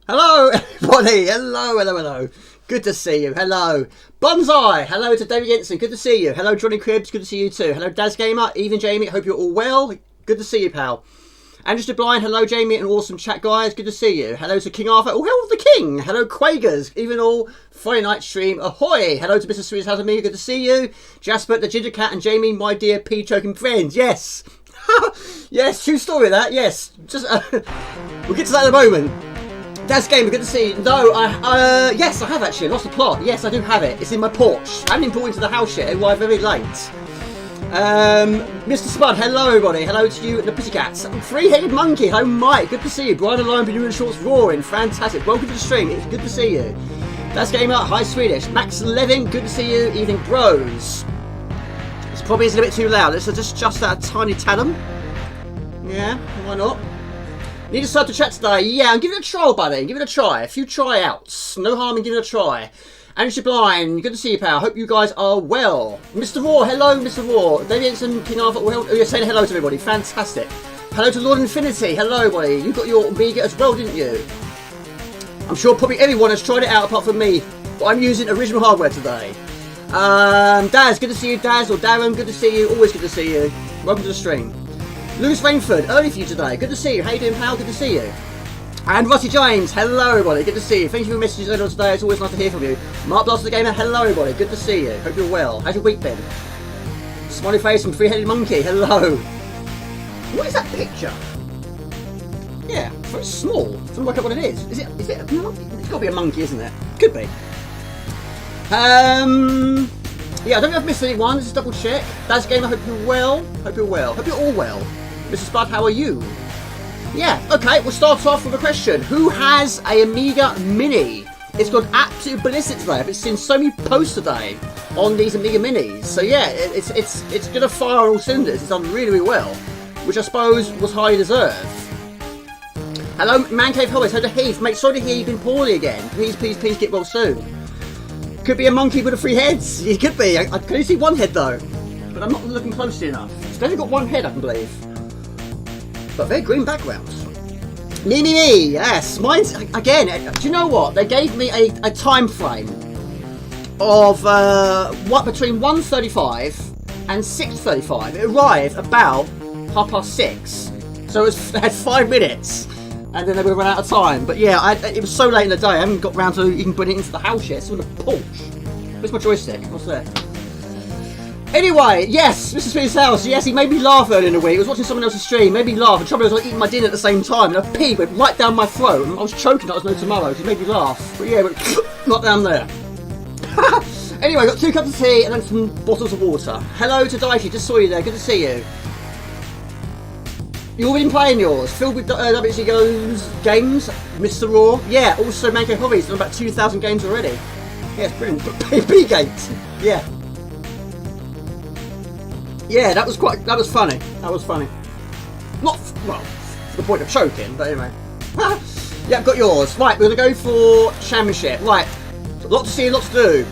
Hello, everybody. Hello. Good to see you. Hello. Bonsai. Hello to David Jensen. Good to see you. Hello, Johnny Cribs. Good to see you too. Hello, Daz Gamer. Even Jamie. Hope you're all well. Good to see you, pal. Andrew Blind. Hello, Jamie. An awesome chat, guys. Good to see you. Hello to King Arthur. Oh, hell, the King. Hello, Quagers. Even all Friday night stream. Ahoy. Hello to Mr. Sweet's House Amiga. Good to see you. Jasper, the Ginger Cat, and Jamie, my dear pea choking friends. Yes. Yes, true story that. Yes. Just we'll get to that in a moment. Daz Gamer, good to see you. No, yes, I have actually. Lost the plot. Yes, I do have it. It's in my porch. I haven't even brought it into the house yet. It arrived very late. Mr. Spud, hello everybody. Hello to you and the Pussycats. Three-headed Monkey, hello Mike. Good to see you. Brian and Lion, Blue and Shorts roaring. Fantastic. Welcome to the stream. It's good to see you. Daz Gamer, hi Swedish. Max Levin, good to see you. Evening Bros. It's probably a little bit too loud. Let's just that tiny tandem. Yeah, why not? Need a sub to chat today? Yeah, I'm giving it a try, buddy. Give it a try. A few tryouts. No harm in giving it a try. Andrew Blind, good to see you, pal. Hope you guys are well. Mr. Raw, hello, Mr. Raw. David Jensen, King Arthur, well, you're saying hello to everybody. Fantastic. Hello to Lord Infinity. Hello, buddy. You got your Amiga as well, didn't you? I'm sure probably everyone has tried it out apart from me. But I'm using original hardware today. Daz, good to see you, Daz. Or Darren, good to see you. Always good to see you. Welcome to the stream. Lewis Rainford, early for you today. Good to see you. How you doing, pal? Good to see you. And Rossi James, hello everybody. Good to see you. Thank you for your messages earlier on today. It's always nice to hear from you. Mark Blaster the Gamer, hello everybody. Good to see you. Hope you're well. How's your week been? Smiley face from Three-Headed Monkey, hello. What is that picture? Yeah, very small. I don't work out what it is. Is it a monkey? It's got to be a monkey, isn't it? Could be. Yeah, I don't know if I've missed anyone. Let's just double check. Daz Gamer, hope you're well. Hope you're well. Hope you're all well. Mr. Spud, how are you? Yeah, okay, we'll start off with a question. Who has a Amiga Mini? It's gone absolutely ballistic today. I've seen so many posts today on these Amiga Minis. So yeah, it's going to fire on all cylinders. It's done really, really well, which I suppose was highly deserved. Hello, Man Cave Hobbies. Hello to Heath. Mate, sorry to hear you've been poorly again. Please get well soon. Could be a monkey with 3 heads. It could be. I can only see one head though, but I'm not looking closely enough. It's only got one head, I can believe. But very green background. Me, yes. Mine's, again, do you know what? They gave me a time frame of between 1:35 and 6:35. It arrived about 6:30. So it had 5 minutes. And then they would run out of time. But yeah, it was so late in the day, I haven't got round to even putting it into the house yet. It's on the porch. Where's my joystick? What's there? Anyway, yes, Mr. Spears' house. Yes, he made me laugh earlier in the week. I was watching someone else's stream, made me laugh. The trouble was I was eating my dinner at the same time, and a pea went right down my throat. And I was choking like I was no tomorrow. It made me laugh. But yeah, it went not down there. Anyway, got 2 cups of tea and then some bottles of water. Hello to Daichi, just saw you there. Good to see you. You've all been playing yours, filled with WC Goes games, Mr. Raw. Yeah, also Manco Hobbies, done about 2,000 games already. Yeah, it's brilliant. B-Gate. Yeah. Yeah, that was funny. That was funny. Not, well, to the point of choking, but anyway. Yeah, I've got yours. Right, we're going to go for Championship. Right, a lot to see, a lot to do.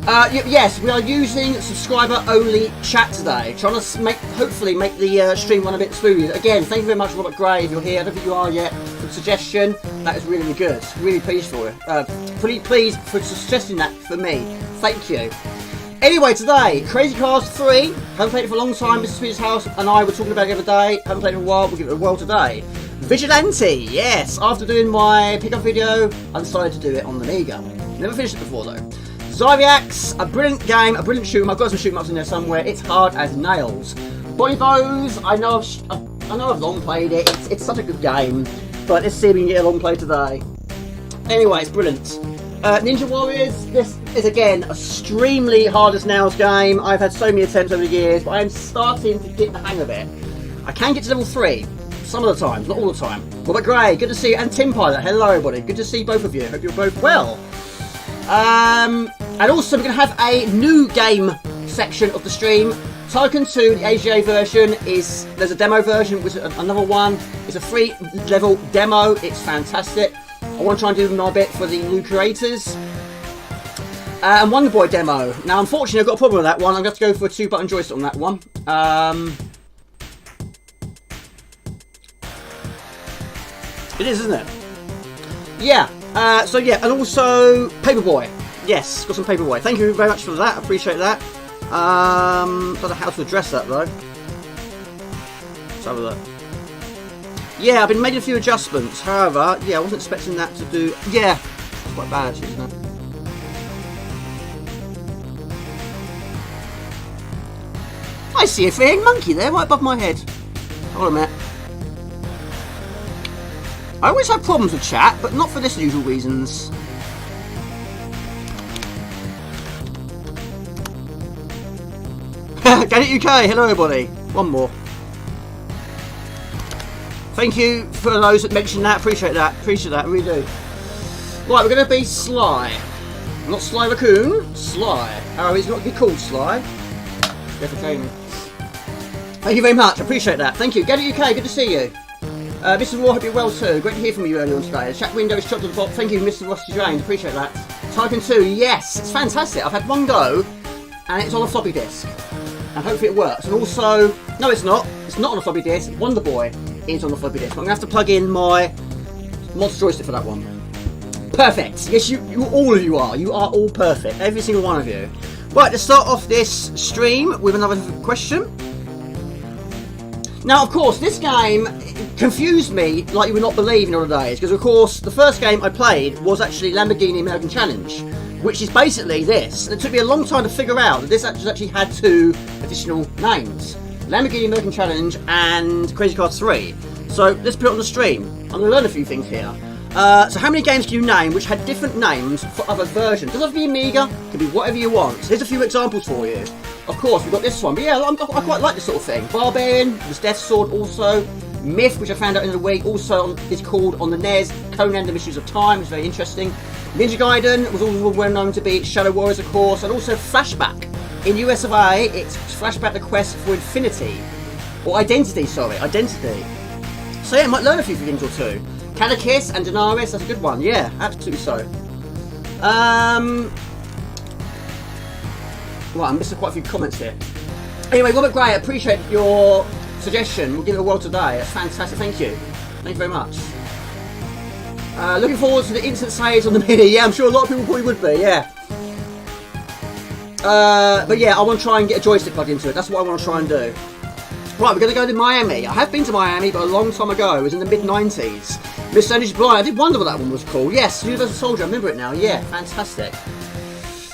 Yes, we are using subscriber-only chat today. Trying to hopefully make the stream run a bit smooth. Again, thank you very much, Robert Gray, if you're here. I don't think you are yet. For the suggestion, that is really, really good. Really pleased for it. Pretty pleased for suggesting that for me. Thank you. Anyway, today, Crazy Cars 3. Haven't played it for a long time. Mr. Spears' house and I were talking about it the other day. Haven't played it in a while. We'll give it a whirl today. Vigilante, yes. After doing my pickup video, I decided to do it on the Amiga. Never finished it before though. Ziriax, a brilliant game, a brilliant shoot 'em. I've got some shoot 'em ups in there somewhere. It's hard as nails. Bonibos, I know I've long played it. It's such a good game, but let's see if we can get a long play today. Anyway, it's brilliant. Ninja Warriors, this is again a extremely hard as nails game. I've had so many attempts over the years, but I'm starting to get the hang of it. I can get to level 3 some of the times, not all the time. Robert Gray, good to see you, and Tim Pilot, hello everybody. Good to see both of you. Hope you're both well. And also we're going to have a new game section of the stream. Turrican 2, the AGA version, there's a demo version, which is another one. It's a 3-level demo. It's fantastic. I want to try and do my bit for the new creators. And Wonderboy demo. Now, unfortunately, I've got a problem with that one. I'm going to have to go for a 2-button joystick on that one. It is, isn't it? Yeah. So yeah, and also Paperboy. Yes, got some Paperboy. Thank you very much for that. I appreciate that. Don't know how to address that though. Let's have a look. Yeah, I've been making a few adjustments. However, yeah, I wasn't expecting that to do. Yeah, it's quite bad actually, isn't it? I see a flying monkey there, right above my head. Hold on a minute. I always have problems with chat, but not for this usual reasons. Get it UK, hello everybody. One more. Thank you for those that mentioned that, appreciate that, I really do. Right, we're going to be Sly. Not Sly Raccoon, Sly. Oh, he's not going to be called Sly. Go for gaming. Thank you very much, I appreciate that. Thank you. Get it UK, good to see you. Mr. Raw, hope you're well too. Great to hear from you earlier on today. The chat window is chopped to the top. Thank you, Mr. Rusty James. Appreciate that. Turrican 2, yes, it's fantastic. I've had one go, and it's on a floppy disk, and hopefully it works. And also, no, it's not. It's not on a floppy disk. Wonderboy is on the floppy disk. I'm gonna have to plug in my monster joystick for that one. Perfect. Yes, you all of you are. You are all perfect. Every single one of you. Right, let's start off this stream with another question. Now, of course, this game confused me like you would not believe in all the days, because of course the first game I played was actually Lamborghini American Challenge, which is basically this. And it took me a long time to figure out that this actually had two additional names: Lamborghini American Challenge and Crazy Cars 3. So let's put it on the stream. I'm going to learn a few things here. So how many games can you name which had different names for other versions? Doesn't have to be Amiga, it can be whatever you want. So here's a few examples for you. Of course, we've got this one, but yeah, I quite like this sort of thing. Barbarian, was Death Sword also. Myth, which I found out in the week, also is called on the NES, Conan the Mysteries of Time, which is very interesting. Ninja Gaiden was also well known to be Shadow Warriors, of course, and also Flashback. In US of A, it's Flashback the Quest for Infinity. Or Identity, sorry, Identity. So yeah, I might learn a few things or two. Catechis and Daenerys, that's a good one, yeah, absolutely so. Right, I'm missing quite a few comments here. Anyway, Robert Gray, I appreciate your suggestion. We'll give it a whirl today. That's fantastic. Thank you. Thank you very much. Looking forward to the instant saves on the Mini. Yeah, I'm sure a lot of people probably would be. Yeah. But yeah, I want to try and get a joystick plugged into it. That's what I want to try and do. Right, we're going to go to Miami. I have been to Miami, but a long time ago. It was in the mid-90s. Miss Energy Blind. I did wonder what that one was called. Yes, Universal Soldier. I remember it now. Yeah, fantastic.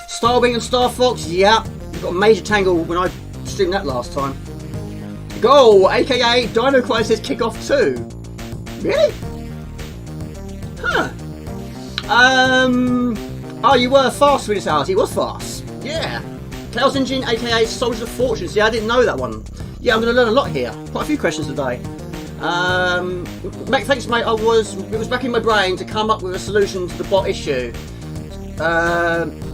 Starwing and Star Fox. Yeah, we got a major tangle when I streamed that last time. Go, aka Dino Crisis Kickoff 2. Really? Huh. Oh, you were fast with this house. He was fast. Yeah. Chaos Engine, aka Soldiers of Fortune. See, I didn't know that one. Yeah, I'm going to learn a lot here. Quite a few questions today. Mate, thanks, mate. It was back in my brain to come up with a solution to the bot issue.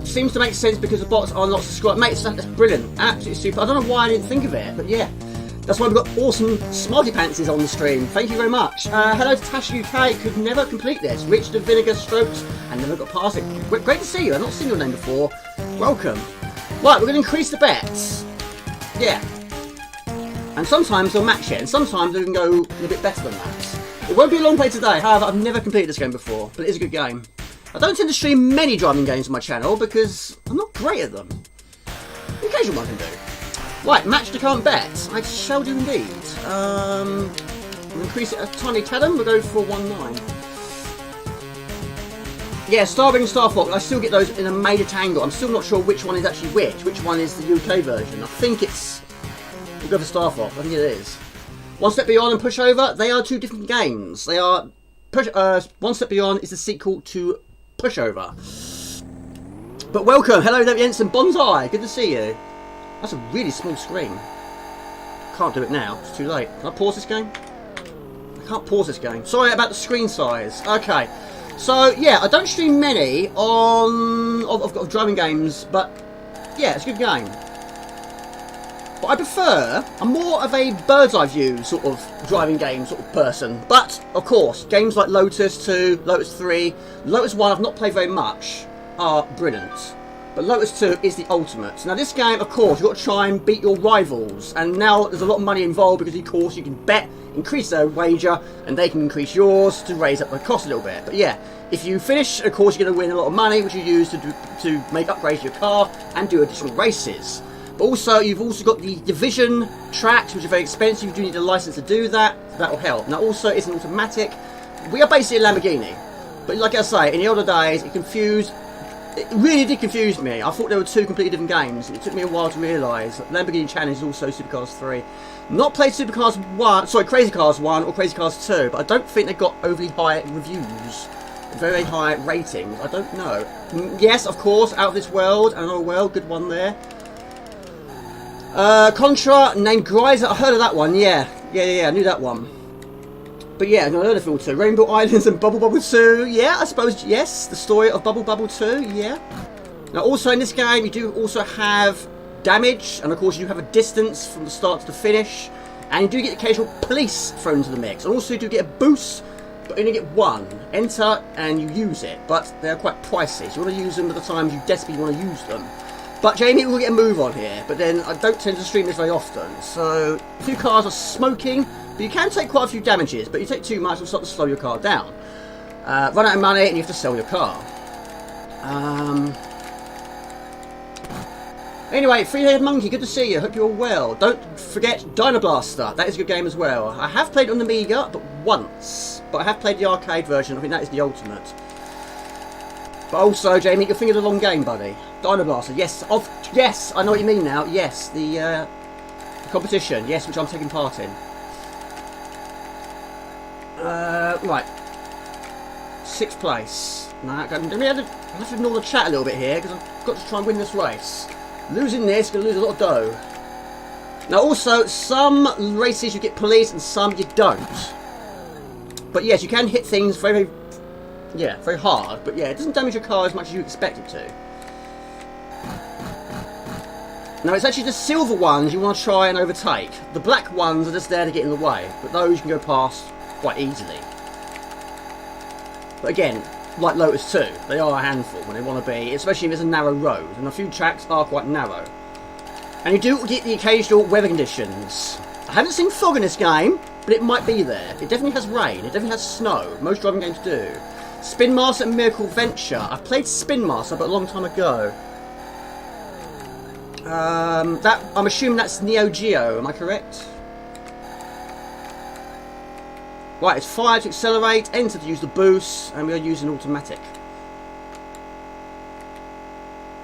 Seems to make sense because the bots are not subscribed. Mate, that's brilliant. Absolutely super. I don't know why I didn't think of it, but yeah. That's why we've got awesome Smarty Pantses on the stream. Thank you very much. Hello to Tash UK. Could never complete this. Rich the Vinegar Strokes and never got past it. Great to see you. I've not seen your name before. Welcome. Right, we're going to increase the bets. Yeah. And sometimes they'll match it, and sometimes they can go a little bit better than that. It won't be a long play today. However, I've never completed this game before, but it is a good game. I don't tend to stream many driving games on my channel because I'm not great at them. The occasional one I can do. Right, match the current bet. I shall do indeed. We'll increase it a tiny tad. We'll go for 1.9. Yeah, Starwing and Star Fox. I still get those in a major tangle. I'm still not sure which one is actually which one is the UK version. I think it's... We'll go for Star Fox. I think it is. One Step Beyond and Pushover, they are two different games. They are... One Step Beyond is the sequel to Pushover. But welcome. Hello, David Jensen. Bonsai. Good to see you. That's a really small screen. Can't do it now. It's too late. Can I pause this game? I can't pause this game. Sorry about the screen size. Okay. So, yeah, I don't stream many of driving games, but, yeah, it's a good game. But I prefer, I'm more of a bird's eye view sort of driving game sort of person. But, of course, games like Lotus 2, Lotus 3, Lotus 1 I've not played very much, are brilliant. But Lotus 2 is the ultimate. Now this game, of course, you've got to try and beat your rivals. And now there's a lot of money involved because, of course, you can bet, increase their wager, and they can increase yours to raise up the cost a little bit. But yeah, if you finish, of course, you're going to win a lot of money, which you use to make upgrades to your car and do additional races. But also, you've also got the division tracks, which are very expensive. You do need a license to do that. So that will help. Now also, it's an automatic. We are basically a Lamborghini. But like I say, in the older days, it really did confuse me. I thought there were two completely different games. It took me a while to realise. Lamborghini Challenge is also Supercars 3. Not played Supercars 1, sorry, Crazy Cars 1 or Crazy Cars 2, but I don't think they got overly high reviews. Very high ratings. I don't know. Yes, of course, Out of This World and Another World, good one there. Contra, named Greiser, I heard of that one, yeah, I knew that one. But yeah, I heard of film 2. Rainbow Islands and Bubble Bubble 2. Yeah, I suppose, yes. The story of Bubble Bubble 2, yeah. Now also in this game, you do also have damage. And of course you have a distance from the start to the finish. And you do get occasional police thrown into the mix. And also you do get a boost, but you only get one. Enter and you use it. But they're quite pricey. So you want to use them at the times you desperately want to use them. But Jamie will get a move on here. But then I don't tend to stream this very often. So, two cars are smoking. But you can take quite a few damages, but you take too much, it'll start to slow your car down. Run out of money and you have to sell your car. Anyway, Three-Headed Monkey, good to see you. Hope you're well. Don't forget Dino Blaster. That is a good game as well. I have played on the Amiga, but once. But I have played the arcade version. I think that is the ultimate. But also, Jamie, you're thinking of the long game, buddy. Dino Blaster, yes. Yes, I know what you mean now. Yes, the competition. Yes, which I'm taking part in. Right. 6th place. No, I have to ignore the chat a little bit here because I've got to try and win this race. Losing this, going to lose a lot of dough. Now also, some races you get police and some you don't. But yes, you can hit things very hard. But yeah, it doesn't damage your car as much as you expect it to. Now it's actually the silver ones you want to try and overtake. The black ones are just there to get in the way. But those you can go past quite easily. But again, like Lotus 2, they are a handful when they want to be, especially if it's a narrow road, and a few tracks are quite narrow. And you do get the occasional weather conditions. I haven't seen fog in this game, but it might be there. It definitely has rain, it definitely has snow. Most driving games do. Spin Master and Miracle Venture. I've played Spin Master, but a long time ago. I'm assuming that's Neo Geo, am I correct? Right, it's fire to accelerate, enter to use the boost, and we are using automatic.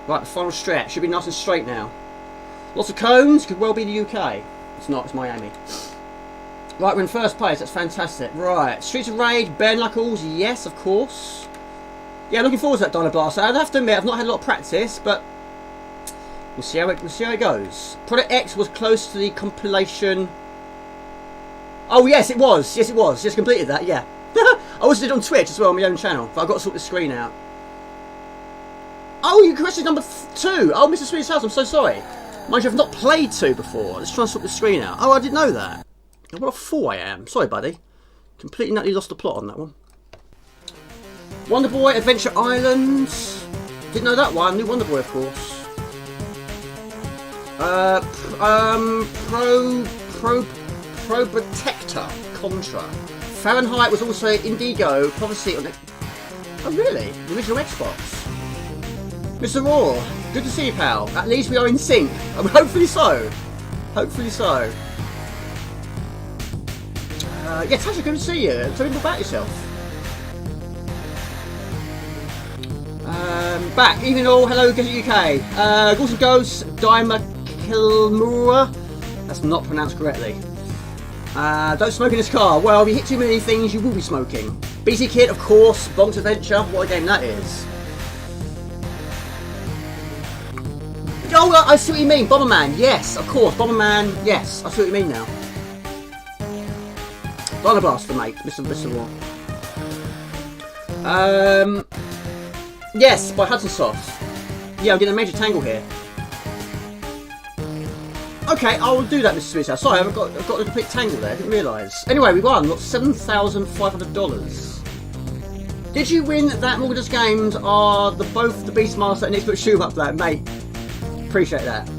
Right, the final stretch. Should be nice and straight now. Lots of cones, could well be the UK. It's not, it's Miami. Right, we're in first place, that's fantastic. Right, Streets of Rage, Bare Knuckles, yes, of course. Yeah, looking forward to that Dino Blaster. I'd have to admit, I've not had a lot of practice, but we'll see how it goes. Product X was close to the compilation. Oh yes, it was. Yes, it was. Just completed that. Yeah. I also did it on Twitch as well on my own channel, but I've got to sort this screen out. Oh, you corrected number 2. Oh, Mr. Sweet's House. I'm so sorry. Mind you, I've not played 2 before. Let's try and sort the screen out. Oh, I didn't know that. What a fool I am. Sorry, buddy. Completely nutty lost the plot on that one. Wonderboy Adventure Island. Didn't know that one. New Wonderboy, of course. Pro Protector Contra. Fahrenheit was also Indigo Prophecy on it. Oh really? The original Xbox. Mr. Raw, good to see you, pal. At least we are in sync. Hopefully so. Hopefully so. Yeah, Tasha, good to see you. Tell me more about yourself. Back, even all. Hello, Get UK. Ghouls and Ghosts, Daima Kilmura. That's not pronounced correctly. Don't smoke in this car. Well, if you hit too many things, you will be smoking. BC Kid, of course. Bonk's Adventure. What a game that is. Oh, I see what you mean. Bomberman. Yes, of course. Bomberman. Yes, I see what you mean now. Dino Blaster, mate. Mr. War. Yes, by Hudson Soft. Yeah, I'm getting a major tangle here. Okay, I will do that, Mr. Sweetheart. Sorry, I've got a complete tangle there. I didn't realise. Anyway, we won. Got $7,500. Did you win that Moderators games are both the Beastmaster and Expert Shoe up there, mate? Appreciate that.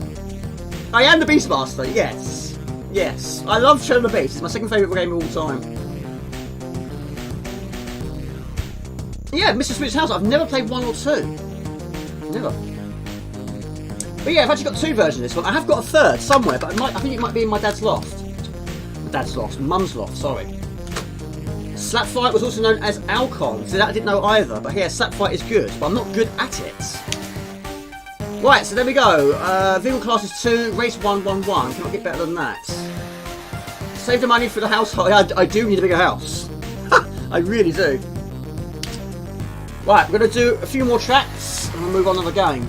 I am the Beastmaster, yes. Yes. I love Shadow the Beast. It's my second favourite game of all time. Yeah, Mr. Smith's House. I've never played 1 or 2. Never. But yeah, I've actually got 2 versions of this one. I have got a third somewhere, but I think it might be in my dad's loft. My dad's loft. Mum's loft, sorry. Slapfight was also known as Alcon. So that I didn't know either. But yeah, Slapfight is good, but I'm not good at it. Right, so there we go. Vehicle classes 2, race 111. Cannot get better than that. Save the money for the house. I do need a bigger house. I really do. Right, we're going to do a few more tracks and we'll move on to the game.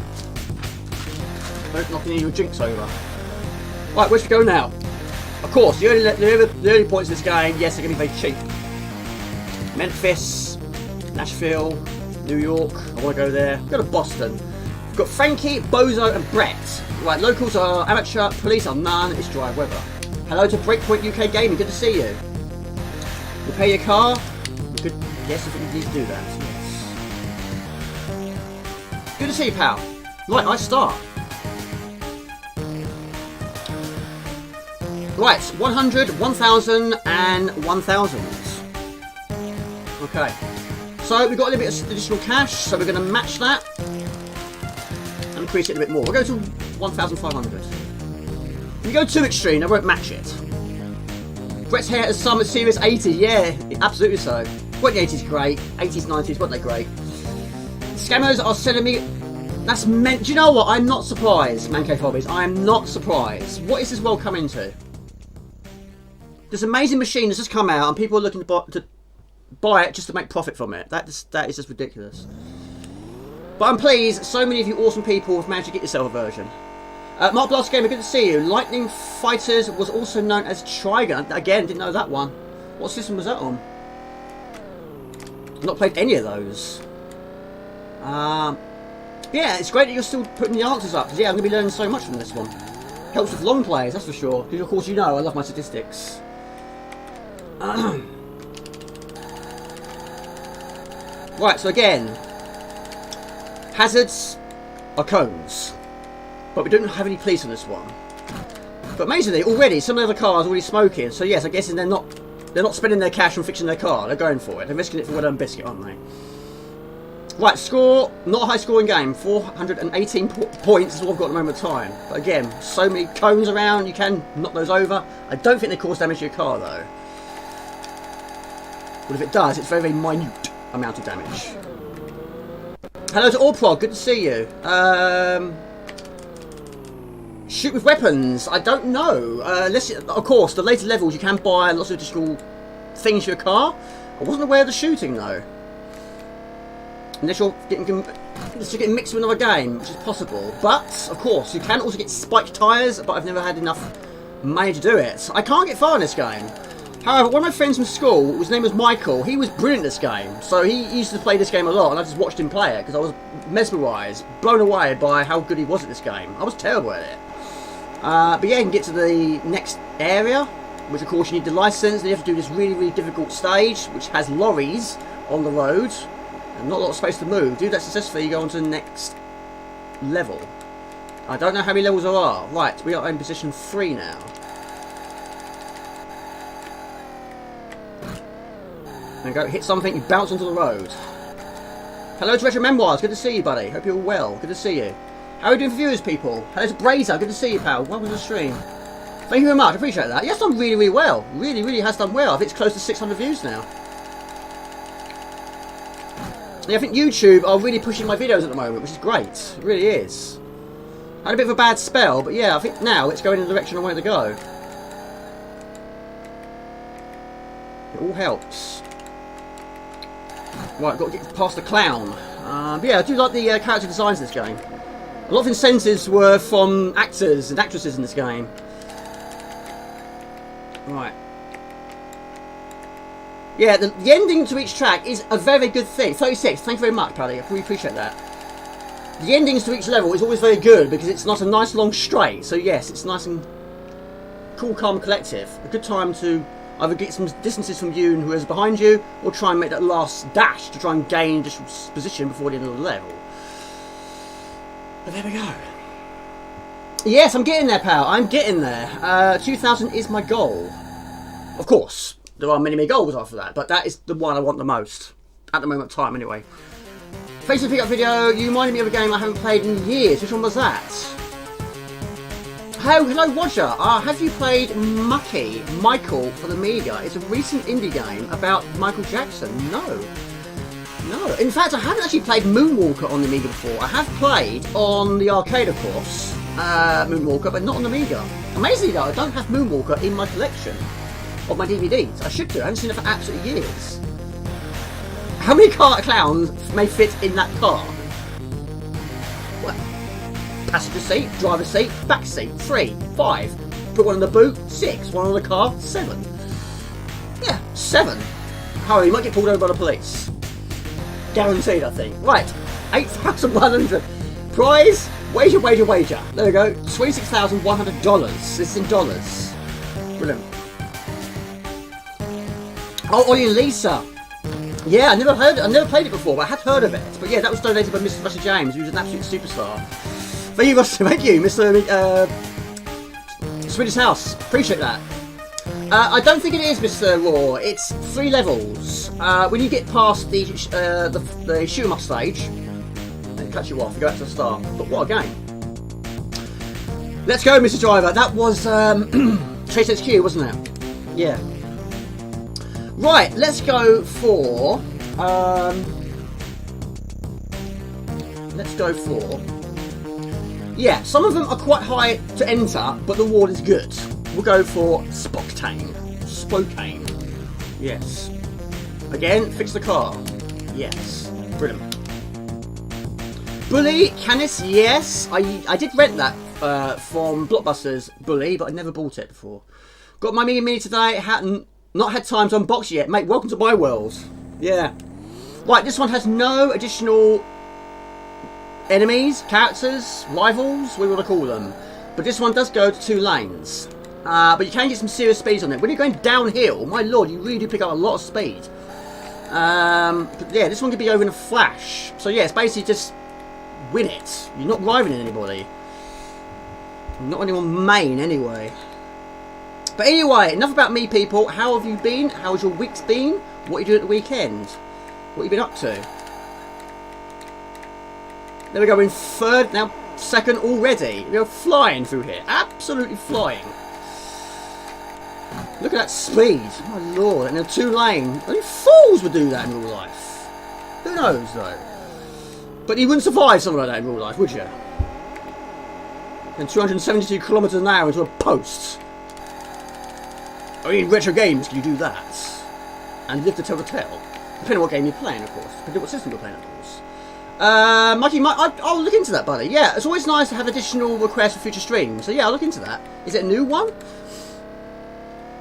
Don't knock any of your drinks over. Right, where should we go now? Of course, the early points of this game, yes, they're going to be very cheap. Memphis, Nashville, New York, I want to go there. Go to Boston. We've got Frankie, Bozo and Brett. Right, locals are amateur, police are none, it's dry weather. Hello to Breakpoint UK Gaming, good to see you. Repair your car? Good. Yes, I think you need to do that, yes. Good to see you, pal. Right, I start. Right, 100, 1000 and 1000. Okay, so we've got a little bit of additional cash, so we're going to match that and increase it a bit more. We'll go to 1,500. If you go too extreme, I won't match it. Brett's hair has some serious 80, yeah, absolutely so. What the 80s great, 80s, 90s, weren't they great? Scammers are selling me. That's meant. Do you know what? I'm not surprised, Mancave Hobbies. I am not surprised. What is this world coming to? This amazing machine has just come out, and people are looking to buy it just to make profit from it. That is just ridiculous. But I'm pleased so many of you awesome people have managed to get yourself a version. Mark Blast Gamer, good to see you. Lightning Fighters was also known as Trigun. Again, didn't know that one. What system was that on? I've not played any of those. Yeah, it's great that you're still putting the answers up, because yeah, I'm going to be learning so much from this one. Helps with long plays, that's for sure. Because of course you know I love my statistics. Right, so again, hazards are cones, but we don't have any police on this one. But amazingly, already some of the cars are already smoking. So yes, I'm guessing they're not spending their cash on fixing their car. They're going for it. They're risking it for Wonder and Biscuit, aren't they? Right, score, not a high scoring game. 418 points is what I've got at the moment of time. But again, so many cones around, you can knock those over. I don't think they cause damage to your car though. But if it does, it's very, very minute amount of damage. Hello to Allprog, good to see you. Shoot with weapons, I don't know. Of course, the later levels you can buy lots of additional things for your car. I wasn't aware of the shooting though. Unless you're getting mixed with another game, which is possible. But, of course, you can also get spiked tyres, but I've never had enough money to do it. I can't get far in this game. However, one of my friends from school, his name was Michael, he was brilliant at this game. So he used to play this game a lot, and I just watched him play it, because I was mesmerised, blown away by how good he was at this game. I was terrible at it. But yeah, you can get to the next area, which of course you need the licence, then you have to do this really, really difficult stage, which has lorries on the road. And not a lot of space to move. Do that successfully, you go on to the next level. I don't know how many levels there are. Right, we are in position 3 now. And go hit something, you bounce onto the road. Hello to Retro Memoirs, good to see you, buddy. Hope you're all well. Good to see you. How are you doing for viewers, people? Hello to Brazer, good to see you, pal. Welcome to the stream. Thank you very much, I appreciate that. Yes, done really, really well. Really, really has done well. I think it's close to 600 views now. Yeah, I think YouTube are really pushing my videos at the moment, which is great. It really is. I had a bit of a bad spell, but yeah, I think now it's going in the direction I wanted to go. It all helps. Right, got to get past the clown. But yeah, I do like the character designs in this game. A lot of incentives were from actors and actresses in this game. Right. Yeah, the ending to each track is a very good thing. 36, thank you very much, Paddy. I really appreciate that. The endings to each level is always very good because it's not a nice long straight. So yes, it's nice and cool, calm, collective. A good time to Either get some distances from you and whoever's behind you, or try and make that last dash to try and gain additional position before the end of the level. But there we go. Yes, I'm getting there, pal. I'm getting there. 2000 is my goal. Of course, there are many goals after that, but that is the one I want the most. At the moment of time, anyway. Thanks for the pickup video. You reminded me of a game I haven't played in years. Which one was that? Oh, hello Roger. Have you played Michael for the Amiga? It's a recent indie game about Michael Jackson. No. In fact, I haven't actually played Moonwalker on the Amiga before. I have played on the arcade, of course, Moonwalker, but not on the Amiga. Amazingly though, I don't have Moonwalker in my collection of my DVDs. I should do. I haven't seen it for absolutely years. How many car clowns may fit in that car? What? Passenger seat, driver's seat, back seat, 3, 5. Put one in the boot, 6. One on the car, 7. Yeah, 7. Hurry, you might get pulled over by the police. Guaranteed, I think. Right, 8,100. Prize, wager. There we go, $26,100. This is in dollars. Brilliant. Oh, Ollie and Lisa. Yeah, I never played it before, but I had heard of it. But yeah, that was donated by Mr. Rusty James, who's an absolute superstar. Thank you, Mr. Swedish House. Appreciate that. I don't think it is, Mr. Raw. It's 3 levels. When you get past the shoot 'em up stage, they cut you off. You go back to the start. But what a game! Let's go, Mr. Driver. That was Chase HQ, wasn't it? Yeah. Right, let's go for. Yeah, some of them are quite high to enter, but the reward is good. We'll go for Spokane. Yes. Again, fix the car. Yes. Brilliant. Bully, Canis, yes. I did rent that from Blockbuster's Bully, but I never bought it before. Got my Amiga Mini today. Hadn't not had time to unbox it yet. Mate, welcome to my world. Yeah. Right, this one has no additional enemies, characters, rivals, what do you want to call them. But this one does go to 2 lanes. But you can get some serious speeds on it. When you're going downhill, my lord, you really do pick up a lot of speed. But yeah, this one could be over in a flash. So yeah, it's basically just win it. You're not rivaling anybody. Not anyone main, anyway. But anyway, enough about me, people. How have you been? How has your week's been? What are you doing at the weekend? What have you been up to? There we go, we're in 3rd, now 2nd already. We're flying through here. Absolutely flying. Look at that speed. My lord, and a 2 lane. Only fools would do that in real life. Who knows, though? But you wouldn't survive something like that in real life, would you? And 272 kilometers an hour into a post. Only in retro games can you do that. And live to tell the tale. Depending on what game you're playing, of course. Depending on what system you're playing, of course. Mikey, I'll look into that, buddy. Yeah, it's always nice to have additional requests for future streams. So yeah, I'll look into that. Is it a new one?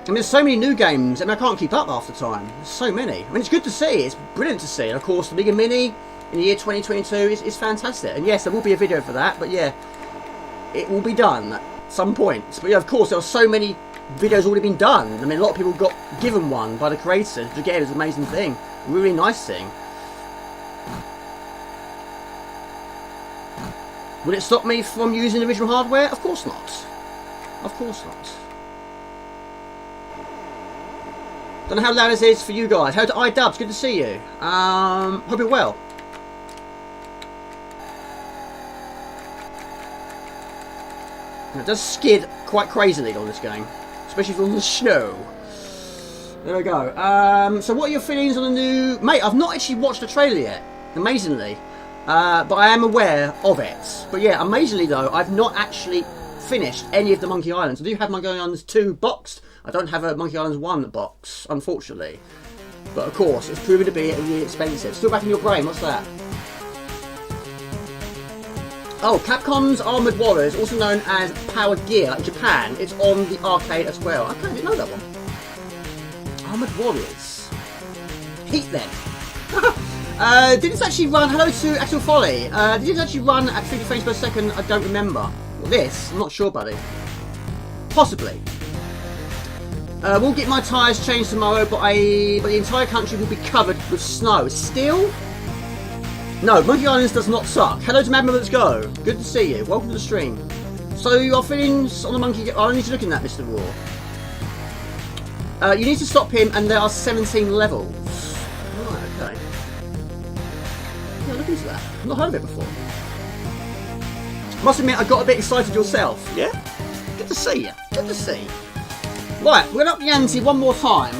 I mean, there's so many new games, and I can't keep up half the time. There's so many. I mean, it's good to see. It's brilliant to see. And of course, the Amiga Mini in the year 2022 is fantastic. And yes, there will be a video for that. But yeah, it will be done at some point. But yeah, of course, there are so many videos already been done. I mean, a lot of people got given one by the creators, which again is an amazing thing. A really nice thing. Will it stop me from using the original hardware? Of course not. Of course not. Don't know how loud this is for you guys. Hello to iDubbbz, good to see you. Hope you're well. And it does skid quite crazily on this game, especially from the snow. There we go. So what are your feelings on the new... Mate, I've not actually watched the trailer yet, amazingly. But I am aware of it. But yeah, amazingly though, I've not actually finished any of the Monkey Islands. I do have Monkey Islands 2 boxed. I don't have a Monkey Islands 1 box, unfortunately. But of course, it's proven to be really expensive. Still back in your brain, what's that? Oh, Capcom's Armored Warriors, also known as Power Gear in Japan. It's on the arcade as well. Okay, I didn't know that one. Armored Warriors. Heat then. Did this actually run, hello to Actual Folly, did it actually run at 50 frames per second? I don't remember. Well, this, I'm not sure, buddy. Possibly. We'll get my tyres changed tomorrow, but the entire country will be covered with snow. Still? No, Monkey Islands does not suck. Hello to Mad Let's Go. Good to see you. Welcome to the stream. So, your feelings on the Monkey... I need to look in that, Mr. Raw. You need to stop him, and there are 17 levels. Right, okay. Yeah, look into that. I've not heard of it before. Must admit, I got a bit excited yourself. Yeah? Good to see you. Good to see. Right, we're going to up the ante one more time.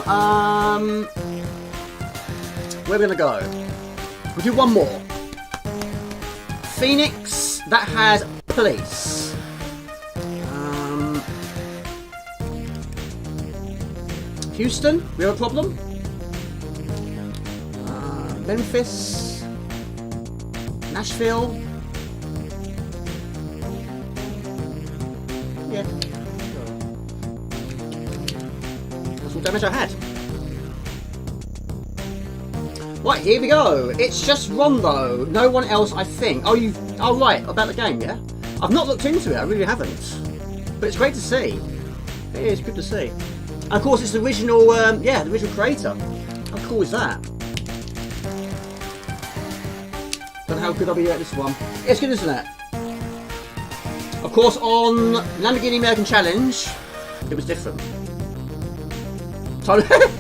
Where are we going to go? We'll do one more. Phoenix, that has police. Houston, we have a problem. Memphis. Nashville. Yeah. That's all damage I had. Right, here we go. It's just Rondo. No one else, I think. Oh, right, about the game, yeah? I've not looked into it, I really haven't. But it's great to see. It is good to see. And of course, it's the original, the original creator. How cool is that? Don't know how good I'll be at this one. It's good, isn't it? Of course, on Lamborghini American Challenge, it was different.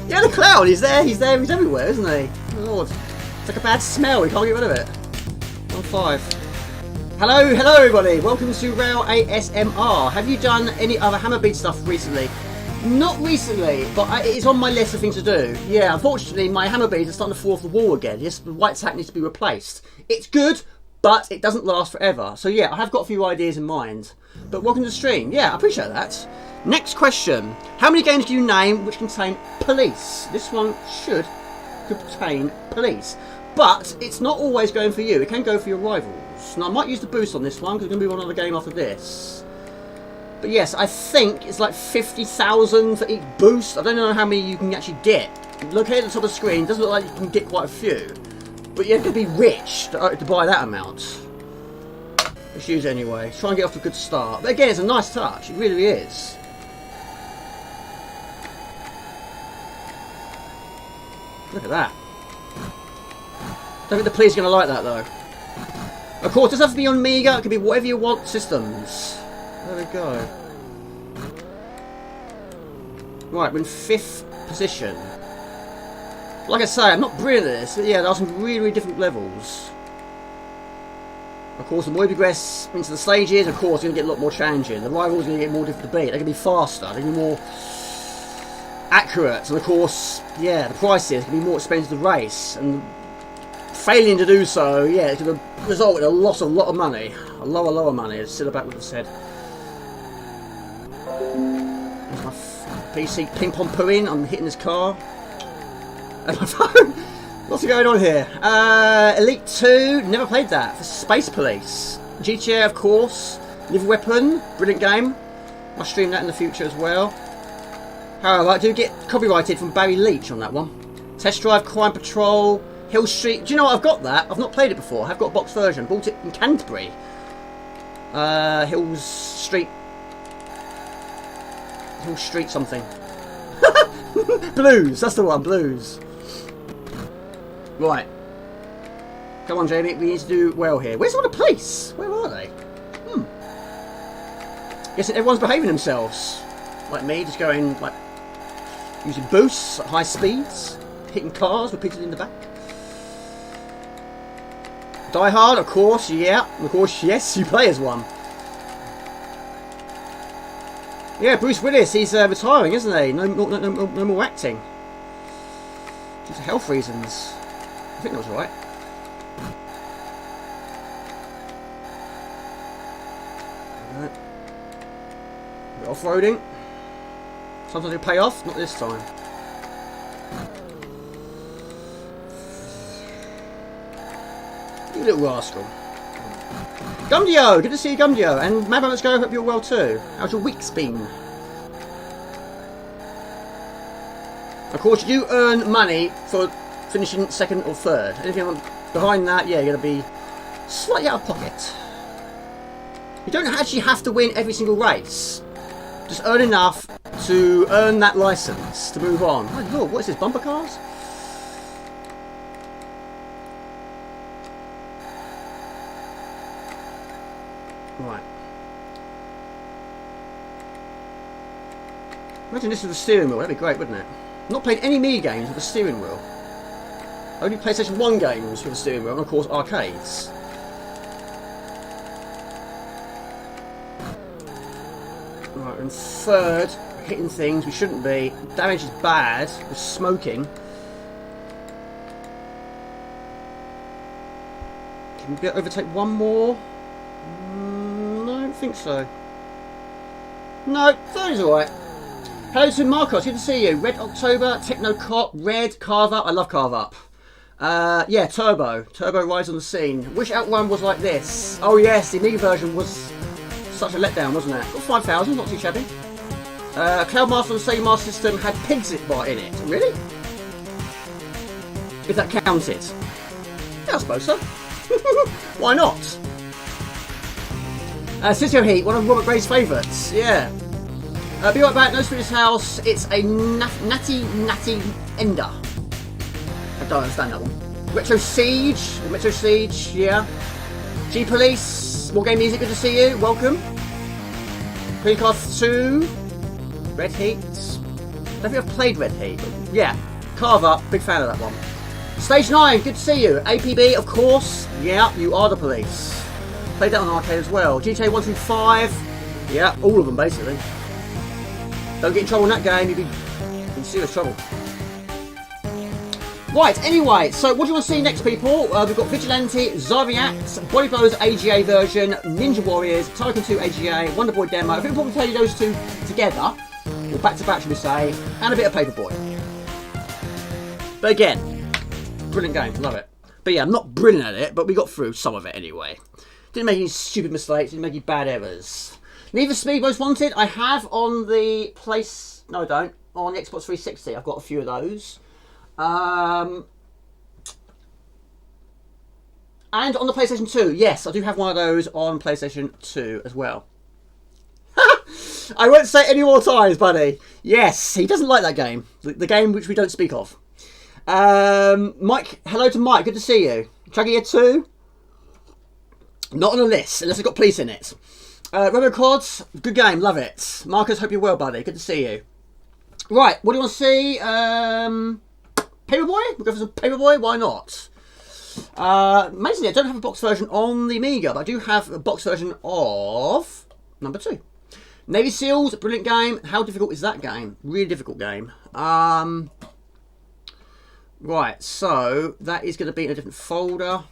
Yeah, the clown, he's there, he's everywhere, isn't he? Oh, Lord. It's like a bad smell, we can't get rid of it. 1-5. Hello everybody, welcome to Rail ASMR. Have you done any other Hammerbeat stuff recently? Not recently, but it's on my list of things to do. Yeah, unfortunately, my Hammerbeat is starting to fall off the wall again. Yes, the white tack needs to be replaced. It's good, but it doesn't last forever. So yeah, I have got a few ideas in mind. But welcome to the stream. Yeah, I appreciate that. Next question. How many games do you name which contain police? This one could contain police. But it's not always going for you. It can go for your rivals. Now, I might use the boost on this one because it's going to be one other game after this. But yes, I think it's like 50,000 for each boost. I don't know how many you can actually get. Located at the top of the screen, it doesn't look like you can get quite a few. But you have to be rich to buy that amount. Let's use it anyway. Try and get off to a good start. But again, it's a nice touch. It really is. Look at that. Don't think the police are going to like that though. Of course, it doesn't have to be on Amiga. It can be whatever you want systems. There we go. Right, we're in 5th position. Like I say, I'm not brilliant at this, but yeah, there are some really different levels. Of course, the more you progress into the stages, of course, you're going to get a lot more challenging. The rivals are going to get more difficult to beat. They're going to be faster. They're going to be more accurate. And of course, yeah, the prices are going to be more expensive to race. And failing to do so, yeah, it's going to result in a loss of a lot of money. A lower money, as Silverback would have said. There's my PC ping-pong pooing. I'm hitting this car. And my phone. What's going on here? Elite 2, never played that. For Space Police. GTA, of course. Live Weapon, brilliant game. I'll stream that in the future as well. However, I do get copyrighted from Barry Leach on that one. Test Drive, Crime Patrol, Hill Street. Do you know what? I've got that. I've not played it before. I have got a box version. Bought it in Canterbury. Hill Street something. Blues, that's the one, Blues. Right. Come on, Jamie, we need to do well here. Where's all the police? Where are they? Guessing everyone's behaving themselves. Like me, just going, like, using boosts at high speeds, hitting cars with people in the back. Die Hard, of course, yeah. Of course, yes, you play as one. Yeah, Bruce Willis, he's retiring, isn't he? No more acting. Due to health reasons. I think that was right. Right. Bit off-roading. Sometimes it'll pay off, not this time. You little rascal. Gumdio! Good to see you, Gumdio. And Mabba, let's go. Hope you're well too. How's your week's been? Of course, you do earn money for finishing 2nd or 3rd. Anything behind that, yeah, you're going to be slightly out of pocket. You don't actually have to win every single race. Just earn enough to earn that license to move on. Oh Lord, what is this, bumper cars? Right. Imagine this with a steering wheel, that'd be great, wouldn't it? I'm not playing any Amiga games with a steering wheel. Only PlayStation 1 games with a steering wheel, and of course arcades. Right, and third, hitting things we shouldn't be. Damage is bad, we're smoking. Can we overtake one more? No, I don't think so. No, third is alright. Hello to Marcos, good to see you. Red October, Techno Cop, Red, Carve Up. I love Carve Up. Yeah, Turbo. Turbo rides on the scene. Wish Outrun was like this. Oh yes, the Amiga version was such a letdown, wasn't it? Got 5,000, not too shabby. Cloudmaster on the Sega Master System had Pigsit Bar in it. Really? If that counted. Yeah, I suppose so. Why not? Cisco Heat, one of Robert Gray's favourites. Yeah. Be right back, No Spirit's House. It's a natty ender. I don't understand that one. Retro Siege, yeah. G Police, more game music, good to see you, welcome. Precoth 2, Red Heat. I don't think I've played Red Heat, but yeah. Carve Up, big fan of that one. Stage 9, good to see you. APB, of course, yeah, you are the police. Played that on arcade as well. GTA 1 through 5, yeah, all of them basically. Don't get in trouble in that game, you'll be in serious trouble. Right, anyway, so what do you want to see next, people? We've got Vigilante, Ziriax, Bodyblow's AGA version, Ninja Warriors, Turrican 2 AGA, Wonderboy demo. I think we'll probably tell you those two together, or back to back, should we say, and a bit of Paperboy. But again, brilliant game, love it. But yeah, I'm not brilliant at it, but we got through some of it anyway. Didn't make any stupid mistakes, didn't make any bad errors. Need for Speed Most Wanted, I have on the no I don't, on the Xbox 360, I've got a few of those. And on the PlayStation 2, yes, I do have one of those on PlayStation 2 as well. I won't say it any more times, buddy. Yes, he doesn't like that game. The game which we don't speak of. Mike, hello to Mike, good to see you. Chuggy 2? Not on the list, unless it's got police in it. Robocod, good game, love it. Marcus, hope you're well, buddy, good to see you. Right, what do you want to see? Paperboy? We'll go for some Paperboy, why not? Amazingly, I don't have a box version on the Amiga, but I do have a box version of number 2. Navy Seals, brilliant game. How difficult is that game? Really difficult game. Right, so that is going to be in a different folder.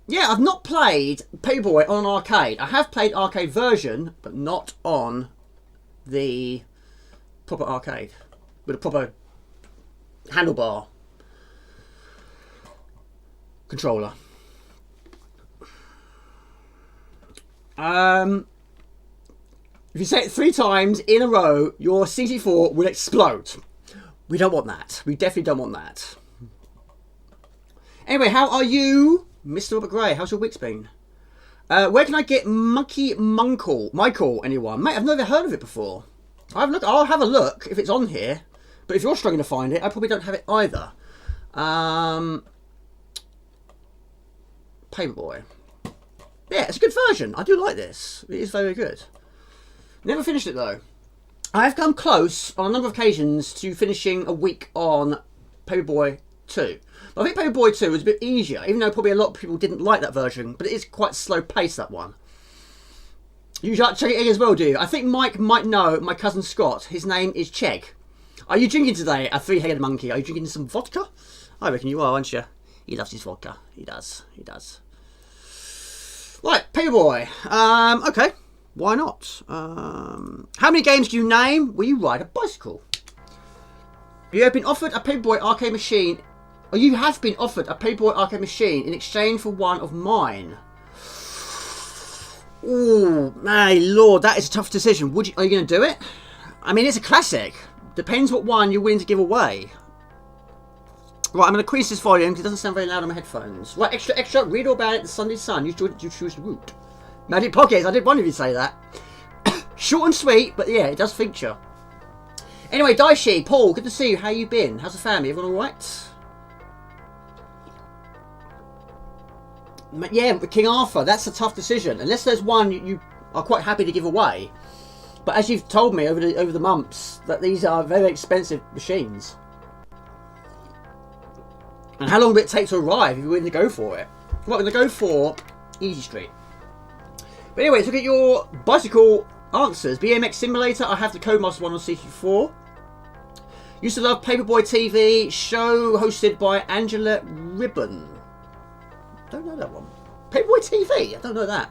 Yeah, I've not played Paperboy on an arcade. I have played arcade version, but not on the proper arcade. With a proper handlebar controller. If you say it 3 times in a row, your CT4 will explode. We don't want that. We definitely don't want that. Anyway, how are you, Mr. Robert Gray? How's your week's been? Where can I get Michael, anyone? Mate, I've never heard of it before. I'll have a look if it's on here. But if you're struggling to find it, I probably don't have it either. Paperboy. Yeah, it's a good version. I do like this. It is very good. Never finished it though. I have come close on a number of occasions to finishing a week on Paperboy 2. But I think Paperboy 2 was a bit easier, even though probably a lot of people didn't like that version. But it is quite slow paced, that one. You like Chegg as well, do you? I think Mike might know my cousin Scott. His name is Chegg. Are you drinking today, a 3-headed monkey? Are you drinking some vodka? I reckon you are, aren't you? He loves his vodka. He does. He does. Right, Paperboy. Okay. Why not? How many games do you name where you ride a bicycle? You have been offered a Paperboy arcade machine. Or you have been offered a Paperboy arcade machine in exchange for one of mine. Ooh, my lord, that is a tough decision. Are you going to do it? I mean, it's a classic. Depends what one you're willing to give away. Right, I'm going to increase this volume because it doesn't sound very loud on my headphones. Right, extra, read all about it, the Sunday Sun. You choose the route. Magic Pockets, I did wonder if you'd say that. Short and sweet, but yeah, it does feature. Anyway, Daishi, Paul, good to see you. How you been? How's the family? Everyone alright? Yeah, King Arthur, that's a tough decision. Unless there's one you are quite happy to give away. But as you've told me over the months, that these are very expensive machines. And how long will it take to arrive if you're willing to go for it? Well, we're going to go for Easy Street. But anyway, let's look at your bicycle answers. BMX Simulator, I have the Codemaster one on CQ4. Used to love Paperboy TV, show hosted by Angela Ribbon. Don't know that one. Paperboy TV, I don't know that.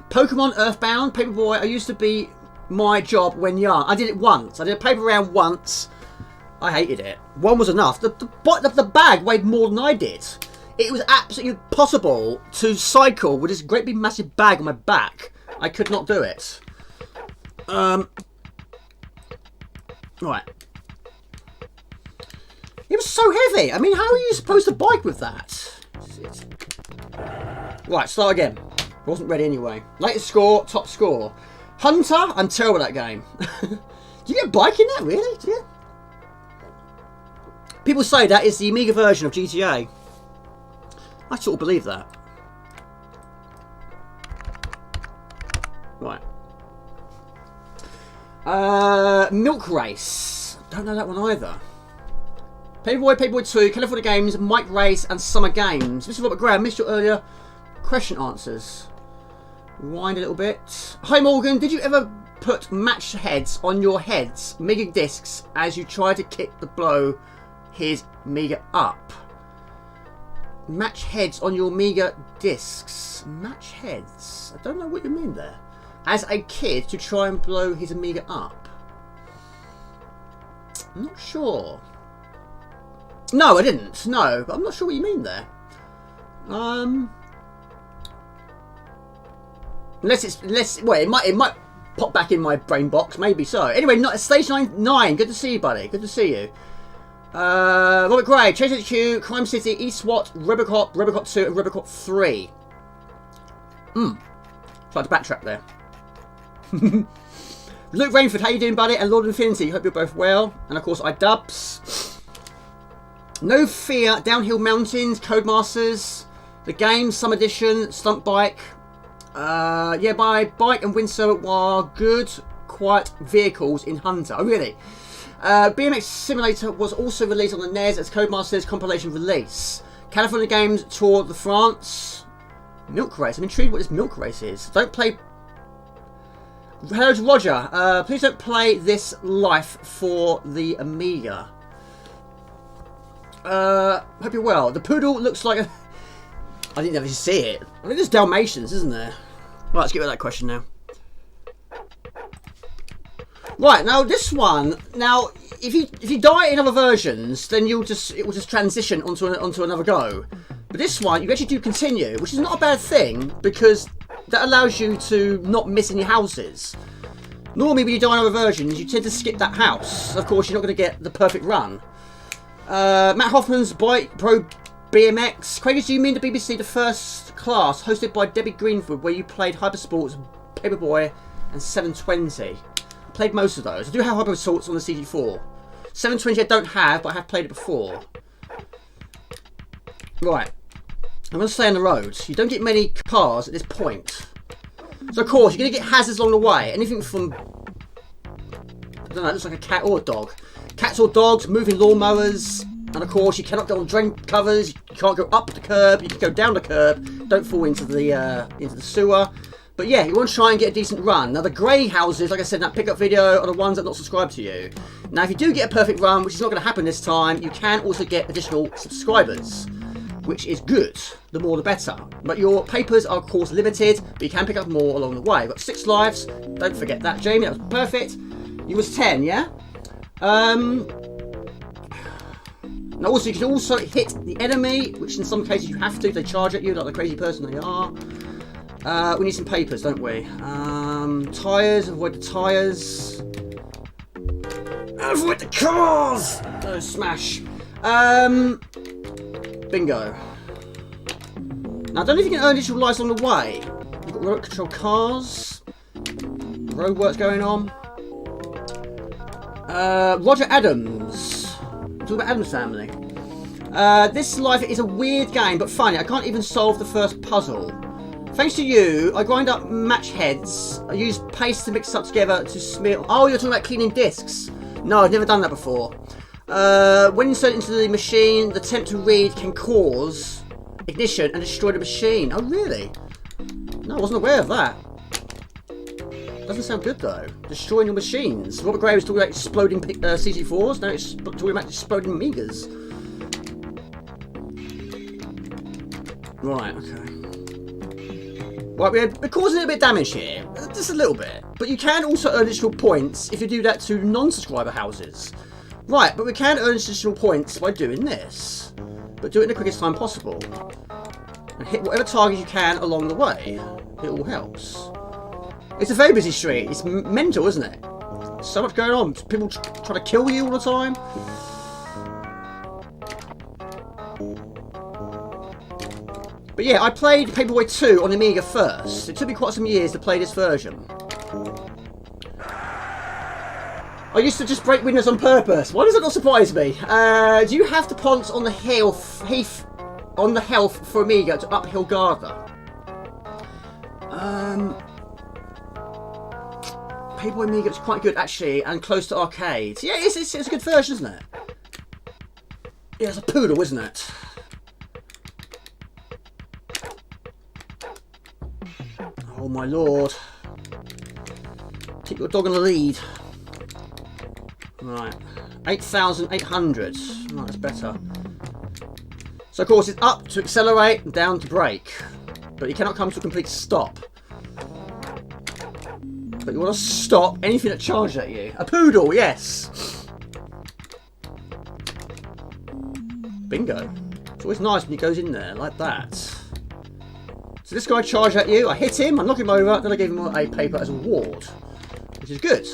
Pokemon Earthbound, Paperboy, I used to be my job when young. I did it once. I did a paper round once. I hated it. One was enough. The bag weighed more than I did. It was absolutely impossible to cycle with this great big massive bag on my back. I could not do it. Right. It was so heavy. I mean, how are you supposed to bike with that? Right, start again. Wasn't ready anyway. Latest score, top score. Hunter, I'm terrible at that game. Do you get a bike in that, really? Do you? People say that is the Amiga version of GTA. I sort of believe that. Right. Milk Race. Don't know that one either. Paperboy, Paperboy 2, California Games, Mike Race, and Summer Games. Mr. Robert Graham, missed your earlier question answers. Rewind a little bit. Hi Morgan, did you ever put match heads on your heads, Mega discs, as you tried to kick the blow his Mega up? Match heads on your Mega discs. Match heads. I don't know what you mean there. As a kid to try and blow his Amiga up. I'm not sure. No, I didn't. No, but I'm not sure what you mean there. Well, it might pop back in my brain box, maybe so. Anyway, stage 9. Good to see you, buddy. Good to see you. Robert Gray, Chase HQ, Crime City, eSWAT, Robocop, Robocop 2, and Robocop 3. Tried to backtrack there. Luke Rainford, how you doing, buddy? And Lord Infinity, hope you're both well. And of course, iDubbbz. No Fear, Downhill Mountains, Codemasters, The Game, Some Edition, Stunt Bike. Yeah, by Bike and Windsurfer are good, quiet vehicles in Hunter. Oh, really? BMX Simulator was also released on the NES as Codemasters compilation release. California Games Tour de France. Milk Race. I'm intrigued what this Milk Race is. Don't play... Hello to Roger. Please don't play this life for the Amiga. Hope you're well. The poodle looks like a... I didn't ever see it. I mean, there's Dalmatians, isn't there? Right, let's get rid of that question now. Right, now this one. Now, if you die in other versions, then it will just transition onto another go. But this one, you actually do continue, which is not a bad thing because that allows you to not miss any houses. Normally, when you die in other versions, you tend to skip that house. Of course, you're not going to get the perfect run. Matt Hoffman's Bike Pro BMX. Craig, do you mean the BBC The First Class, hosted by Debbie Greenwood, where you played Hypersports, Paperboy, and 720? I played most of those. I do have Hypersports on the CD4. 720 I don't have, but I have played it before. Right. I'm going to stay on the road. You don't get many cars at this point. So, of course, you're going to get hazards along the way. Anything from... I don't know, it looks like a cat or a dog. Cats or dogs, moving lawnmowers, and of course you cannot go on drain covers. You can't go up the curb. You can go down the curb. Don't fall into the sewer. But yeah, you want to try and get a decent run. Now the grey houses, like I said in that pickup video, are the ones that are not subscribed to you. Now if you do get a perfect run, which is not going to happen this time, you can also get additional subscribers, which is good. The more the better. But your papers are of course limited, but you can pick up more along the way. You've got 6 lives. Don't forget that, Jamie. That was perfect. You was 10, yeah? Now also, you can also hit the enemy, which in some cases you have to. They charge at you like the crazy person they are. We need some papers, don't we? Tyres, avoid the tyres. Avoid the cars! Oh, smash. Bingo. Now, I don't know if you can earn additional lives along the way. You've got remote control cars. roadworks going on. Roger Adams. Talk about Adams Family. This life is a weird game, but funny. I can't even solve the first puzzle. Thanks to you, I grind up match heads. I use paste to mix up together to smear. Oh, you're talking about cleaning discs. No, I've never done that before. When inserted into the machine, the attempt to read can cause ignition and destroy the machine. Oh, really? No, I wasn't aware of that. Doesn't sound good though. Destroying your machines. Robert Gray was talking about exploding CC4s. Now it's talking about exploding Amigas. Right, okay. Right, we're causing a bit of damage here. Just a little bit. But you can also earn additional points if you do that to non-subscriber houses. Right, but we can earn additional points by doing this. But do it in the quickest time possible. And hit whatever target you can along the way. It all helps. It's a very busy street. It's mental, isn't it? So much going on. People trying to kill you all the time. But yeah, I played Paperboy 2 on Amiga first. It took me quite some years to play this version. I used to just break windows on purpose. Why does it not surprise me? Do you have to ponce on the health for Amiga to uphill Gardner? Paperboy Amiga is quite good actually, and close to arcades. Yeah, it's a good version, isn't it? Yeah, it's a poodle, isn't it? Oh my lord. Keep your dog on the lead. Right. 8,800. Right, that's better. So of course it's up to accelerate and down to brake. But you cannot come to a complete stop. But you want to stop anything that charges at you. A poodle, yes. Bingo. It's always nice when he goes in there like that. So this guy charged at you, I hit him, I knocked him over, then I gave him a paper as a reward. Which is good.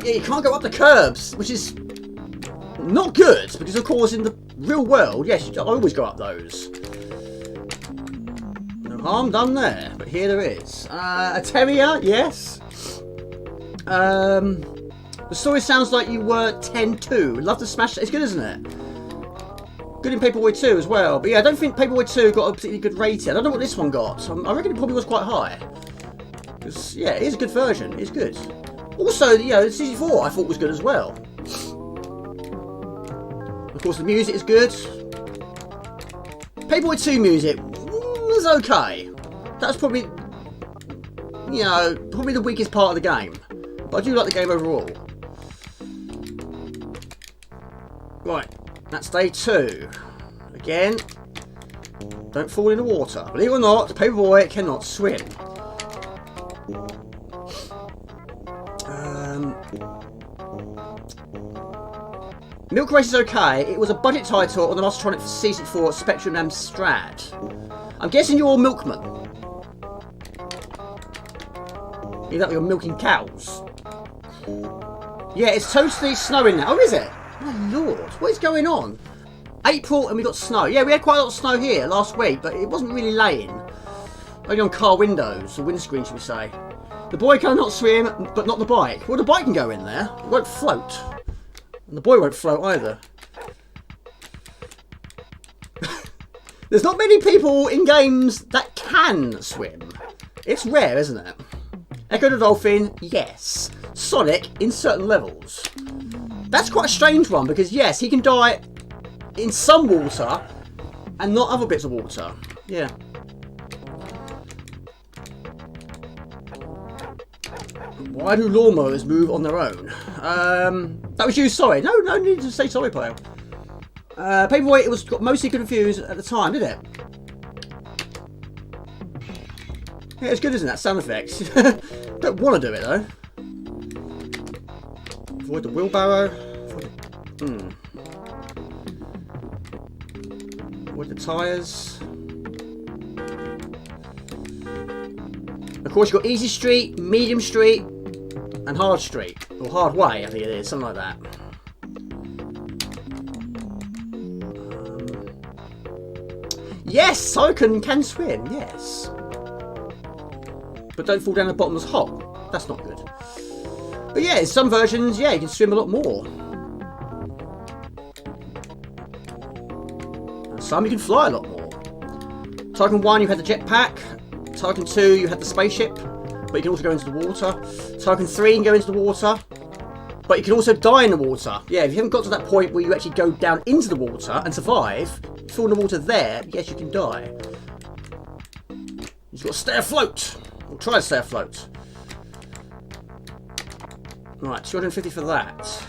Yeah, you can't go up the curbs, which is not good, because of course in the real world, yes, I always go up those. No harm done there, but here there is. A terrier, yes. The story sounds like you were 10-2. Love to smash it. It's good, isn't it? Good in Paperboy 2 as well. But yeah, I don't think Paperboy 2 got a particularly good rating. I don't know what this one got. I reckon it probably was quite high. Because, yeah, it is a good version. It's good. Also, you know, the CC4 I thought was good as well. Of course, the music is good. Paperboy 2 music was okay. That's probably, you know, probably the weakest part of the game. But I do like the game overall. Right, that's day 2. Again, don't fall in the water. Believe it or not, the Paperboy cannot swim. Milk Race is okay. It was a budget title on the Mastertronic for C64 Spectrum Amstrad. I'm guessing you're a milkman. You know, you're milking cows. Yeah, it's totally snowing now. Oh, is it? My lord, what is going on? April and we got snow. Yeah, we had quite a lot of snow here last week, but it wasn't really laying. Only on car windows, or windscreen, should we say. The boy cannot swim, but not the bike. Well, the bike can go in there. It won't float. And the boy won't float either. There's not many people in games that can swim. It's rare, isn't it? Echo the Dolphin, yes. Sonic in certain levels. That's quite a strange one because yes, he can die in some water and not other bits of water. Yeah. Why do lawnmowers move on their own? That was you, sorry. No need to say sorry, Pale. Paperboy, it was mostly confused at the time, did it? Yeah, it's good, isn't it? Sound effects. Don't want to do it though. Avoid the wheelbarrow. Avoid the tyres. Of course, you've got Easy Street, Medium Street, and Hard Street. Or Hard Way, I think it is. Something like that. Yes, Turrican can swim, yes. But don't fall down the bottomless hole. That's not good. But yeah, in some versions, yeah, you can swim a lot more. And some you can fly a lot more. Turrican 1, you had the jetpack. Turrican 2, you had the spaceship. But you can also go into the water. Turrican 3, you can go into the water. But you can also die in the water. Yeah, if you haven't got to that point where you actually go down into the water and survive, fall in the water there, yes, you can die. You've got to stay afloat. Or try to stay afloat. Right, 250 for that.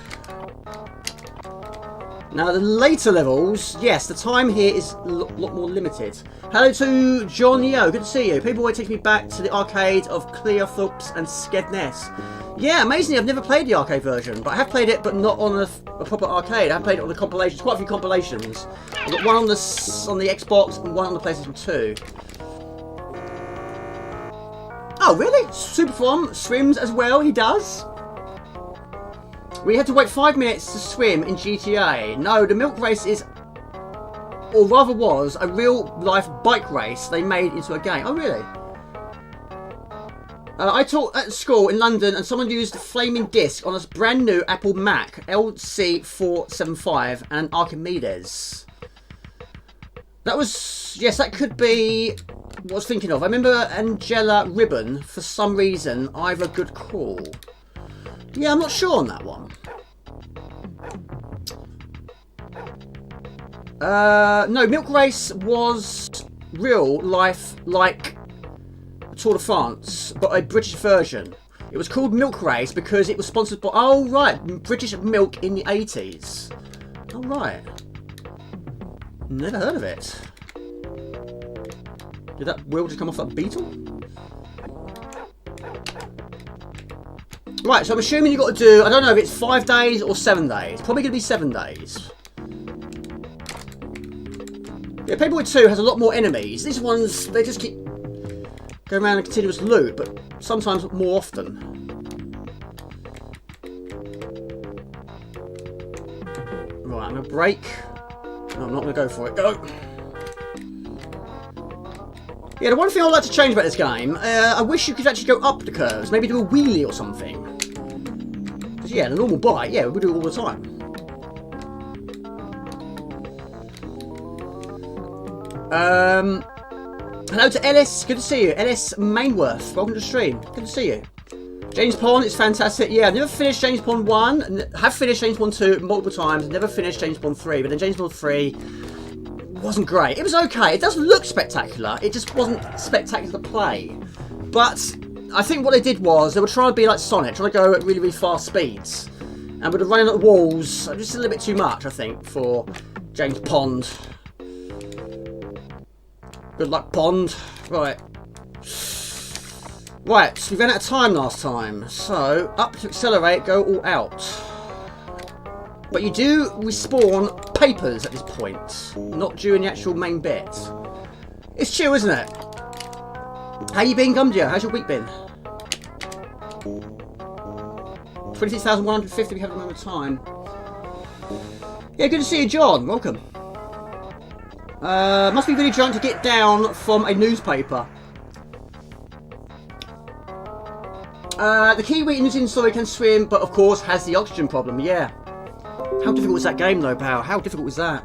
Now, the later levels, yes, the time here is a lot more limited. Hello to John Yo, good to see you. Paperboy takes me back to the arcade of Clearthorpes and Skedness. Yeah, amazingly, I've never played the arcade version, but I have played it, but not on a proper arcade. I have played it on the compilations, quite a few compilations. I've got one on the Xbox and one on the PlayStation 2. Oh, really? Superform swims as well, he does? We had to wait 5 minutes to swim in GTA. No, the milk race is, or rather was, a real-life bike race they made into a game. Oh, really? I taught at school in London and someone used a flaming disc on a brand new Apple Mac LC475 and an Archimedes. That was, yes, that could be what I was thinking of. I remember Angela Ribbon, for some reason, either good call. Yeah, I'm not sure on that one. No, Milk Race was real life, like Tour de France, but a British version. It was called Milk Race because it was sponsored by, oh right, British Milk in the 80s. Oh right. Never heard of it. Did that wheel just come off that beetle? Right, so I'm assuming you've got to do, I don't know if it's 5 days or 7 days. Probably going to be 7 days. Yeah, Paperboy 2 has a lot more enemies. These ones, they just keep going around in continuous loop, but sometimes more often. Right, I'm going to brake. No, I'm not going to go for it. Go! Yeah, the one thing I'd like to change about this game, I wish you could actually go up the curves. Maybe do a wheelie or something. Because, yeah, the normal bike, yeah, we do it all the time. Hello to Ellis, good to see you. Ellis Mainworth, welcome to the stream. Good to see you. James Pond is fantastic. Yeah, I've never finished James Pond 1. Have finished James Pond 2 multiple times. Never finished James Pond 3. But then James Pond 3 wasn't great. It was okay. It does look spectacular. It just wasn't spectacular to play. But I think what they did was they were trying to be like Sonic, trying to go at really, really fast speeds. And with the running at the walls, just a little bit too much, I think, for James Pond. Good luck, Pond. Right. Right, so we ran out of time last time. So, up to accelerate, go all out. But you do respawn papers at this point, not during the actual main bit. It's chill, isn't it? How you been, Gumdio? How's your week been? 26,150, we have a moment of time. Yeah, good to see you, John. Welcome. Must be really drunk to get down from a newspaper. The Kiwi in New Zealand story can swim, but of course has the oxygen problem, yeah. How difficult was that game though, pal? How difficult was that?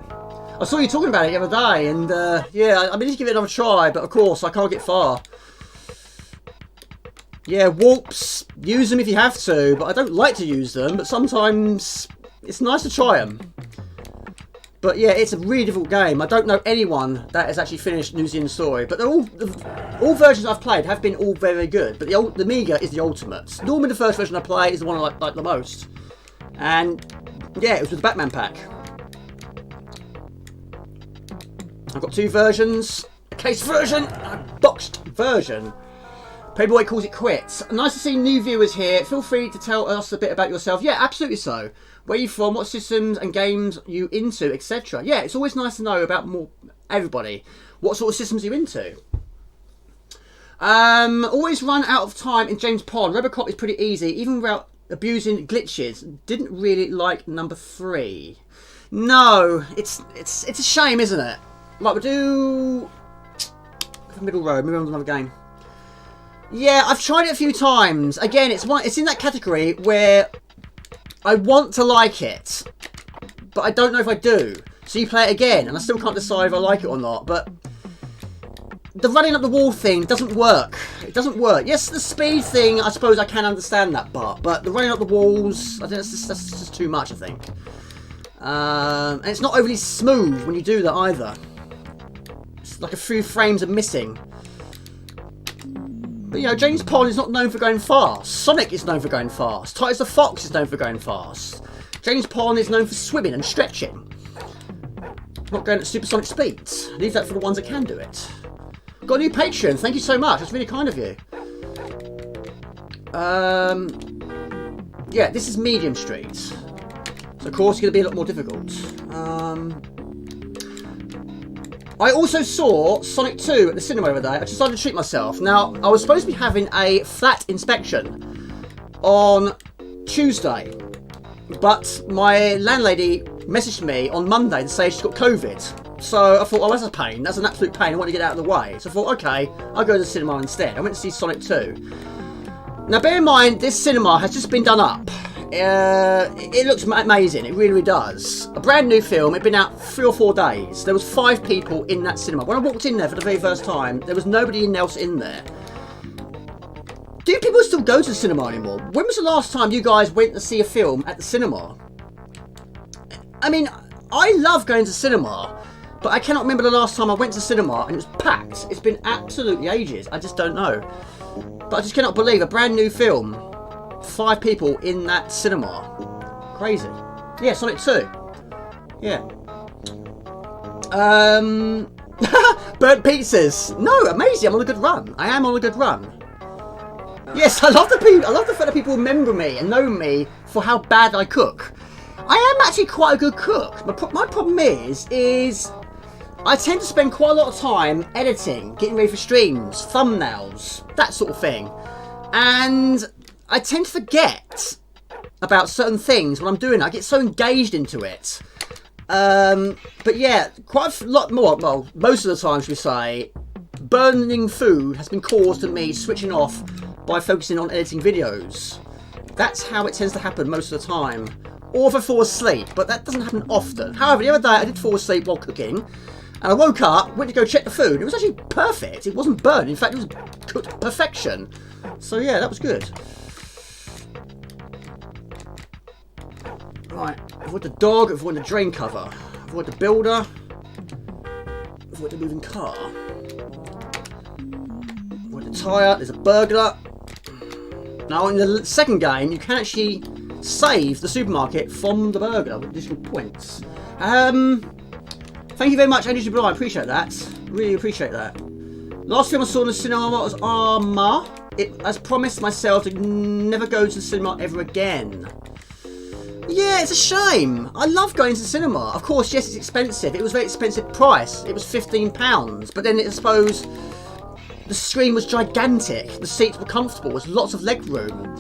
I saw you talking about it the other day, and yeah, I mean, just give it another try, but of course I can't get far. Yeah, warps, use them if you have to, but I don't like to use them, but sometimes it's nice to try them. But yeah, it's a really difficult game. I don't know anyone that has actually finished New Zealand Story, but they're all versions I've played have been all very good. But the Amiga is the ultimate. Normally the first version I play is the one I like the most. And yeah, it was with the Batman pack. I've got 2 versions. A case version and a boxed version. Paperboy calls it quits. Nice to see new viewers here. Feel free to tell us a bit about yourself. Yeah, absolutely so. Where are you from? What systems and games are you into, etc. Yeah, it's always nice to know about everybody. What sort of systems are you into? Always run out of time in James Pond. Robocop is pretty easy, even without abusing glitches. Didn't really like number 3. No, it's a shame, isn't it? Right, we'll do middle road. Move on to another game. Yeah, I've tried it a few times. Again, it's in that category where I want to like it, but I don't know if I do. So you play it again, and I still can't decide if I like it or not. But the running up the wall thing doesn't work. It doesn't work. Yes, the speed thing, I suppose I can understand that part, but the running up the walls, I think that's just too much, I think. And it's not overly smooth when you do that either. It's like a few frames are missing. But, you know, James Pond is not known for going fast. Sonic is known for going fast. Titus the Fox is known for going fast. James Pond is known for swimming and stretching. Not going at supersonic speeds. Leave that for the ones that can do it. Got a new Patreon. Thank you so much. That's really kind of you. Yeah, this is Medium Street. So, of course, it's going to be a lot more difficult. I also saw Sonic 2 at the cinema the other day. I decided to treat myself. Now, I was supposed to be having a flat inspection on Tuesday, but my landlady messaged me on Monday to say she's got COVID. So I thought, oh, that's a pain. That's an absolute pain. I want to get out of the way. So I thought, okay, I'll go to the cinema instead. I went to see Sonic 2. Now, bear in mind, this cinema has just been done up. It looks amazing. It really, really does. A brand new film. It'd been out 3 or 4 days. There was 5 people in that cinema. When I walked in there for the very first time, there was nobody else in there. Do people still go to the cinema anymore? When was the last time you guys went to see a film at the cinema? I mean, I love going to cinema, but I cannot remember the last time I went to cinema and it was packed. It's been absolutely ages. I just don't know. But I just cannot believe a brand new film. 5 people in that cinema. Crazy. Yeah, Sonic 2. Yeah. Burnt pizzas. No, amazing. I'm on a good run. I am on a good run. Yes, I love the fact that people remember me and know me for how bad I cook. I am actually quite a good cook. My problem is I tend to spend quite a lot of time editing, getting ready for streams, thumbnails, that sort of thing. And I tend to forget about certain things when I'm doing it. I get so engaged into it. But yeah, quite a lot more, well, most of the time, should we say, burning food has been caused to me switching off by focusing on editing videos. That's how it tends to happen most of the time. Or if I fall asleep, but that doesn't happen often. However, the other day I did fall asleep while cooking, and I woke up, went to go check the food. It was actually perfect. It wasn't burnt. In fact, it was cooked to perfection. So yeah, that was good. Right, avoid the dog, avoid the drain cover, avoid the builder, avoid the moving car, avoid the tyre, there's a burglar. Now in the second game, you can actually save the supermarket from the burglar with additional points. Thank you very much, Andy Dubois, I appreciate that. Really appreciate that. Last film I saw in the cinema was Arma. It has promised myself to never go to the cinema ever again. Yeah, it's a shame. I love going to the cinema. Of course, yes, it's expensive. It was a very expensive price. It was £15. But then I suppose the screen was gigantic. The seats were comfortable. There's lots of leg room.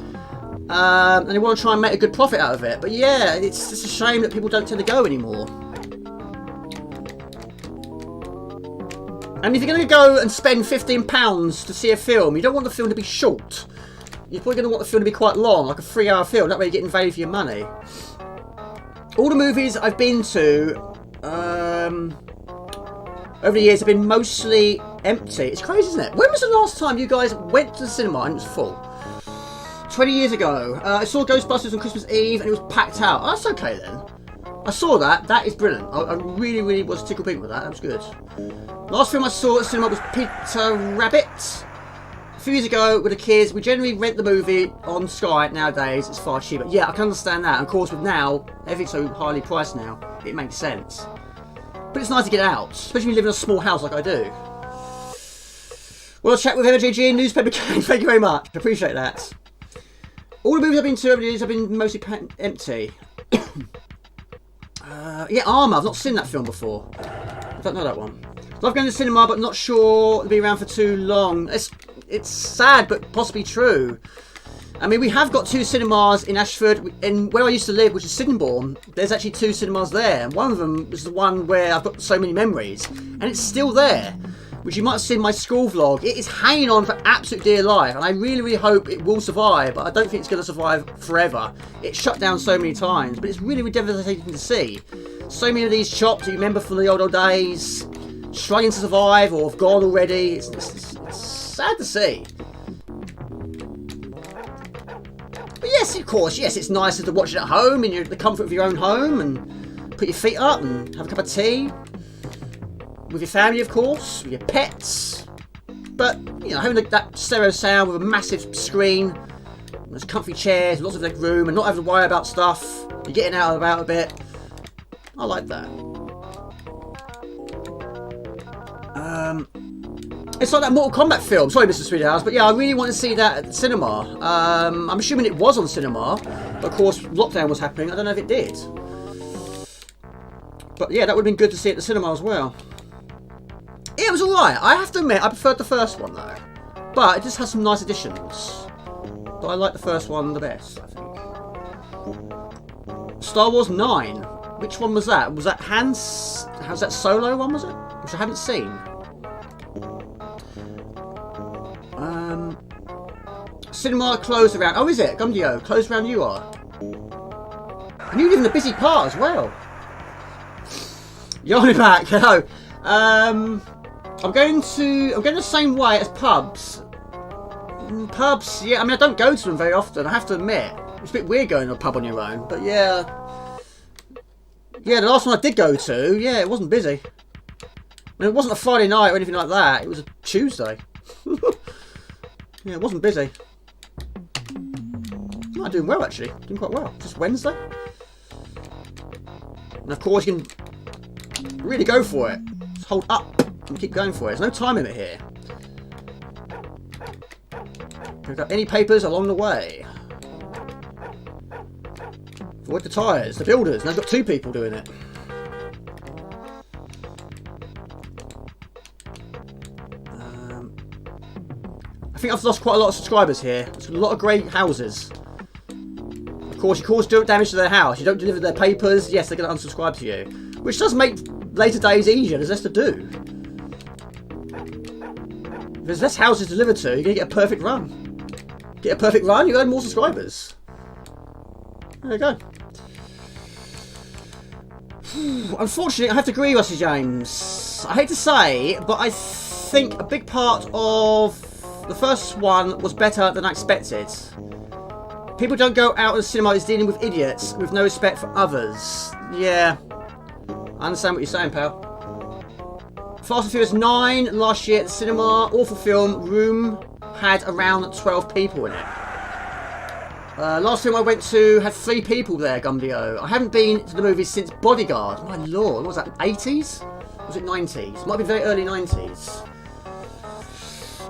And they want to try and make a good profit out of it. But yeah, it's just a shame that people don't tend to go anymore. And if you're going to go and spend £15 to see a film, you don't want the film to be short. You're probably going to want the film to be quite long, like a 3-hour film. That way you're getting value for your money. All the movies I've been to over the years have been mostly empty. It's crazy, isn't it? When was the last time you guys went to the cinema and it was full? 20 years ago. I saw Ghostbusters on Christmas Eve and it was packed out. Oh, that's okay then. I saw that. That is brilliant. I really, really was tickled pink with that. That was good. Last film I saw at the cinema was Peter Rabbit. A few years ago with the kids, we generally rent the movie on Sky. Nowadays it's far cheaper. Yeah, I can understand that. And of course, with now everything's so highly priced now, it makes sense. But it's nice to get out, especially when you live in a small house like I do. Well, I'll chat with MJG and Newspaper Gang. Thank you very much. I appreciate that. All the movies I've been to over the years have been mostly empty. Yeah, Armour. I've not seen that film before. I don't know that one. Love going to the cinema, but not sure it'll be around for too long. It's sad, but possibly true. I mean, we have got 2 cinemas in Ashford, in where I used to live, which is Sittingbourne. There's actually 2 cinemas there, and one of them is the one where I've got so many memories, and it's still there, which you might have seen in my school vlog. It is hanging on for absolute dear life, and I really, really hope it will survive, but I don't think it's going to survive forever. It's shut down so many times, but it's really, really devastating to see. So many of these shops that you remember from the old days, struggling to survive or have gone already. It's sad to see. But yes, of course, yes, it's nicer to watch it at home in the comfort of your own home and put your feet up and have a cup of tea. With your family, of course, with your pets. But, you know, having that stereo sound with a massive screen, there's comfy chairs, lots of leg room, and not having to worry about stuff. You're getting out and about a bit. I like that. It's like that Mortal Kombat film. Sorry, Mr. Sweethouse, but yeah, I really want to see that at the cinema. I'm assuming it was on cinema, but of course, lockdown was happening. I don't know if it did. But yeah, that would have been good to see at the cinema as well. Yeah, it was alright. I have to admit, I preferred the first one though. But it just has some nice additions. But I like the first one the best, I think. Star Wars 9. Which one was that? Was that How's that Solo one, was it? Which I haven't seen. Cinema closed around. Oh, is it? Gumdio, closed around you are. And you live in the busy part as well. You're on it back. Hello. I'm going the same way as pubs. Pubs, yeah. I mean, I don't go to them very often. I have to admit, it's a bit weird going to a pub on your own. But yeah, the last one I did go to, yeah, it wasn't busy. I mean, it wasn't a Friday night or anything like that. It was a Tuesday. Yeah, it wasn't busy. I'm doing well, actually. Doing quite well. Just Wednesday. And of course, you can really go for it. Just hold up and keep going for it. There's no time limit here. Pick up any papers along the way. Avoid the tyres, the builders. Now I've got 2 people doing it. I think I've lost quite a lot of subscribers here. There's a lot of grey houses. Of course, you cause damage to their house. You don't deliver their papers. Yes, they're going to unsubscribe to you. Which does make later days easier. There's less to do. If there's less houses delivered to, you're going to get a perfect run. Get a perfect run, you earn more subscribers. There you go. Unfortunately, I have to agree, Rusty James. I hate to say, but I think a big part of the first one was better than I expected. People don't go out to the cinema is dealing with idiots with no respect for others. Yeah, I understand what you're saying, pal. Fast and Furious 9 last year at the cinema. Awful film. Room had around 12 people in it. Last film I went to had 3 people there, Gumdio. I haven't been to the movies since Bodyguard. My lord, what was that, 80s? Or was it 90s? Might be very early 90s.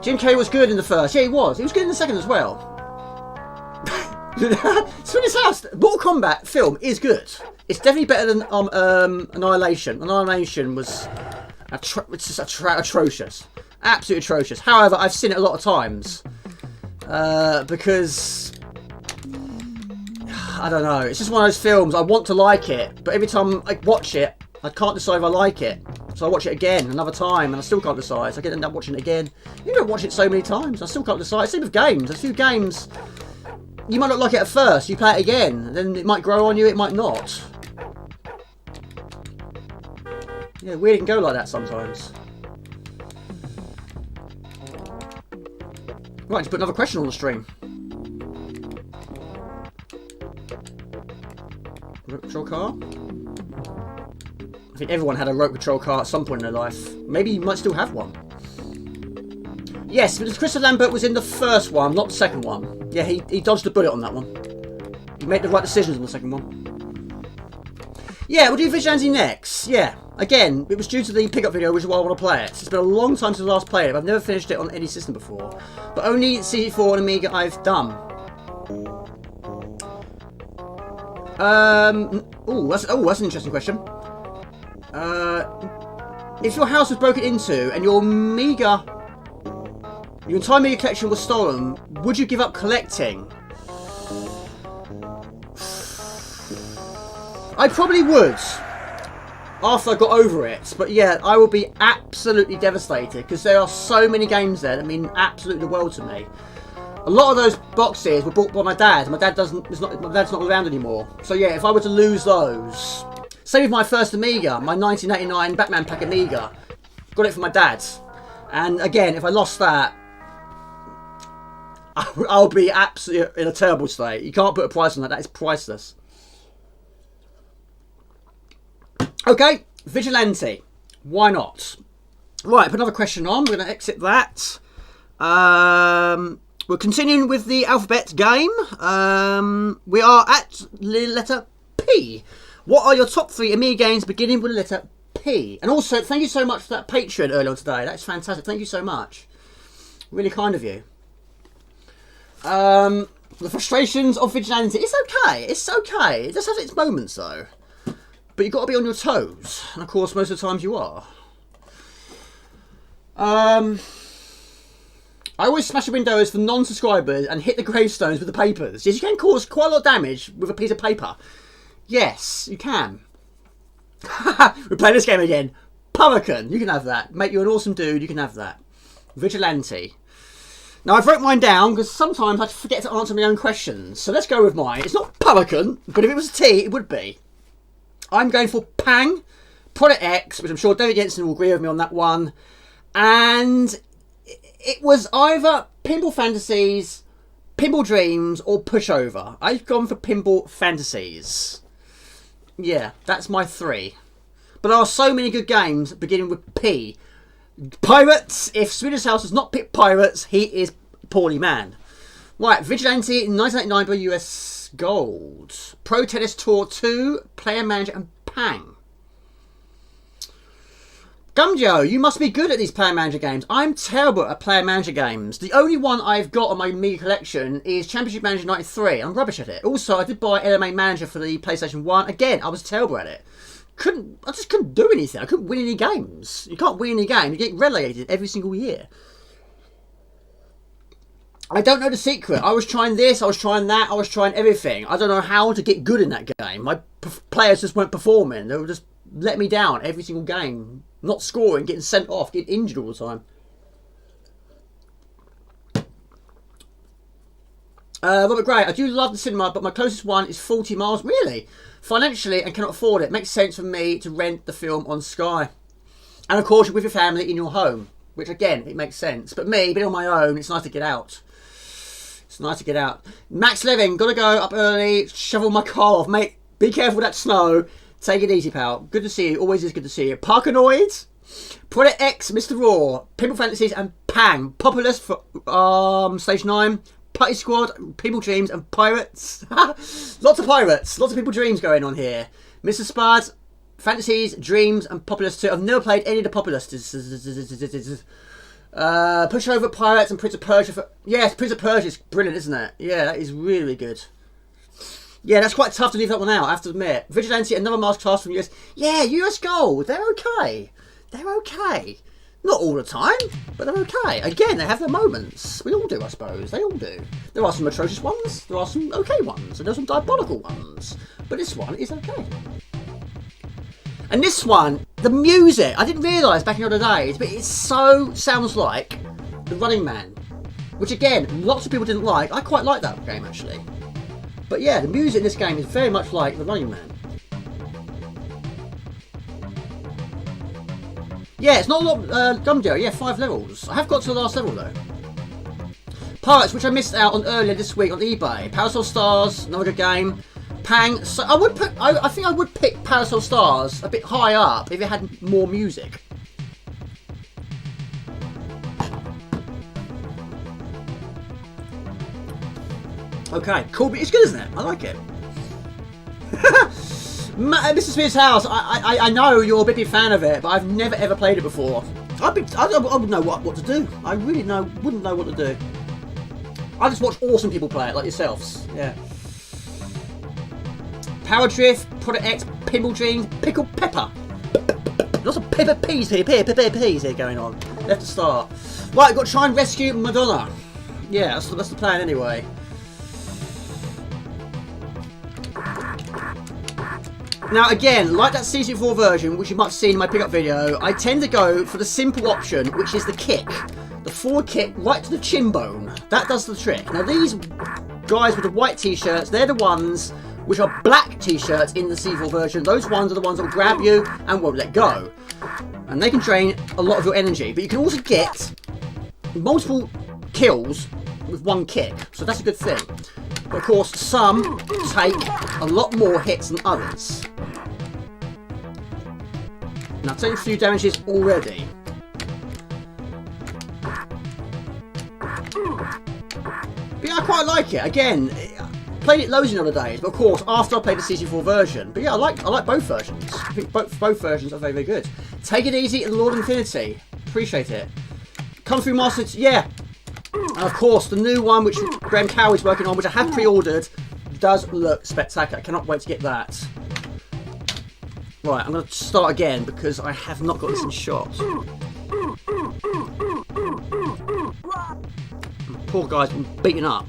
Jim Carrey was good in the first. Yeah, he was. He was good in the second as well. Swedish House, Mortal Kombat film is good. It's definitely better than Annihilation. Annihilation was just atrocious. Absolutely atrocious. However, I've seen it a lot of times. Because I don't know, it's just one of those films, I want to like it, but every time I watch it, I can't decide if I like it. So I watch it again, another time, and I still can't decide, so I end up watching it again. You don't watch it so many times, I still can't decide. Same with games. There's a few games, you might not like it at first, you play it again, then it might grow on you, it might not. Yeah, weird, it can go like that sometimes. Right, just put another question on the stream. Rope patrol car? I think everyone had a rope patrol car at some point in their life. Maybe you might still have one. Yes, but Christopher Lambert was in the first one, not the second one. Yeah, he dodged a bullet on that one. He made the right decisions on the second one. Yeah, we'll do Vigilante next. Yeah, again, it was due to the pickup video, which is why I want to play it. It's been a long time since I last played it, but I've never finished it on any system before. But only CD4 and Amiga I've done. That's an interesting question. If your house was broken into and your Amiga Your entire Amiga collection was stolen. Would you give up collecting? I probably would. After I got over it. But yeah, I will be absolutely devastated. Because there are so many games there that mean absolutely the world to me. A lot of those boxes were bought by my dad. My dad's not around anymore. So yeah, if I were to lose those... Same with my first Amiga. My 1989 Batman Pack Amiga. Got it from my dad. And again, if I lost that... I'll be absolutely in a terrible state. You can't put a price on that. That is priceless. Okay, Vigilante. Why not? Right, put another question on. We're going to exit that. We're continuing with the alphabet game. We are at the letter P. What are your top 3 Amiga games beginning with the letter P? And also, thank you so much for that Patreon earlier on today. That's fantastic. Thank you so much. Really kind of you. The frustrations of Vigilante. It's okay. It's okay. It just has its moments, though. But you've got to be on your toes. And, of course, most of the times you are. I always smash the windows for non-subscribers and hit the gravestones with the papers. Yes, you can cause quite a lot of damage with a piece of paper. Yes, you can. We're playing this game again. Turrican, you can have that. Mate, you're an awesome dude, you can have that. Vigilante. Now, I wrote mine down because sometimes I forget to answer my own questions. So let's go with mine. It's not Turrican, but if it was a T, it would be. I'm going for Pang, Product X, which I'm sure David Jensen will agree with me on that one. And it was either Pinball Fantasies, Pinball Dreams, or Pushover. I've gone for Pinball Fantasies. Yeah, that's my 3. But there are so many good games beginning with P. Pirates. If Swedish House has not picked Pirates, he is poorly man. Right, Vigilante 1989 by US Gold. Pro Tennis Tour 2, Player Manager, and Pang. Gumjo, you must be good at these Player Manager games. I'm terrible at Player Manager games. The only one I've got on my Amiga collection is Championship Manager 93. I'm rubbish at it. Also, I did buy LMA Manager for the PlayStation 1. Again, I was terrible at it. I just couldn't do anything. I couldn't win any games. You can't win any game. You get relegated every single year. I don't know the secret. I was trying this, I was trying that, I was trying everything. I don't know how to get good in that game. My players just weren't performing. They would just let me down every single game. Not scoring, getting sent off, getting injured all the time. Robert Gray, I do love the cinema, but my closest one is 40 miles. Really? Financially, and cannot afford it. Makes sense for me to rent the film on Sky. And of course, you're with your family in your home. Which, again, it makes sense. But me, being on my own, it's nice to get out. It's nice to get out. Max Levin, gotta go up early, shovel my car off. Mate, be careful with that snow. Take it easy, pal. Good to see you. Always is good to see you. Parkanoids, Product X, Mr. Raw, Pinball Fantasies, and Pang. Populous for Stage 9. Putty Squad, Pinball Dreams, and Pirates. Lots of pirates. Lots of Pinball Dreams going on here. Mr. Spud, Fantasies, Dreams, and Populous 2. I've never played any of the Populous. Pushover, Pirates, and Prince of Persia. Yes, Prince of Persia is brilliant, isn't it? Yeah, that is really good. Yeah, that's quite tough to leave that one out, I have to admit. Vigilante, another masterclass from US. Yeah, US Gold. They're okay. They're okay. Not all the time, but they're okay. Again, they have their moments. We all do, I suppose. They all do. There are some atrocious ones. There are some okay ones. And there are some diabolical ones. But this one is okay. And this one, the music, I didn't realise back in the other days, but it sounds like The Running Man. Which again, lots of people didn't like. I quite like that game, actually. But yeah, the music in this game is very much like The Running Man. Yeah, it's not a lot, Gumjo, yeah, 5 levels. I have got to the last level, though. Pirates, which I missed out on earlier this week on eBay. Parasol Stars, another good game. Pang, so I would put, I think I would pick Parasol Stars a bit high up if it had more music. Okay, cool, but it's good, isn't it? I like it. Mr. Spears' House, I know you're a big fan of it, but I've never ever played it before. I wouldn't know what to do. I really wouldn't know what to do. I just watch awesome people play it, like yourselves. Yeah. Power Drift, Product X, Pinball Dreams, Pickled Pepper. Lots of pepper peas here going on. Left to start. Right, I've got to try and rescue Madonna. Yeah, that's the plan anyway. Now again, like that CC4 version, which you might have seen in my pickup video, I tend to go for the simple option, which is the kick. The forward kick right to the chin bone. That does the trick. Now these guys with the white t-shirts, they're the ones which are black t-shirts in the C4 version. Those ones are the ones that will grab you and won't let go. And they can drain a lot of your energy. But you can also get multiple kills with one kick. So that's a good thing. But of course, some take a lot more hits than others. Now, I've taken a few damages already. But yeah, I quite like it. Again, played it loads in other days, but of course, after I played the CC4 version. But yeah, I like both versions. I think both versions are very, very good. Take it easy in Lord Infinity. Appreciate it. Come through Masters, yeah. And of course, the new one, which Graham Cowie's working on, which I have pre-ordered, does look spectacular. I cannot wait to get that. Right, I'm going to start again because I have not got this in shot. Poor guy's been beaten up.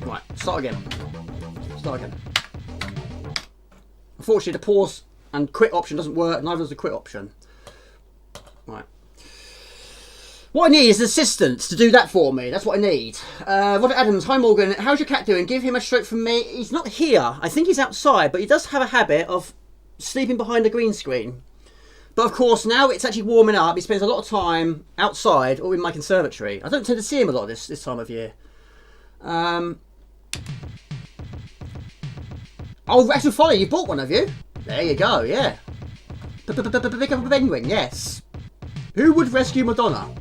Right, start again. Start again. Unfortunately, the pause and quit option doesn't work, neither does the quit option. Right. What I need is an assistant to do that for me. That's what I need. Robert Adams, hi Morgan. How's your cat doing? Give him a stroke from me. He's not here. I think he's outside, but he does have a habit of sleeping behind a green screen. But of course, now it's actually warming up. He spends a lot of time outside or in my conservatory. I don't tend to see him a lot this time of year. Oh, Rattle Folly, you bought one, have you? There you go, yeah. Pick up a penguin, yes. Who would rescue Madonna?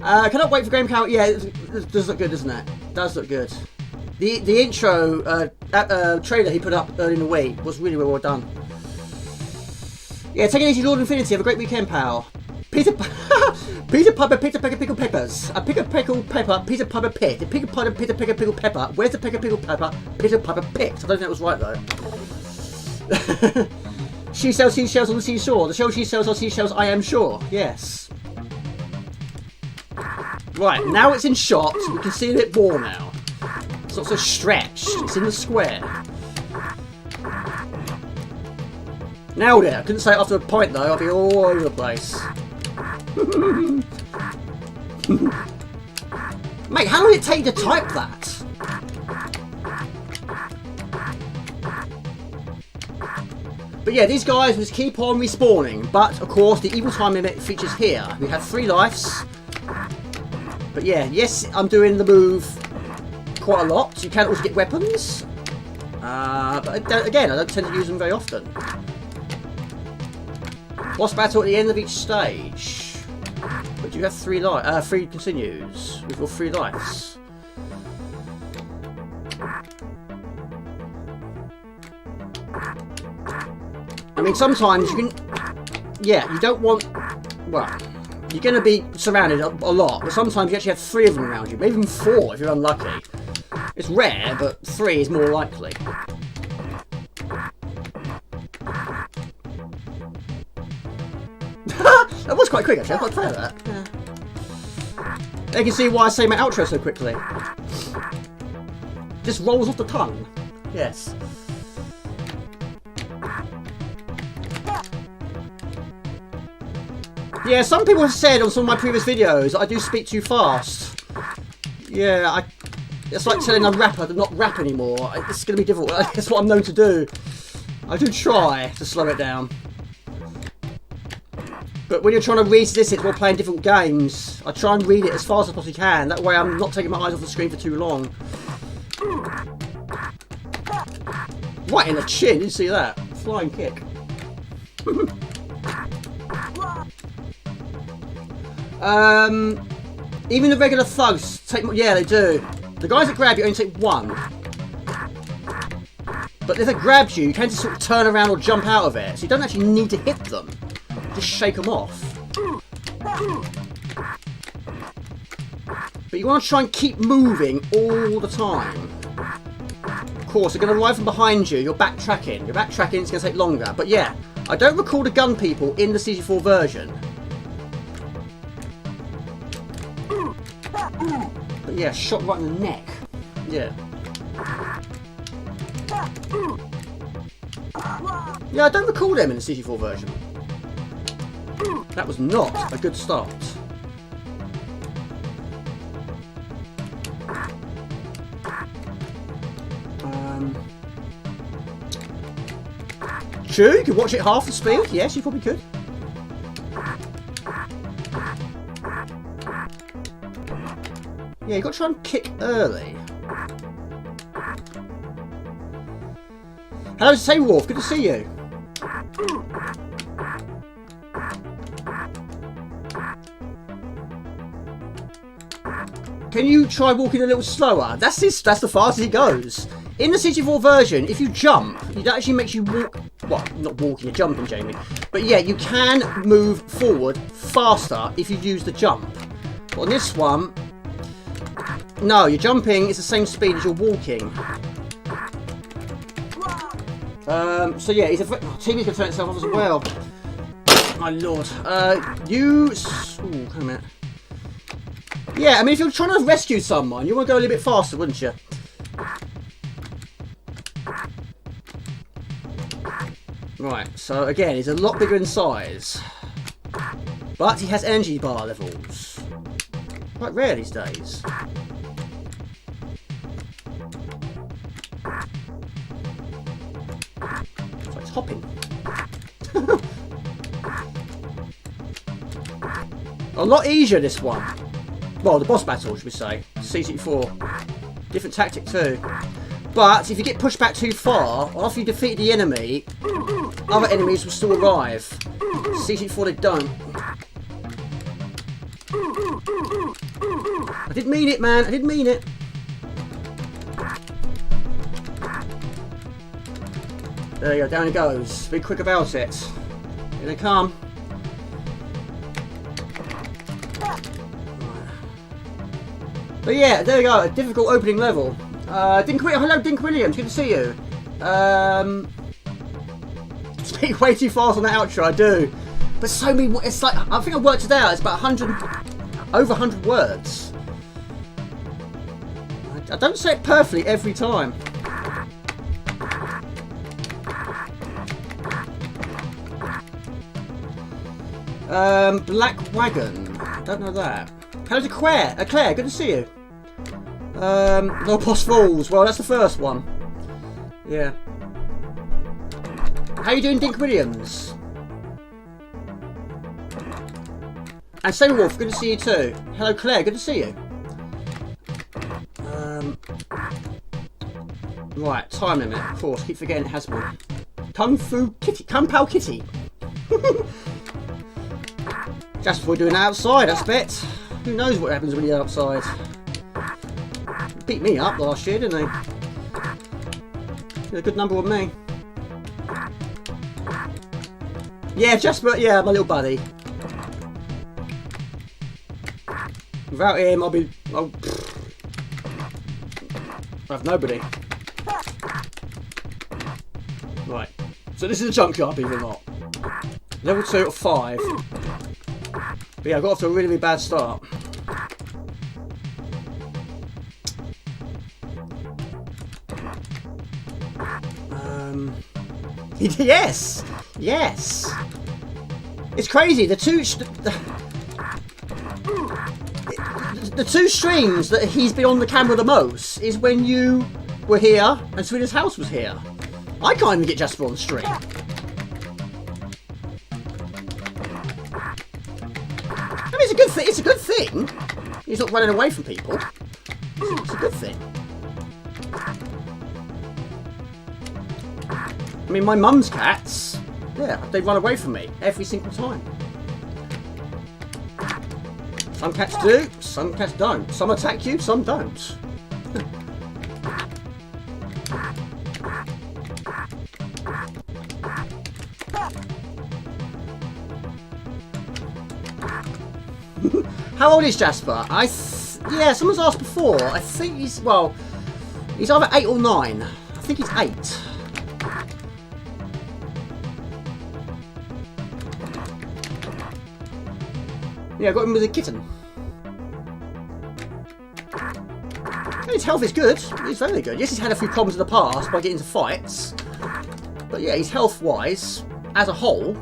Cannot wait for Graham Cow. Yeah, it does look good, doesn't it? It does look good. The intro trailer he put up early in the week was really well done. Yeah, take it easy, Lord Infinity. Have a great weekend, pal. Peter Piper, Peter Picker, Pickle Peppers. A Picker Pickle Pepper, Peter Piper Pit. A Picker Piper, Peter Picker, Pickle Pepper. Where's the Picker Pickle Pepper? Peter Piper picked. I don't think that was right though. She sells seashells on the seashore. The shell she sells are seashells, I am sure. Yes. Right, now it's in shot. We can see a bit more now. It's not so stretched. It's in the square. Nailed it. I couldn't say it after a point though. I'll be all over the place. Mate, how long did it take to type that? But yeah, these guys just keep on respawning. But of course, the evil time limit features here. We have 3 lives. But yeah, yes, I'm doing the move quite a lot. So you can also get weapons. But again, I don't tend to use them very often. Boss battle at the end of each stage. But you have 3 continues with your 3 lives. I mean, sometimes you can... Yeah, you don't want... Well, you're going to be surrounded a lot, but sometimes you actually have 3 of them around you. Maybe even 4 if you're unlucky. It's rare, but 3 is more likely. That was quite quick, actually. I'm quite proud of that. Yeah. You can see why I say my outro so quickly. Just rolls off the tongue. Yes. Yeah, some people have said on some of my previous videos that I do speak too fast. Yeah, it's like telling a rapper to not rap anymore. It's going to be difficult. That's what I'm known to do. I do try to slow it down. But when you're trying to read statistics while playing different games, I try and read it as fast as I possibly can. That way I'm not taking my eyes off the screen for too long. Right in the chin, did you see that? Flying kick. Even the regular thugs take... Yeah, they do. The guys that grab you only take 1. But if they grabbed you, you can just sort of turn around or jump out of it. So you don't actually need to hit them. Just shake them off. But you want to try and keep moving all the time. Of course, they're going to arrive from behind you. You're backtracking. It's going to take longer. But yeah, I don't recall the gun people in the CG4 version. But yeah, shot right in the neck. Yeah. Yeah, I don't recall them in the CG4 version. That was not a good start. True, you could watch it half the speed. Yes, you probably could. Yeah, you've got to try and kick early. Hello, Say Wolf. Good to see you. Can you try walking a little slower? That's the fastest he goes. In the CG4 version, if you jump, it actually makes you walk. Well, not walking, you're jumping, Jamie. But yeah, you can move forward faster if you use the jump. But on this one, no, you're jumping, it's the same speed as you're walking. So yeah, he's a TV can turn itself off as well. My lord. Ooh, hang a minute. Yeah, I mean, if you're trying to rescue someone, you want to go a little bit faster, wouldn't you? Right, so again, he's a lot bigger in size. But he has energy bar levels. Quite rare these days. So it's hopping. A lot easier, this one. Well, the boss battle, should we say. CC4. Different tactic too. But if you get pushed back too far, after you defeat the enemy, other enemies will still arrive. CC4 they don't. I didn't mean it, man. I didn't mean it. There you go. Down it goes. Be quick about it. Here they come. But yeah, there you go. A difficult opening level. Hello, Dink Williams. Good to see you. Speak way too fast on that outro. I do. But so many. It's like I think I worked it out. It's about 100, over 100 words. I don't say it perfectly every time. Black Wagon. Don't know that. Hello to Claire. Claire, good to see you. No Boss Falls. Well, that's the first one. Yeah. How you doing, Dink Williams? And Saber Wolf, good to see you too. Hello, Claire, good to see you. Right, time limit. Of course, keep forgetting it has one. Kung Pao Kitty. Just before doing it outside, I expect. Who knows what happens when you're outside? Beat me up last year, didn't they? Did a good number on me. Yeah, yeah, my little buddy. Without him, I'll have nobody. Right. So this is a junkyard, believe it or not. Level 2 of 5. But yeah, I got off to a really, really bad start. Yes! Yes! It's crazy, the two streams that he's been on the camera the most is when you were here and Sweden's house was here. I can't even get Jasper on the stream. I mean, it's a good thing. It's a good thing. He's not running away from people. It's a good thing. I mean, my mum's cats, yeah, they run away from me every single time. Some cats do, some cats don't. Some attack you, some don't. How old is Jasper? Yeah, someone's asked before. I think he's either 8 or 9. I think he's 8. Yeah, I got him with a kitten. His health is good. He's very good. Yes, he's had a few problems in the past by getting into fights. But yeah, his health-wise, as a whole,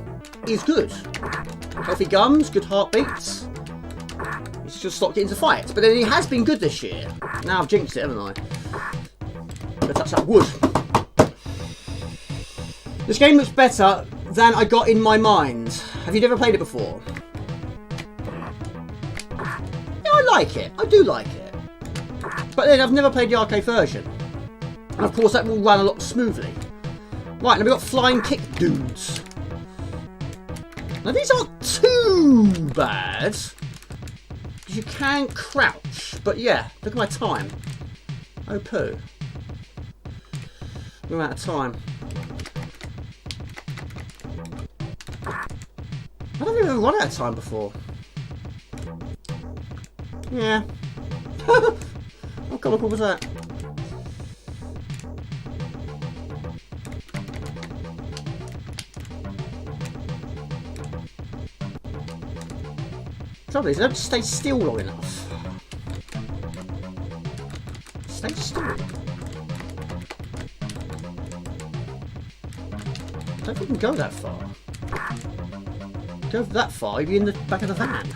is good. Healthy gums, good heartbeats. He's just stopped getting into fights. But then he has been good this year. Now I've jinxed it, haven't I? Gonna touch that wood. This game looks better than I got in my mind. Have you never played it before? Yeah, I like it. I do like it. But then I've never played the arcade version. And of course that will run a lot smoothly. Right, now we've got flying kick dudes. Now these aren't too bad. Because you can crouch. But yeah, look at my time. Oh poo. We're out of time. I don't think I've ever run out of time before. Yeah. What comical was that? Trouble is, I don't stay still long enough. Stay still. I don't think we can go that far. Go that far, you'd be in the back of the van.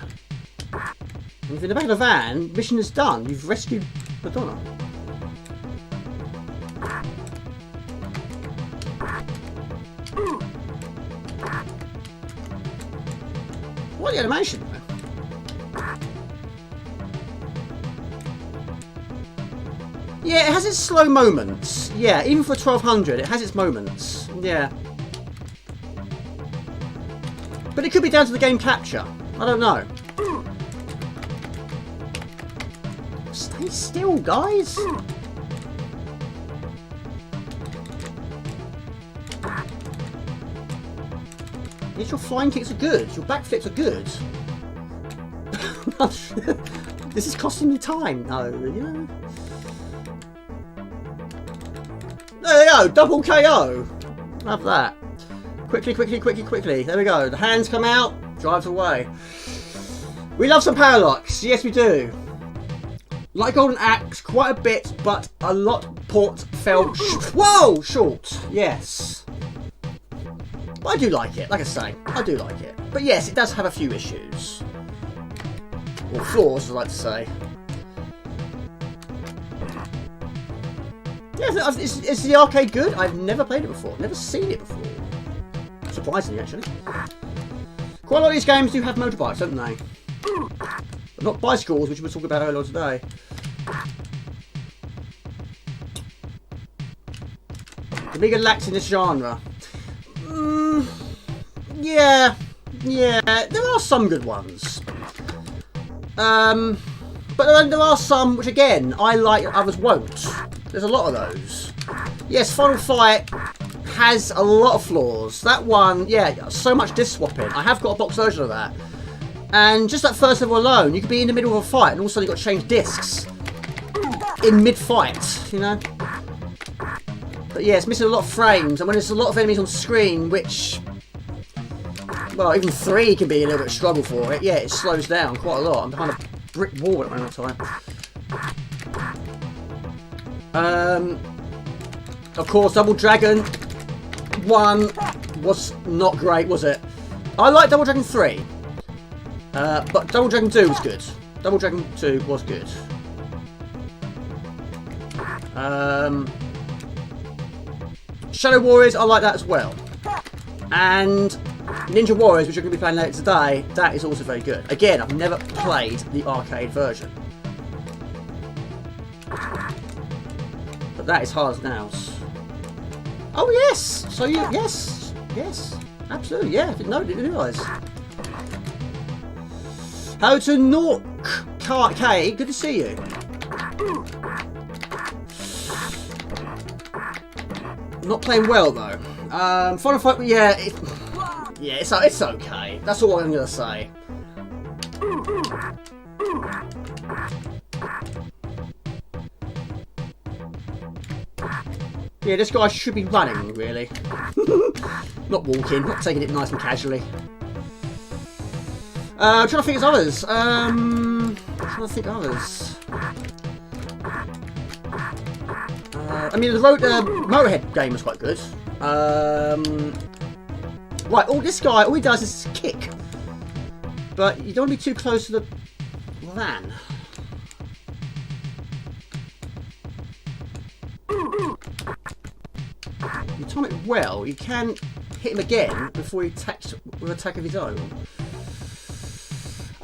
And if you're in the back of the van, mission is done. You've rescued Madonna. What the animation, though? Yeah, it has its slow moments. Yeah, even for 1200, it has its moments. Yeah. But it could be down to the game capture. I don't know. Stay still, guys. Yes, your flying kicks are good. Your backflips are good. This is costing me time. No, you know. There we go. Double KO. Have that. Quickly, quickly, quickly, quickly. There we go. The hands come out. Drives away. We love some parallax. Yes, we do. Like Golden Axe, quite a bit, but a lot port fell whoa! Short. Yes. But I do like it. Like I say, I do like it. But yes, it does have a few issues. Or flaws, as I like to say. Yeah, is the arcade good? I've never played it before. Never seen it before. Surprisingly, actually. Quite a lot of these games do have motorbikes, don't they? But not bicycles, which we were talking about earlier today. The Amiga lacks in this genre. Yeah. There are some good ones. But there are some which, again, I like, others won't. There's a lot of those. Yes, Final Fight has a lot of flaws. That one, yeah, so much disc swapping. I have got a box version of that. And just that first level alone, you could be in the middle of a fight and all of a sudden you've got to change discs in mid-fight, you know? But yeah, it's missing a lot of frames, and when there's a lot of enemies on screen, which, well, even 3 can be a little bit of a struggle for it, yeah, it slows down quite a lot. I'm behind a brick wall at the moment of time. Of course, Double Dragon 1 was not great, was it? I like Double Dragon 3. But Double Dragon 2 was good. Double Dragon 2 was good. Shadow Warriors, I like that as well. And Ninja Warriors, which I'm going to be playing later today, that is also very good. Again, I've never played the arcade version. But that is hard as nails. Oh yes! So you, yes, absolutely, yeah, didn't realise. How to Nork K, good to see you. Not playing well though. Final Fight, yeah, it's okay. That's all I'm gonna say. Yeah, this guy should be running, really. Not walking, not taking it nice and casually. I'm trying to think of others. I'm trying to think of others. I mean, the Motorhead game was quite good. Right, this guy, all he does is kick. But you don't want to be too close to the van. You time it well, you can hit him again before he attacks with an attack of his own.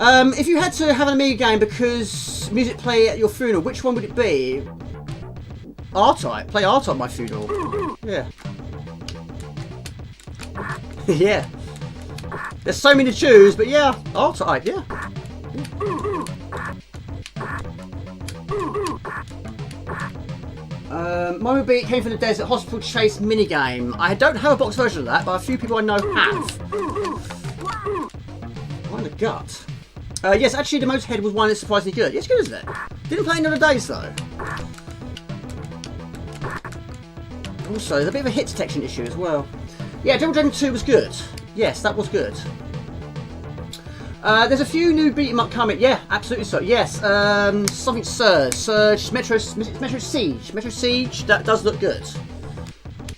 If you had to have an Amiga game because music play at your funeral, which one would it be? R-Type. Play R-Type at my funeral. Yeah. Yeah. There's so many to choose, but yeah, R-Type, yeah. Mine would be Came from the Desert Hospital Chase minigame. I don't have a box version of that, but a few people I know have. What in the gut? Yes, actually the Motorhead was one that's surprisingly good. Yeah, it's good, isn't it? Didn't play in other days though. Also, there's a bit of a hit detection issue as well. Yeah, Double Dragon 2 was good. Yes, that was good. There's a few new beat 'em up coming. Yeah, absolutely so. Yes, something Surge, Metro Siege. That does look good.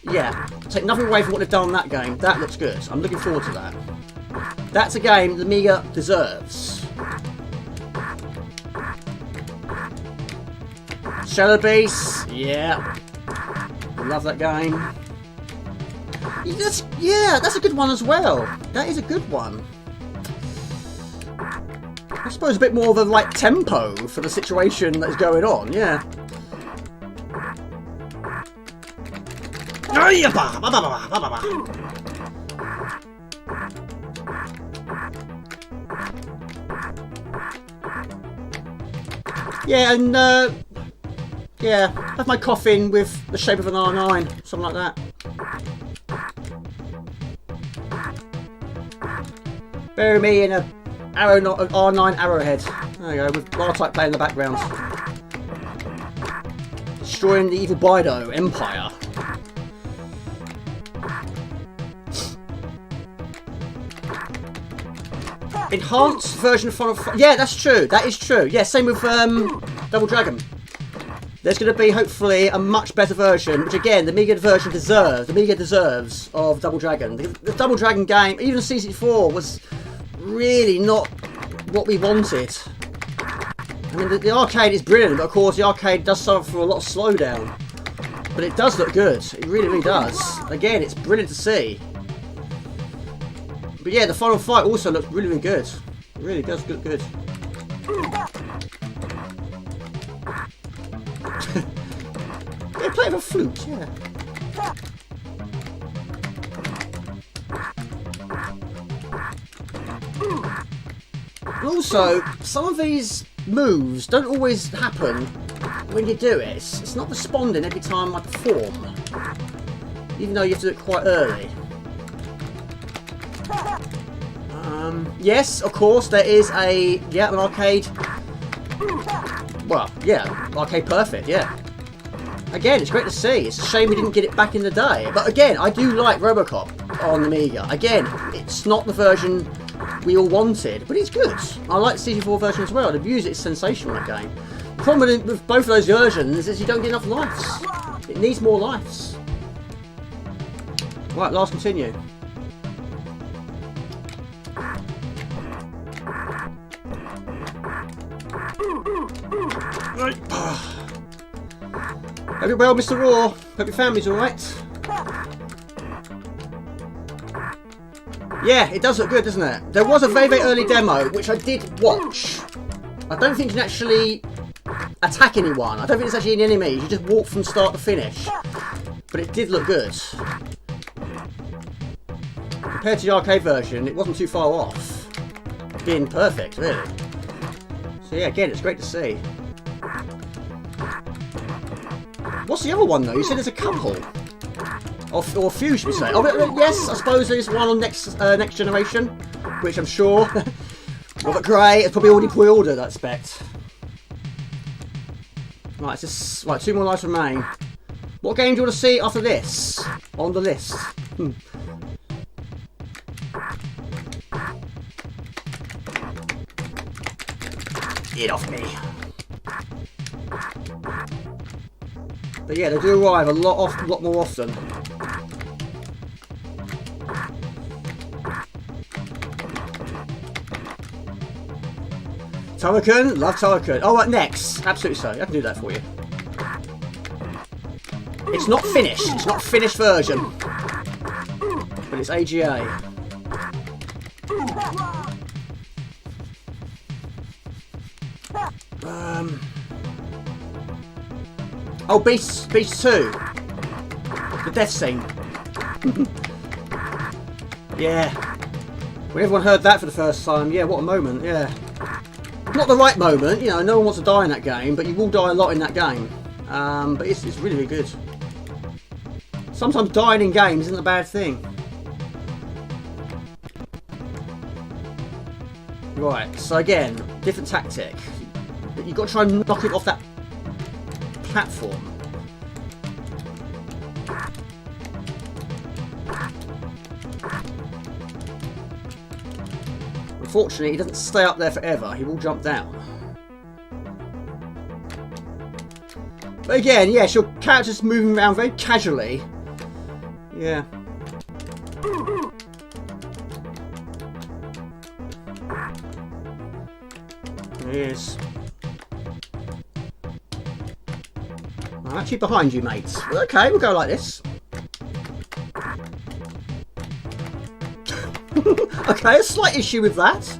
Yeah, take nothing away from what they've done on that game. That looks good. I'm looking forward to that. That's a game the Amiga deserves. Shadow Beast. Yeah, love that game. That's a good one as well. That is a good one. I suppose a bit more of a right tempo for the situation that is going on, yeah. Yeah, and yeah, have my coffin with the shape of an R9, something like that. Bury me in a R9 arrowhead. There you go, with R-Type playing in the background. Destroying the evil Bido Empire. Enhanced version of Final Fantasy. Yeah, that's true. That is true. Yeah, same with Double Dragon. There's going to be hopefully a much better version, which again the Amiga version deserves. The Amiga deserves of Double Dragon. The Double Dragon game, even the C64, was really not what we wanted. I mean, the arcade is brilliant, but of course the arcade does suffer from a lot of slowdown. But it does look good. It really, really does. Again, it's brilliant to see. But yeah, the final fight also looks really, really good. It really does look good. Yeah, play with a flute, yeah. Also, some of these moves don't always happen when you do it. It's not responding every time I perform. Even though you have to do it quite early. Yes, of course, there is an arcade. Well, yeah, arcade perfect, yeah. Again, it's great to see. It's a shame we didn't get it back in the day. But again, I do like Robocop on the Amiga. Again, it's not the version we all wanted, but it's good. I like the C64 version as well. The music is sensational in that game. The problem with both of those versions is you don't get enough lives. It needs more lives. Right, last continue. Right. Hope you're well, Mr. Raw. Hope your family's alright. Yeah, it does look good, doesn't it? There was a very, very early demo, which I did watch. I don't think you can actually attack anyone. I don't think there's actually any enemies. You just walk from start to finish. But it did look good. Compared to the arcade version, it wasn't too far off. Being perfect, really. So yeah, again, it's great to see. What's the other one, though? You said there's a couple. Or a few, should we say. Oh, yes, I suppose there's one on next generation, which I'm sure Robert Gray has probably already pre-ordered, I expect. Right, it's just, right, 2 more lives remain. What game do you want to see after this on the list? Get off me. But yeah, they do arrive a lot more often. Turrican, love Turrican. Oh, right, next. Absolutely so. I can do that for you. It's not finished. It's not a finished version. But it's AGA. Oh, Beast 2. The death scene. Yeah. When everyone heard that for the first time, yeah, what a moment, yeah. Not the right moment, you know, no one wants to die in that game, but you will die a lot in that game. But it's really, really good. Sometimes dying in games isn't a bad thing. Right, so again, different tactic. You've got to try and knock it off that platform. Unfortunately, he doesn't stay up there forever. He will jump down. But again, yes, your character's moving around very casually. Yeah. There he is. I'm actually behind you, mates. Okay, we'll go like this. Okay, a slight issue with that.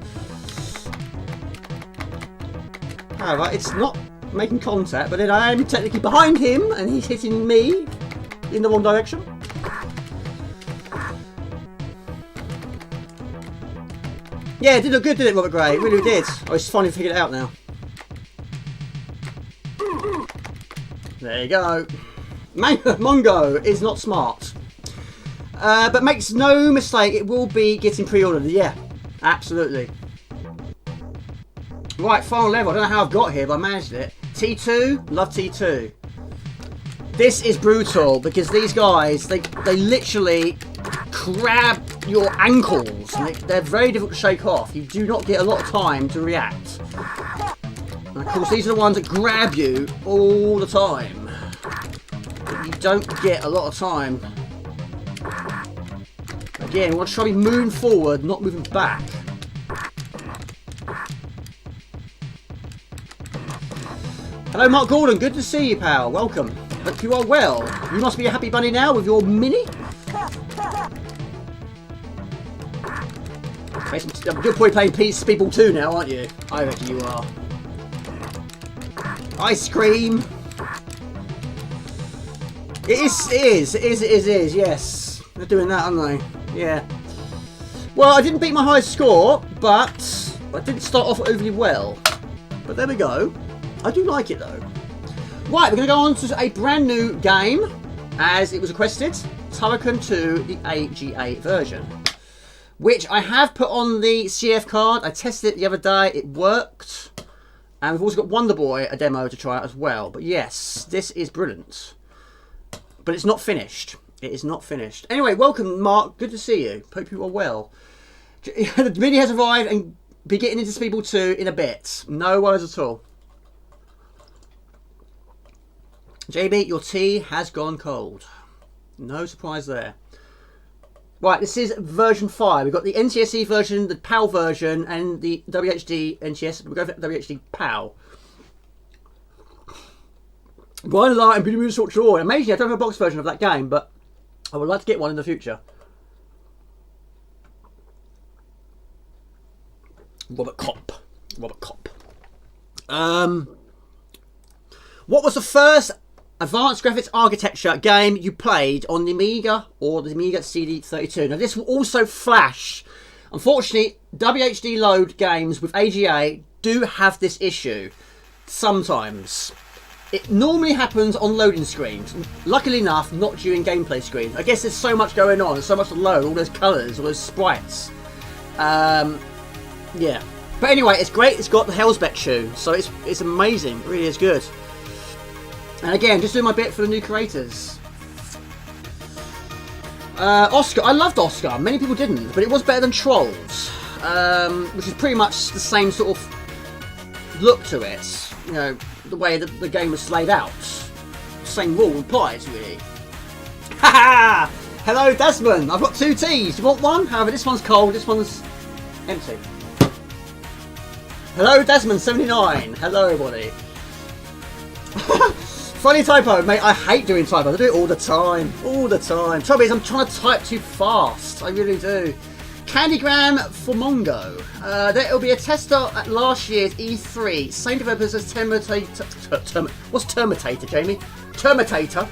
However, it's not making contact, but then I am technically behind him and he's hitting me in the wrong direction. Yeah, it did look good, didn't it, Robert Gray? It really did. Oh, it's finally figured it out now. There you go. Mongo is not smart. But makes no mistake, it will be getting pre-ordered. Yeah, absolutely. Right, final level. I don't know how I've got here, but I managed it. T2, love T2. This is brutal because these guys, they literally grab your ankles. And they're very difficult to shake off. You do not get a lot of time to react. And of course, these are the ones that grab you all the time. But you don't get a lot of time. Again, we want to try to be moving forward, not moving back. Hello, Mark Gordon. Good to see you, pal. Welcome. Hope you are well. You must be a happy bunny now with your mini. You're probably playing People 2 now, aren't you? I reckon you are. Ice cream. It is, yes. They're doing that, aren't they? Yeah. Well, I didn't beat my highest score, but I didn't start off overly well. But there we go. I do like it, though. Right, we're going to go on to a brand new game, as it was requested. Turrican 2, the AGA version. Which I have put on the CF card. I tested it the other day. It worked. And we've also got Wonderboy, a demo to try out as well. But yes, this is brilliant. But it's not finished. It is not finished. Anyway, welcome, Mark. Good to see you. Hope you are well. The mini has arrived and be getting into People 2 in a bit. No worries at all. JB, your tea has gone cold. No surprise there. Right, this is version 5. We've got the NTSC version, the PAL version, and the WHD NTS. We'll go for WHD PAL. Grind Light and Beauty Moon Sort Joy. Amazing, I don't have a box version of that game, but I would like to get one in the future. Robert Kopp. What was the first advanced graphics architecture game you played on the Amiga or the Amiga CD32? Now this will also flash. Unfortunately, WHD load games with AGA do have this issue sometimes. It normally happens on loading screens. Luckily enough, not during gameplay screens. I guess there's so much going on, there's so much to load, all those colours, all those sprites. Yeah. But anyway, it's great. It's got the Hellsbeck tune, so it's amazing. It really is good. And again, just doing my bit for the new creators. Oscar, I loved Oscar. Many people didn't, but it was better than Trolls, which is pretty much the same sort of look to it. You know, the way that the game was laid out. Same rule applies, really. Haha! Hello, Desmond. I've got 2 teas. Do you want one? However, this one's cold. This one's empty. Hello, Desmond79. Hello, everybody. Funny typo, mate. I hate doing typos. I do it all the time. All the time. Trouble is, I'm trying to type too fast. I really do. Candygram for Mongo. There will be a tester at last year's E3. Same developers as what's Terminator, Jamie? Terminator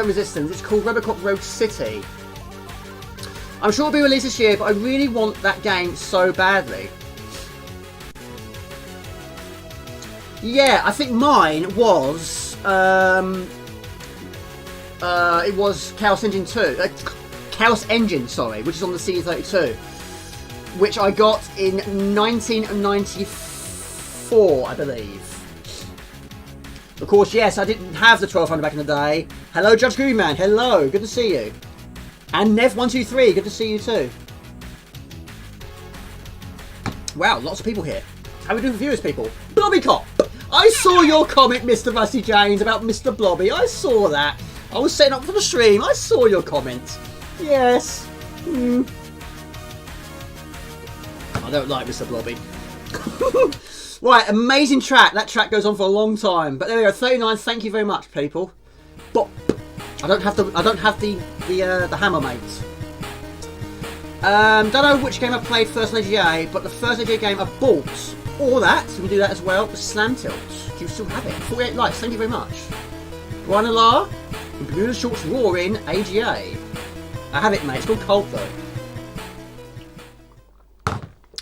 Resistance. It's called Robocop Rogue City. I'm sure it'll be released this year, but I really want that game so badly. Yeah, I think mine was it was Chaos Engine 2. Chaos Engine, sorry, which is on the C32, which I got in 1994, I believe. Of course, yes, I didn't have the 1200 back in the day. Hello, Judge Greenman. Hello, good to see you. And Nev123, good to see you too. Wow, lots of people here. How are we doing for viewers, people? Blobby Cop! I saw your comment, Mr. Rusty James, about Mr. Blobby. I saw that. I was setting up for the stream. I saw your comment. Yes. I don't like Mr. Blobby. Right, amazing track. That track goes on for a long time. But there we go. 39. Thank you very much, people. Bop. I don't have the hammer, mate. Don't know which game I played first on AGA, but the first AGA game I bought, all that, so we do that as well, was Slam Tilt. Do you still have it? 48 likes. Thank you very much. Brian Alar, Bermuda Shorts Roaring AGA. I have it, mate. It's called Cold, though.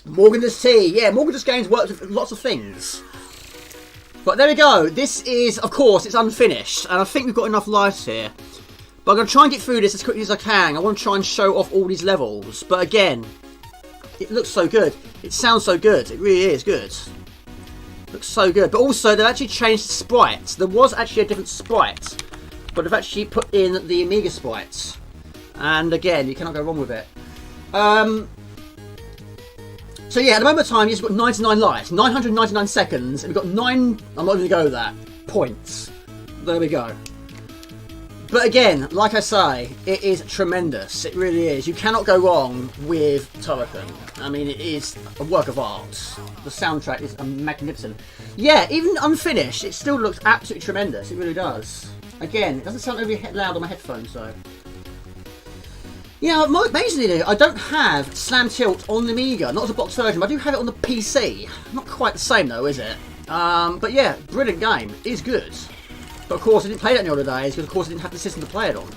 Morgan's Tea. Yeah, Morgan's Games works with lots of things. But there we go. This is, of course, it's unfinished. And I think we've got enough lives here. But I'm going to try and get through this as quickly as I can. I want to try and show off all these levels. But again, it looks so good. It sounds so good. It really is good. Looks so good. But also, they've actually changed the sprites. There was actually a different sprite. But they've actually put in the Amiga sprites. And again, you cannot go wrong with it. So yeah, at the moment of time, you've got 99 lives, 999 seconds, and we've got 9, I'm not going to go that, points. There we go. But again, like I say, it is tremendous. It really is. You cannot go wrong with Turrican. I mean, it is a work of art. The soundtrack is magnificent. Yeah, even unfinished, it still looks absolutely tremendous. It really does. Again, it doesn't sound overly loud on my headphones, though. Yeah, amazingly, I don't have Slam Tilt on the Amiga, not as a box version, but I do have it on the PC. Not quite the same though, is it? But yeah, brilliant game. It is good. But of course, I didn't play that in the older days, because of course I didn't have the system to play it on.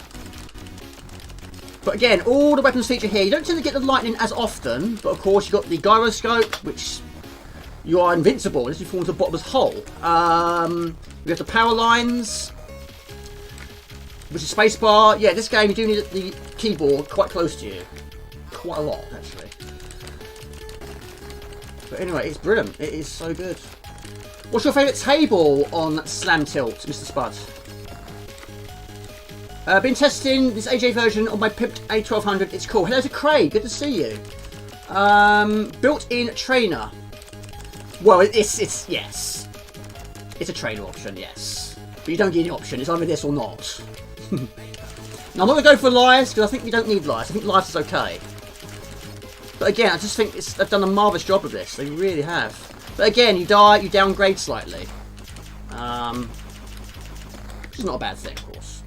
But again, all the weapons feature here. You don't tend to get the lightning as often, but of course you've got the gyroscope, which you are invincible unless you fall into the bottomless hole. You have the power lines, which is spacebar. Yeah, this game you do need the keyboard quite close to you. Quite a lot, actually. But anyway, it's brilliant. It is so good. What's your favourite table on Slam Tilt, Mr. Spud? Been testing this AGA version on my pimped A1200. It's cool. Hello to Craig. Good to see you. Built-in trainer. Well, it's yes. It's a trainer option, yes. But you don't get any option. It's either this or not. Now, I'm not going to go for lives because I think you don't need lives. I think lives is okay. But again, I just think they've done a marvellous job of this. They really have. But again, you die, you downgrade slightly. Which is not a bad thing, of course.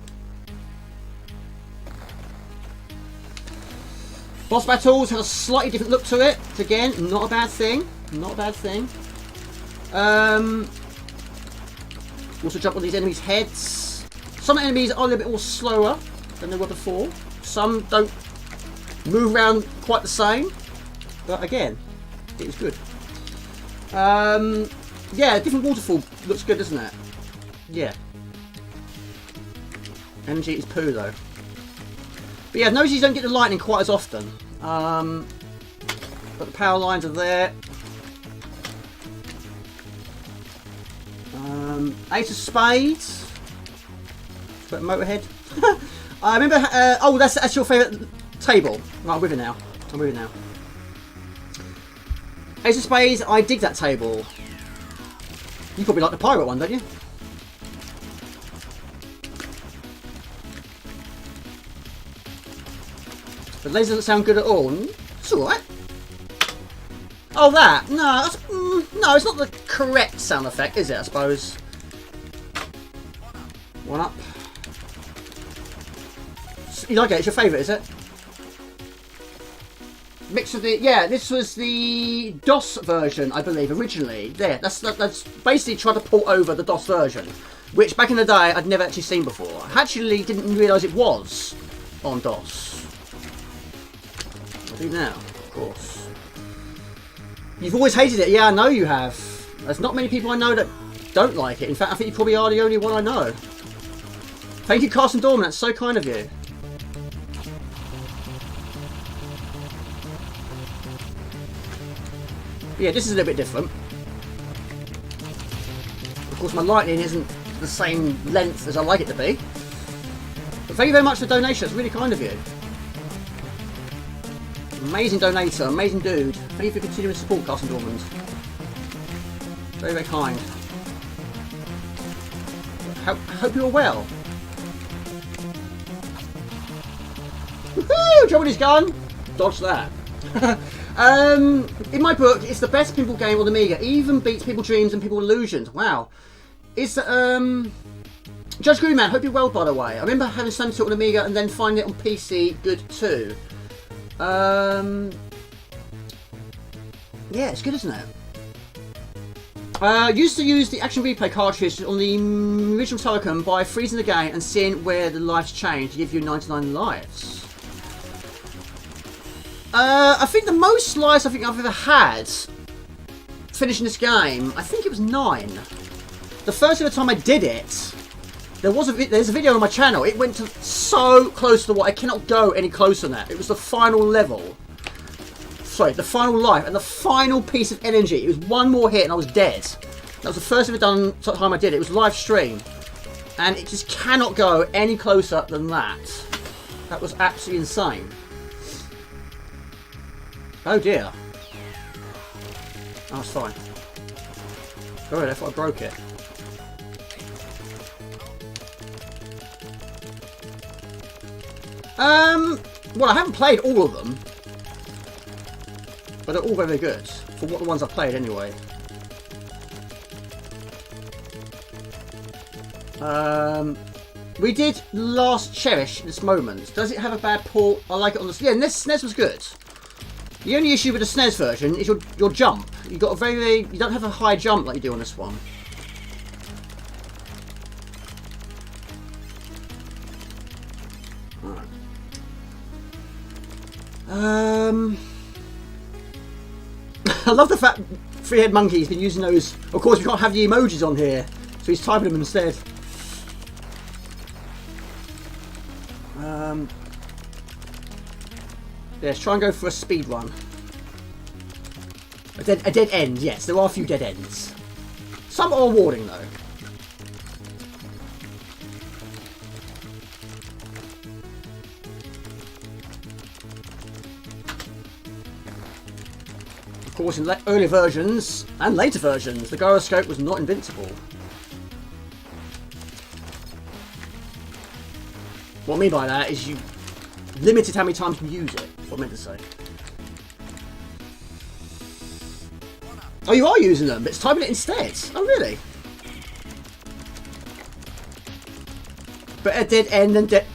Boss battles have a slightly different look to it. Again, not a bad thing. Not a bad thing. Also jump on these enemies' heads. Some enemies are a little bit more slower than they were before. Some don't move around quite the same. But again, it is good. Yeah, different waterfall looks good, doesn't it? Yeah. Energy is poo though. But yeah, notice you don't get the lightning quite as often. But the power lines are there. Ace of Spades. But Motorhead. I remember. Oh, that's your favourite table. Right, I'm with it now. I'm with it now. Ace of Spades. I dig that table. You probably like the pirate one, don't you? The laser doesn't sound good at all. It's alright. Oh, that? No, that's, no, it's not the correct sound effect, is it, I suppose? One up. You like it? It's your favourite, is it? Mix of the... Yeah, this was the DOS version, I believe, originally. There, that's basically trying to port over the DOS version, which back in the day I'd never actually seen before. I actually didn't realise it was on DOS. I do now, of course. You've always hated it. Yeah, I know you have. There's not many people I know that don't like it. In fact, I think you probably are the only one I know. Thank you, Carson Dorman. That's so kind of you. But yeah, this is a little bit different. Of course, my lightning isn't the same length as I like it to be. But thank you very much for the donation. That's really kind of you. Amazing donator, amazing dude. Thank you for continuing to support Carson Dormans. Very, very kind. Hope you're well. Woohoo! Dropping his gun! Dodge that. In my book, it's the best pinball game on the Amiga. Even beats Pinball Dreams and Pinball Illusions. Wow. It's Judge Greenman, hope you're well, by the way. I remember having Sun Tilt on Amiga and then finding it on PC good too. Yeah, it's good, isn't it? Used to use the Action Replay cartridge on the original Turrican by freezing the game and seeing where the lives change to give you 99 lives. I think the most lives I've ever had finishing this game, I think it was 9. The first ever time I did it, there's a video on my channel. It went to so close to the wall. I cannot go any closer than that. It was the final level. Sorry, the final life and the final piece of energy. It was one more hit and I was dead. That was the first ever time I did it. It was live stream. And it just cannot go any closer than that. That was absolutely insane. Oh dear. Oh, it's fine. Oh, I thought I broke it. Well, I haven't played all of them, but they're all very good for what the ones I've played anyway. We did Last Cherish this moment. Does it have a bad port? I like it on the... Yeah, SNES was good. The only issue with the SNES version is your jump. You got a you don't have a high jump like you do on this one. I love the fact Three-Head Monkey's been using those. Of course, we can't have the emojis on here, so he's typing them instead. Let's try and go for a speed run. A dead end, yes. There are a few dead ends. Some are rewarding, though. Of course, in earlier versions and later versions, the gyroscope was not invincible. What I mean by that is you limited how many times you can use it. That's what I meant to say. Oh, you are using them, but it's typing it instead. Oh, really? Better dead end than dead.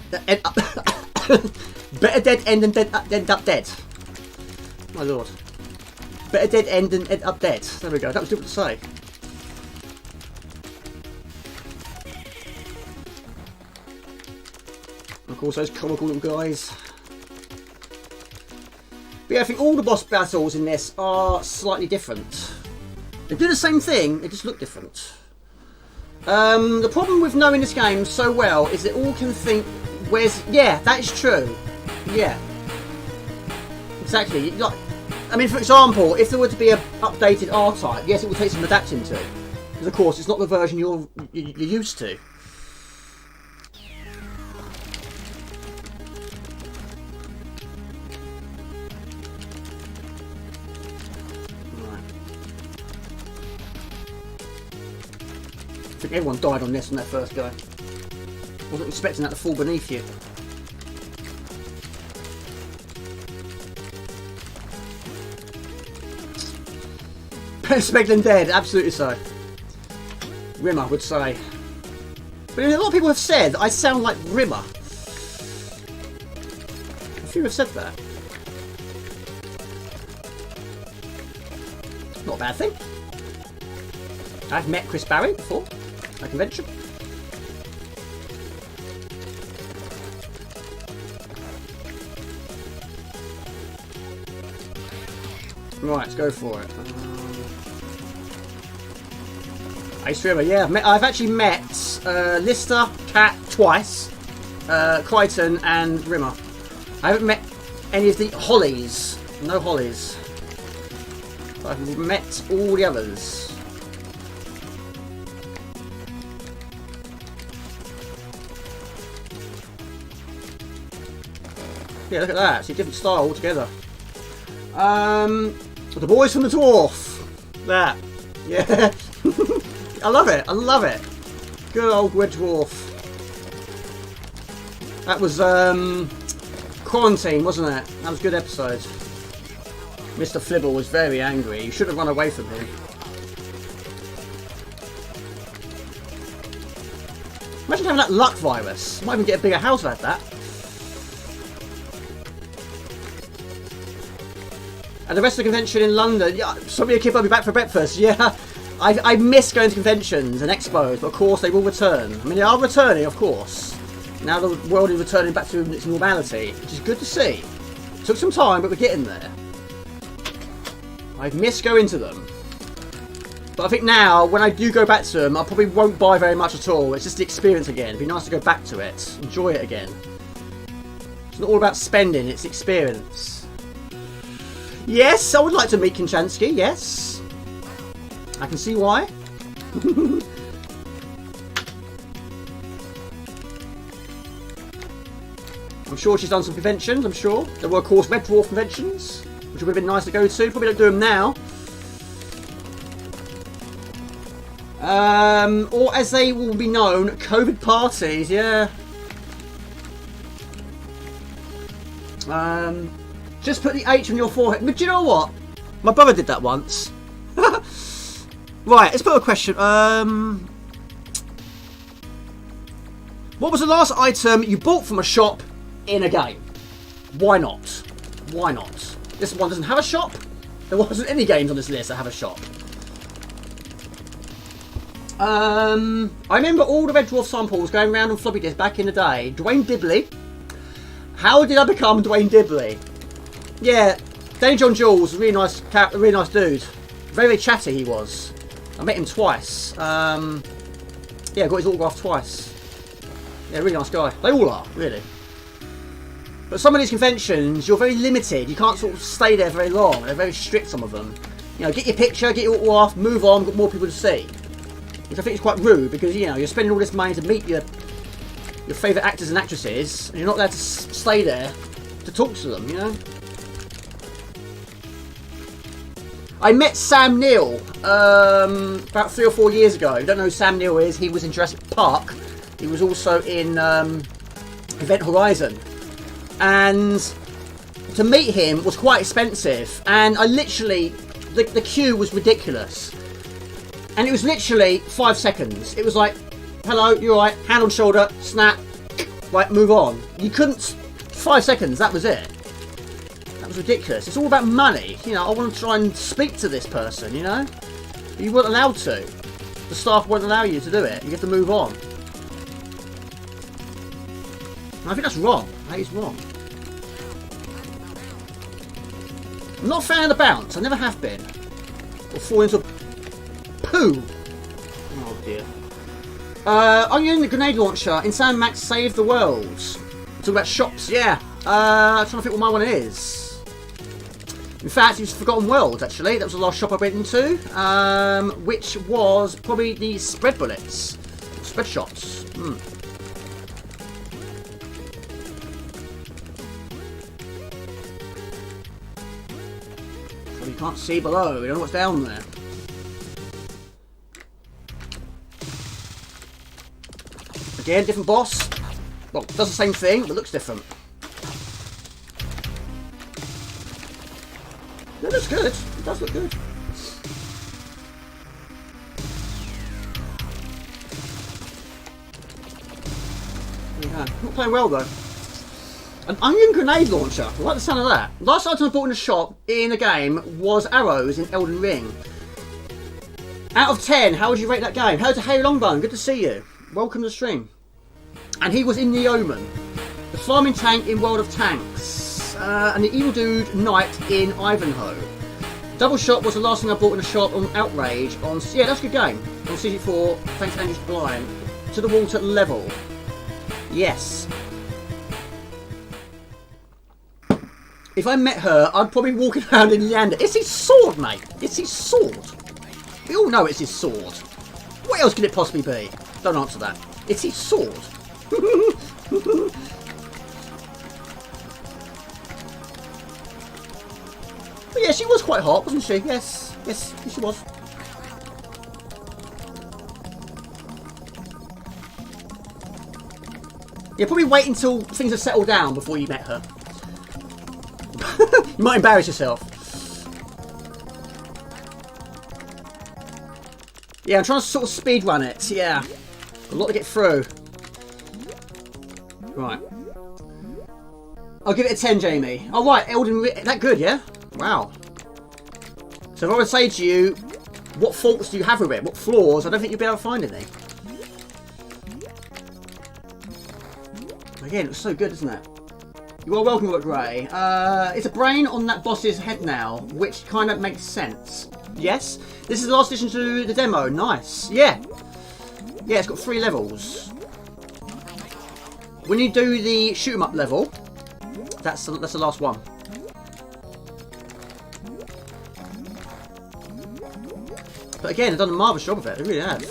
Better dead end than end up dead. My lord. Better dead end than end up dead. There we go. That was difficult to say. Of course, those comical little guys. But yeah, I think all the boss battles in this are slightly different. They do the same thing, they just look different. The problem with knowing this game so well is that all can think, where's... Yeah, that is true. Yeah. Exactly. Like, I mean, for example, if there were to be an updated R-Type, yes, it would take some adapting to. Because, of course, it's not the version you're used to. think everyone died on this when that first go. Wasn't expecting that to fall beneath you. Better spec than dead, absolutely so. Rimmer would say. But a lot of people have said that I sound like Rimmer. A few have said that. Not a bad thing. I've met Chris Barry before at a convention. Right, let's go for it. Ace Rimmer, yeah. I've actually met Lister, Cat twice, Crichton and Rimmer. I haven't met any of the Hollies. No Hollies. I've met all the others. Yeah, look at that. It's a different style altogether. The boys from the dwarf. That. Yeah. I love it. I love it. Good old Red Dwarf. That was Quarantine, wasn't it? That was a good episode. Mr. Flibble was very angry. You should have run away from him. Imagine having that luck virus. Might even get a bigger house like that. And the rest of the convention in London. Yeah, somebody keep on me back for breakfast. Yeah. I miss going to conventions and expos, but of course they will return. I mean, they are returning, of course. Now the world is returning back to its normality, which is good to see. Took some time, but we're getting there. I've missed going to them. But I think now, when I do go back to them, I probably won't buy very much at all. It's just the experience again. It'd be nice to go back to it. Enjoy it again. It's not all about spending, it's experience. Yes, I would like to meet Konchansky, yes. I can see why. I'm sure she's done some conventions, I'm sure. There were, of course, Red Dwarf conventions, which would have been nice to go to. Probably don't do them now. Or as they will be known, COVID parties, yeah. Just put the H on your forehead. But do you know what? My brother did that once. Right, let's put a question. What was the last item you bought from a shop in a game? Why not? Why not? This one doesn't have a shop. There wasn't any games on this list that have a shop. I remember all the Red Dwarf samples going around on floppy disk back in the day. Dwayne Dibley. How did I become Dwayne Dibley? Yeah, Danny John Jules, really nice dude. Very, very chatty he was. I met him twice. Yeah, got his autograph twice. Yeah, really nice guy. They all are, really. But some of these conventions, you're very limited. You can't sort of stay there very long. They're very strict, some of them. You know, get your picture, get your autograph, move on, got more people to see. Which I think is quite rude because, you know, you're spending all this money to meet your favourite actors and actresses, and you're not allowed to stay there to talk to them, you know? I met Sam Neill about 3 or 4 years ago. If you don't know who Sam Neill is, he was in Jurassic Park. He was also in Event Horizon. And to meet him was quite expensive. And I literally, the queue was ridiculous. And it was literally 5 seconds. It was like, hello, you're right, hand on shoulder, snap, right, move on. You couldn't, 5 seconds, that was it. That was ridiculous. It's all about money. You know, I want to try and speak to this person, you know? But you weren't allowed to. The staff won't allow you to do it. You have to move on. And I think that's wrong. That is wrong. I'm not a fan of the bounce. I never have been. Or fall into a poo. Oh dear. I'm using the grenade launcher in Sam Max Save the World. Talk about shops, yeah. I'm trying to think what my one is. In fact, it was Forgotten World, actually. That was the last shop I went into. Which was probably the Spread Bullets. Spread shops. So you can't see below. You don't know what's down there. Again, different boss. Well, does the same thing, but looks different. It looks good. It does look good. Yeah, not playing well though. An onion grenade launcher. I like the sound of that. Last item I bought in the shop in a game was arrows in Elden Ring. Out of 10, how would you rate that game? Hello to Harry Longbone, good to see you. Welcome to the stream. And he was in The Omen, the farming tank in World of Tanks, and the evil dude knight in Ivanhoe. Double Shot was the last thing I bought in the shop on Outrage. Yeah, that's a good game. On CG4, thanks to Andrew Blind. To the water level. Yes. If I met her, I'd probably walk around in Leander. It's his sword, mate. It's his sword. We all know it's his sword. What else could it possibly be? Don't answer that. It's his sword. But yeah, she was quite hot, wasn't she? Yes. Yes, she was. Yeah, probably wait until things have settled down before you met her. You might embarrass yourself. Yeah, I'm trying to sort of speed run it. Yeah. A lot to get through. Right. I'll give it a 10, Jamie. Oh, right. Elden Ring. That good, yeah? Wow. So if I would say to you, what faults do you have with it? What flaws? I don't think you'll be able to find any. Again, it was so good, isn't it? You are welcome, Robert Gray. It's a brain on that boss's head now, which kind of makes sense. Yes? This is the last addition to the demo. Nice. Yeah. Yeah, it's got 3 levels. When you do the shoot 'em up level, that's the last one. But again, they've done a marvellous job of it. They really have.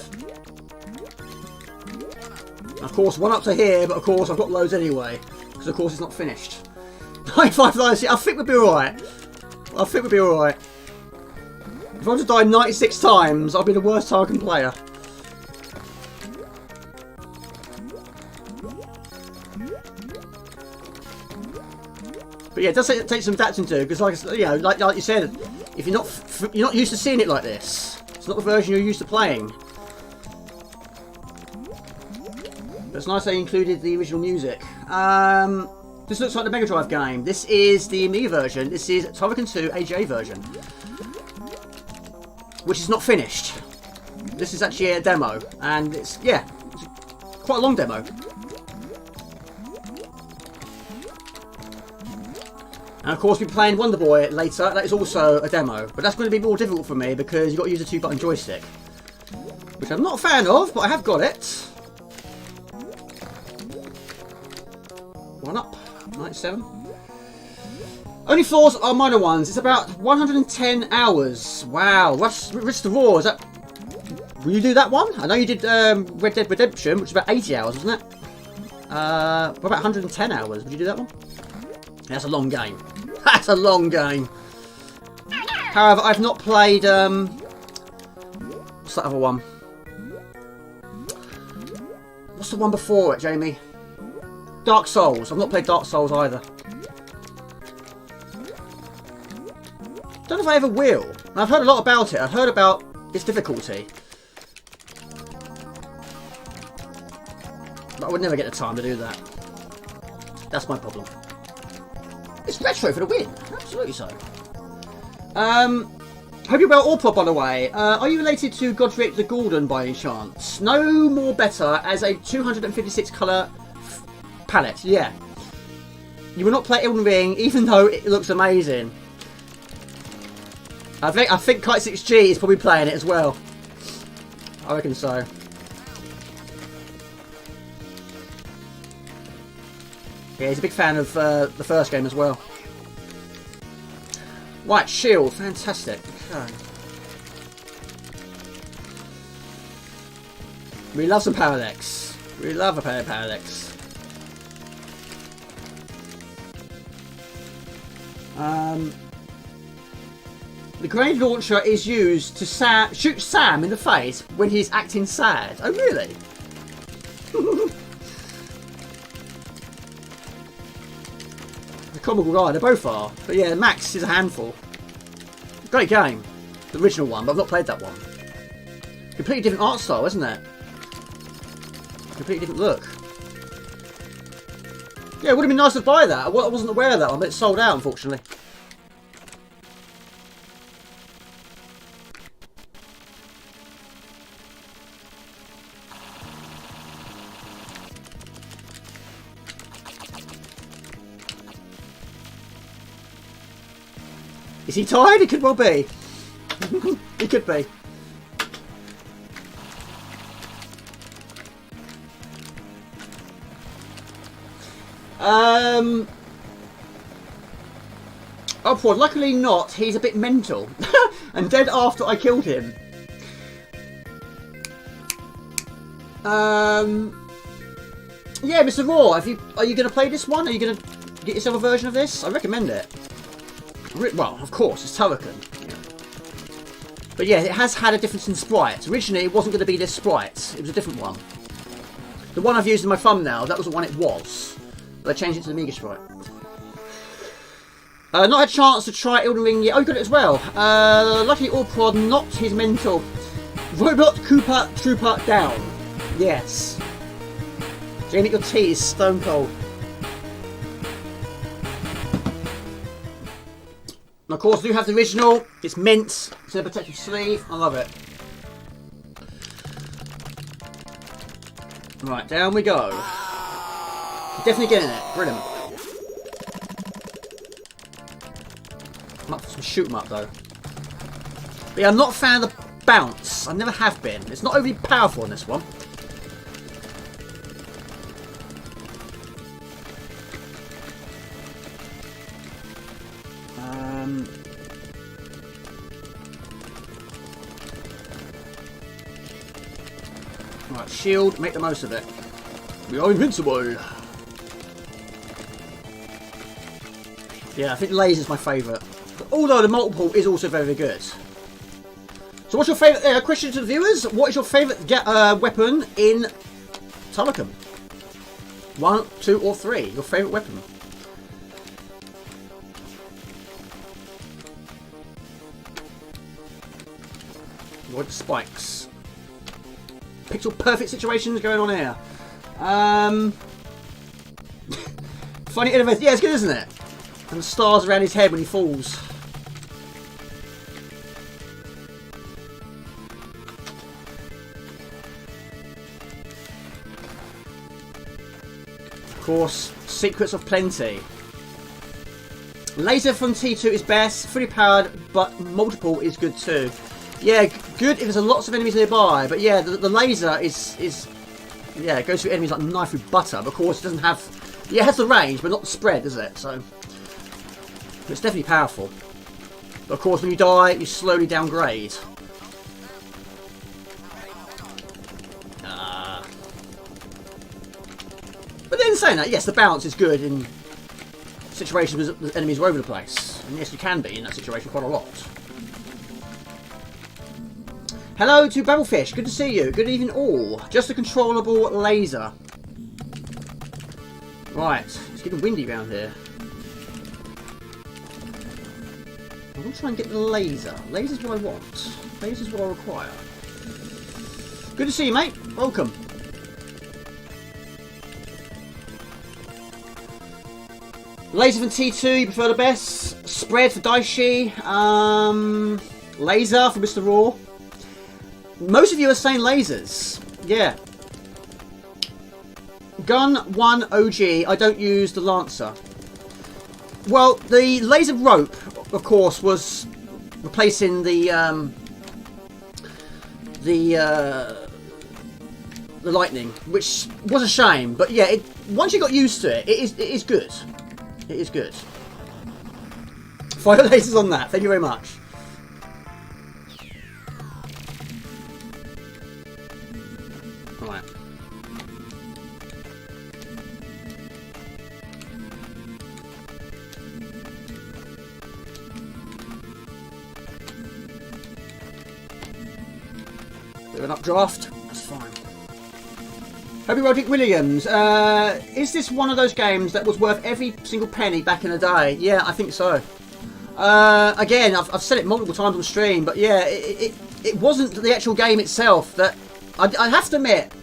Of course, one up to here, but of course I've got loads anyway. Because of course it's not finished. 95 lives, I think we'll be alright. I think we'll be alright. If I was to die 96 times, I'll be the worst Turrican player. But yeah, it does take some adapting to, because like you said, if you're not used to seeing it like this, it's not the version you're used to playing. But it's nice they included the original music. This looks like the Mega Drive game. This is the Amiga version. This is Turrican 2 AGA version, which is not finished. This is actually a demo, and it's quite a long demo. And of course, we're playing Wonderboy later. That is also a demo, but that's going to be more difficult for me because you've got to use a 2-button joystick, which I'm not a fan of, but I have got it. One up, 97. Only flaws are minor ones. It's about 110 hours. Wow, Risk the Raw, is that... Will you do that one? I know you did Red Dead Redemption, which is about 80 hours, wasn't it? What about 110 hours? Would you do that one? That's a long game. That's a long game. However, I've not played... what's that other one? What's the one before it, Jamie? Dark Souls. I've not played Dark Souls either. Don't know if I ever will. I've heard a lot about it. I've heard about its difficulty. But I would never get the time to do that. That's my problem. It's retro for the win. Absolutely so. Hope you're well, Orpop, by the way. Are you related to Godric the Gordon by any chance? No more better as a 256 colour palette. Yeah. You will not play Elden Ring even though it looks amazing. I think Kite 6G is probably playing it as well. I reckon so. Yeah, he's a big fan of the first game as well. White Shield, fantastic. Okay. We love some Parallax. We love a Parallax. The grenade launcher is used to shoot Sam in the face when he's acting sad. Oh, really? comical guy, they both are. But yeah, Max is a handful. Great game. The original one, but I've not played that one. Completely different art style, isn't it? Completely different look. Yeah, it would have been nice to buy that. I wasn't aware of that one, but it's sold out, unfortunately. Is he tired? He could well be. He could be. Upward. Luckily not. He's a bit mental. And dead after I killed him. Yeah, Mr. Raw, are you going to play this one? Are you going to get yourself a version of this? I recommend it. Well, of course, it's Turrican. Yeah. But yeah, it has had a difference in sprites. Originally, it wasn't going to be this sprite. It was a different one. The one I've used in my thumbnail, that was the one it was. But I changed it to the Amiga sprite. Not had a chance to try Elden Ring yet. Oh, you got it as well. Luckily, Allprod knocked his mental Robot Cooper Trooper down. Yes. So you get your tea is stone cold. And of course, I do have the original. It's mint. It's in a protective sleeve. I love it. Right, down we go. Definitely getting it. Brilliant. I'm up for some shoot 'em up though. But yeah, I'm not a fan of the bounce. I never have been. It's not overly powerful in this one. Right, shield, make the most of it. We are invincible. Yeah, I think laser's my favourite. Although the multiple is also very good. So what's your favourite, question to the viewers, what is your favourite weapon in Turrican? 1, 2 or 3, your favourite weapon? Avoid the spikes. Pixel perfect situations going on here. Funny innovative. Yeah, it's good, isn't it? And the stars around his head when he falls. Of course, secrets of plenty. Laser from T2 is best, fully powered, but multiple is good too. Yeah, good if there's lots of enemies nearby, but yeah, the laser is yeah, it goes through enemies like knife through butter, but of course it doesn't have, yeah, it has the range, but not the spread, does it? So, it's definitely powerful. But of course, when you die, you slowly downgrade. But then saying that, yes, the balance is good in situations where the enemies are over the place. And yes, you can be in that situation quite a lot. Hello to Babblefish, good to see you. Good evening all. Just a controllable laser. Right, it's getting windy around here. I want to try and get the laser. Laser's what I want. Laser's what I require. Good to see you, mate. Welcome. Laser from T2, you prefer the best. Spread for Daishi. Laser for Mr. Raw. Most of you are saying lasers. Yeah. Gun 1 OG. I don't use the Lancer. Well, the laser rope, of course, was replacing the lightning, which was a shame. But yeah, once you got used to it, it is good. It is good. 5 lasers on that. Thank you very much. Right. Bit of an updraft. That's fine. Happy Roderick Williams. Is this one of those games that was worth every single penny back in the day? Yeah, I think so. Again, I've said it multiple times on stream, but yeah, it wasn't the actual game itself that... I have to admit,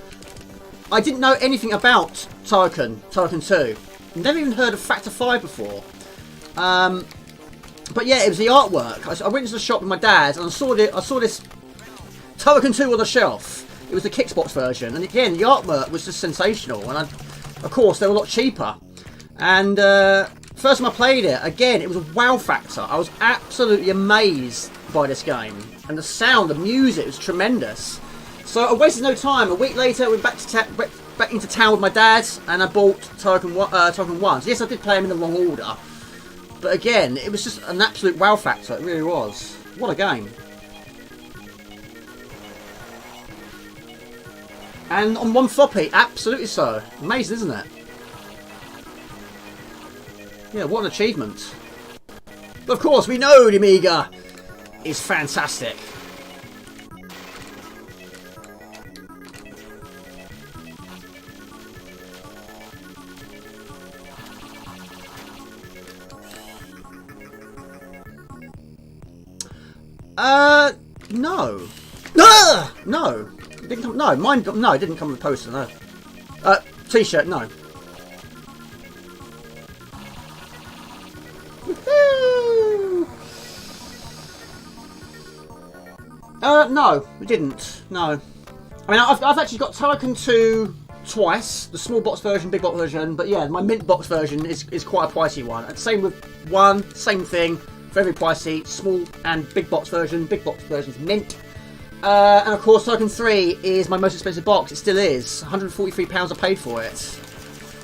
I didn't know anything about Turrican 2. Never even heard of Factor 5 before. But yeah, it was the artwork. I went into the shop with my dad and I saw this Turrican 2 on the shelf. It was the Kickbox version, and again, the artwork was just sensational. And of course, they were a lot cheaper. And first time I played it, again, it was a wow factor. I was absolutely amazed by this game, and the sound, the music was tremendous. So I wasted no time. A week later, I went back into town with my dad, and I bought Turrican 1. So yes, I did play them in the wrong order, but again, it was just an absolute wow factor. It really was. What a game! And on one floppy, absolutely so. Amazing, isn't it? Yeah, what an achievement. But of course, we know the Amiga is fantastic. No. No. It didn't come, no, mine. No, it didn't come with a poster. No. T-shirt. No. No, we didn't. No. I mean, I've actually got Turrican 2 twice. The small box version, big box version. But yeah, my mint box version is quite a pricey one. And same with 1. Same thing. Very pricey. Small and big box version. Big box version's mint. And of course, Turrican 3 is my most expensive box. It still is. £143 I paid for it.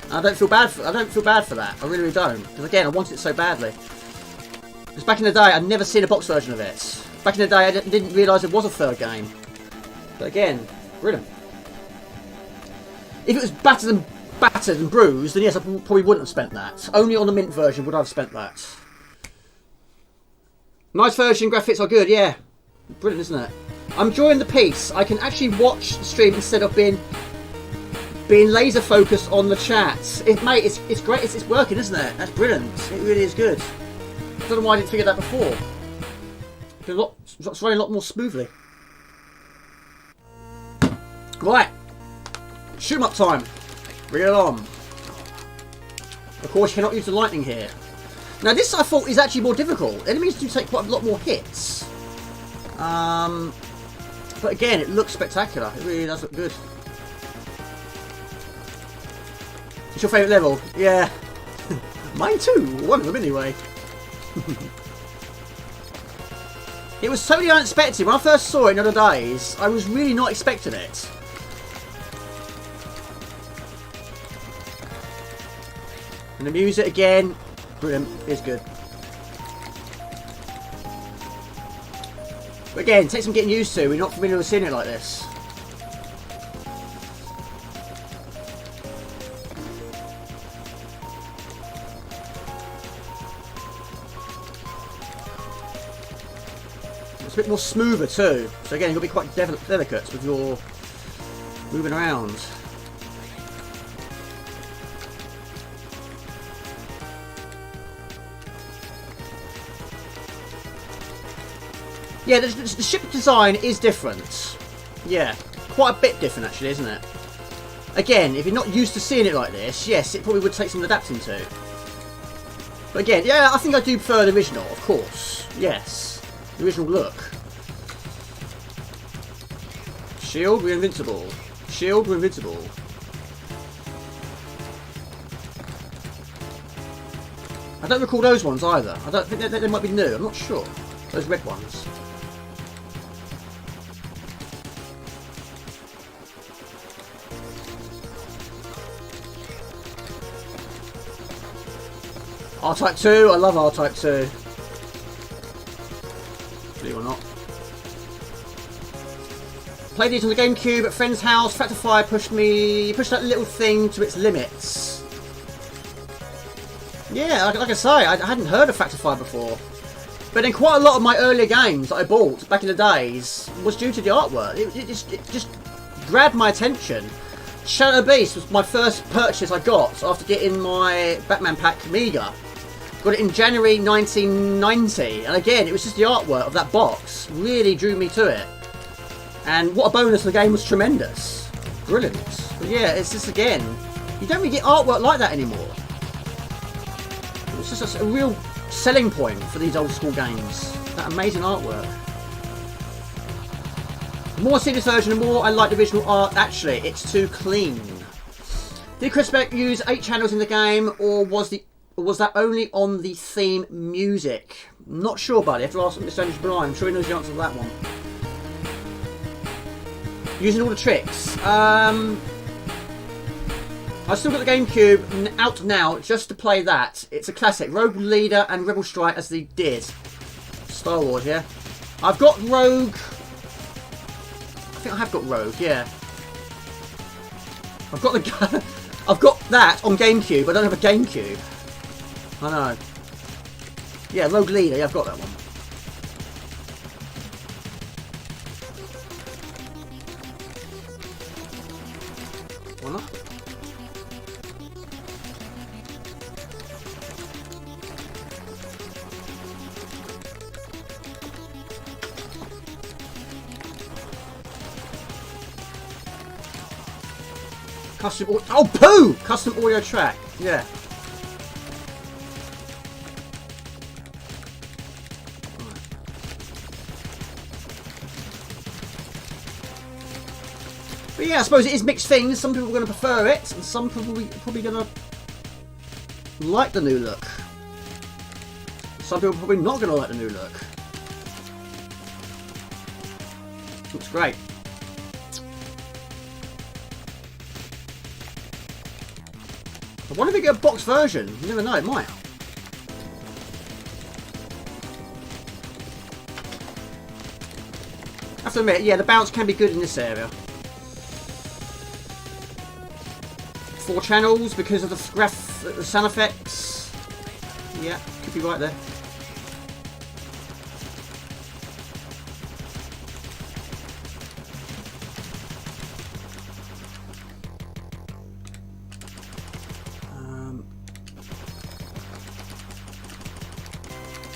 And I don't feel bad for that. I really don't. Because again, I wanted it so badly. Because back in the day, I'd never seen a box version of it. Back in the day, I didn't realise there was a third game. But again, brilliant. If it was battered and bruised, then yes, I probably wouldn't have spent that. Only on the mint version would I have spent that. Nice version, graphics are good, yeah. Brilliant, isn't it? I'm enjoying the piece. I can actually watch the stream instead of being laser focused on the chat. Mate, it's great. It's working, isn't it? That's brilliant. It really is good. I don't know why I didn't figure that before. It's running a lot more smoothly. Right. Shoot 'em up time. Bring it on. Of course, you cannot use the lightning here. Now, this I thought is actually more difficult. Enemies do take quite a lot more hits. But again, it looks spectacular. It really does look good. What's your favourite level? Yeah. Mine too. One of them anyway. It was totally unexpected. When I first saw it in other days, I was really not expecting it. And the music again, brilliant. It's good. But again, it takes some getting used to. We're not familiar with seeing it like this. It's a bit more smoother too. So again, you've got to be quite delicate with your moving around. Yeah, the ship design is different. Yeah, quite a bit different actually, isn't it? Again, if you're not used to seeing it like this, yes, it probably would take some adapting to. But again, yeah, I think I do prefer the original, of course. Yes, the original look. Shield, we're invincible. Shield, we're invincible. I don't recall those ones either. I don't think they might be new. I'm not sure. Those red ones. R-Type 2, I love R-Type 2. Believe it or not. Played these on the GameCube at a friend's house. Factor 5 pushed that little thing to its limits. Yeah, like I say, I hadn't heard of Factor 5 before. But then quite a lot of my earlier games that I bought back in the days was due to the artwork. It just grabbed my attention. Shadow Beast was my first purchase I got after getting my Batman pack Amiga. Got it in January 1990, and again, it was just the artwork of that box really drew me to it. And what a bonus, the game was tremendous. Brilliant. But yeah, it's just again, you don't really get artwork like that anymore. It's just a real selling point for these old school games. That amazing artwork. The more I see this version, the more I like the original art. Actually, it's too clean. Did Chris Beck use 8 channels in the game, or was that only on the theme music? Not sure, buddy. I have to ask Mr. Andrew Blind. I'm sure he knows the answer to that one. Using all the tricks. I've still got the GameCube out now just to play that. It's a classic. Rogue Leader and Rebel Strike as they did. Star Wars, yeah. I've got Rogue. I think I have got Rogue, yeah. I've got the. I've got that on GameCube. I don't have a GameCube. I know. Yeah, Rogue Leader. Yeah, I've got that one. Why not? Custom audio. Oh, poo! Custom audio track. Yeah. But yeah, I suppose it is mixed things. Some people are going to prefer it, and some people are probably going to like the new look. Some people are probably not going to like the new look. Looks great. I wonder if we get a box version. You never know, it might. I have to admit, yeah, the bounce can be good in this area. 4 channels because of the sound effects. Yeah, could be right there.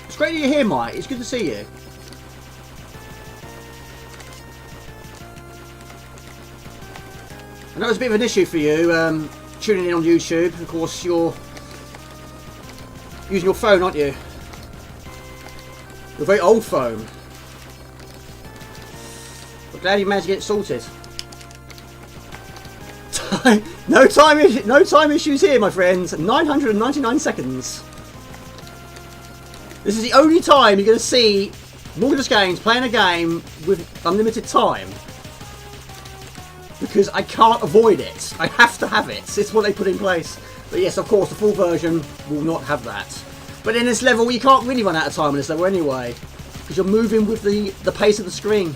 It's great that you're here, Mike. It's good to see you. I know it's a bit of an issue for you tuning in on YouTube. Of course, you're using your phone, aren't you? Your very old phone. But glad you managed to get it sorted. No time issues here, my friends. 999 seconds. This is the only time you're going to see Morgan's Games playing a game with unlimited time. Because I can't avoid it. I have to have it. It's what they put in place. But yes, of course, the full version will not have that. But in this level, you can't really run out of time in this level anyway. Because you're moving with the pace of the screen.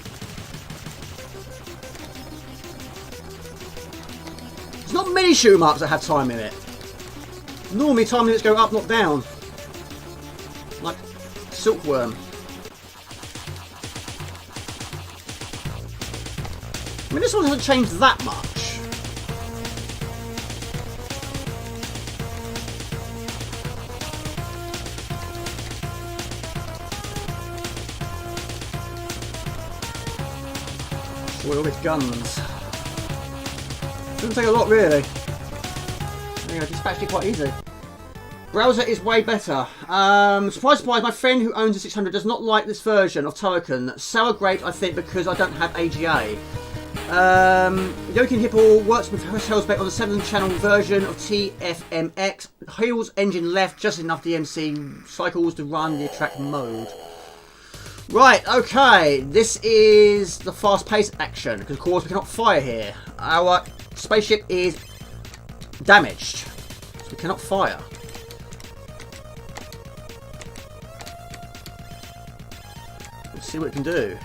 There's not many shoot 'em ups that have time in it. Normally, time limits go up, not down. Like Silkworm. I mean, this one hasn't changed that much. Boy, all these guns. Doesn't take a lot, really. Yeah, it's actually quite easy. Browser is way better. Surprise, surprise, my friend who owns a 600 does not like this version of Turrican. Sour grape, I think, because I don't have AGA. Yokin Hipple works with Hellspec on the 7-channel version of TFMX. Heels engine left, just enough DMC cycles to run the attract mode. Right, okay, this is the fast-paced action, because of course we cannot fire here. Our spaceship is damaged, so we cannot fire. Let's see what it can do.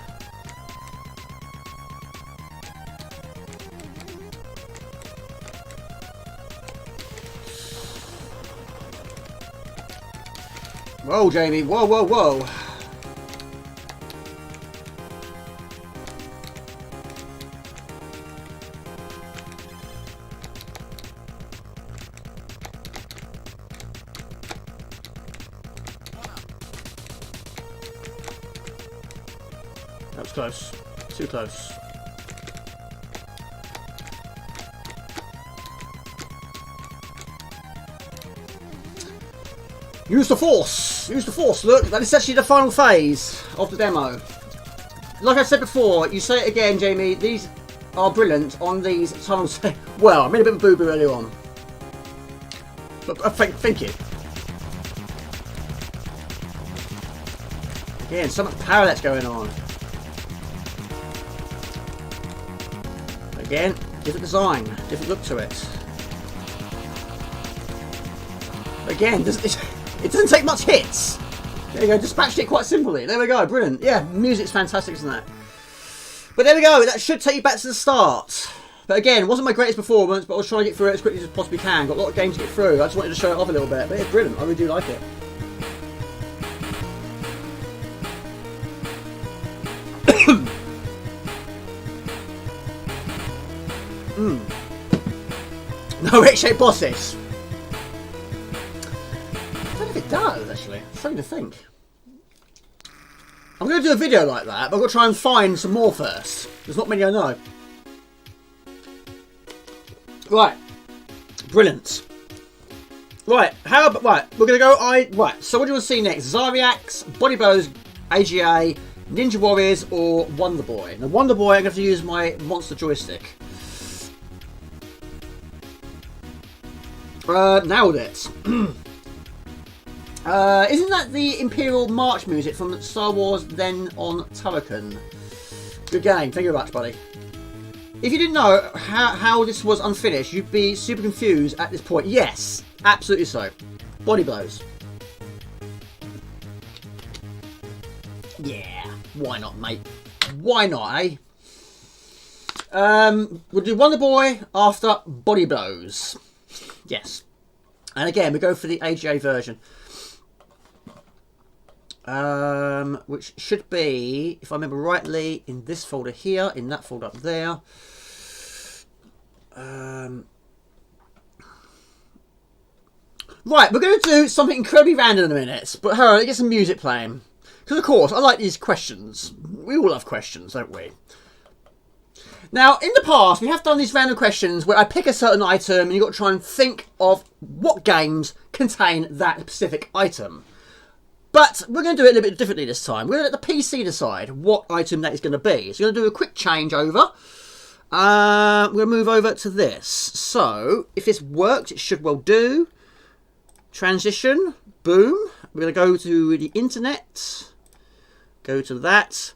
Whoa, Jamie. Whoa, whoa, whoa. It's close. Too close. Use the force! Use the force! Look, that is actually the final phase of the demo. Like I said before, you say it again, Jamie, these are brilliant on these tunnels. Well, I made a bit of a boo-boo earlier on. But thank you. Again, so much power that's going on. Again, different design, different look to it. Again, it doesn't take much hits. There you go, dispatched it quite simply. There we go, brilliant. Yeah, music's fantastic, isn't that? But there we go, that should take you back to the start. But again, it wasn't my greatest performance, but I was trying to get through it as quickly as I possibly can. Got a lot of games to get through. I just wanted to show it off a little bit. But it's brilliant, I really do like it. No X-shaped bosses. I don't know if it does, actually. It's something to think. I'm going to do a video like that, but I've got to try and find some more first. There's not many I know. Right. Brilliant. Right. How about... Right. We're going to go... Right. So what do you want to see next? Ziriax, Body Blows, AGA, Ninja Warriors, or Wonderboy? Now, Wonderboy, I'm going to have to use my monster joystick. Nailed it. Isn't that the Imperial March music from Star Wars Then on Turrican? Good game. Thank you very much, buddy. If you didn't know how this was unfinished, you'd be super confused at this point. Yes, absolutely so. Body Blows. Yeah, why not, mate? Why not, eh? We'll do Wonderboy after Body Blows. Yes. And again, we go for the AGA version. Which should be, if I remember rightly, in this folder here, in that folder up there. Right, we're going to do something incredibly random in a minute, but hold on, let's get some music playing. Because of course, I like these questions. We all love questions, don't we? Now, in the past, we have done these random questions where I pick a certain item and you've got to try and think of what games contain that specific item. But we're going to do it a little bit differently this time. We're going to let the PC decide what item that is going to be. So we're going to do a quick change over. We're going to move over to this. So, if this works, it should well do. Transition. Boom. We're going to go to the internet. Go to that.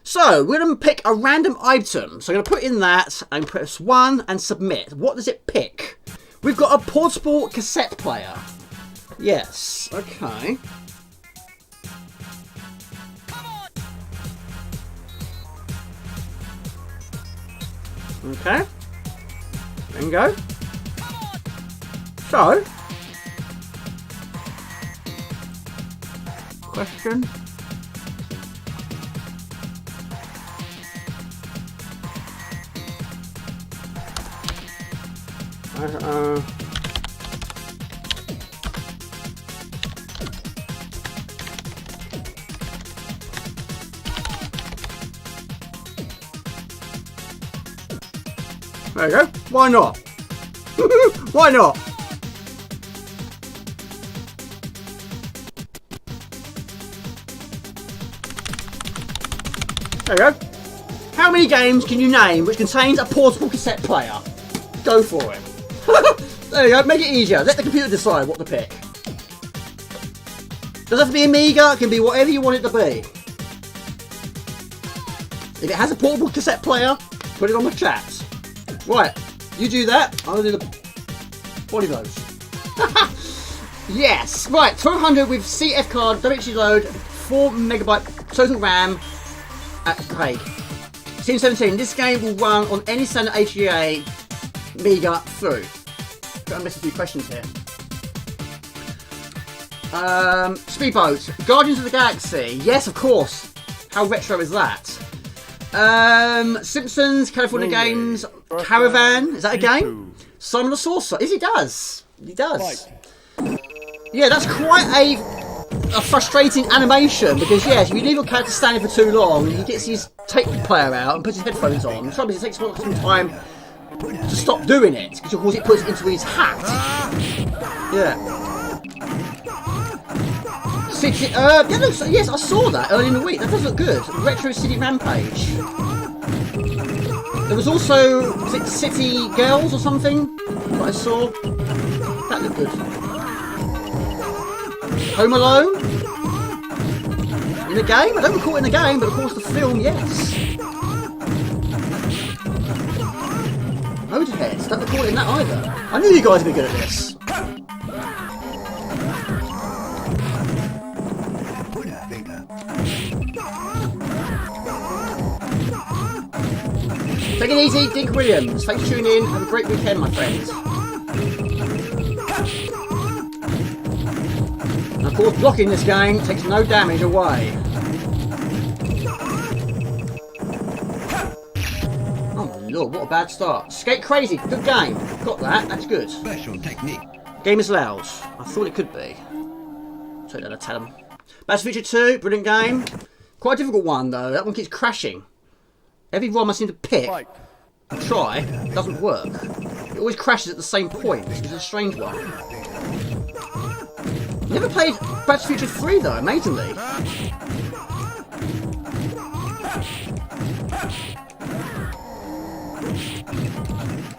So, we're going to pick a random item. So, I'm going to put in that and press 1 and submit. What does it pick? We've got a portable cassette player. Yes. Okay. Okay. Bingo. So, question. There you go. Why not? Why not? There you go. How many games can you name which contains a portable cassette player? Go for it. There you go. Make it easier. Let the computer decide what to pick. Doesn't have to be Amiga. It can be whatever you want it to be. If it has a portable cassette player, put it on the chat. Right, you do that. I'm going to do the Body Blows. Yes, right, 1200 with CF card, WHD load, 4MB total RAM at Craig. Team 17, this game will run on any standard AGA Amiga through. Got to miss a few questions here. Speedboat, Guardians of the Galaxy. Yes, of course. How retro is that? Simpsons, California Games, Caravan. Is that a game? Simon the Sorcerer. Yes, he does. He does. Yeah, that's quite a a frustrating animation because yes, if you leave your character standing for too long, he gets his tape player out and puts his headphones on. The trouble is, it takes some time to stop doing it because of course it puts it into his hat. Yeah. City, yes, I saw that early in the week. That does look good. Retro City Rampage. There was also City Girls or something that I saw. That looked good. Home Alone? In the game? I don't recall it in the game, but of course the film, yes. Motorhead, don't recall it in that either. I knew you guys would be good at this. Take it easy, Dick Williams. Thanks for tuning in. Have a great weekend, my friends. And of course, blocking this game takes no damage away. Oh my lord, what a bad start. Skate Crazy, good game. Got that, that's good. Special technique. Game is loud. I thought it could be. So I tell them. Back to Future 2, brilliant game. Quite a difficult one though, that one keeps crashing. Every ROM I seem to pick and try doesn't work. It always crashes at the same point, which is a strange one. Never played Back to the Future 3 though, amazingly.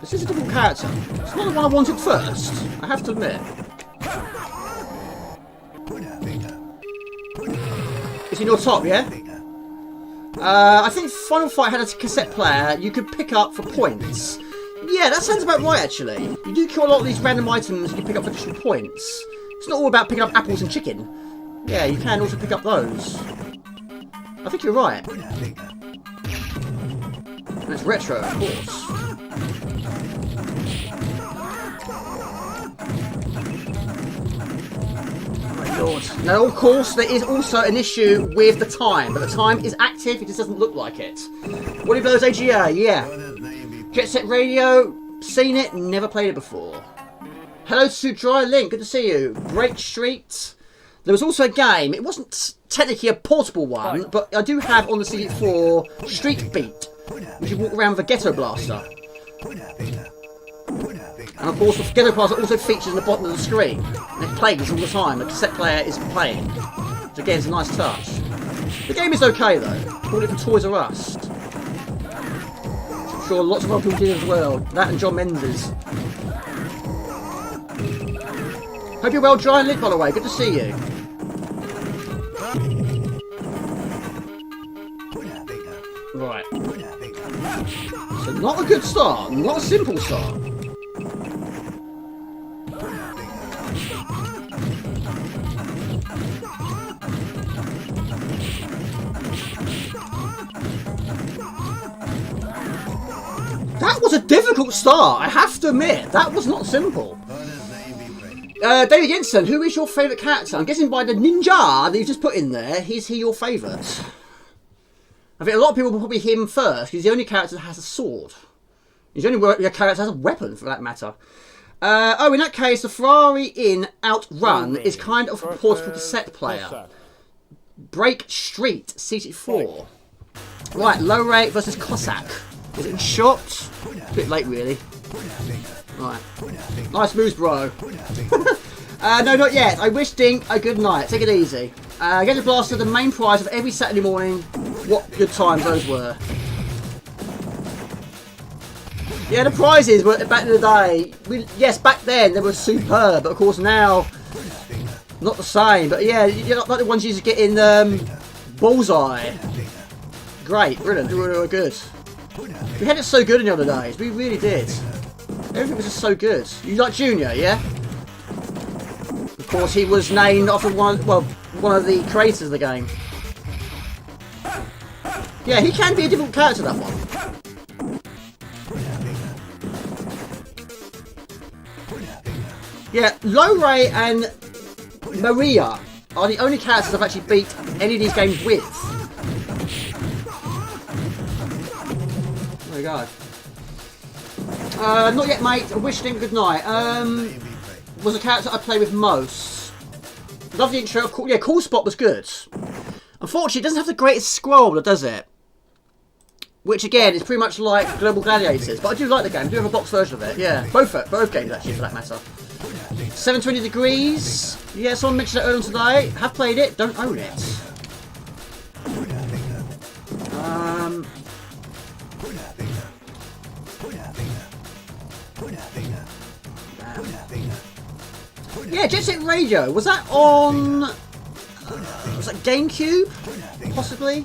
This is a different character. It's not the one I wanted first, I have to admit. It's in your top, yeah? I think Final Fight had a cassette player you could pick up for points. Yeah, that sounds about right actually. You do kill a lot of these random items you pick up for additional points. It's not all about picking up apples and chicken. Yeah, you can also pick up those. I think you're right. And it's retro, of course. Lord. Now, of course, there is also an issue with the time, but the time is active, it just doesn't look like it. What if those AGA? Yeah. Jet Set Radio, seen it, never played it before. Hello to Dry Link, good to see you. Break Street. There was also a game, it wasn't technically a portable one, but I do have on the CD4 Street Beat, which you walk around with a Ghetto Blaster. And of course the Ghetto Blaster also features in the bottom of the screen. And it plays all the time, the cassette player is playing. So again, it's a nice touch. The game is okay though. Bought it from Toys R Us. I'm sure lots of other people did as well. That and John Menzies. Hope you're well, Dry and Lit, by the way. Good to see you. Right. So not a good start. Not a simple start. That was a difficult start, I have to admit. That was not simple. David Jensen, who is your favourite character? I'm guessing by the ninja that you've just put in there, is he your favourite? I think a lot of people will probably him first, because he's the only character that has a sword. He's the only character that has a weapon, for that matter. Oh, in that case, the Ferrari in Outrun is kind of a portable cassette player. Break Street, CT4. Right, Low Rate versus Cossack. Is it in shots? A bit late, really. Right. Nice moves, bro. No, not yet. I wish Dink a good night. Take it easy. Get a blaster, the main prize of every Saturday morning. What good times those were. Yeah, the prizes were back in the day. Yes, back then they were superb, but of course now not the same. But yeah, you're not like the ones you used to get in Bullseye. Great, brilliant. They were good. We had it so good in the other days. We really did. Everything was just so good. You like Junior, yeah? Of course, he was named after one of the creators of the game. Yeah, he can be a different character, that one. Yeah, Low Ray and Maria are the only characters I've actually beat any of these games with. There we go. Not yet, mate. I wish Dink good night. Was a character I play with most. Love the intro. Yeah, Cool Spot was good. Unfortunately, it doesn't have the greatest scroll, does it? Which again is pretty much like Global Gladiators, but I do like the game. I do have a box version of it. Yeah, both games actually, for that matter. 720 Degrees. Yeah, someone mentioned it earlier today. Have played it. Don't own it. Yeah, Jet Set Radio. Was that on? Was that GameCube? Possibly.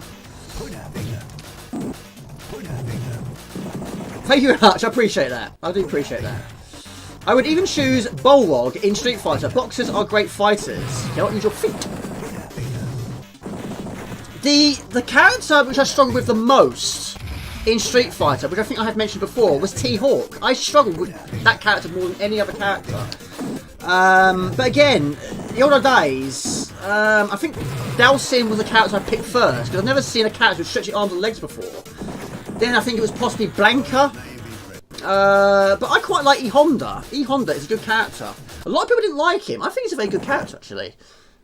Thank you very much. I appreciate that. I do appreciate that. I would even choose Balrog in Street Fighter. Boxers are great fighters. You cannot use your feet. The character which I struggled with the most in Street Fighter, which I think I have mentioned before, was T-Hawk. I struggled with that character more than any other character. But again, the older days, I think Dalsin was the character I picked first, because I've never seen a character with stretchy arms and legs before. Then I think it was possibly Blanca. But I quite like E-Honda. E-Honda is a good character. A lot of people didn't like him. I think he's a very good character, actually.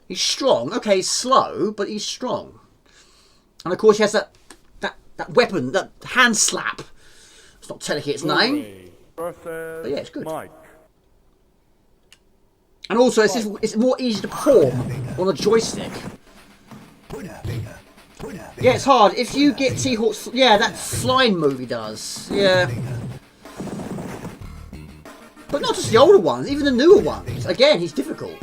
He's strong. Okay, he's slow, but he's strong. And of course he has that weapon, that hand slap. It's not telling its name. But yeah, it's good. Mike. And also, it's more easy to perform on a joystick. Yeah, it's hard. If you get T-Hawk's... Yeah, that flying move he does. Yeah. But not just the older ones, even the newer ones. Again, he's difficult.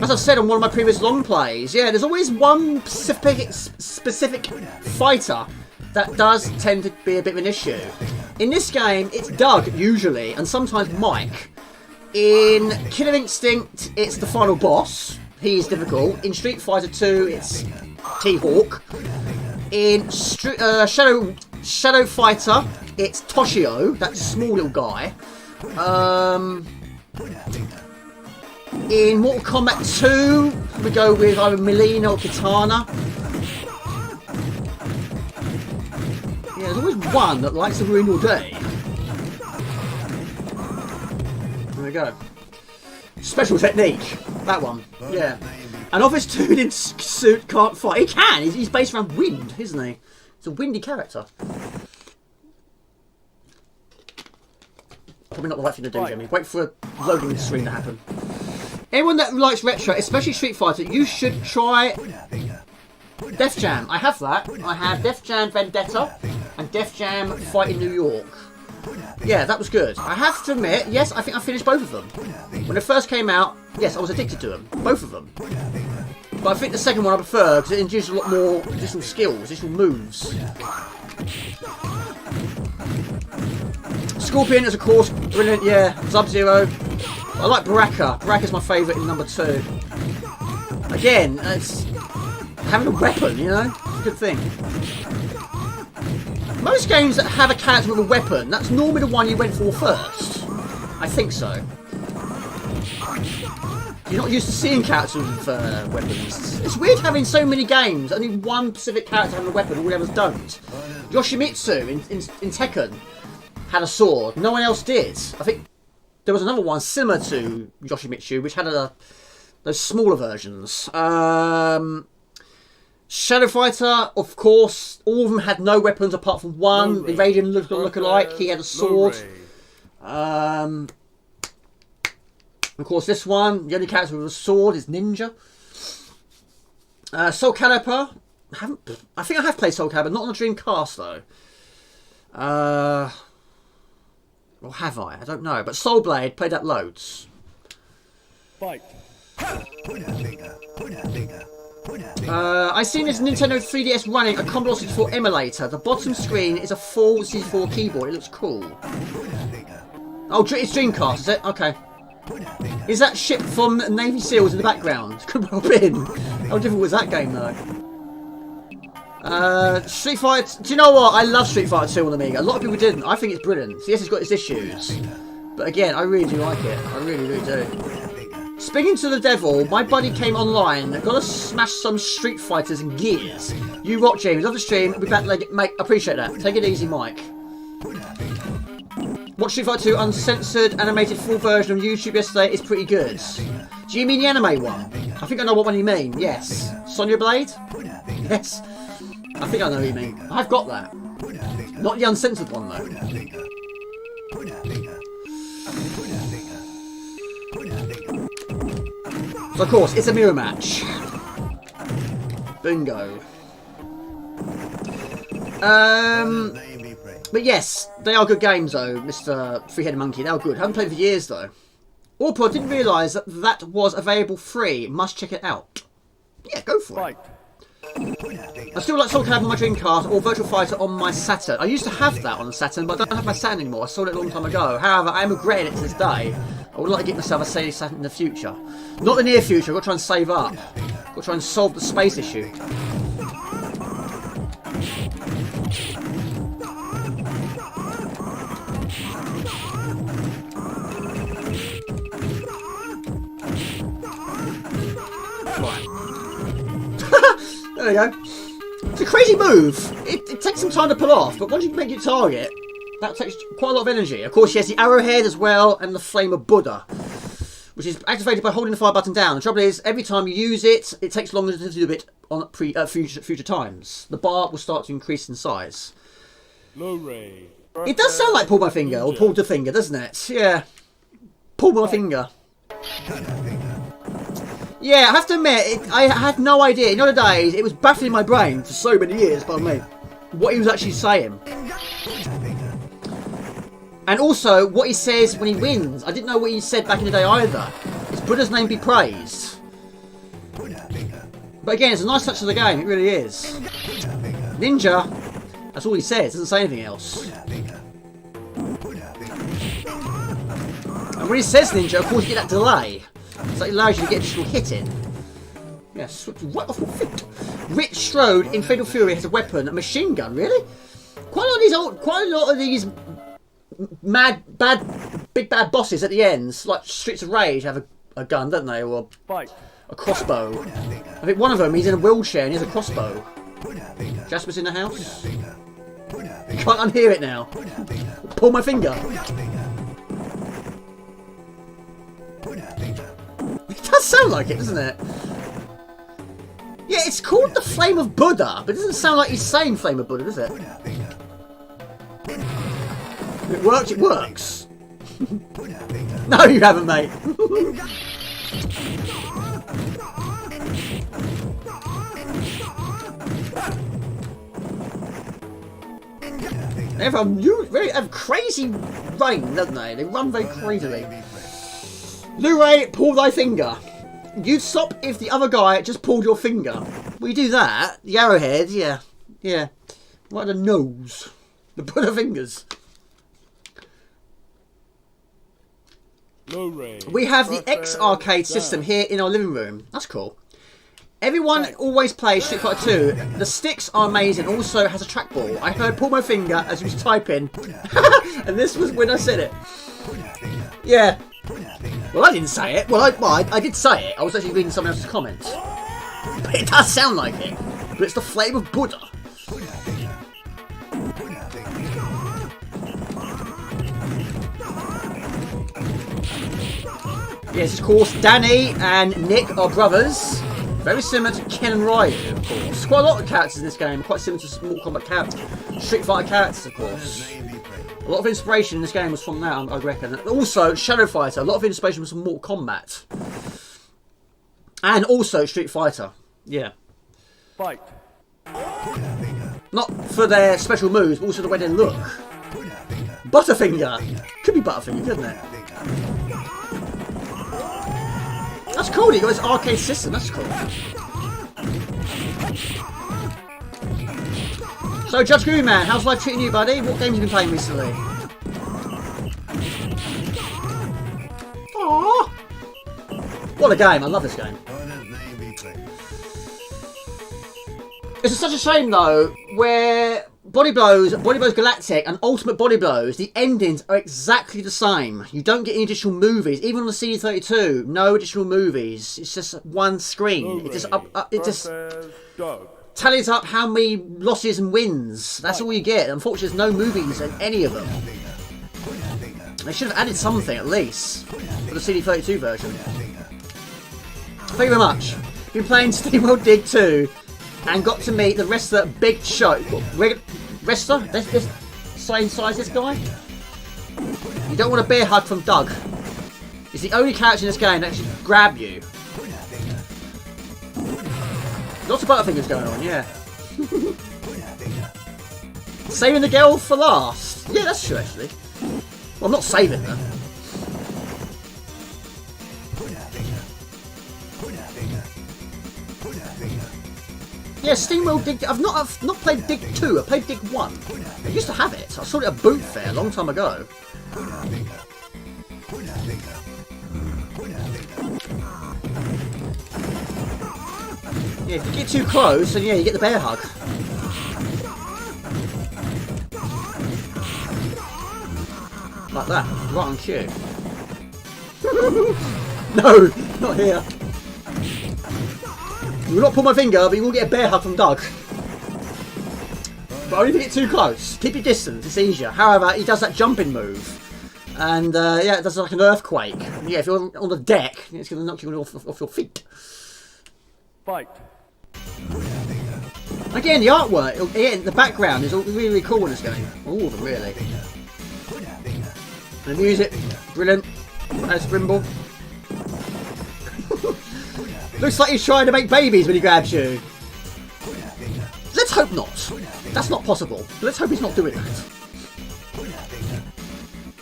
As I've said on one of my previous long plays, yeah, there's always one specific fighter that does tend to be a bit of an issue. In this game, it's Doug, usually, and sometimes Mike. In Killer Instinct, it's the final boss. He is difficult. In Street Fighter 2, it's T-Hawk. In Shadow Fighter, it's Toshio, that small little guy. In Mortal Kombat 2, we go with either Mileena or Kitana. Yeah, there's always one that likes to ruin your day. There we go. Special technique. That one. Yeah. An office dude in suit can't fight. He can. He's based around wind, isn't he? He's a windy character. Probably not the right thing to do, Jamie. Wait for a loading screen to happen. Anyone that likes retro, especially Street Fighter, you should try Def Jam. I have that. I have Def Jam Vendetta and Def Jam Fight in New York. Yeah, that was good. I have to admit, yes, I think I finished both of them. When it first came out, yes, I was addicted to them. Both of them. But I think the second one I prefer because it introduces a lot more additional skills, additional moves. Scorpion is, of course, brilliant, yeah. Sub-Zero. I like Baraka. Baraka's my favourite in number 2. Again, it's having a weapon, you know? It's a good thing. Most games that have a character with a weapon, that's normally the one you went for first. I think so. You're not used to seeing characters with weapons. It's weird having so many games, only one specific character having a weapon, all the others don't. Yoshimitsu in Tekken had a sword, no one else did. I think there was another one similar to Yoshimitsu, which had those smaller versions. Shadow Fighter, of course, all of them had no weapons apart from one. Invasion look-alike, he had a sword. Of course, this one, the only character with a sword is Ninja. Soul Calibur, I think I have played Soul Calibur, not on the Dreamcast though. Or have I? I don't know. But Soul Blade, played that loads. Fight. I seen this Nintendo 3DS running a Commodore 64 emulator. The bottom screen is a full 64 keyboard. It looks cool. Oh, it's Dreamcast, is it? Okay. Is that ship from Navy SEALs in the background? Could well been. How difficult was that game though? Street Fighter. Do you know what? I love Street Fighter 2 on Amiga. A lot of people didn't. I think it's brilliant. Yes, it's got its issues, but again, I really do like it. I really, really do. Speaking to the devil, my buddy came online. Got to smash some Street Fighters and Gears. You rock, Jamie. Love the stream. We'll be back later, mate. Appreciate that. Take it easy, Mike. Watched Street Fighter 2 uncensored animated full version on YouTube yesterday. It's pretty good. Do you mean the anime one? I think I know what one you mean. Yes. Sonya Blade? Yes. I think I know what you mean. I've got that. Not the uncensored one though. So of course, it's a mirror match. Bingo. But yes, they are good games though, Mr. Three-Headed Monkey. They are good. Haven't played for years though. Also, I didn't realise that that was available free. Must check it out. Yeah, go for it. I still like Soul Calibur on my Dreamcast or Virtual Fighter on my Saturn. I used to have that on the Saturn, but I don't have my Saturn anymore. I sold it a long time ago. However, I am regretting it to this day. I would like to get myself a Saturn in the future. Not the near future. I've got to try and save up. Got to try and solve the space issue. There we go. It's a crazy move. It takes some time to pull off, but once you make your target, that takes quite a lot of energy. Of course, yes, the arrowhead as well, and the flame of Buddha, which is activated by holding the fire button down. The trouble is, every time you use it, it takes longer to do it on future times. The bar will start to increase in size. It does sound like Pull My Finger, or Pull the Finger, doesn't it? Yeah. Pull My Finger. Yeah, I have to admit, I had no idea. In other days, it was baffling my brain for so many years, pardon me, what he was actually saying. And also, what he says when he wins. I didn't know what he said back in the day either. Is Buddha's name be praised? But again, it's a nice touch of the game, it really is. Ninja, that's all he says, doesn't say anything else. And when he says ninja, of course you get that delay. So it allows you to get additional hit in. Yes, right off my feet. Rich Strode in Fatal Fury has a weapon, a machine gun. Really? Quite a lot of these big bad bosses at the ends, like Streets of Rage, have a gun, don't they, or a crossbow. I think one of them, he's in a wheelchair and he has a crossbow. Jasper's in the house. You can't unhear it now. Pull my finger. It does sound like it, doesn't it? Yeah, it's called the Flame of Buddha, but it doesn't sound like he's saying Flame of Buddha, does it? If it works, it works. No, you haven't, mate. They have crazy running, don't they? They run very crazily. Luray, pull thy finger. You'd stop if the other guy just pulled your finger. Well, you do that. The arrowhead, yeah. Yeah. Right the nose. The Buddha fingers. We have the X arcade system here in our living room. That's cool. Everyone always plays Street Fighter 2. The sticks are amazing. Also has a trackball. I heard pull my finger as he was typing. And this was when I said it. Yeah. Well, I didn't say it. Well, I did say it. I was actually reading someone else's comments. But it does sound like it. But it's the Flame of Buddha. Yes, of course, Danny and Nick are brothers. Very similar to Ken and Ryu, of course. Quite a lot of characters in this game. Quite similar to Mortal Kombat characters. Street Fighter characters, of course. A lot of inspiration in this game was from that, I reckon. Also, Shadow Fighter. A lot of inspiration was from Mortal Kombat. And also Street Fighter. Yeah. Fight. Not for their special moves, but also the way they look. Butterfinger. Could be Butterfinger, couldn't it? That's cool, you got this arcade system, that's cool. So, Judge Guru Man, how's life treating you, buddy? What games have you been playing recently? Aww! What a game, I love this game. It's such a shame, though, where Body Blows Galactic and Ultimate Body Blows, the endings are exactly the same. You don't get any additional movies. Even on the CD32, no additional movies. It's just one screen. It just tallies up how many losses and wins. That's all you get. Unfortunately, there's no movies in any of them. They should have added something at least for the CD32 version. Thank you very much. Been playing SteamWorld Dig 2 and got to meet the rest of the big show. Wrestler? This same size this guy? You don't want a bear hug from Doug. He's the only character in this game that actually grab you. Lots of butterfingers going on, yeah. Saving the girl for last. Yeah, that's true actually. Well, I'm not saving her. Yeah, SteamWorld Dig. I've not played Dig 2. I played Dig 1. I used to have it. I saw it at a boot fair a long time ago. Yeah, if you get too close, then yeah, you get the bear hug. Like that, right on cue. No, not here. You will not pull my finger, but you will get a bear hug from Doug. But only if you get too close. Keep your distance, it's easier. However, he does that jumping move. And yeah, it does like an earthquake. And yeah, if you're on the deck, it's going to knock you off your feet. Fight. Again, the artwork, again, the background is all really, really cool in this game. All of them, really. The music, brilliant. That's Brimble. Looks like he's trying to make babies when he grabs you. Let's hope not. That's not possible. Let's hope he's not doing that.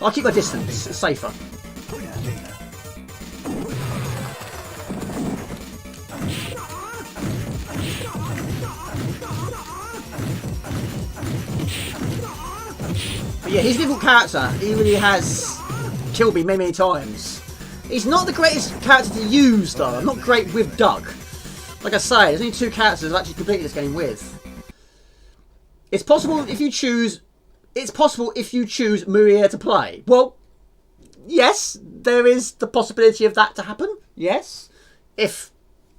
I'll keep my distance. It's safer. But yeah, he's a difficult character. He really has killed me many, many times. He's not the greatest character to use, though. I'm not great with Doug. Like I say, there's only 2 characters I've actually completed this game with. It's possible if you choose. It's possible if you choose Maria to play. Well, yes, there is the possibility of that to happen. Yes, if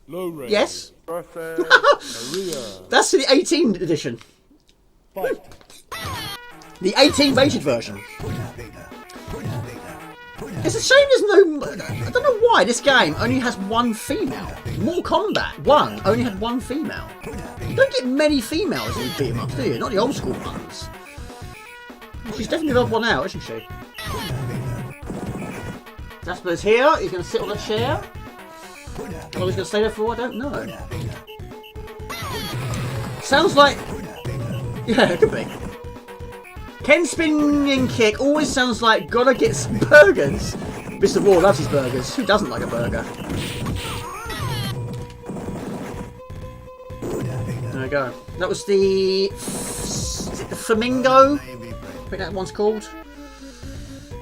yes. That's the 18 edition. Fight. The 18 rated version. It's a shame there's no... I don't know why this game only has 1 female. Mortal Kombat 1 only had 1 female. You don't get many females in beat 'em ups, do you? Not the old school ones. She's definitely the odd one out, isn't she? Jasper's here. He's going to sit on a chair. How long he's going to stay there for, I don't know. Sounds like... Yeah, it could be. Ken's spinning kick always sounds like gotta get some burgers. Mr. Raw loves his burgers. Who doesn't like a burger? There we go. That was the... Is it the Flamingo? I think that one's called.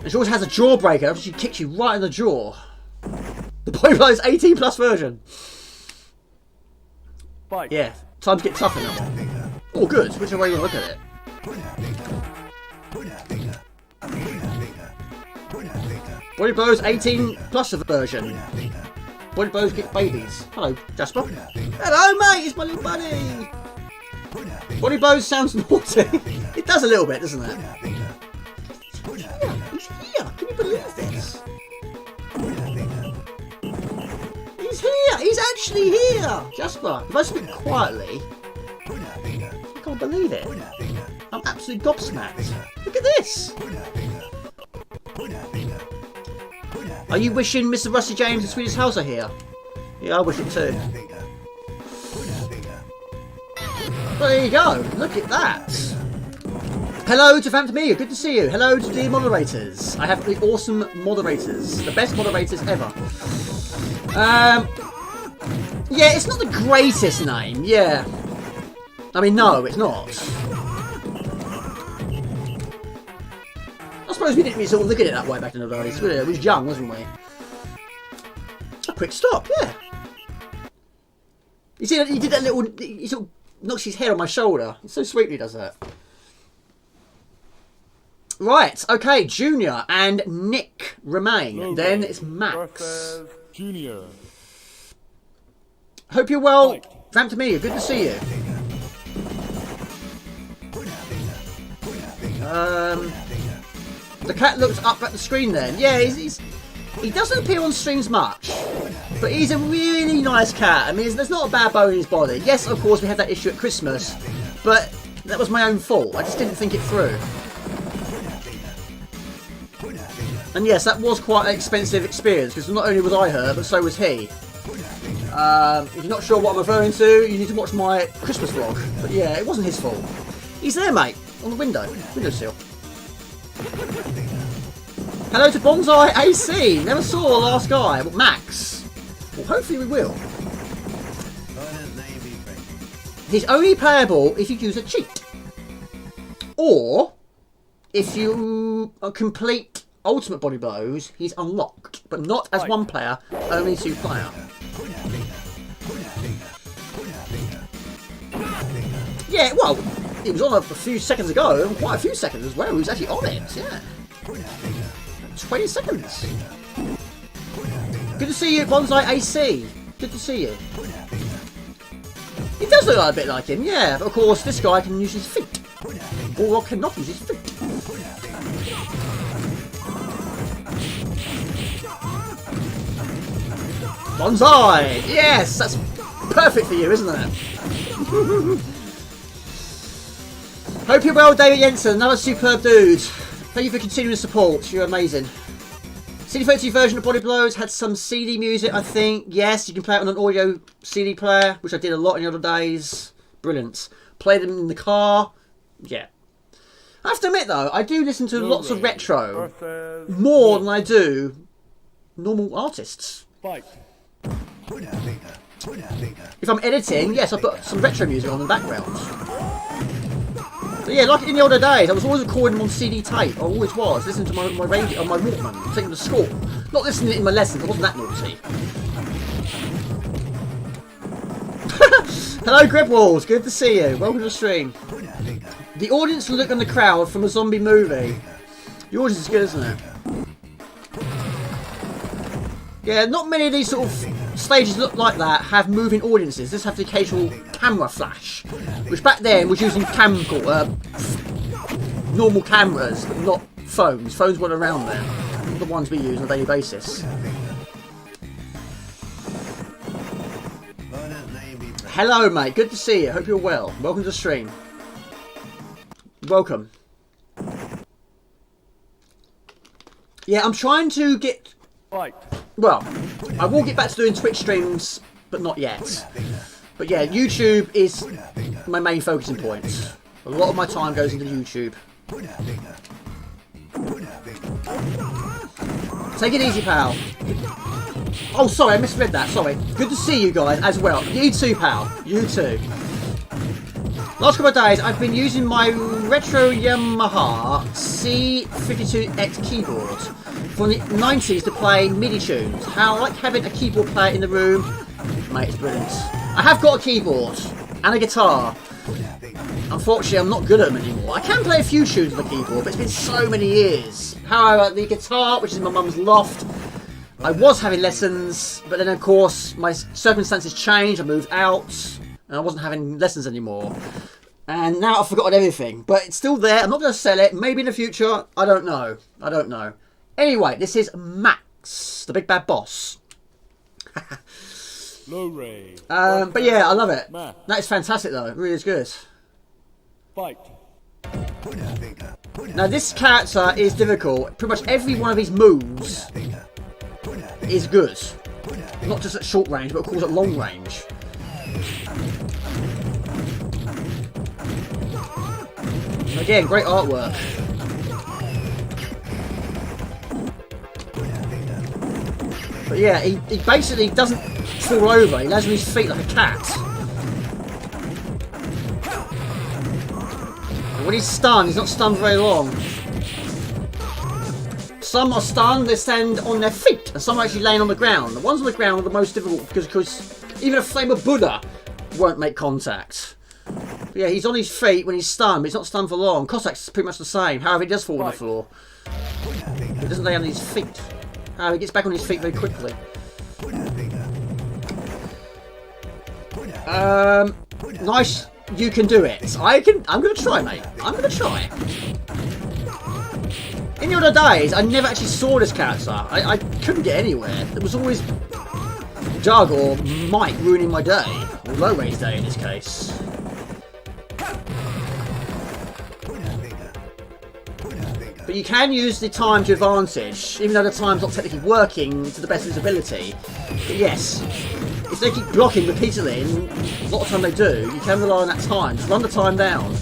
And she always has a jawbreaker. She kicks you right in the jaw. The Paperboy's 18 plus version. Yeah, time to get tough in that one. Oh, good. Whichever way you want to look at it. Body Blows 18 plus version. Body Blows get babies. Hello, Jasper. Hello, mate. It's my little buddy. Body Blows sounds naughty. It does a little bit, doesn't it? He's here. Can you believe this? He's here. He's actually here. Jasper, if I speak quietly, I can't believe it. I'm absolutely gobsmacked. Look at this. Are you wishing Mr. Rusty James and Swedish House are here? Yeah, I wish it too. Well, there you go. Look at that. Hello to Phantom Amiga. Good to see you. Hello to the moderators. I have the awesome moderators. The best moderators ever. Yeah, it's not the greatest name. Yeah. I mean, no, it's not. I suppose we didn't really sort of look at it that way back in the days. We was young, wasn't we? A quick stop, yeah. You see, he did that little... He sort of knocks his head on my shoulder. It's so sweet when he does that. Right, okay, Junior and Nick remain. Logo. Then it's Max. Junior. Hope you're well. Phantom Amiga, good to see you. The cat looks up at the screen then. Yeah, he doesn't appear on streams much, but he's a really nice cat. I mean, there's not a bad bone in his body. Yes, of course, we had that issue at Christmas, but that was my own fault. I just didn't think it through. And yes, that was quite an expensive experience, because not only was I hurt, but so was he. If you're not sure what I'm referring to, you need to watch my Christmas vlog. But yeah, it wasn't his fault. He's there, mate, on the windowsill. Hello to Bonsai AC. Never saw the last guy. Well, Max. Well, hopefully we will. He's only playable if you use a cheat, or if you complete Ultimate Body Blows. He's unlocked, but not as one player, only 2 player. Yeah, well, it was on a few seconds ago, and quite a few seconds as well. He was actually on it. Yeah. 20 seconds. Good to see you, Bonsai AC. Good to see you. He does look like a bit like him, yeah. But of course, this guy can use his feet. Or cannot use his feet. Bonsai! Yes! That's perfect for you, isn't it? Hope you're well, David Jensen. Another superb dude. Thank you for continuing support. You're amazing. CD32 version of Body Blows had some CD music, I think. Yes, you can play it on an audio CD player, which I did a lot in the other days. Brilliant. Played them in the car. Yeah. I have to admit, though, I do listen to lots of retro more than I do normal artists. If I'm editing, yes, I put some retro music on in the background. But yeah, like in the older days, I was always recording them on CD tape. I always was, listening to my radio on my Walkman, taking them to school. Not listening to it in my lessons, I wasn't that naughty. Hello, Grebwalls, good to see you. Welcome to the stream. The audience look on the crowd from a zombie movie. The audience is good, isn't it? Yeah, not many of these sort of stages look like that have moving audiences. Just have the occasional camera flash, which back then was using normal cameras, but not phones. Phones weren't around then. The ones we use on a daily basis. Hello, mate. Good to see you. Hope you're well. Welcome to the stream. Welcome. Yeah, I'm trying to get... Well, I will get back to doing Twitch streams, but not yet. But yeah, YouTube is my main focusing point. A lot of my time goes into YouTube. Take it easy, pal. Oh, sorry, I misread that. Sorry. Good to see you guys as well. You too, pal. You too. Last couple of days, I've been using my retro Yamaha C52X keyboard from the 90s to play MIDI tunes. How I like having a keyboard player in the room. Mate, it's brilliant. I have got a keyboard and a guitar. Unfortunately, I'm not good at them anymore. I can play a few tunes on the keyboard, but it's been so many years. However, the guitar, which is in my mum's loft, I was having lessons, but then of course my circumstances changed. I moved out, and I wasn't having lessons anymore. And now I've forgotten everything, but it's still there. I'm not going to sell it. Maybe in the future. I don't know. I don't know. Anyway, this is Max, the big bad boss. But yeah, I love it. That is fantastic, though. It really is good. Now, this character is difficult. Pretty much every one of his moves is good. Not just at short range, but of course at long range. Again, great artwork. But yeah, he basically doesn't fall over. He lands on his feet like a cat. And when he's stunned, he's not stunned very long. Some are stunned, they stand on their feet, and some are actually laying on the ground. The ones on the ground are the most difficult because even a flame of Buddha won't make contact. But yeah, he's on his feet when he's stunned, but he's not stunned for long. Cossack's pretty much the same. However, he does fall on the floor. He doesn't lay on his feet. However, he gets back on his feet very quickly. Nice. You can do it. I'm going to try, mate. I'm going to try. In the older days, I never actually saw this character. I couldn't get anywhere. There was always Jug or Mike ruining my day. Or Low-Ray's day in this case. But you can use the time to advantage, even though the time's not technically working to the best of its ability. But yes, if they keep blocking repeatedly, and a lot of time they do, you can rely on that time. Just run the time down.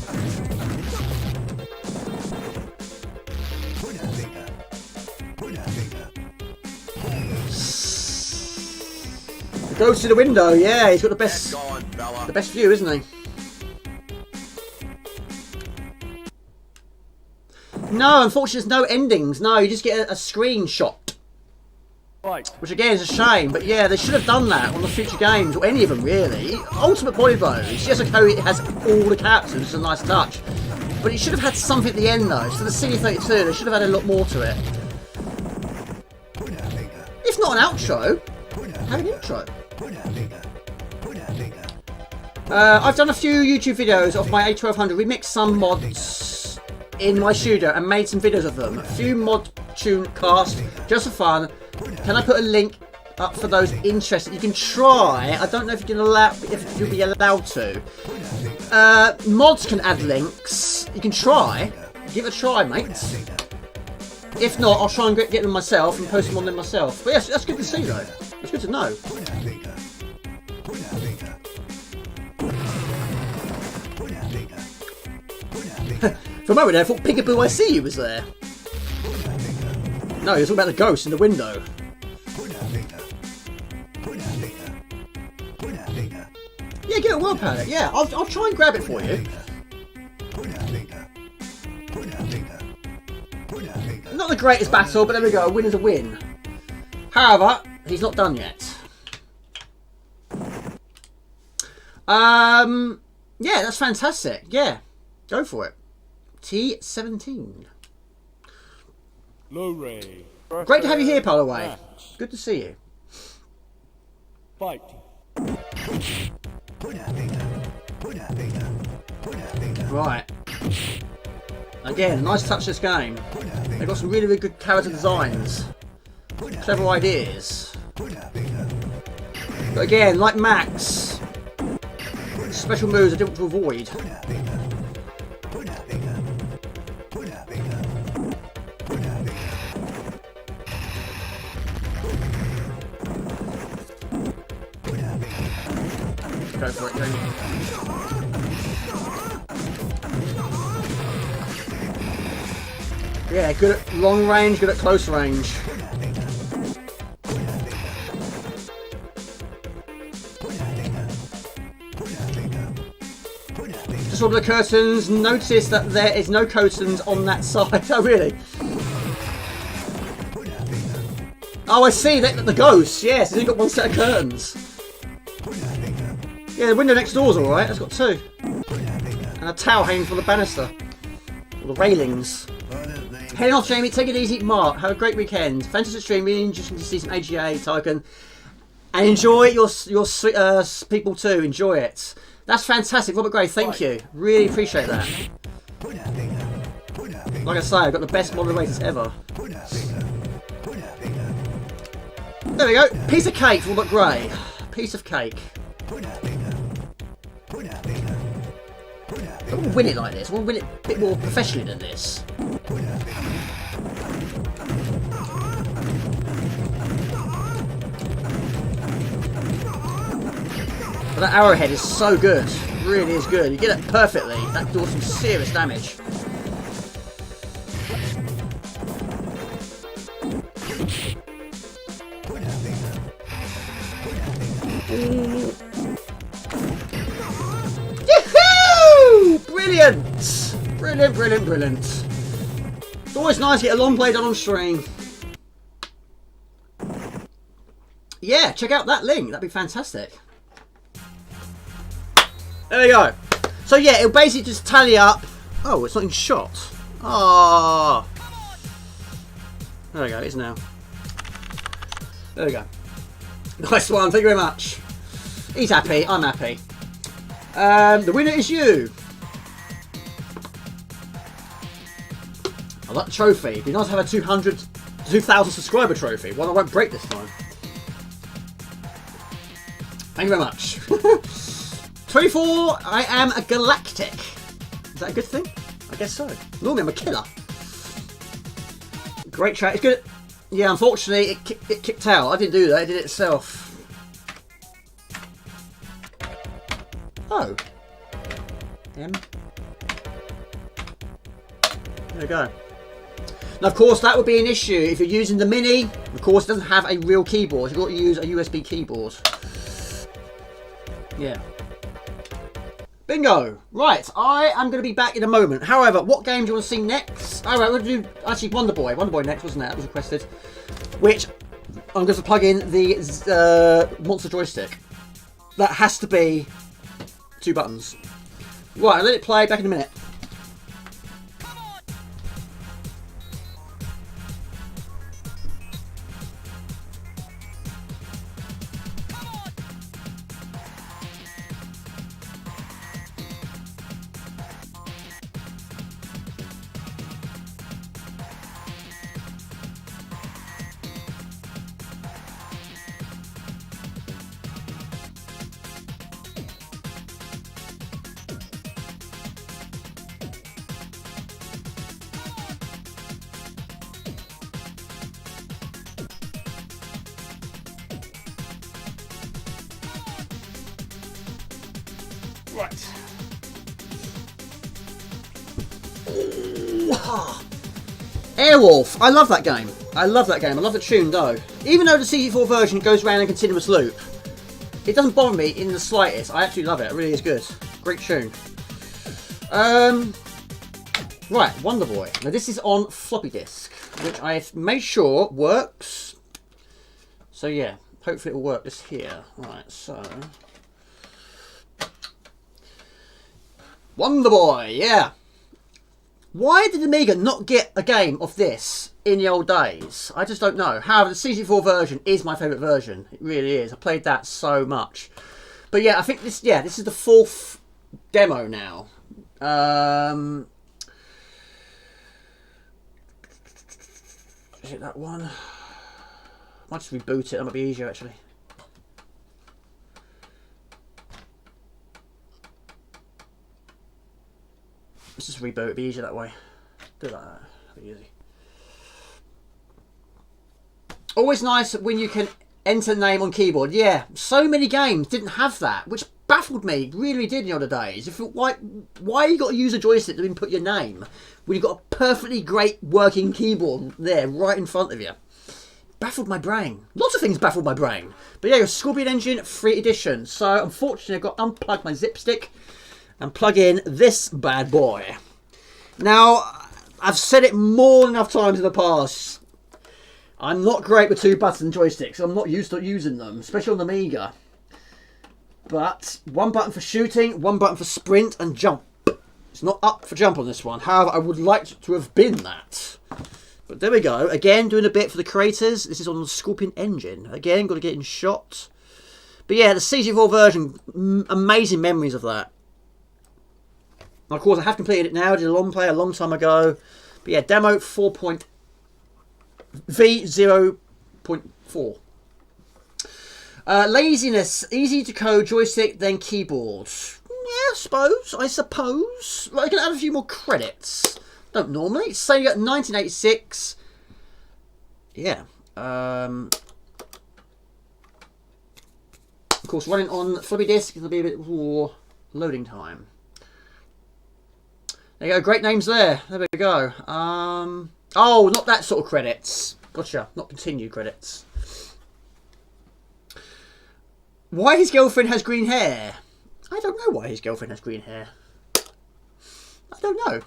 Goes to the window, yeah, he's got the best view, isn't he? No, unfortunately there's no endings. No, you just get a screenshot. Right. Which again is a shame, but yeah, they should have done that on the future games, or any of them really. Ultimate Body Blows, yes, okay, it has all the characters, which is a nice touch. But it should have had something at the end though. So the CD32, they should have had a lot more to it. If not an outro, have an intro. I've done a few YouTube videos of my A1200, remixed some mods in my studio and made some videos of them. A few mod tune cast, just for fun. Can I put a link up for those interested? You can try. I don't know if you can if you'll be allowed to. Mods can add links. You can try. Give it a try, mate. If not, I'll try and get them myself and post them on them myself. But yes, that's good to see though. That's good to know. For a moment there, I thought Peekaboo I See You was there. No, he was talking about the ghost in the window. Yeah, get a world palette. Yeah, I'll try and grab it for you. Not the greatest battle, but there we go. A win is a win. However, he's not done yet. Yeah, that's fantastic. Yeah, go for it. T17. Low-Ray. Great to have you here, by the way. Good to see you. Fight. Right. Again, nice touch this game. They've got some really, really good character designs. Clever ideas. But again, like Max, special moves are difficult to avoid. Go for it, then. Yeah, good at long range, good at close range. Just over the curtains, notice that there is no curtains on that side. Oh, really? Oh, I see, the ghost, yes, he's only got one set of curtains. Yeah, the window next door's alright, it's got two. And a towel hanging from the banister. Or the railings. Heading off, Jamie, take it easy. Mark, have a great weekend. Fantastic stream, really interesting to see some AGA, Turrican. And enjoy your people too, enjoy it. That's fantastic, Robert Gray, thank you. Really appreciate that. Like I say, I've got the best moderators ever. There we go, piece of cake, Robert Gray. Piece of cake. I want to win it like this. I want to win it a bit more professionally than this. But that arrowhead is so good. It really is good. You get it perfectly. That does some serious damage. Yahoo! Brilliant! Brilliant, brilliant, brilliant. It's always nice to get a long play done on stream. Yeah, check out that link. That'd be fantastic. There we go. So yeah, it'll basically just tally up. Oh, it's not in shot. Ah. There we go, it is now. There we go. Nice one, thank you very much. He's happy, I'm happy. The winner is you. I like the trophy. It'd be nice to have a 2,000 subscriber trophy. One I won't break this time. Thank you very much. 24, I am a galactic. Is that a good thing? I guess so. Normally I'm a killer. Great chat. It's good. Yeah, unfortunately it kicked out. I didn't do that. It did it itself. Oh. M. There we go. Now, of course, that would be an issue if you're using the Mini. Of course, it doesn't have a real keyboard. You've got to use a USB keyboard. Yeah. Bingo. Right, I am going to be back in a moment. However, what game do you want to see next? All right, we're going to do actually Wonderboy. Wonderboy next, wasn't it? That was requested. Which I'm going to plug in the monster joystick. That has to be 2 buttons. Right, I'll let it play. Back in a minute. Right. Airwolf. I love that game. I love that game. I love the tune though. Even though the CD4 version goes around in continuous loop, it doesn't bother me in the slightest. I actually love it. It really is good. Great tune. Right, Wonderboy. Now this is on floppy disk, which I've made sure works. So yeah, hopefully it will work just here. Right, so Wonderboy, yeah. Why did Amiga not get a game of this in the old days? I just don't know. However, the C64 version is my favourite version. It really is. I played that so much. But yeah, I think this is the 4th demo now. Is it that one? I might just reboot it. That might be easier actually. Let's just reboot, it'd be easier that way. Do that, it'd be easy. Always nice when you can enter name on keyboard. Yeah, so many games didn't have that, which baffled me, really did in the other days. Why you got to use a joystick to input your name when you've got a perfectly great working keyboard there right in front of you? Baffled my brain. Lots of things baffled my brain. But yeah, Scorpion Engine 3 edition. So unfortunately I've got to unplug my zip stick and plug in this bad boy. Now, I've said it more than enough times in the past. I'm not great with 2-button joysticks. I'm not used to using them, especially on the Amiga. But 1 button for shooting, 1 button for sprint and jump. It's not up for jump on this one. However, I would like to have been that. But there we go. Again, doing a bit for the creators. This is on the Scorpion Engine. Again, got to get in shot. But yeah, the C64 version, amazing memories of that. Of course, I have completed it now. I did a long play a long time ago. But yeah, demo V0.4. Laziness. Easy to code joystick, then keyboard. Yeah, I suppose. Right, I can add a few more credits. Don't normally. So you got 1986. Yeah. Of course, running on floppy disk, it'll be a bit more loading time. There you go, great names there. There we go. Oh, not that sort of credits. Gotcha, not continued credits. Why his girlfriend has green hair? I don't know why his girlfriend has green hair. I don't know.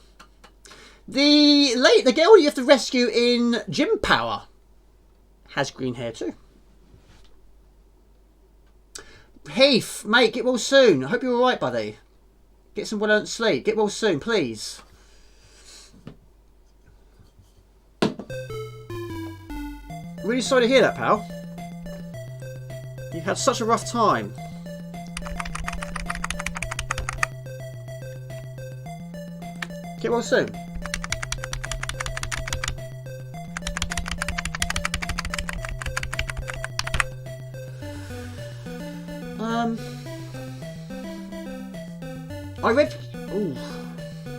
The girl you have to rescue in Gym Power has green hair too. Heath, mate, get well soon. I hope you're alright, buddy. Get some well-earned sleep. Get well soon, please. Really sorry to hear that, pal. You've had such a rough time. Get well soon. I read. Ooh.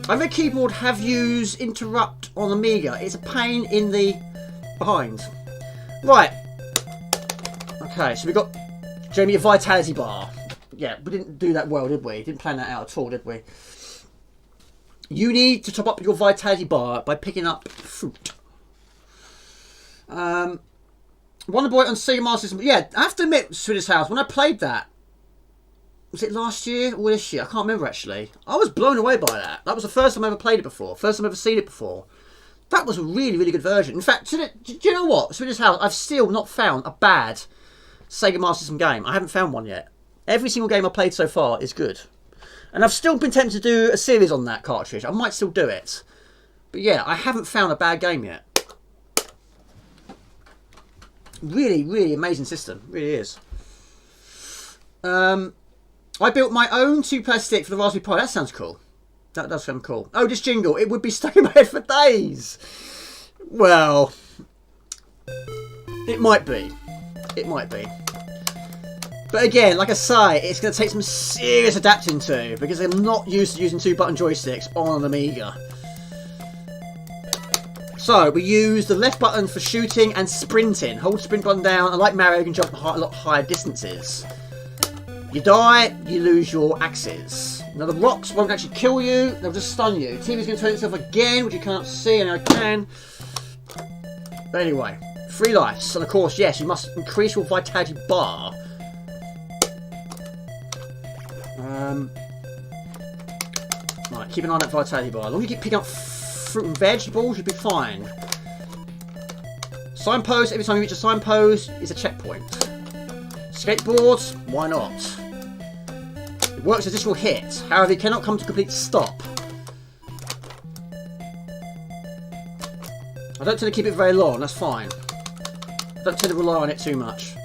I read keyboard have used interrupt on Amiga. It's a pain in the behind. Right. Okay, so we got Jamie a vitality bar. Yeah, we didn't do that well, did we? Didn't plan that out at all, did we? You need to top up your vitality bar by picking up fruit. Wonderboy on Sega Master System. Yeah, I have to admit, Swedish House, when I played that, was it last year or this year? I can't remember actually. I was blown away by that. That was the first time I ever played it before. First time I ever seen it before. That was a really, really good version. In fact, do you know what? Swedish House, I've still not found a bad Sega Master System game. I haven't found one yet. Every single game I've played so far is good. And I've still been tempted to do a series on that cartridge. I might still do it. But yeah, I haven't found a bad game yet. Really, really amazing system. Really is. I built my own 2-player stick for the Raspberry Pi. That sounds cool. That does sound cool. Oh, this jingle. It would be stuck in my head for days. Well, it might be. It might be. But again, like I say, it's going to take some serious adapting to, because I'm not used to using 2-button joysticks on an Amiga. So, we use the left button for shooting and sprinting. Hold the sprint button down, and like Mario, you can jump a lot higher distances. You die, you lose your axes. Now the rocks won't actually kill you, they'll just stun you. The TV's going to turn itself again, which you can't see, and I can. But anyway, 3 lives. And of course, yes, you must increase your vitality bar. Right, keep an eye on that vitality bar. As long as you keep picking up fruit and vegetables, you'll be fine. Signpost, every time you reach a signpost, is a checkpoint. Skateboards, why not? It works as additional hit, however, it cannot come to complete stop. I don't tend to keep it very long, that's fine. I don't tend to rely on it too much.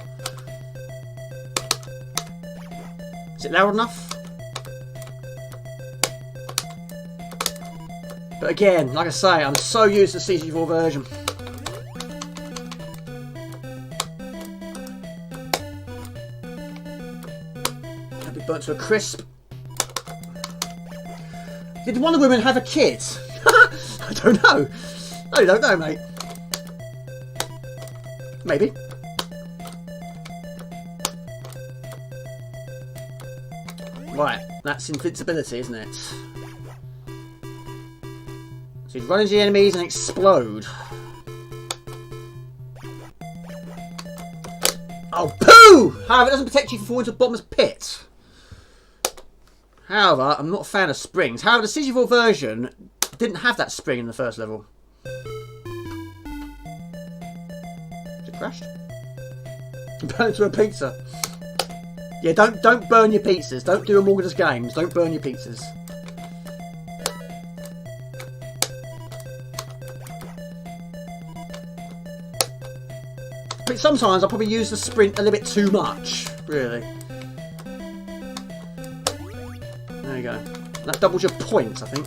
Is it loud enough? But again, like I say, I'm so used to the CC4 version. That'd be burnt to a crisp. Did Wonder Woman have a kid? I don't know. I don't know, mate. Maybe. Right, that's invincibility, isn't it? So you run into the enemies and explode. Oh, poo! However, it doesn't protect you from falling into the bottomless pit. However, I'm not a fan of springs. However, the CG4 version didn't have that spring in the first level. Is it crashed? Burn into a pizza. Yeah, don't burn your pizzas. Don't do Amorgous games. Don't burn your pizzas. But sometimes I'll probably use the sprint a little bit too much, really. There you go. That doubles your points, I think.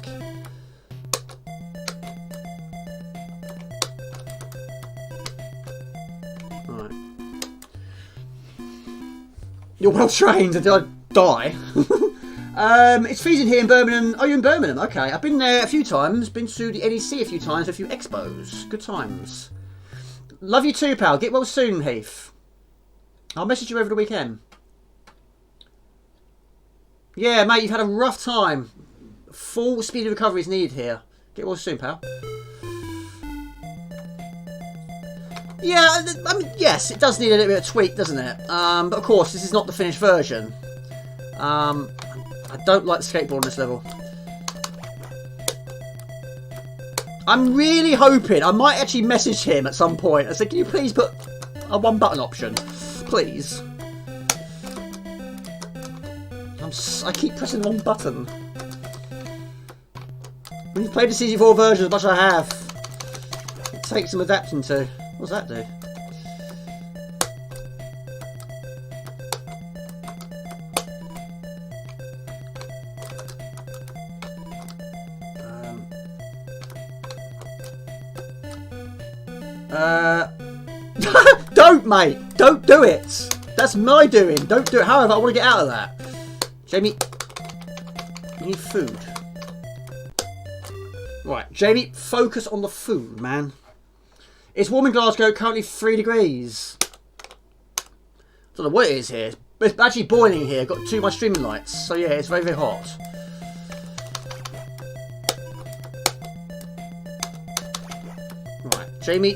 Right. You're well trained until I die. It's freezing here in Birmingham. Oh, you're in Birmingham? Okay. I've been there a few times. Been to the NEC a few times, a few expos. Good times. Love you too, pal. Get well soon, Heath. I'll message you over the weekend. Yeah, mate, you've had a rough time. Full speed of recovery is needed here. Get well soon, pal. Yeah, I mean, yes, it does need a little bit of tweak, doesn't it? But of course, this is not the finished version. I don't like the skateboard on this level. I'm really hoping, I might actually message him at some point. I said, can you please put a 1-button option? Please. I keep pressing the wrong button. When you've played the CG4 version as much as I have, it takes some adapting to. What does that do? Don't, mate! Don't do it! That's my doing. Don't do it. However, I want to get out of that. Jamie, you need food. Right, Jamie, focus on the food, man. It's warm in Glasgow, currently 3 degrees. I don't know what it is here. It's actually boiling here. I've got 2 of my streaming lights. So yeah, it's very, very hot. Right, Jamie.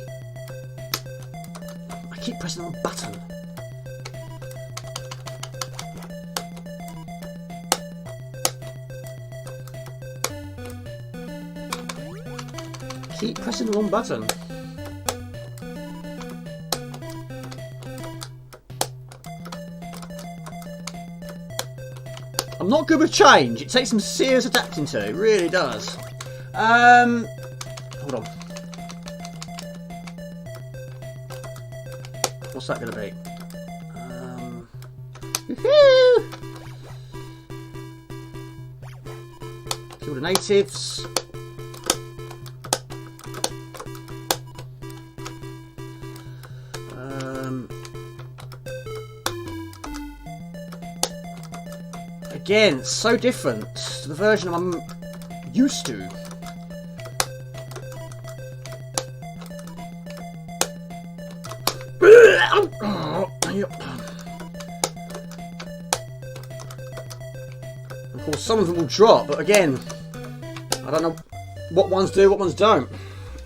I keep pressing the wrong button. Keep pressing the wrong button. I'm not good with change. It takes some serious adapting to. It really does. Hold on. What's that going to be? Kill the natives. Again, it's so different to the version I'm used to. Of course, some of them will drop, but again, I don't know what ones do, what ones don't.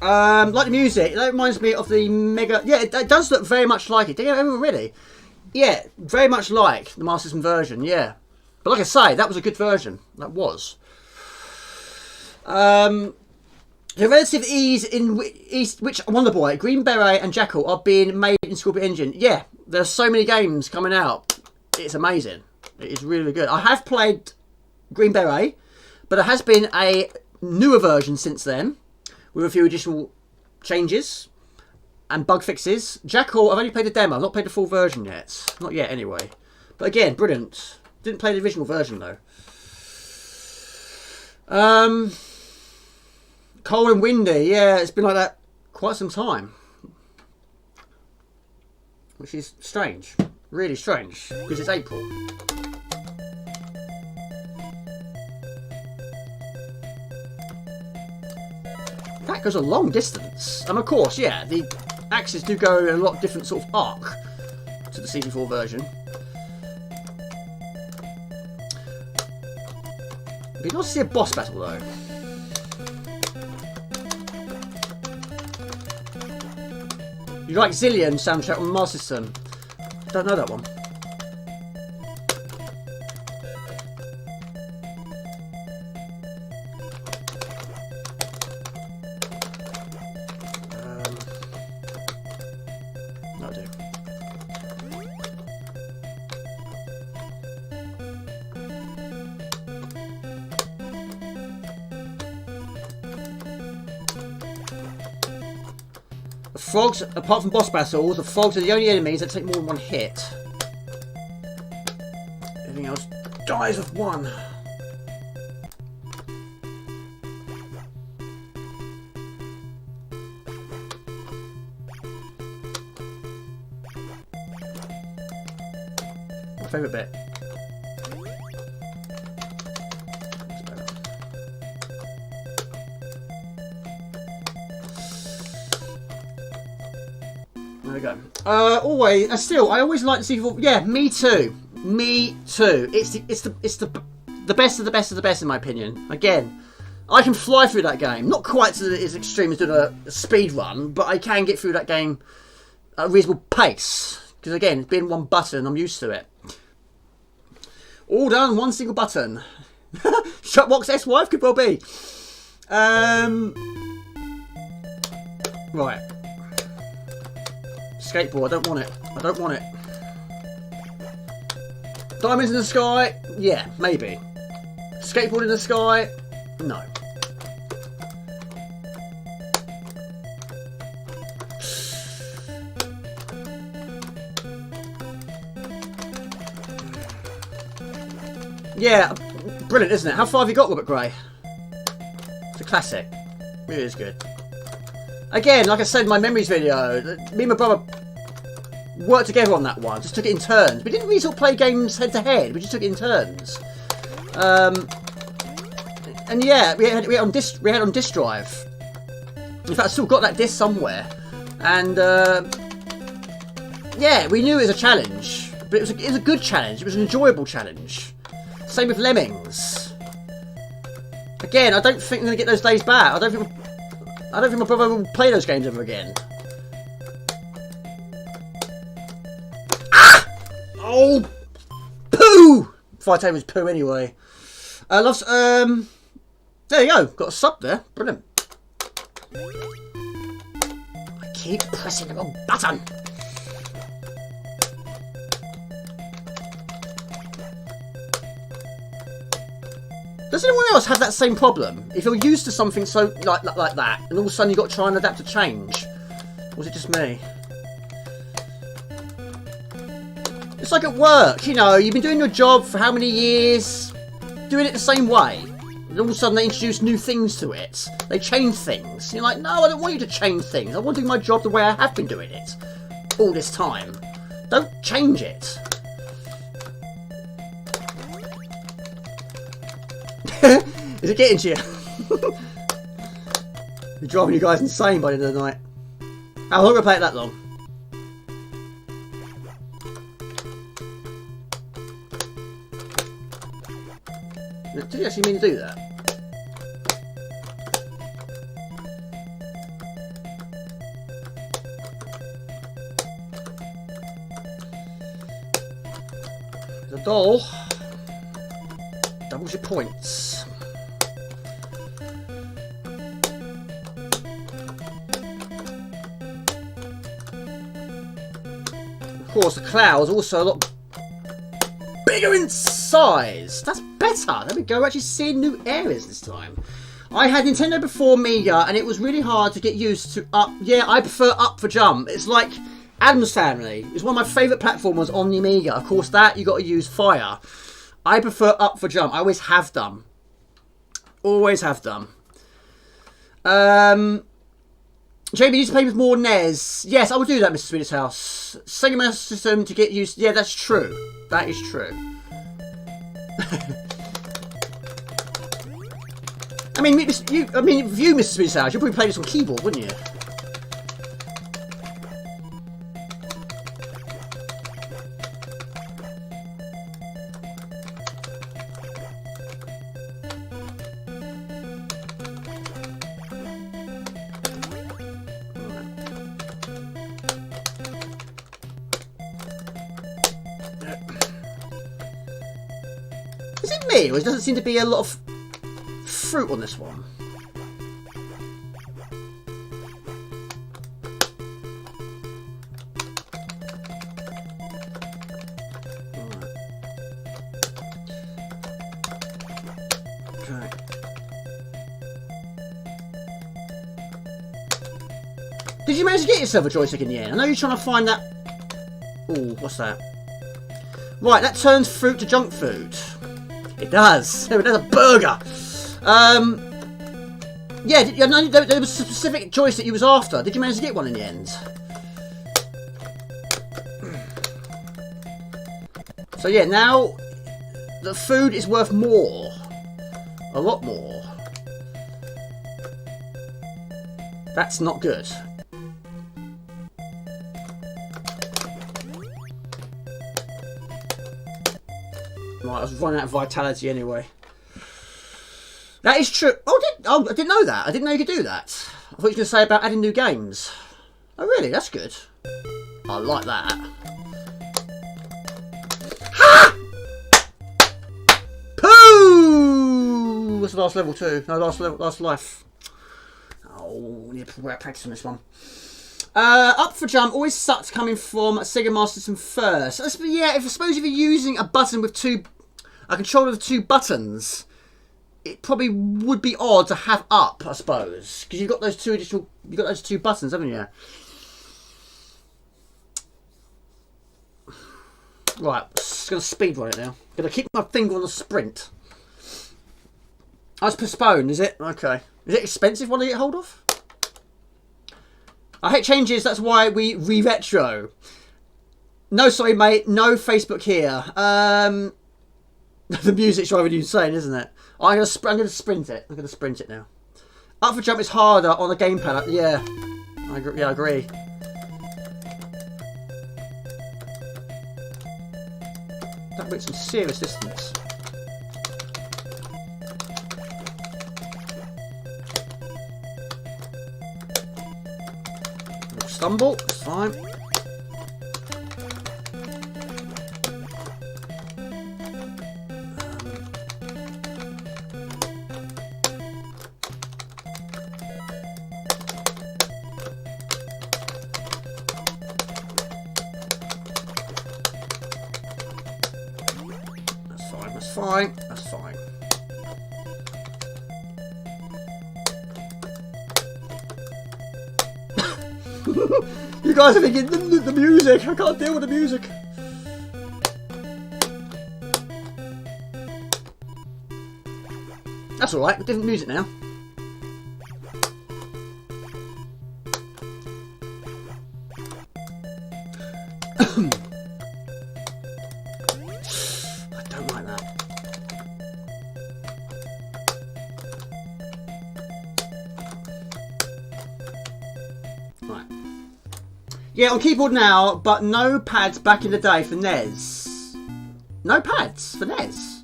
Like the music, that reminds me of the Mega. Yeah, it does look very much like it. Did you ever really? Yeah, very much like the Master System version. Yeah. But like I say, that was a good version. That was. The relative ease in which Wonderboy, Green Beret and Jackal are being made in Scorpio Engine. Yeah, there's so many games coming out. It's amazing. It is really good. I have played Green Beret, but there has been a newer version since then with a few additional changes and bug fixes. Jackal, I've only played the demo. I've not played the full version yet. Not yet, anyway. But again, brilliant. Didn't play the original version though. Cold and windy, yeah, it's been like that quite some time. Which is strange. Really strange. Because it's April. That goes a long distance. And of course, yeah, the axes do go in a lot different sort of arc to the CD4 version. It'd be nice to see a boss battle though. You like Zillion soundtrack on the Master System? Don't know that one. That'll do. Frogs, apart from boss battles, the frogs are the only enemies that take more than one hit. Everything else dies with one. My favourite bit. There we go. Always, still, I always like to see. Yeah, me too. Me too. It's the best of the best of the best in my opinion. Again, I can fly through that game. Not quite as extreme as doing a speed run, but I can get through that game at a reasonable pace. Because again, it's been one button. I'm used to it. All done, one single button. Shotbox S-Wife could well be. Right. Skateboard, I don't want it. I don't want it. Diamonds in the sky? Yeah, maybe. Skateboard in the sky? No. Yeah, brilliant, isn't it? How far have you got, Robert Gray? It's a classic. Really is good. Again, like I said in my memories video, me and my brother worked together on that one. Just took it in turns. We didn't really sort of play games head to head. We just took it in turns. And yeah, we had on disc drive. In fact, I still got that disc somewhere. And yeah, we knew it was a challenge, but it was a good challenge. It was an enjoyable challenge. Same with Lemmings. Again, I don't think I'm gonna get those days back. I don't think my brother will play those games ever again. Ah! Oh, poo! Fighting was poo anyway. There you go. Got a sub there. Brilliant. I keep pressing the wrong button. Does anyone else have that same problem? If you're used to something so like that, and all of a sudden you've got to try and adapt to change, or is it just me? It's like at work, you know, you've been doing your job for how many years, doing it the same way, and all of a sudden they introduce new things to it. They change things. And you're like, no, I don't want you to change things. I want to do my job the way I have been doing it all this time. Don't change it. Is it getting to you? You're driving you guys insane by the end of the night. How long have I played it that long? Did you actually mean to do that? The doll doubles your points. Of course, the cloud's also a lot bigger in size. That's better. There we go. We're actually seeing new areas this time. I had Nintendo before Amiga, and it was really hard to get used to up. Yeah, I prefer up for jump. It's like Adam's Family. It's one of my favourite platformers on the Amiga. Of course, that you got to use fire. I prefer up for jump. I always have done. Always have done. Jamie, you used to play with more NES. Yes, I will do that, Mr. Swedish House. Sega Master System to get used. Yeah, that's true. That is true. I mean, if you, Mr. Swedish House, you'd probably play this on keyboard, wouldn't you? Is it me, or does it seem to be a lot of fruit on this one? Okay. Did you manage to get yourself a joystick in the end? I know you're trying to find that. Ooh, what's that? Right, that turns fruit to junk food. It does. It does a burger. Yeah, there was a specific choice that you was after. Did you manage to get one in the end? So yeah, now the food is worth more. A lot more. That's not good. Right, I was running out of vitality anyway. That is true. Oh, I didn't know that. I didn't know you could do that. I thought you were going to say about adding new games. Oh, really? That's good. I like that. Ha! Pooh! What's the last level too? No, last life. Oh, need to practice on this one. Up for jump always sucks coming from a Sega Master System first. Yeah, I suppose if you're using a button with a controller with two buttons, it probably would be odd to have up, I suppose, because you've got those two buttons, haven't you? Right, just gonna speed run it now. Gonna keep my finger on the sprint. Oh, it's postponed, is it? Okay. Is it expensive one to get hold of? I hate changes, that's why we re-retro. No, sorry, mate. No Facebook here. The music's driving you insane, isn't it? I'm gonna sprint it. I'm gonna sprint it now. Up for jump is harder on the gamepad. Yeah, I agree. That went some serious distance. Stumble, it's fine. That's fine. That's fine. You guys are thinking the music. I can't deal with the music. That's all right. Different music now. I don't like that. Right. Yeah, on keyboard now, but no pads back in the day for NES. No pads for NES.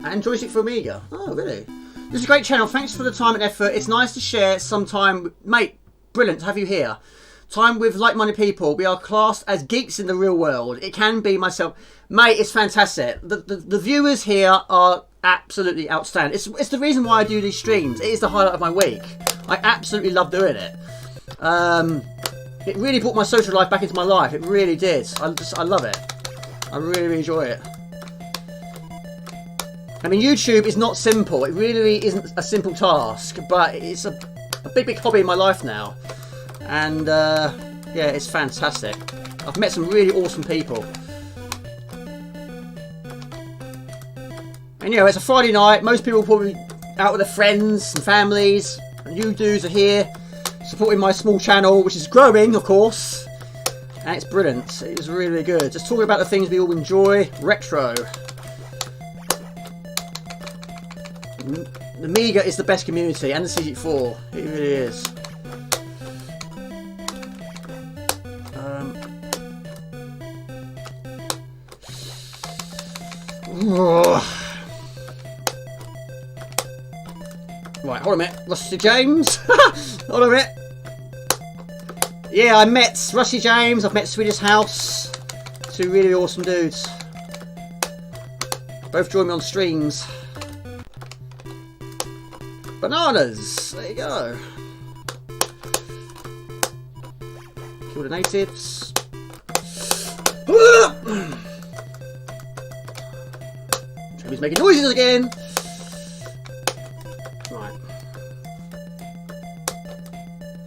And joystick for Amiga. Oh, really? This is a great channel. Thanks for the time and effort. It's nice to share some time. Mate, brilliant to have you here. Time with like-minded people. We are classed as geeks in the real world. It can be myself. Mate, it's fantastic. The viewers here are absolutely outstanding. It's the reason why I do these streams. It is the highlight of my week. I absolutely love doing it. It really brought my social life back into my life. It really did. I love it. I really enjoy it. I mean, YouTube is not simple. It really isn't a simple task, but it's a big hobby in my life now. And yeah, it's fantastic. I've met some really awesome people. And you know, it's a Friday night. Most people are probably out with their friends and families. And you dudes are here supporting my small channel, which is growing, of course. And it's brilliant. It is really good. Just talking about the things we all enjoy. Retro. The Amiga is the best community, and the CG4. It really is. Right, hold on a minute. Rusty James. Hold on a minute. Yeah, I met Rusty James. I've met Swedish House. Two really awesome dudes. Both join me on streams. Bananas. There you go. Kill the natives. He's making noises again. Right.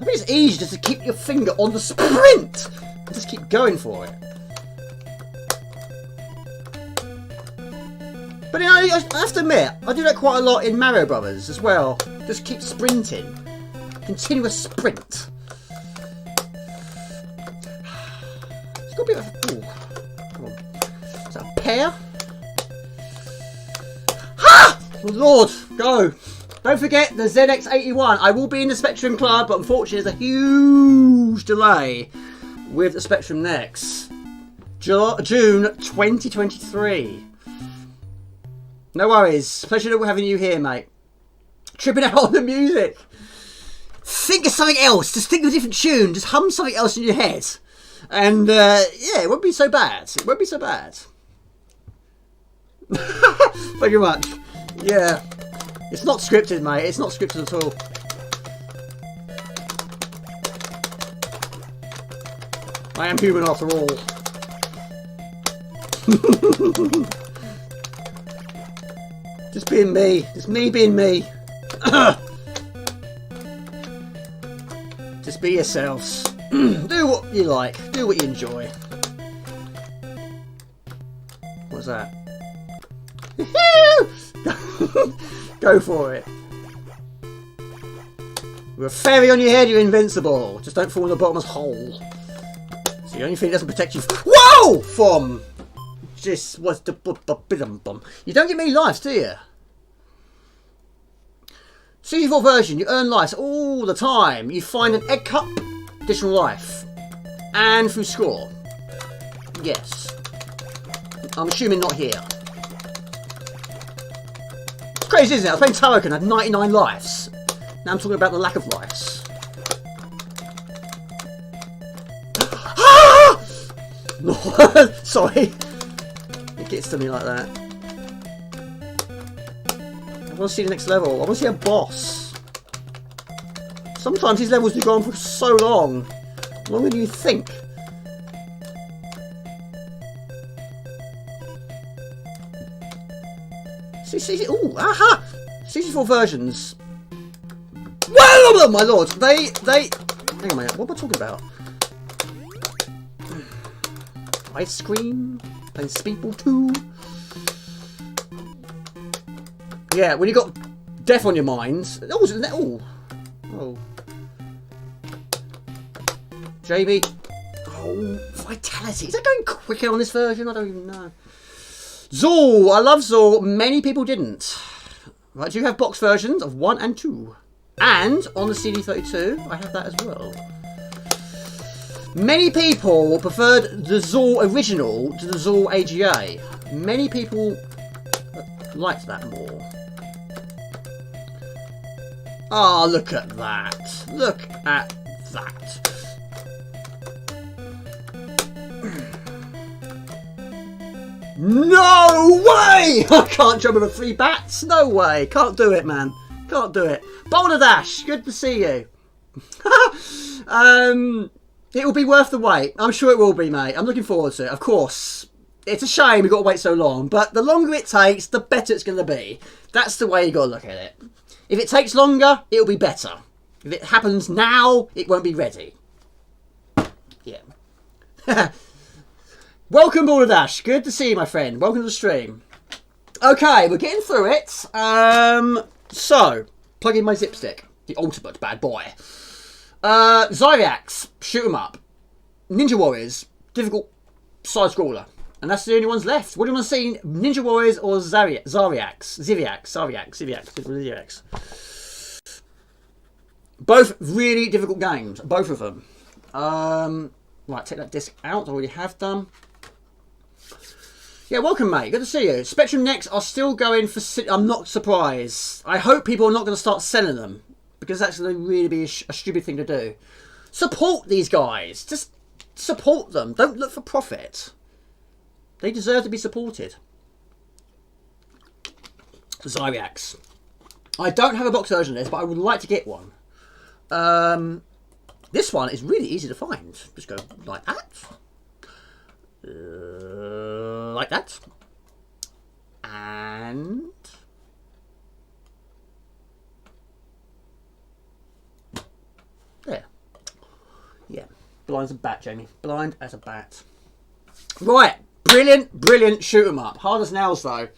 I think it's easy just to keep your finger on the sprint and just keep going for it. But you know, I have to admit, I do that quite a lot in Mario Brothers as well. Just keep sprinting. Continuous sprint. It's got a bit of a... Ooh. Come on. Is that a pear? Ha! Oh, Lord, go. Don't forget the ZX81. I will be in the Spectrum Club, but unfortunately there's a huge delay with the Spectrum next. June 2023. No worries. Pleasure having you here, mate. Tripping out on the music. Think of something else. Just think of a different tune. Just hum something else in your head. And, yeah, it won't be so bad. It won't be so bad. Thank you much. Yeah. It's not scripted, mate. It's not scripted at all. I am human after all. Just being me. Just me being me. Just be yourselves. Do what you like. Do what you enjoy. What's that? Go for it. With a fairy on your head, you're invincible. Just don't fall in the bottomless hole. So the only thing that doesn't protect you... Whoa! From... Just was the... You don't get many lives, do you? CD4 version, you earn lives all the time. You find an egg cup, additional life. And through score. Yes. I'm assuming not here. It's crazy, isn't it? I was playing Turrican, had 99 lives. Now I'm talking about the lack of lives. No, sorry. It gets to me like that. I want to see the next level. I want to see a boss. Sometimes these levels do go on for so long. Longer than you think. Ooh, aha! 64 versions. Well, my lord, they. Hang on a minute. What am I talking about? Ice cream. Playing Speedball 2. Yeah, when you got death on your minds. Oh, isn't that? Oh. Jamie. Oh, Vitality. Is that going quicker on this version? I don't even know. Zool. I love Zool. Many people didn't. Right, do you have box versions of 1 and 2? And on the CD32, I have that as well. Many people preferred the Zool original to the Zool AGA. Many people liked that more. Oh, look at that. Look at that. No way! I can't jump over 3 bats. No way. Can't do it, man. Can't do it. Boulder Dash, good to see you. It will be worth the wait. I'm sure it will be, mate. I'm looking forward to it. Of course. It's a shame we've got to wait so long, but the longer it takes, the better it's going to be. That's the way you got to look at it. If it takes longer, it'll be better. If it happens now, it won't be ready. Yeah. Welcome, Boulder Dash. Good to see you, my friend. Welcome to the stream. Okay, we're getting through it. So, plug in my zip stick. The ultimate bad boy. Ziriax, shoot 'em up. Ninja Warriors, difficult side-scroller. And that's the only ones left. What do you want to see? Ninja Warriors or Ziriax. Both really difficult games. Both of them. Right, take that disc out. I already have done. Yeah, welcome, mate. Good to see you. Spectrum Next are still going for... I'm not surprised. I hope people are not going to start selling them. Because that's going to really be a stupid thing to do. Support these guys. Just support them. Don't look for profit. They deserve to be supported. Ziriax. I don't have a box version of this, but I would like to get one. This one is really easy to find. Just go like that. Like that. And... there. Yeah. Blind as a bat, Jamie. Blind as a bat. Right. Brilliant shoot 'em up. Hard as nails though.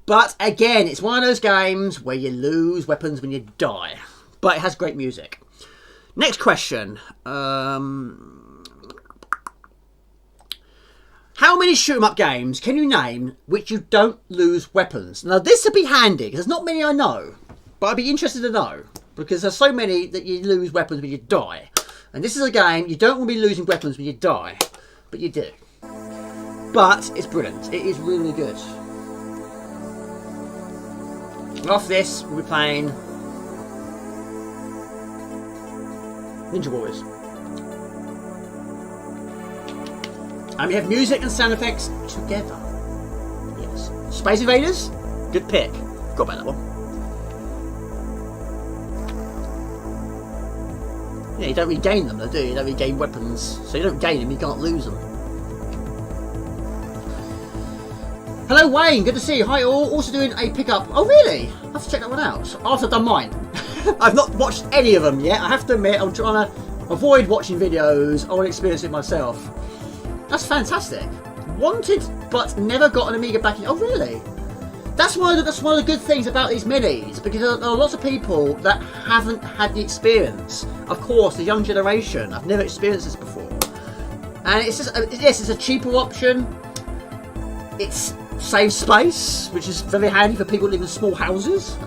But again, it's one of those games where you lose weapons when you die. But it has great music. Next question. How many shoot 'em up games can you name which you don't lose weapons? Now this would be handy because there's not many I know. But I'd be interested to know. Because there's so many that you lose weapons when you die. And this is a game you don't want to be losing weapons when you die. But you do. But it's brilliant. It is really good. Off this, we'll be playing Ninja Warriors. And we have music and sound effects together. Yes. Space Invaders, good pick. Forgot about that one. Yeah, you don't regain them though, do you? You don't regain weapons. So you don't gain them, you can't lose them. Hello Wayne, good to see you. Hi all. Also doing a pickup. Oh really? I have to check that one out. After I've done mine. I've not watched any of them yet. I have to admit, I'm trying to avoid watching videos. I want to experience it myself. That's fantastic. Wanted but never got an Amiga backing. Oh really? That's one of the good things about these minis, because there are lots of people that haven't had the experience. Of course, the young generation. I've never experienced this before. And it's just, yes, it's a cheaper option. It saves space, which is very handy for people living in small houses.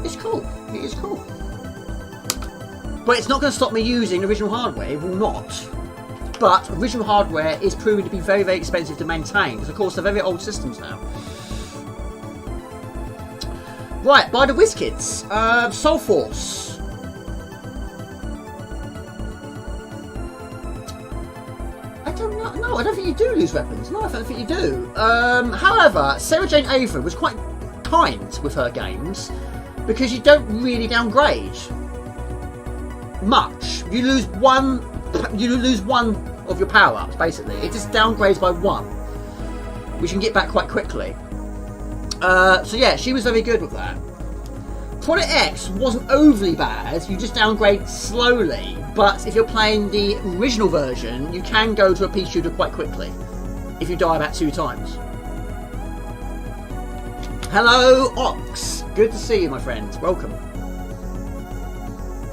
It's cool. It is cool. But it's not going to stop me using original hardware. It will not. But original hardware is proving to be very, very expensive to maintain. Because, of course, they're very old systems now. Right, by the WizKids. Soul Force. I don't know. No, I don't think you do lose weapons. No, I don't think you do. However, Sarah Jane Avery was quite kind with her games. Because you don't really downgrade much. You lose one of your power-ups, basically. It just downgrades by one, which you can get back quite quickly. So yeah, she was very good with that. Product X wasn't overly bad, you just downgrade slowly, but if you're playing the original version, you can go to a pea shooter quite quickly, if you die about 2 times. Hello, Ox. Good to see you, my friend. Welcome.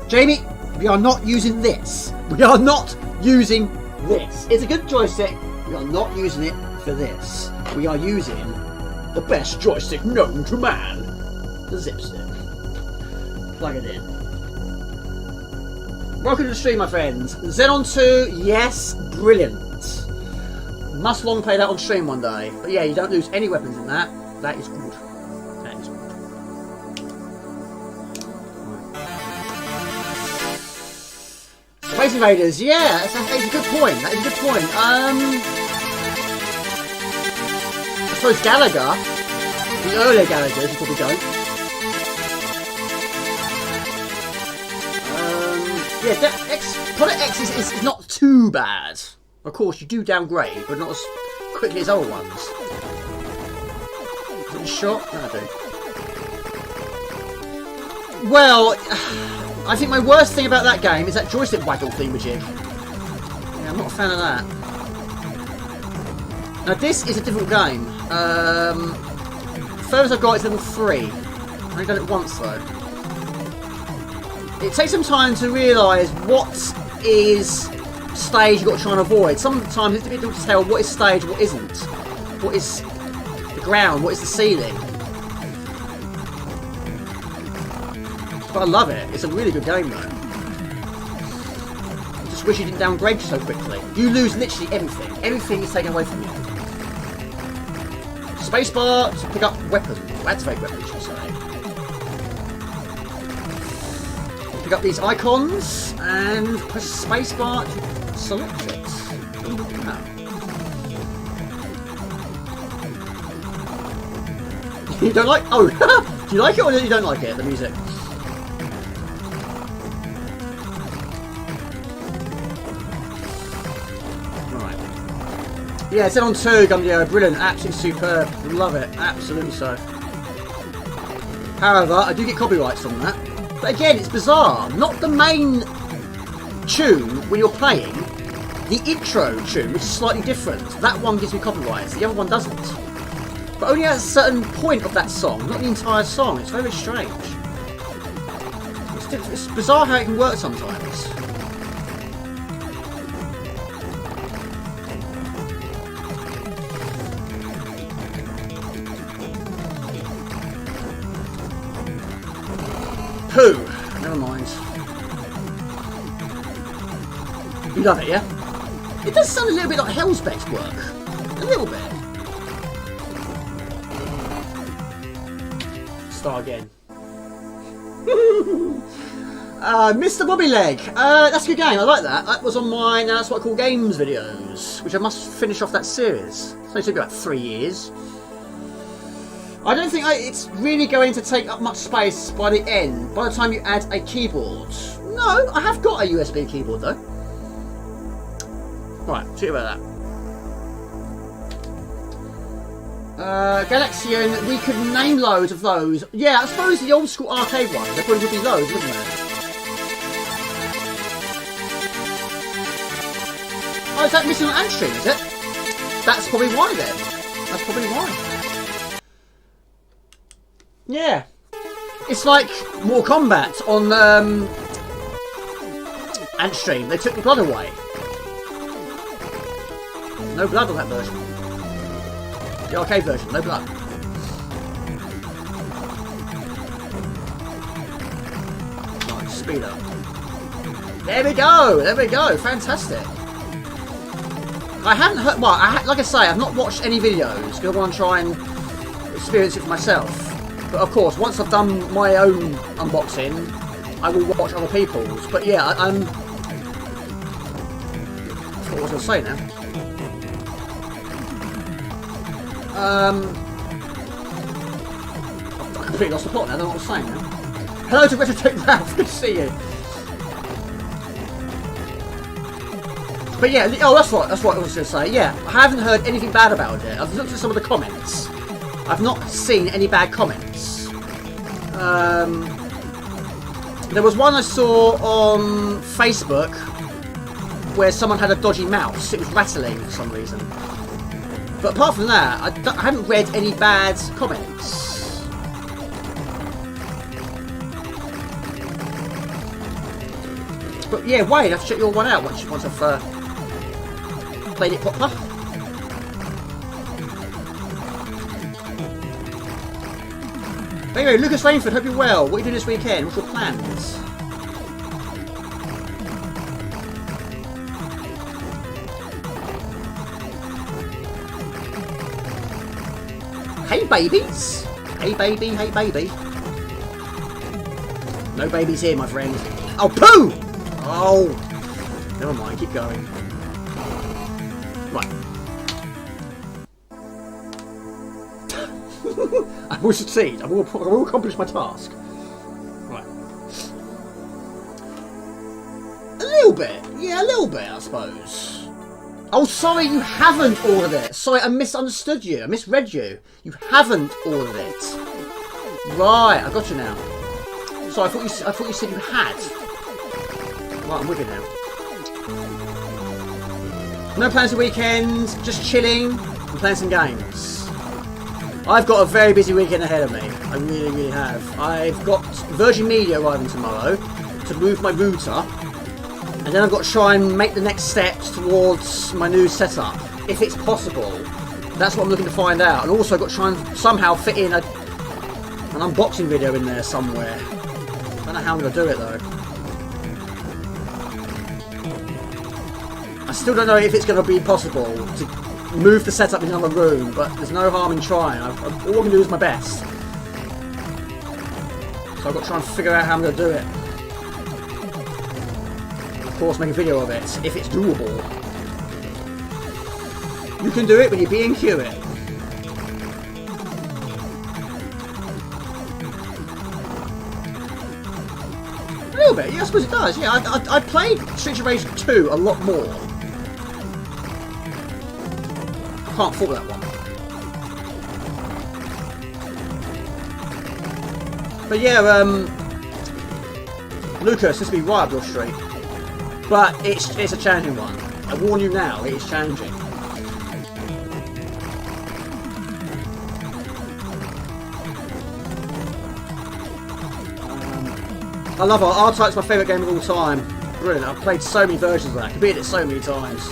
Jamie, we are not using this. We are not using this. It's a good joystick. We are not using it for this. We are using the best joystick known to man. The Zip Stick. Plug it in. Welcome to the stream, my friends. Xenon 2, yes, brilliant. Must long play that on stream one day. But yeah, you don't lose any weapons in that. That is good. That is good. Space Invaders, yeah, that's a good point. That is a good point. I suppose Gallagher, the earlier Gallagher, you probably don't. Yeah, Product X is not too bad. Of course, you do downgrade, but not as quickly as other ones. Is it a shot? No, I do. Well, I think my worst thing about that game is that joystick waggle thingamajig. Yeah, I'm not a fan of that. Now this is a difficult game. Furthest I've got is level 3. I've only done it once though. It takes some time to realise what is stage you've got to try and avoid. Sometimes it's difficult to tell what is stage, what isn't. What is the ground, what is the ceiling. But I love it. It's a really good game though. I just wish you didn't downgrade so quickly. You lose literally everything. Everything is taken away from you. Spacebar to pick up weapons. Activate weapons, you say. Pick up these icons and press spacebar to select it. You don't like? Oh, do you like it or you don't like it? The music. Yeah, it's on 2, Gumdio. Brilliant. Absolutely superb. Love it. Absolutely so. However, I do get copyrights on that. But again, it's bizarre. Not the main tune when you're playing. The intro tune, which is slightly different. That one gives me copyrights. The other one doesn't. But only at a certain point of that song. Not the entire song. It's very strange. It's bizarre how it can work sometimes. Pooh! Never mind. You love it, yeah? It does sound a little bit like Hellsbeck's work. A little bit. Start again. Mr. Bobbyleg. That's a good game. I like that. That was on my Now That's What I Call Games videos, which I must finish off that series. It's only took about 3 years. I don't think it's really going to take up much space by the end, by the time you add a keyboard. No, I have got a USB keyboard though. Right, see about that. Galaxian, we could name loads of those. Yeah, I suppose the old school arcade ones, there probably would be loads, wouldn't there? Oh, is that missing on Amstream, is it? That's probably why then. That's probably why. Yeah, it's like Mortal Kombat on Ant stream. They took the blood away. No blood on that version. The arcade version, no blood. Right, speed up. There we go. There we go. Fantastic. I haven't heard. Well, like I say, I've not watched any videos because I want to try and experience it for myself. But of course, once I've done my own unboxing, I will watch other people's. But yeah, what was I going to say now? I completely lost the plot now. I don't know what I was saying now. Hello to Retrotech Ralph. Good to see you. But yeah, oh, that's what I was going to say. Yeah, I haven't heard anything bad about it. I've looked at some of the comments. I've not seen any bad comments. There was one I saw on Facebook where someone had a dodgy mouse. It was rattling for some reason. But apart from that, I haven't read any bad comments. But yeah, Wade, I've checked your one out once I've played it proper. Anyway, Lucas Rainford, hope you're well. What are you doing this weekend? What's your plans? Hey babies! Hey baby, hey baby. No babies here, my friend. Oh, poo! Oh! Never mind, keep going. Right. I will succeed. I will accomplish my task. Right. A little bit. Yeah, a little bit, I suppose. Oh, sorry, you haven't ordered it. Sorry, I misunderstood you. I misread you. You haven't ordered it. Right, I got you now. Sorry, I thought you said you had. Right, I'm with you now. No plans for the weekend. Just chilling and playing some games. I've got a very busy weekend ahead of me. I really, really have. I've got Virgin Media arriving tomorrow to move my router. And then I've got to try and make the next steps towards my new setup, if it's possible. That's what I'm looking to find out. And also I've got to try and somehow fit in an unboxing video in there somewhere. I don't know how I'm going to do it though. I still don't know if it's going to be possible to move the setup in another room, but there's no harm in trying. All I can do is my best. So I've got to try and figure out how I'm going to do it. Of course, make a video of it, if it's doable. You can do it when you're being Hewitt. A little bit, yeah, I suppose it does. Yeah, I played Streets of Rage 2 a lot more. I can't fault that one. But yeah, Lucas, this will be right up your street. But it's a challenging one. I warn you now, it is challenging. I love it. R-Type's my favourite game of all time. Brilliant. I've played so many versions of that. I've beat it so many times.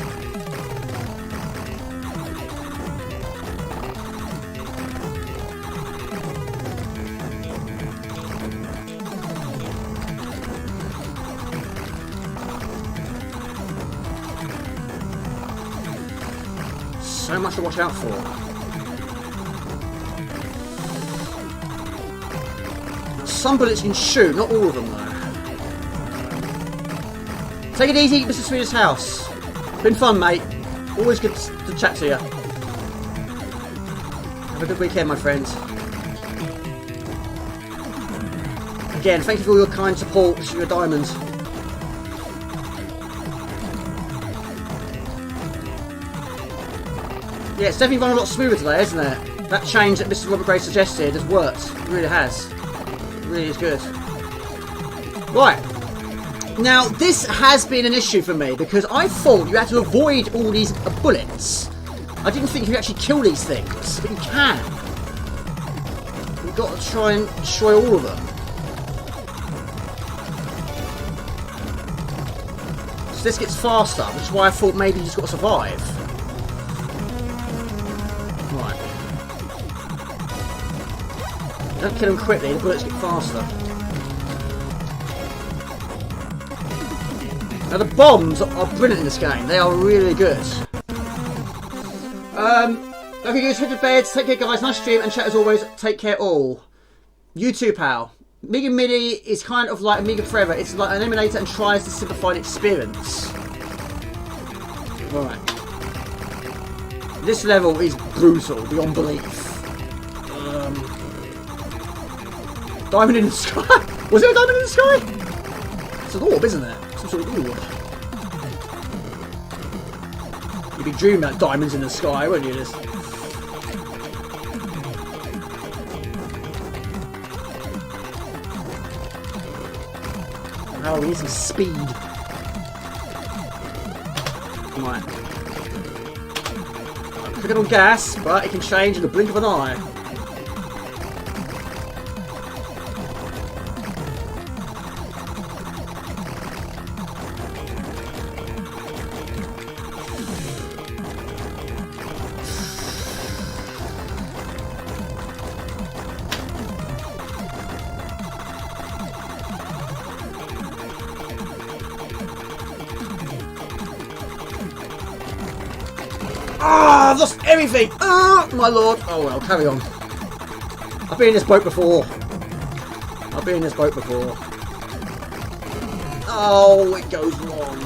So much to watch out for. Some bullets you can shoot, not all of them though. Take it easy, Mr. Swedish House. Been fun, mate. Always good to chat to you. Have a good weekend, my friend. Again, thank you for all your kind support. You're a diamond. Yeah, it's definitely run a lot smoother today, isn't it? That change that Mr. Robert Gray suggested has worked. It really has. It really is good. Right. Now, this has been an issue for me because I thought you had to avoid all these bullets. I didn't think you could actually kill these things, but you can. You've got to try and destroy all of them. So this gets faster, which is why I thought maybe you just got to survive. Right. Don't kill them quickly, the bullets get faster. Now the bombs are brilliant in this game. They are really good. Okay guys, head to bed. Take care guys. Nice stream and chat as always. Take care all. You too, pal. Amiga Mini is kind of like Amiga Forever. It's like an emulator and tries to simplify the experience. Right. This level is brutal beyond belief. Diamond in the sky? Was there a diamond in the sky? It's an orb, isn't it? Some sort of orb. You'd be dreaming about diamonds in the sky, wouldn't you? This. Oh, we need some speed. Right. I'm clicking on gas, but it can change in the blink of an eye. Ah, I've lost everything! My lord! Oh well, carry on. I've been in this boat before. I've been in this boat before. Oh, it goes wrong.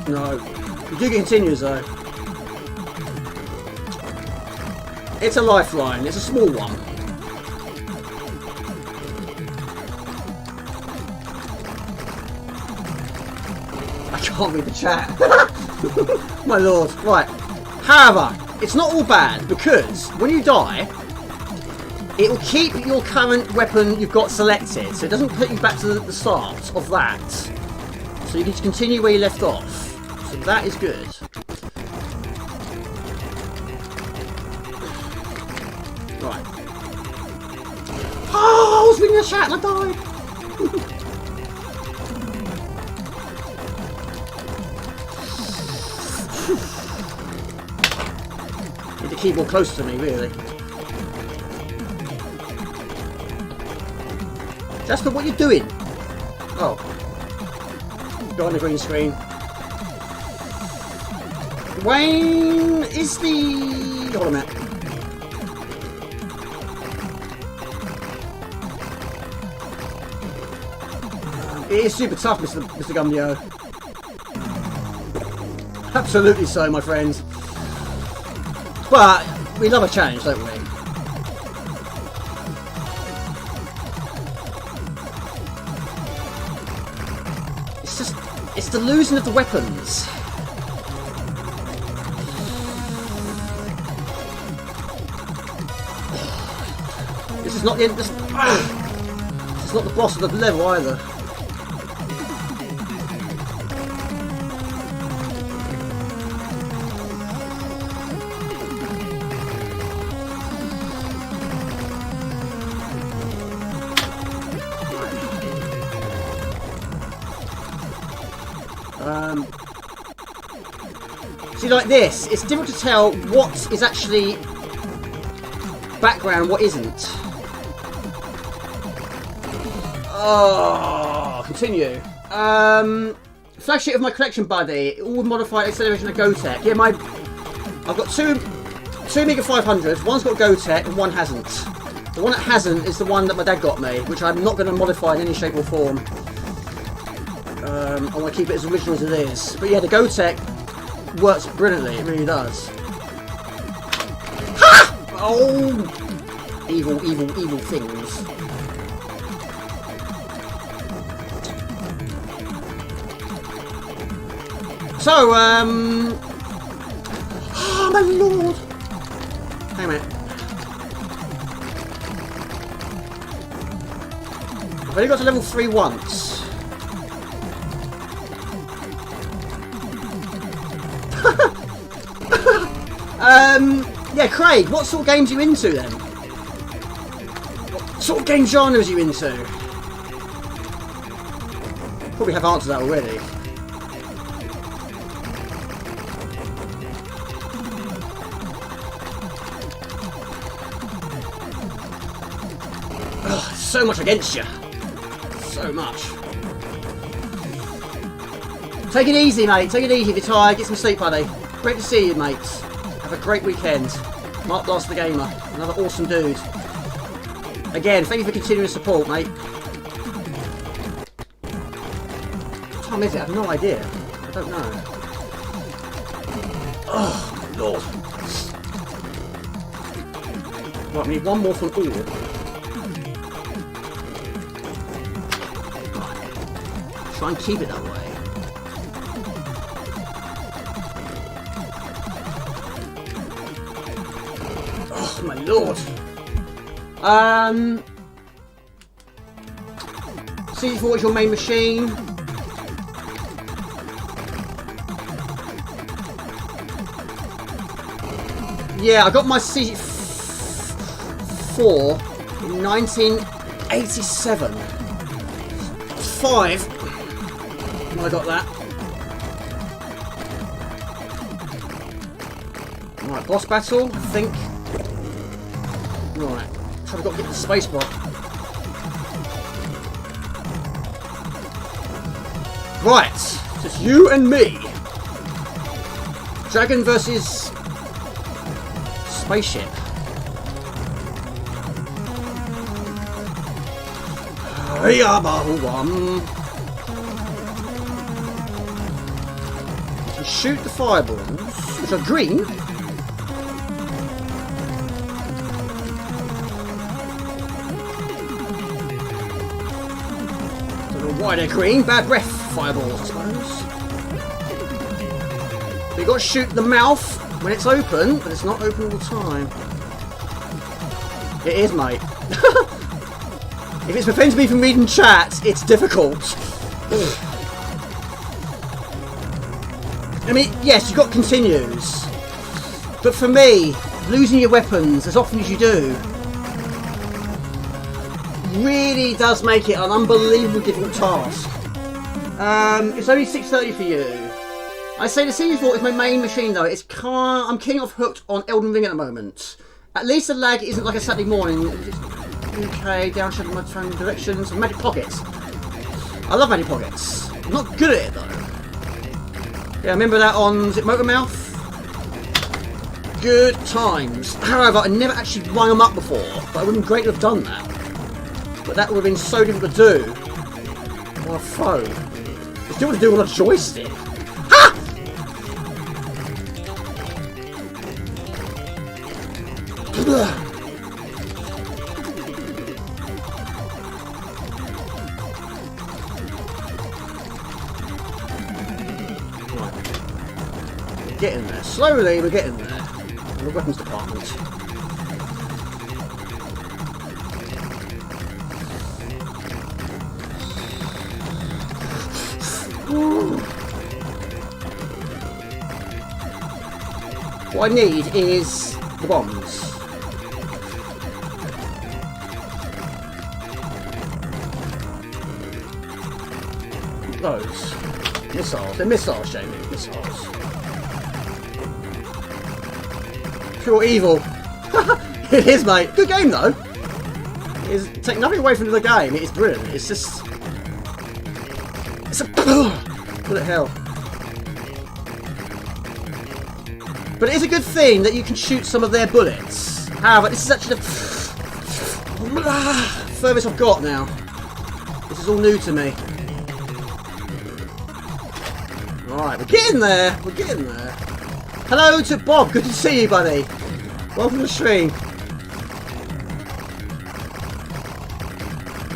No. The gig continues though. It's a lifeline. It's a small one. I can't read the chat. My lord. Right. However, it's not all bad because when you die, it will keep your current weapon you've got selected. So it doesn't put you back to the start of that. So you can just continue where you left off. So that is good. Right. Oh, I was reading the chat and I died. Need the keyboard closer to me, really. Jasper, what are you doing? Oh. Go on the green screen. Wayne is the... Hold on a minute. It is super tough, Mr. Gumbio. Absolutely so, my friends. But we love a challenge, don't we? It's the losing of the weapons. This is not the end. This is not the boss of the level either. See, like this, it's difficult to tell what is actually background, what isn't. Oh, continue. Flagship of my collection, buddy. All modified acceleration of GoTech. Yeah, I've got two Amiga 500s. One's got GoTech and one hasn't. The one that hasn't is the one that my dad got me, which I'm not going to modify in any shape or form. I want to keep it as original as it is. But yeah, the GoTech works brilliantly, it really does. Ha! Oh! Evil, evil, evil things. So, oh my lord! Hang on a minute. I've only got to level 3 once. Yeah, Craig, what sort of games are you into then? What sort of game genres are you into? Probably have answered that already. Ugh, so much against you. So much. Take it easy, mate. Take it easy if you're tired. Get some sleep, buddy. Great to see you, mates. Have a great weekend. Mark Blast the Gamer. Another awesome dude. Again, thank you for continuing support, mate. What time is it? I have no idea. I don't know. Oh, my lord. Right, we need one more from all. Try and keep it that way. Oh my lord. CD4 is your main machine. Yeah, I got my CD4 in 1987. 5. I got that. Right, boss battle, I think. Right, so I've got to get the space bar. Right, so it's you and me. Dragon versus spaceship. Shoot the fireballs, which are green. Don't know why they're green. Bad breath fireballs, I suppose. But you got to shoot the mouth when it's open, but it's not open all the time. It is, mate. If it's preventing me from reading chat, it's difficult. I mean, yes, you've got continues, but for me, losing your weapons as often as you do really does make it an unbelievably difficult task. It's only 6:30 for you. I say the CD4 is my main machine though. I'm king of hooked on Elden Ring at the moment. At least the lag isn't like a Saturday morning. Okay, downshift my phone directions. Magic Pockets. I love Magic Pockets. I'm not good at it though. Yeah, I remember that on, is it Motormouth? Good times. However, I never actually rung them up before, but it would have been great to have done that. But that would have been so difficult to do on a phone. It's difficult to do on a joystick. Ha! Getting there. Slowly, we're getting there. In the weapons department. Ooh. What I need is the bombs. Those. Missiles. They're missiles, Jamie. Missiles. Pure evil. It is, mate. Good game, though. Take nothing away from the game. It is brilliant. It's just... It's a... What the hell? But it is a good thing that you can shoot some of their bullets. However, this is actually the... furthest I've got now. This is all new to me. Right, we're getting there. We're getting there. Hello to Bob. Good to see you, buddy. Welcome to the stream.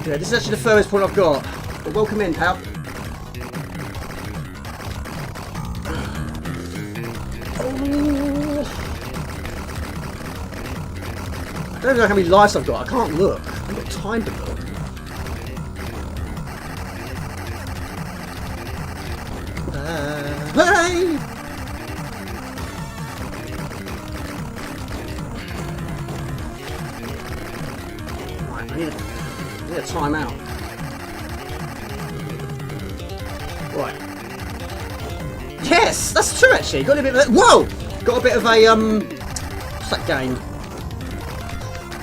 Yeah, this is actually the furthest point I've got. But welcome in, pal. I don't know how many lives I've got. I can't look. I haven't got time to look. Hey! Right, I need a time out. Right. Yes, that's true actually. Got a bit of a... Whoa! Got a bit of a, what's that game?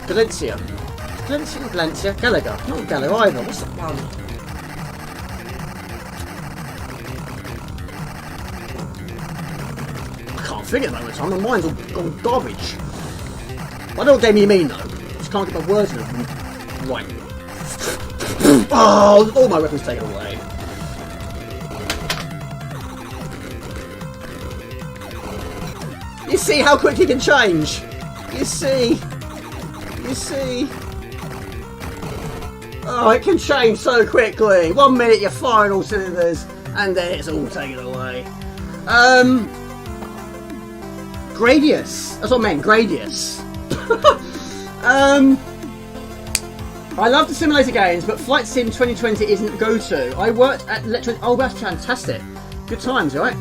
Valencia. Valencia? Gallagher. Not Gallagher either. What's that one? I can't think at the moment. My mind's all gone garbage. I know what game you mean though. Just can't get my words in it. Right. Oh, all my weapons taken away. You see how quick he can change? You see? You see? Oh, it can change so quickly. 1 minute you're firing all cylinders, and then it's all taken away. Gradius. That's what I meant, Gradius. I love the simulator games, but Flight Sim 2020 isn't go-to. I worked at Electronic... Oh, that's fantastic. Good times, right?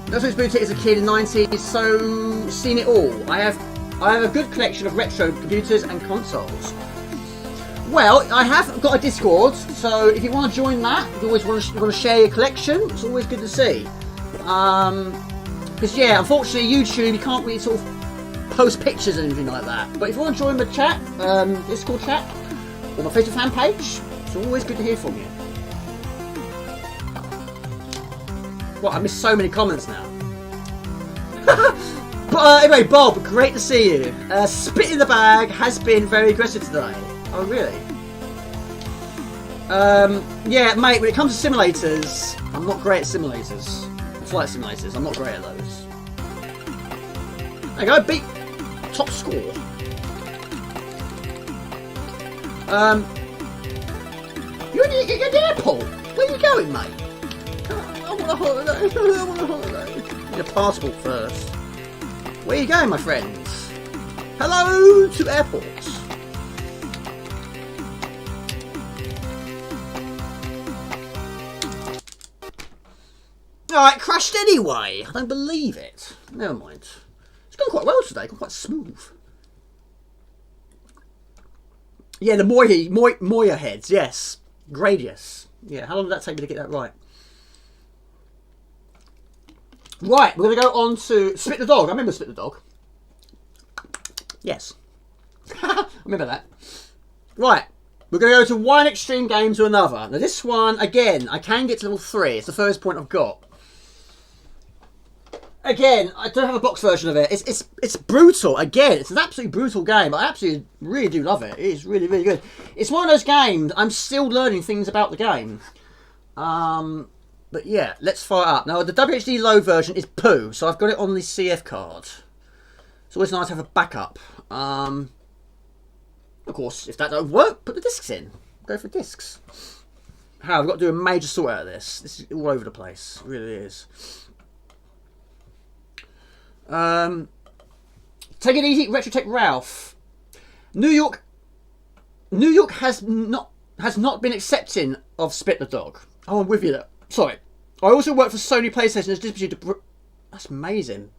That's what booted as a kid in the 90s, so seen it all. I have a good collection of retro computers and consoles. Well, I have got a Discord, so if you want to join that, if you always want to share your collection, it's always good to see. Because yeah, unfortunately YouTube, you can't really sort of post pictures and anything like that. But if you want to join the chat, Discord chat, or my Facebook fan page, it's always good to hear from you. What, I missed so many comments now. But anyway, Bob, great to see you. Spit in the Bag has been very aggressive today. Oh, really? Yeah, mate, when it comes to simulators, I'm not great at simulators. Flight simulators, I'm not great at those. There you go, beat top score. You're at the airport. Where are you going, mate? I want a holiday. I want a holiday. Need a passport first. Where are you going, my friends? Hello to airports. Alright, crashed anyway. I don't believe it. Never mind. It's gone quite well today. Gone quite smooth. Yeah, the Moya heads, yes. Gradius. Yeah, how long did that take me to get that right? Right, we're going to go on to Spit the Dog. I remember Spit the Dog. Yes. I remember that. Right, we're going to go to one extreme game to another. Now this one, again, I can get to level 3. It's the first point I've got. Again, I don't have a box version of it. It's brutal. Again, it's an absolutely brutal game. I absolutely really do love it. It is really, really good. It's one of those games, I'm still learning things about the game. But yeah, let's fire up. Now, the WHD low version is poo, so I've got it on the CF card. It's always nice to have a backup. Of course, if that don't work, put the discs in. Go for discs. How, I've got to do a major sort out of this. This is all over the place. It really is. Take it easy, Retrotech Ralph. New York has not been accepting of Spit the Dog. Oh, I'm with you there. Sorry. I also work for Sony PlayStation as distributor. That's amazing.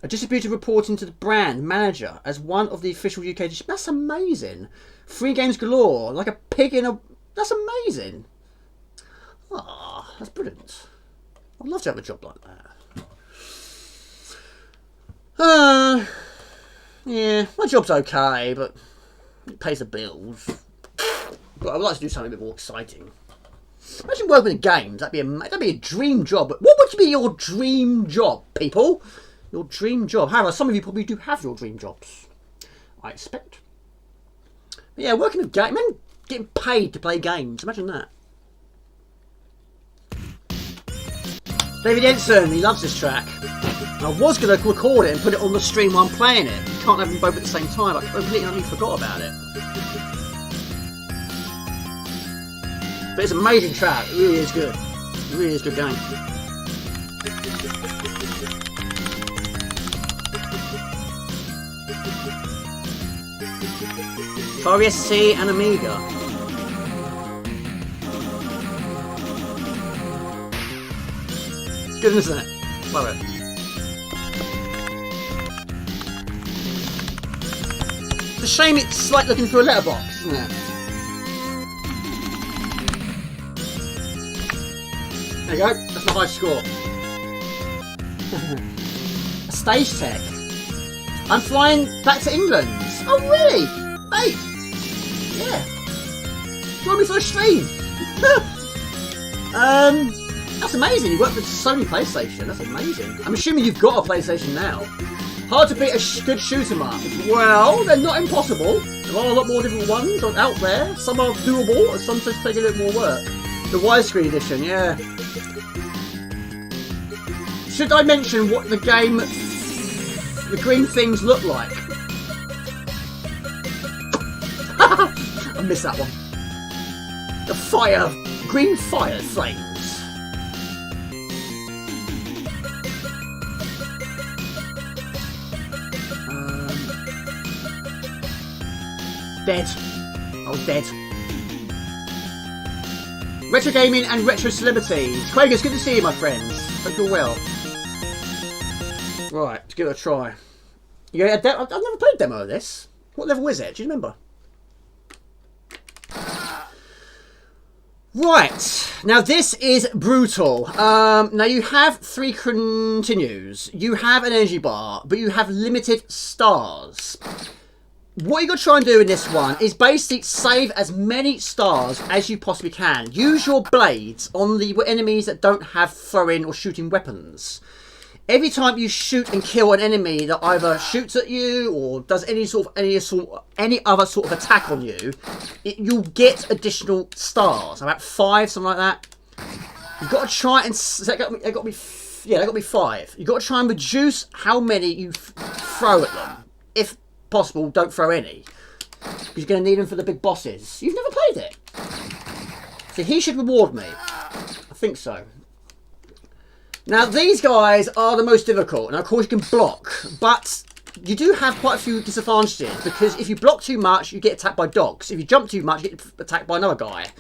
A distributor reporting to the brand manager as one of the official UK distributors. That's amazing. Free games galore, like a pig in a. That's amazing. Ah, that's brilliant. I'd love to have a job like that. Yeah, my job's okay, but it pays the bills. But I'd like to do something a bit more exciting. Imagine working in games. That'd be a dream job. What would be your dream job, people? Your dream job. However, some of you probably do have your dream jobs, I expect. But yeah, working in games. Man, getting paid to play games. Imagine that. David Ensign, he loves this track. I was going to record it and put it on the stream while I'm playing it. You can't have them both at the same time. I completely forgot about it. But it's an amazing track. It really is good. It really is a good game. Atari ST and Amiga. Good, isn't it? Love it. It's a shame it's like looking through a letterbox, isn't it? There you go. That's my high score. A stage tech. I'm flying back to England. Oh, really? Mate. Yeah. Join me for a stream. That's amazing. You work for Sony PlayStation. That's amazing. I'm assuming you've got a PlayStation now. Hard to beat a good shoot 'em up. Well, they're not impossible. There are a lot more different ones out there. Some are doable, and some just take a little more work. The widescreen edition, yeah. Should I mention what the game, the green things look like? I missed that one. The fire, green fire flames. Dead. I was dead. Retro gaming and retro celebrity. Craig, it's good to see you, my friends. Hope you're well. Right, let's give it a try. Yeah, I've never played a demo of this. What level is it? Do you remember? Right, now this is brutal. Now you have 3 continues. You have an energy bar, but you have limited stars. What you got to try and do in this one is basically save as many stars as you possibly can. Use your blades on the enemies that don't have throwing or shooting weapons. Every time you shoot and kill an enemy that either shoots at you or does any other sort of attack on you, you'll get additional stars. About 5, something like that. You've got to try and that got me 5. You've got to try and reduce how many you throw at them. If possible, don't throw any, because you're going to need them for the big bosses. You've never played it, so he should reward me. I think so. Now these guys are the most difficult. Now of course you can block, but you do have quite a few disadvantages, because if you block too much you get attacked by dogs. If you jump too much you get attacked by another guy.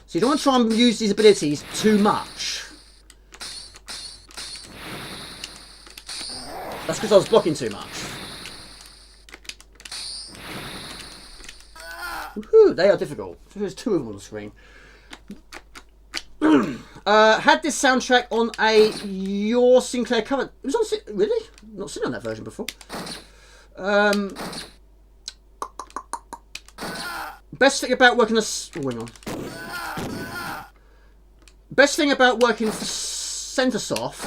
So you don't want to try and use these abilities too much. That's because I was blocking too much. Woohoo, they are difficult. There's 2 of them on the screen. Had this soundtrack on a Your Sinclair cover. It was on. Really? Not seen on that version before. Best thing about working Best thing about working for Centresoft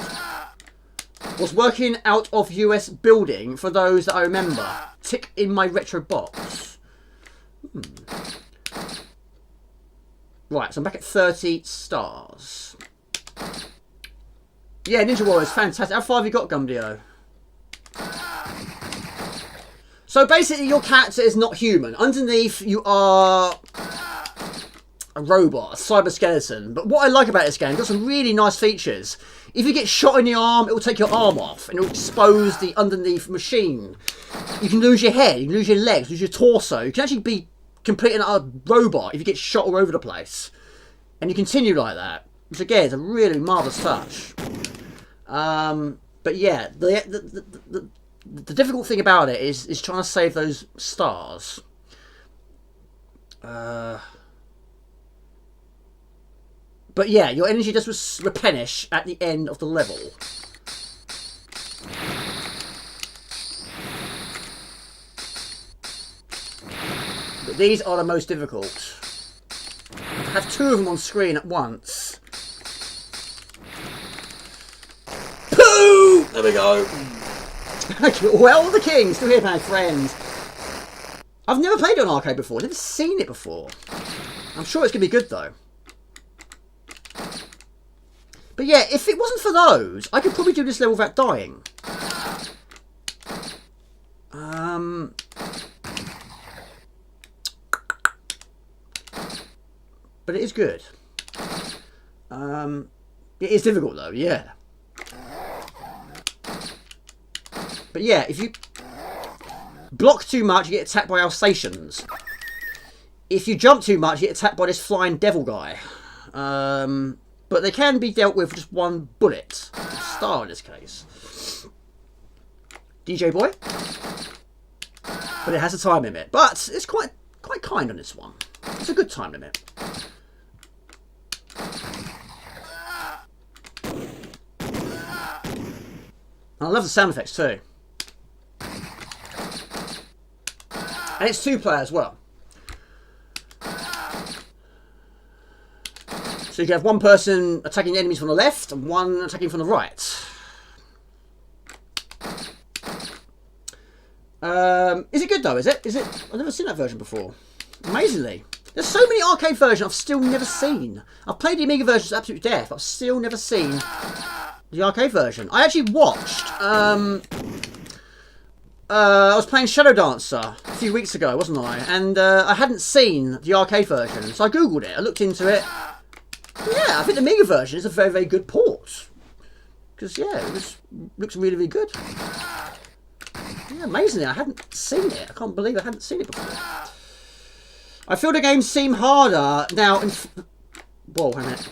was working out of US building. For those that I remember, tick in my retro box. Right, so I'm back at 30 stars. Yeah, Ninja Warriors, fantastic. How far have you got, Gumdio? So basically your character is not human. Underneath you are a robot, a cyber skeleton. But what I like about this game, it's got some really nice features. If you get shot in the arm, it will take your arm off and it will expose the underneath machine. You can lose your head, you can lose your legs, lose your torso. You can actually be completely another robot if you get shot all over the place. And you continue like that. Which again is a really marvellous touch. But yeah, the difficult thing about it is trying to save those stars. But yeah, your energy does replenish at the end of the level. But these are the most difficult. To have 2 of them on screen at once. Pooh! There we go. Well, the King, still here, my friends. I've never played it on arcade before. Never seen it before. I'm sure it's going to be good though. But yeah, if it wasn't for those, I could probably do this level without dying. But it is good. It is difficult though, yeah. But yeah, if you block too much, you get attacked by Alsatians. If you jump too much, you get attacked by this flying devil guy. But they can be dealt with just 1 bullet. A star in this case. DJ Boy. But it has a time limit. But it's quite kind on this one. It's a good time limit. I love the sound effects too. And it's 2-player as well. So you can have one person attacking enemies from the left and one attacking from the right. Is it good though, is it? I've never seen that version before. Amazingly. There's so many arcade versions I've still never seen. I've played the Amiga version to absolute death, but I've still never seen the arcade version. I actually watched, I was playing Shadow Dancer a few weeks ago, wasn't I? And I hadn't seen the arcade version, so I googled it, I looked into it. Yeah, I think the Amiga version is a very, very good port. Because, yeah, it looks really, really good. Yeah, amazingly, I hadn't seen it. I can't believe I hadn't seen it before. I feel the games seem harder now. Whoa, wait a minute.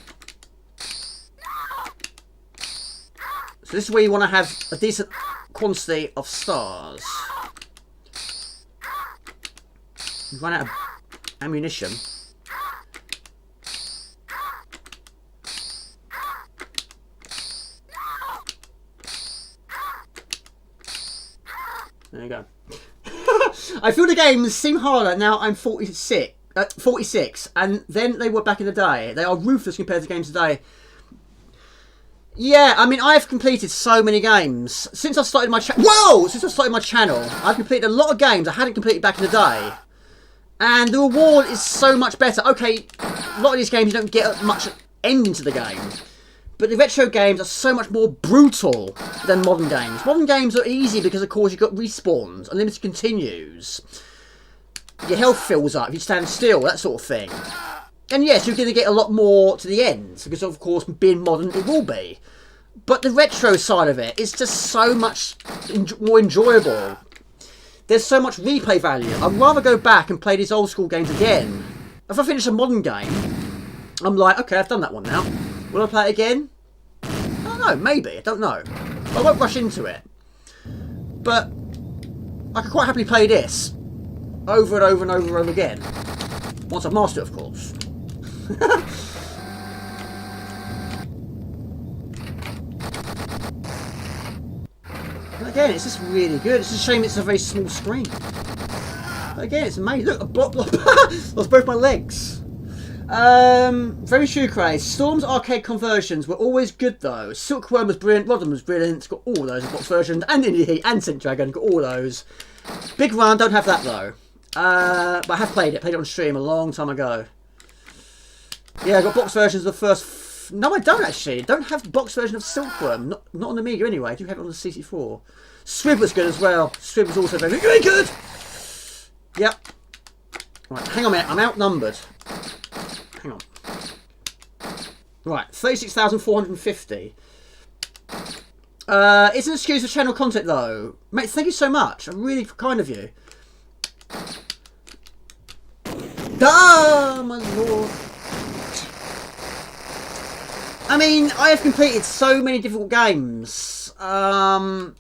So this is where you want to have a decent quantity of stars. You run out of ammunition. There you go. I feel the games seem harder now. I'm 46, and then they were back in the day. They are ruthless compared to games today. Yeah, I mean, I've completed so many games since I started my channel. Whoa! Since I started my channel, I've completed a lot of games I hadn't completed back in the day, and the reward is so much better. Okay, a lot of these games you don't get much ending to the game. But the retro games are so much more brutal than modern games. Modern games are easy because, of course, you've got respawns, unlimited continues. Your health fills up if you stand still, that sort of thing. And yes, you're going to get a lot more to the end, because, of course, being modern, it will be. But the retro side of it is just so much more enjoyable. There's so much replay value. I'd rather go back and play these old school games again. If I finish a modern game, I'm like, okay, I've done that one now. Will I play it again? I don't know, maybe, I don't know. I won't rush into it. But I could quite happily play this over and over and over and over again. Once I've mastered it, of course. And again, it's just really good. It's a shame it's a very small screen. But again, it's amazing. Look, I lost both my legs. Very true, Craze. Storm's arcade conversions were always good though. Silkworm was brilliant, Rodden was brilliant, it's got all those box versions, and Indie Heat and Scent Dragon, got all those. Big Run, don't have that though. But I have played it on stream a long time ago. Yeah, I got box versions of the first... No, I don't actually. I don't have the box version of Silkworm. Not on the Amiga anyway. I do have it on the CC4. Swib was good as well. Swib was also very, very good. Yep. Right, hang on a minute. I'm outnumbered. Hang on. Right, 36,450. It's an excuse for channel content though. Mate, thank you so much. I'm really kind of you. Ah, my lord. I mean, I have completed so many difficult games. But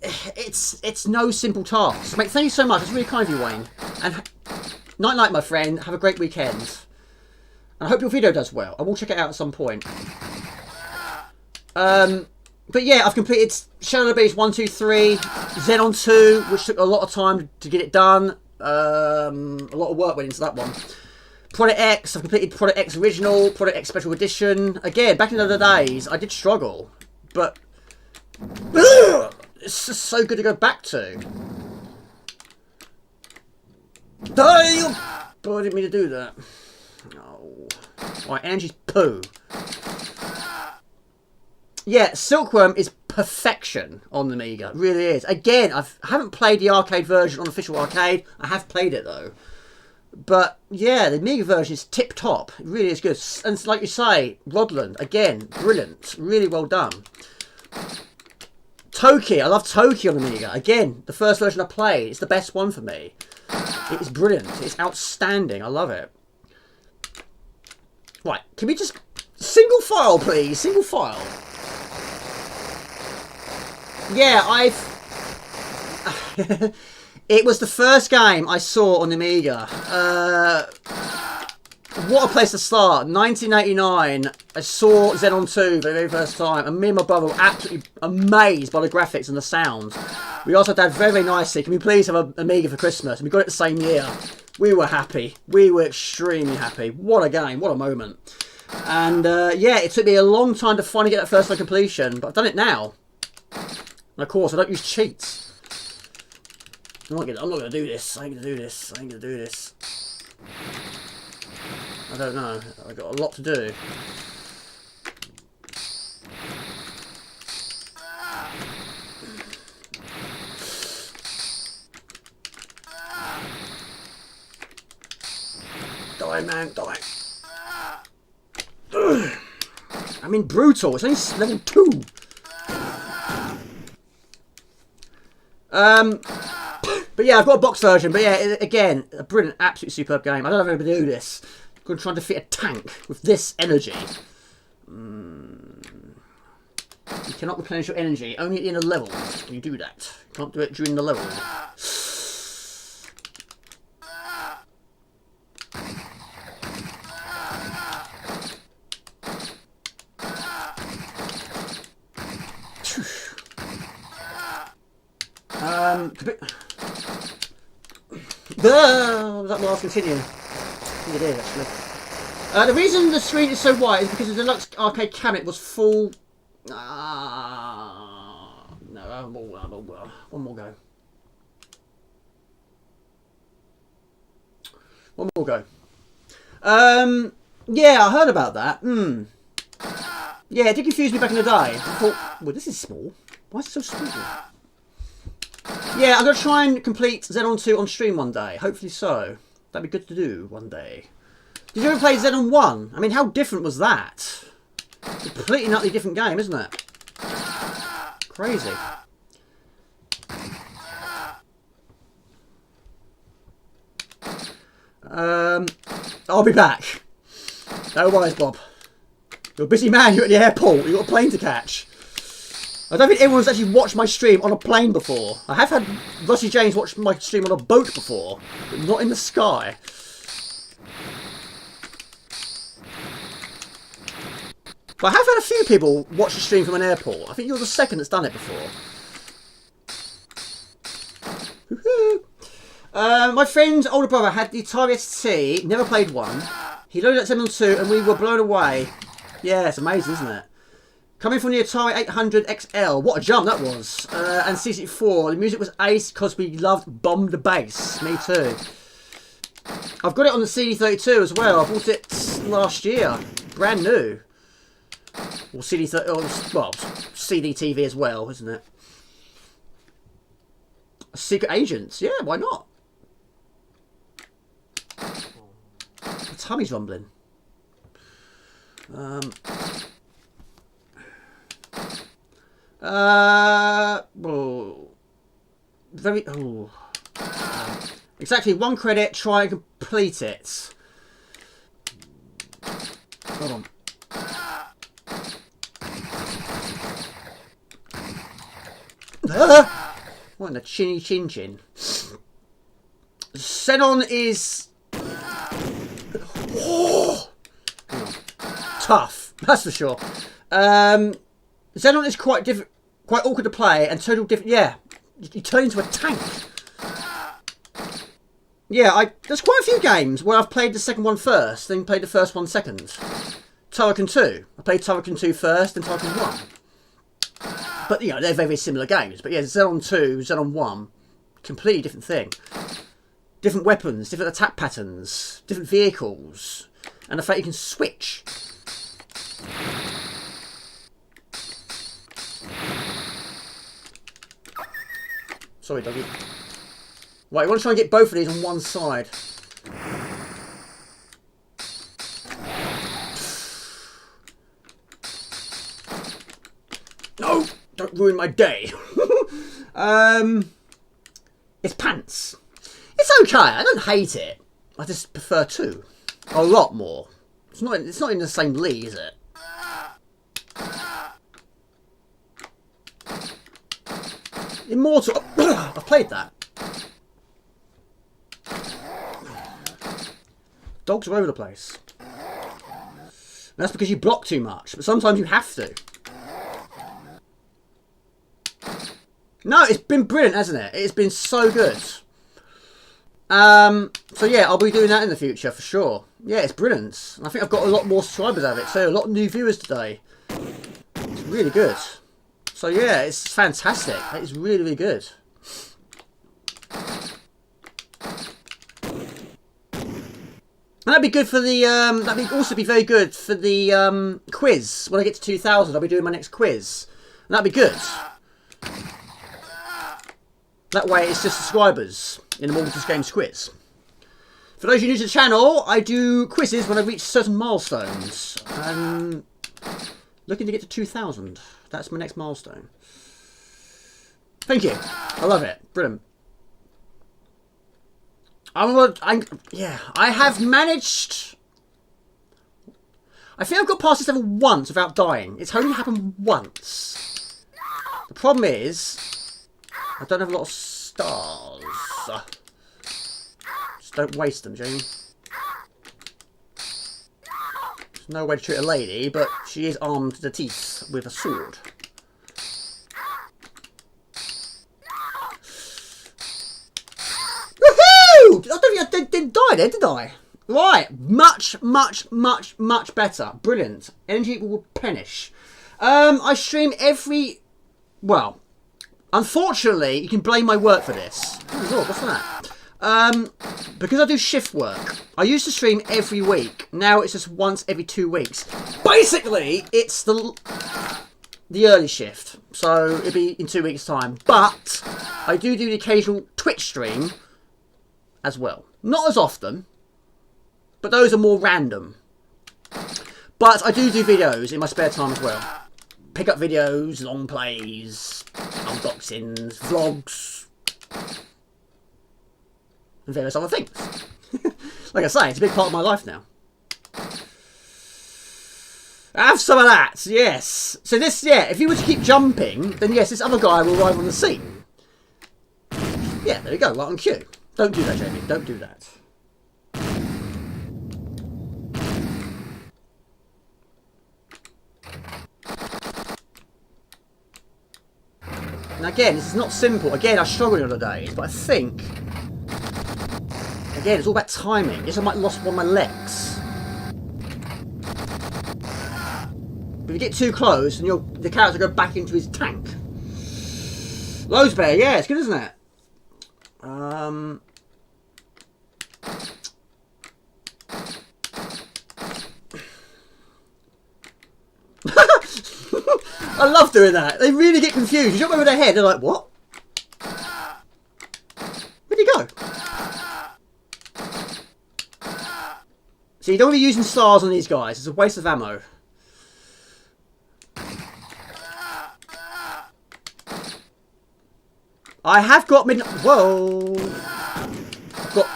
it's no simple task. Mate, thank you so much. It's really kind of you, Wayne. And night night, my friend. Have a great weekend. And I hope your video does well. I will check it out at some point. But yeah, I've completed Shadow of the Beast 1, 2, 3, Xenon 2, which took a lot of time to get it done. A lot of work went into that one. Product X, I've completed Product X Original, Product X Special Edition. Again, back in the other days, I did struggle. But it's just so good to go back to. Oh, I didn't mean to do that. Oh. Right, Angie's poo. Yeah, Silkworm is perfection on the Amiga. It really is. Again, I haven't played the arcade version on Official Arcade. I have played it though. But yeah, the Amiga version is tip top. It really is good. And like you say, Rodland, again, brilliant. Really well done. Toki, I love Toki on the Amiga. Again, the first version I played, it's the best one for me. It is brilliant. It's outstanding. I love it. Right, can we just... Single file, please. Single file. Yeah, It was the first game I saw on the Amiga. What a place to start. 1989, I saw Xenon 2 for the very first time, and me and my brother were absolutely amazed by the graphics and the sound. We also had very, very nicely, can we please have an Amiga for Christmas? And we got it the same year. We were happy. We were extremely happy. What a game. What a moment. And yeah, it took me a long time to finally get that first time completion, but I've done it now. And of course, I don't use cheats. I'm not gonna do this. I ain't gonna do this. I ain't gonna do this. I don't know. I've got a lot to do. Die, man, die. I mean, brutal. It's only level 2. But yeah, I've got a box version. But yeah, again, a brilliant, absolutely superb game. I don't know if I'm going to do this. I'm going to try and defeat a tank with this energy. You cannot replenish your energy. Only at the end of the level can you do that. You can't do it during the level. Was that the last continue? I think it is, actually. The reason the screen is so white is because the deluxe arcade cabinet was full. No, one more go. One more go. Yeah, I heard about that. Yeah, it did confuse me back in the day. I thought, well, this is small. Why is it so small? Yeah, I'm going to try and complete Xenon 2 on stream one day. Hopefully so. That'd be good to do one day. Did you ever play Xenon 1? I mean, how different was that? It's a completely utterly different game, isn't it? Crazy. I'll be back. No worries, Bob. You're a busy man. You're at the airport. You've got a plane to catch. I don't think anyone's actually watched my stream on a plane before. I have had Rusty James watch my stream on a boat before, but not in the sky. But I have had a few people watch the stream from an airport. I think you're the second that's done it before. My friend's older brother had the Atari ST, never played one. He loaded up Xenon 2 and we were blown away. Yeah, it's amazing, isn't it? Coming from the Atari 800 XL, what a jump that was. And C64, the music was ace because we loved Bomb the Bass. Me too. I've got it on the CD32 as well. I bought it last year, brand new. Or CD30, well, CD TV as well, isn't it? Secret Agents, yeah, why not? My tummy's rumbling. Exactly 1 credit, try and complete it. Hold on. What in the chinny chin chin? Xenon is tough, that's for sure. Xenon is quite awkward to play and total different. Yeah, you turn into a tank. Yeah, there's quite a few games where I've played the second one first, then played the first one second. Turrican 2. I played Turrican 2 first, then Turrican 1. But, you know, they're very, very similar games. But yeah, Xenon 2, Xenon 1, completely different thing. Different weapons, different attack patterns, different vehicles. And the fact you can switch. Sorry, doggy. Right, you want to try and get both of these on one side. No! Don't ruin my day. It's pants. It's okay. I don't hate it. I just prefer 2. A lot more. It's not in the same league, is it? Immortal. I've played that. Dogs are over the place. That's because you block too much, but sometimes you have to. No, it's been brilliant, hasn't it? It's been so good. So yeah, I'll be doing that in the future for sure. Yeah, it's brilliant. And I think I've got a lot more subscribers out of it too. A lot of new viewers today. It's really good. So yeah, it's fantastic. It's really, really good. And that'd be good for the, that'd also be very good for the quiz. When I get to 2,000, I'll be doing my next quiz. And that'd be good. That way it's just subscribers in the Moderators Games quiz. For those of you new to the channel, I do quizzes when I reach certain milestones. I'm looking to get to 2,000. That's my next milestone. Thank you. I love it. Brilliant. Yeah, I have managed... I think I've got past this level once without dying. It's only happened once. The problem is, I don't have a lot of stars. Just don't waste them, Jamie. There's no way to treat a lady, but she is armed to the teeth with a sword. I don't think I didn't die there, did I? Right, much better. Brilliant. Energy will replenish. I stream every... Well, unfortunately, you can blame my work for this. Oh, Lord, what's that? Because I do shift work. I used to stream every week. Now it's just once every 2 weeks. Basically, it's the early shift. So it'll be in 2 weeks' time. But I do the occasional Twitch stream as well. Not as often, but those are more random. But I do videos in my spare time as well. Pick up videos, long plays, unboxings, vlogs, and various other things. Like I say, it's a big part of my life now. Have some of that, yes. So this, yeah, if you were to keep jumping, then yes, this other guy will arrive on the scene. Yeah, there you go, right on cue. Don't do that, Jamie. Don't do that. Now again, this is not simple. Again, I struggle the other days, but I think... Again, it's all about timing. Yes, I might have lost one of my legs. But if you get too close, then the character will go back into his tank. Loads better, yeah, it's good, isn't it? I love doing that. They really get confused. You jump over their head, they're like, what? Where'd he go? So you don't want to be using stars on these guys. It's a waste of ammo. I have got Whoa! I've got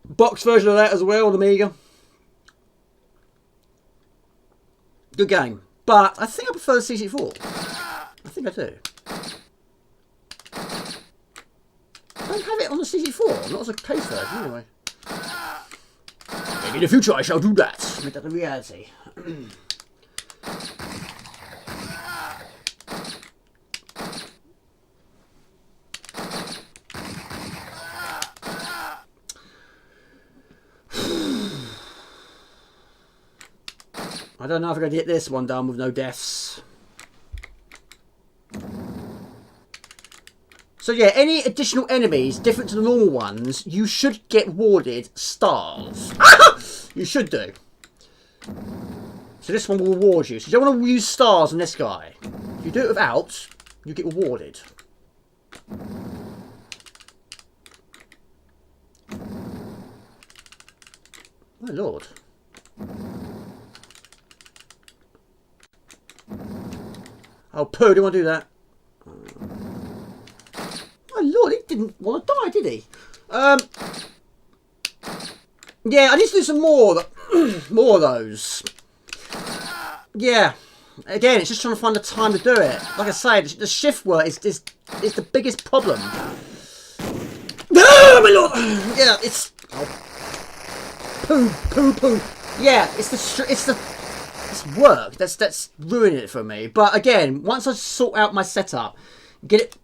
box version of that as well on Amiga. Good game. But I think I prefer the CC4. I think I do. I don't have it on the CC4. Not as a case version, anyway. Maybe in the future I shall do that. Make that a reality. I don't know if I'm going to get this one done with no deaths. So yeah, any additional enemies different to the normal ones, you should get awarded stars. You should do. So this one will reward you. So you don't want to use stars on this guy. If you do it without, you get rewarded. My lord. Oh, poo, didn't want to do that. My lord, he didn't want to die, did he? Yeah, I need to do some more, more of those. Yeah. Again, it's just trying to find the time to do it. Like I say, the shift work is the biggest problem. Oh, my lord! Yeah, it's... Oh. Poo. Yeah, it's that's work. That's ruining it for me. But again, once I sort out my setup, get it.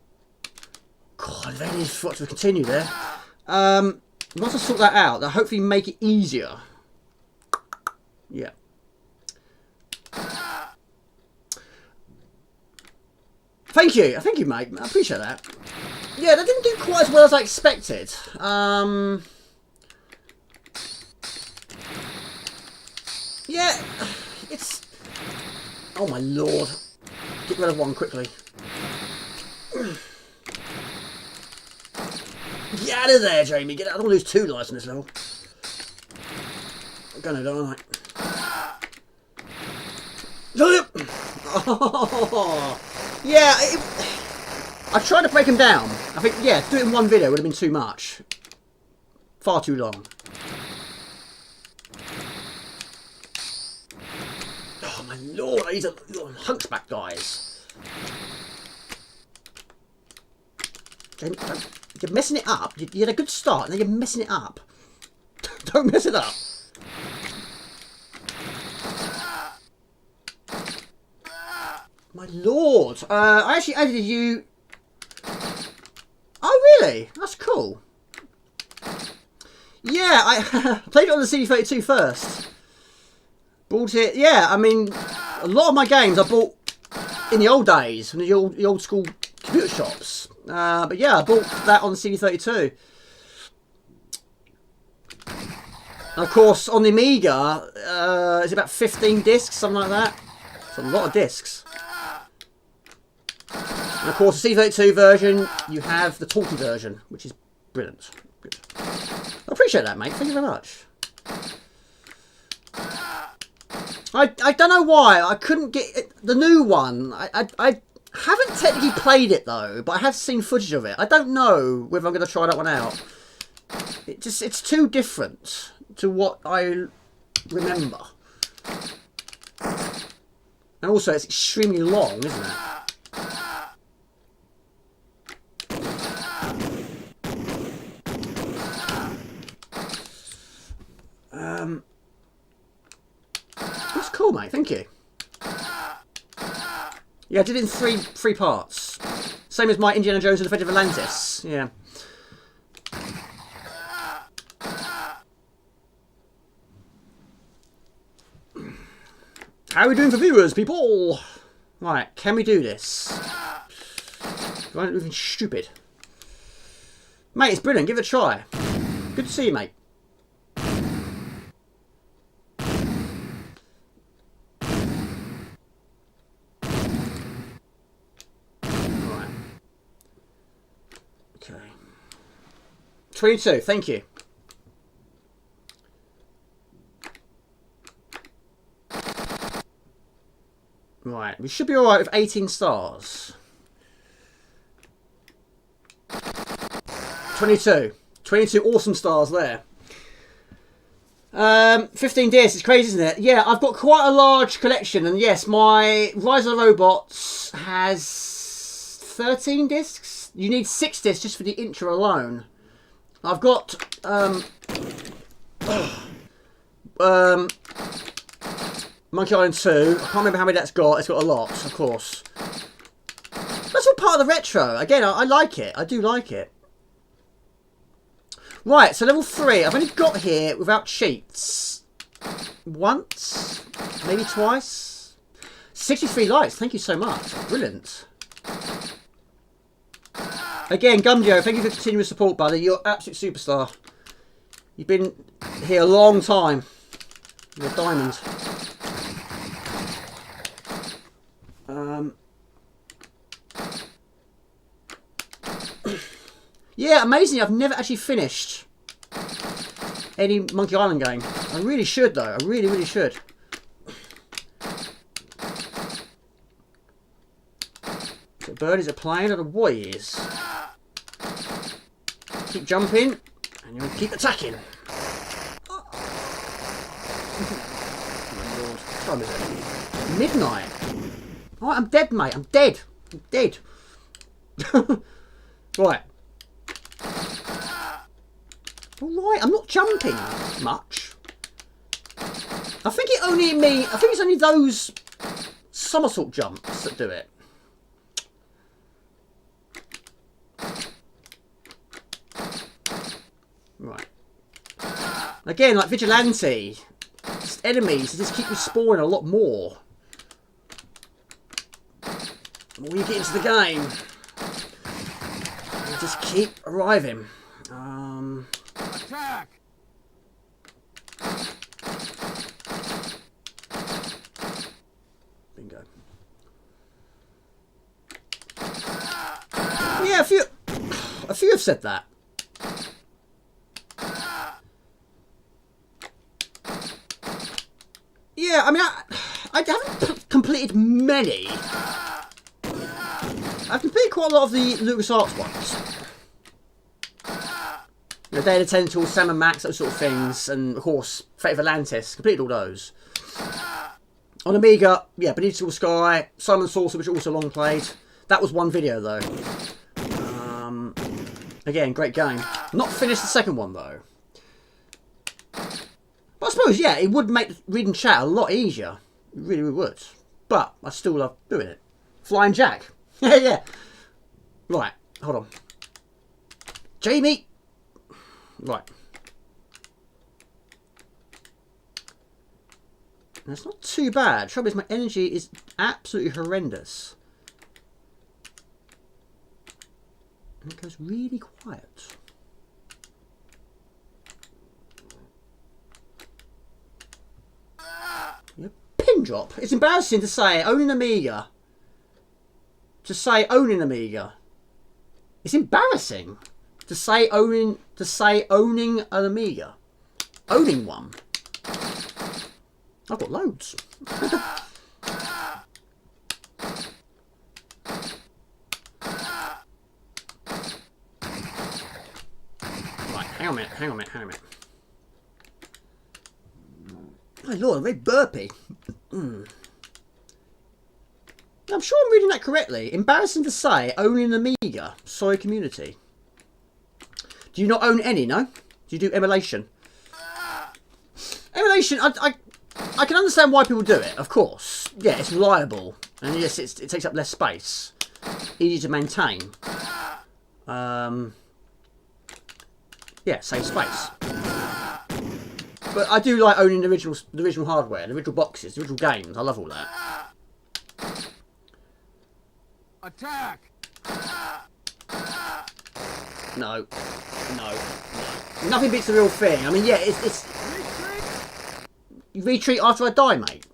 God, I really forgot to continue there. Once I sort that out, that'll hopefully make it easier. Yeah. Thank you, mate. I appreciate that. Yeah, that didn't do quite as well as I expected. Yeah, it's... Oh my lord. Get rid of one quickly. Get out of there, Jamie. Get out. I don't want to lose 2 lives in this level. I'm gonna, don't I? Oh, yeah, I tried to break him down. I think, yeah, do it in one video would have been too much. Far too long. Oh my lord, these are hunchback guys. Jamie, you're messing it up. You had a good start, and then you're messing it up. Don't mess it up. My lord. I actually added you... Oh, really? That's cool. Yeah, I played it on the CD32 first. Bought it... Yeah, I mean, a lot of my games I bought in the old days, from the old school computer shops. But yeah, I bought that on the CD32. And of course, on the Amiga, it's about 15 discs, something like that. It's a lot of discs. And of course, the CD32 version, you have the talkie version, which is brilliant. Good. I appreciate that, mate. Thank you very much. I don't know why I couldn't get it, the new one. I haven't technically played it though, but I have seen footage of it. I don't know whether I'm going to try that one out. It's too different to what I remember. And also it's extremely long, isn't it? That's cool, mate. Thank you. Yeah, I did it in three parts. Same as my Indiana Jones and the Fate of Atlantis. Yeah. How are we doing for viewers, people? Right, can we do this? Do I do anything stupid? Mate, it's brilliant. Give it a try. Good to see you, mate. Right. Okay. 22, thank you. Right, we should be alright with 18 stars. 22. 22 awesome stars there. 15 discs, it's crazy, isn't it? Yeah, I've got quite a large collection, and yes, my Rise of the Robots has 13 discs. You need 6 discs just for the intro alone. I've got Monkey Island 2. I can't remember how many that's got. It's got a lot, of course. That's all part of the retro. Again, I like it. I do like it. Right, so level 3. I've only got here without cheats. Once. Maybe twice. 63 likes. Thank you so much. Brilliant. Again, Gumdio, thank you for continuous support, buddy. You're an absolute superstar. You've been here a long time. You're a diamond. Yeah, amazing. I've never actually finished any Monkey Island game. I really should, though. I really, really should. So bird is a plane. I don't know what he is. Keep jumping, and you'll keep attacking. Oh my lord. What time is it? Midnight. Alright, I'm dead, mate. I'm dead. I'm dead. Right. Alright, I'm not jumping much. I think it's only those somersault jumps that do it. Right. Again, like Vigilante, enemies just keep respawning a lot more. The more you get into the game, you just keep arriving. Attack! Bingo. Yeah, a few have said that. Yeah, I mean, I haven't completed many. I've completed quite a lot of the LucasArts ones. You know, Day of the Tentacle, Sam and Max, those sort of things, and of course, Fate of Atlantis. Completed all those. On Amiga, yeah, Beneath the Sky, Simon Saucer, which I also long played. That was one video though. Again, great game. Not finished the second one though. But I suppose, yeah, it would make reading chat a lot easier. It really, really would. But I still love doing it. Flying Jack. Yeah, yeah. Right, hold on. Jamie. Right. That's not too bad. Trouble is, my energy is absolutely horrendous. And it goes really quiet. Yeah, pin drop. It's embarrassing to say owning Amiga. To say owning Amiga. It's embarrassing to say owning an Amiga. Owning one. I've got loads. Right, hang on a minute. My lord, I'm very burpy. I'm sure I'm reading that correctly. Embarrassing to say, owning an Amiga. Sorry, community. Do you not own any, no? Do you do emulation? Emulation, I can understand why people do it, of course. Yeah, it's reliable. And yes, it takes up less space. Easy to maintain. Yeah, save space. But I do like owning the original hardware, the original boxes, the original games. I love all that. Attack! No. Nothing beats the real thing. I mean, yeah, it's... You retreat after I die, mate.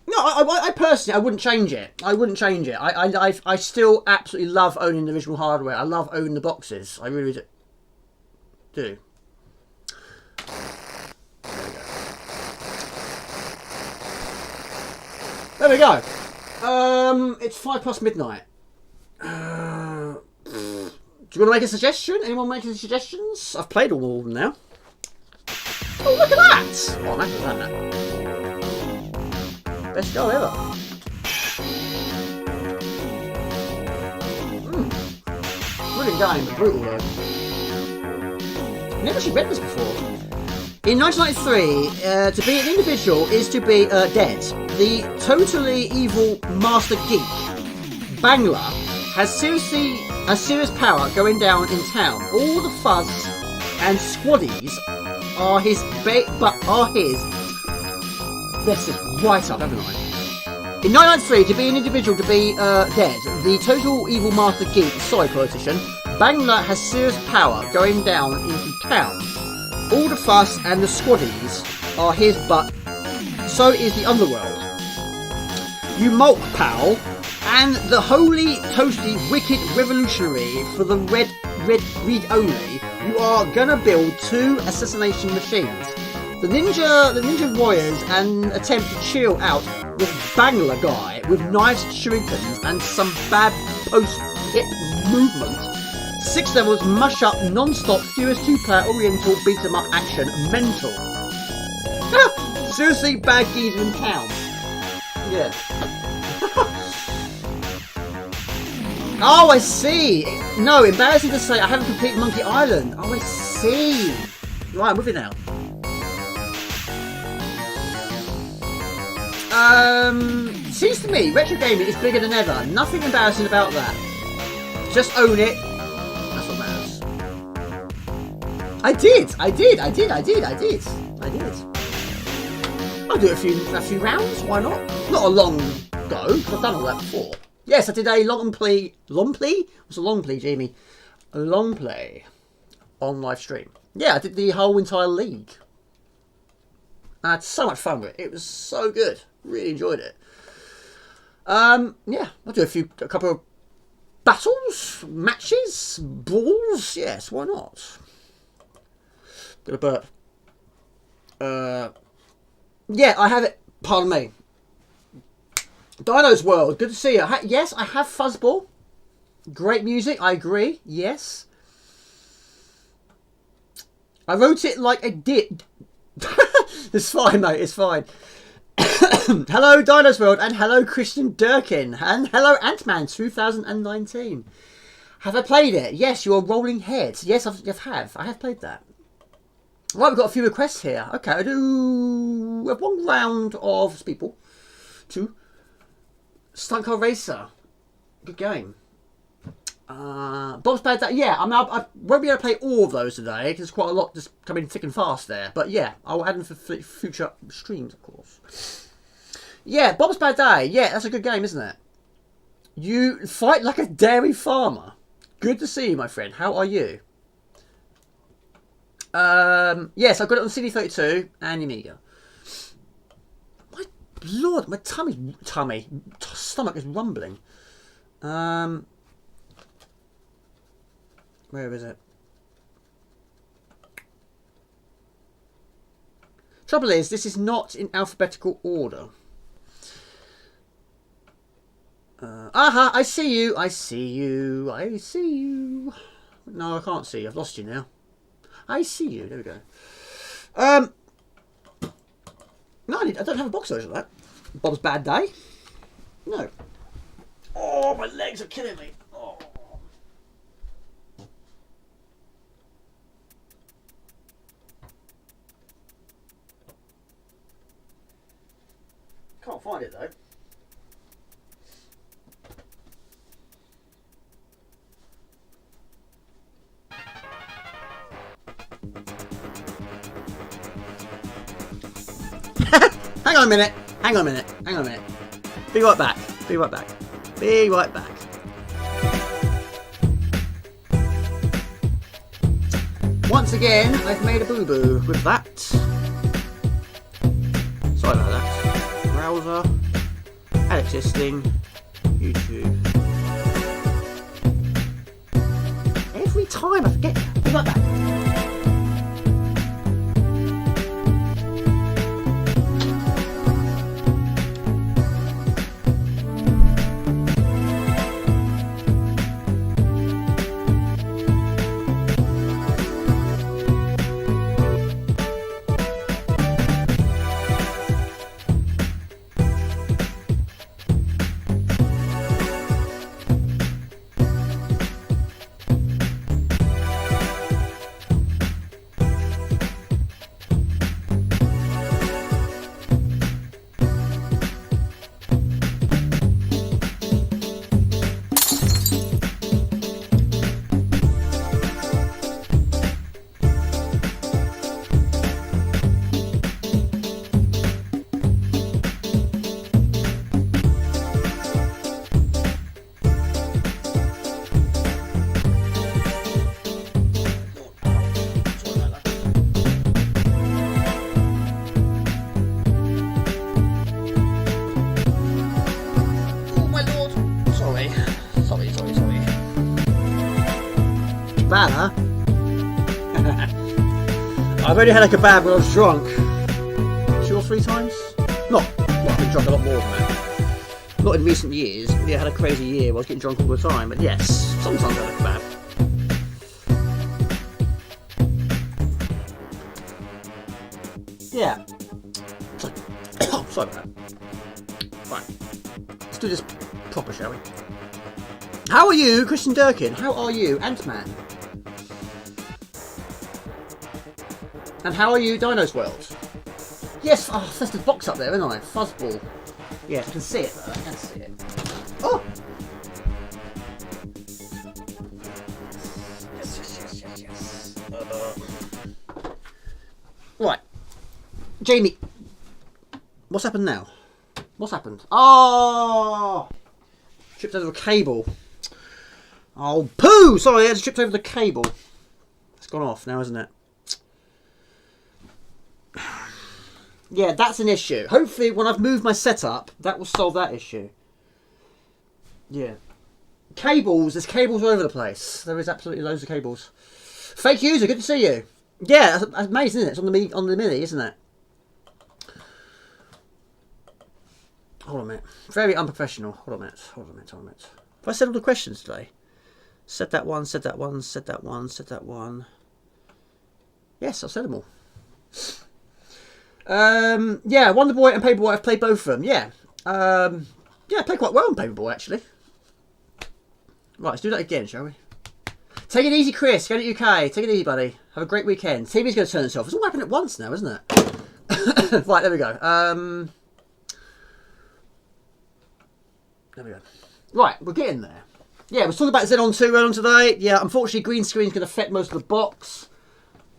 No, I personally, I wouldn't change it. I still absolutely love owning the original hardware. I love owning the boxes. I really do. There we go. It's 5 past midnight. Do you want to make a suggestion? Anyone making suggestions? I've played all of them now. Oh, look at that! Oh, I'm happy with that. Best go ever. Brilliant game, but brutal though. Never actually read this before. In 1993, to be an individual is to be dead. The totally evil master geek, Bangla, has serious power going down in town. All the fuzz and squaddies are his That's it, right up, haven't I? In 1993, to be an individual to be dead, the total evil master geek, sorry politician, Bangla has serious power going down into town. All the fuss and the squaddies are his, but so is the underworld. You mulk, pal, and the holy, toasty, wicked revolutionary for the red read only. You are gonna build 2 assassination machines. The ninja warriors and attempt to chill out with Bangla guy with knives, shurikens, and some bad post-hit movement. 6 levels, mush up, non-stop, furious 2-player oriental beat-em-up action, mental. Seriously, bad geezer in town. Yeah. Oh, I see. No, embarrassing to say, I haven't completed Monkey Island. Oh, I see. Right, I'm with it now. Seems to me retro gaming is bigger than ever. Nothing embarrassing about that. Just own it. That's what matters. I did. I'll do a few rounds. Why not? Not a long go, because I've done all that before. Yes, I did a long play. Long play? What's a long play, Jamie? A long play on live stream. Yeah, I did the whole entire league. I had so much fun with it. It was so good. Really enjoyed it. Yeah, I'll do a couple of battles, matches, brawls. Yes, why not? Got a burp. Yeah, I have it. Pardon me. Dino's World. Good to see you. Yes, I have Fuzzball. Great music. I agree. Yes. I wrote it like I did. It's fine, mate. It's fine. Hello, Dino's World, and hello, Christian Durkin, and hello, Ant-Man 2019. Have I played it? Yes, you're rolling heads. Yes, I have played that. Right, we've got a few requests here. Okay, I do have one round of people. 2. Stunt Car Racer. Good game. Bob's Bad Day. Yeah, I mean, I won't be able to play all of those today because there's quite a lot just coming thick and fast there. But yeah, I'll add them for future streams, of course. Yeah, Bob's Bad Day. Yeah, that's a good game, isn't it? You fight like a dairy farmer. Good to see you, my friend. How are you? Yes, I've got it on CD32 and Amiga. My lord, my stomach is rumbling. Where is it? Trouble is, this is not in alphabetical order. Aha, I see you. I see you. I see you. No, I can't see you. I've lost you now. I see you. There we go. No, I don't have a box version of that. Bob's Bad Day. No. Oh, my legs are killing me. Oh. Can't find it though. Hang on a minute. Hang on a minute. Hang on a minute. Be right back. Be right back. Be right back. Once again, I've made a boo-boo with that. Sorry about that. Browser. Add existing. YouTube. Every time I forget. Be right back. Bad, huh? I've only had a kebab when I was drunk 2 or 3 times. Not, well, I've been drunk a lot more than that. Not in recent years. Yeah, I had a crazy year where I was getting drunk all the time. But yes, sometimes I had a kebab. Yeah. Sorry about that. Right. Let's do this proper, shall we? How are you, Christian Durkin? How are you, Ant-Man? And how are you, Dino's World? Yes, oh, there's the box up there, isn't I? Fuzzball. Yes, I can see it, though. I can see it. Oh! Yes. Right. Jamie. What's happened now? What's happened? Oh! Tripped over a cable. Oh, poo! Sorry, I just tripped over the cable. It's gone off now, isn't it? Yeah, that's an issue. Hopefully, when I've moved my setup, that will solve that issue. Yeah. Cables. There's cables all over the place. There is absolutely loads of cables. Fake user, good to see you. Yeah, that's amazing, isn't it? It's on the Mini, isn't it? Hold on a minute. Very unprofessional. Hold on a minute. Hold on a minute. Hold on a minute. Have I said all the questions today? Said that one, said that one, said that one, said that one. Yes, I've said them all. Yeah, Wonderboy and Paperboy, I've played both of them. Yeah. Yeah, I played quite well on Paperboy, actually. Right, let's do that again, shall we? Take it easy, Chris. Go to UK. Take it easy, buddy. Have a great weekend. TV's going to turn itself. It's all happening at once now, isn't it? Right, there we go. There we go. Right, we're getting there. Yeah, we're talking about Xenon 2 earlier on today. Yeah, unfortunately, green screen's going to affect most of the box.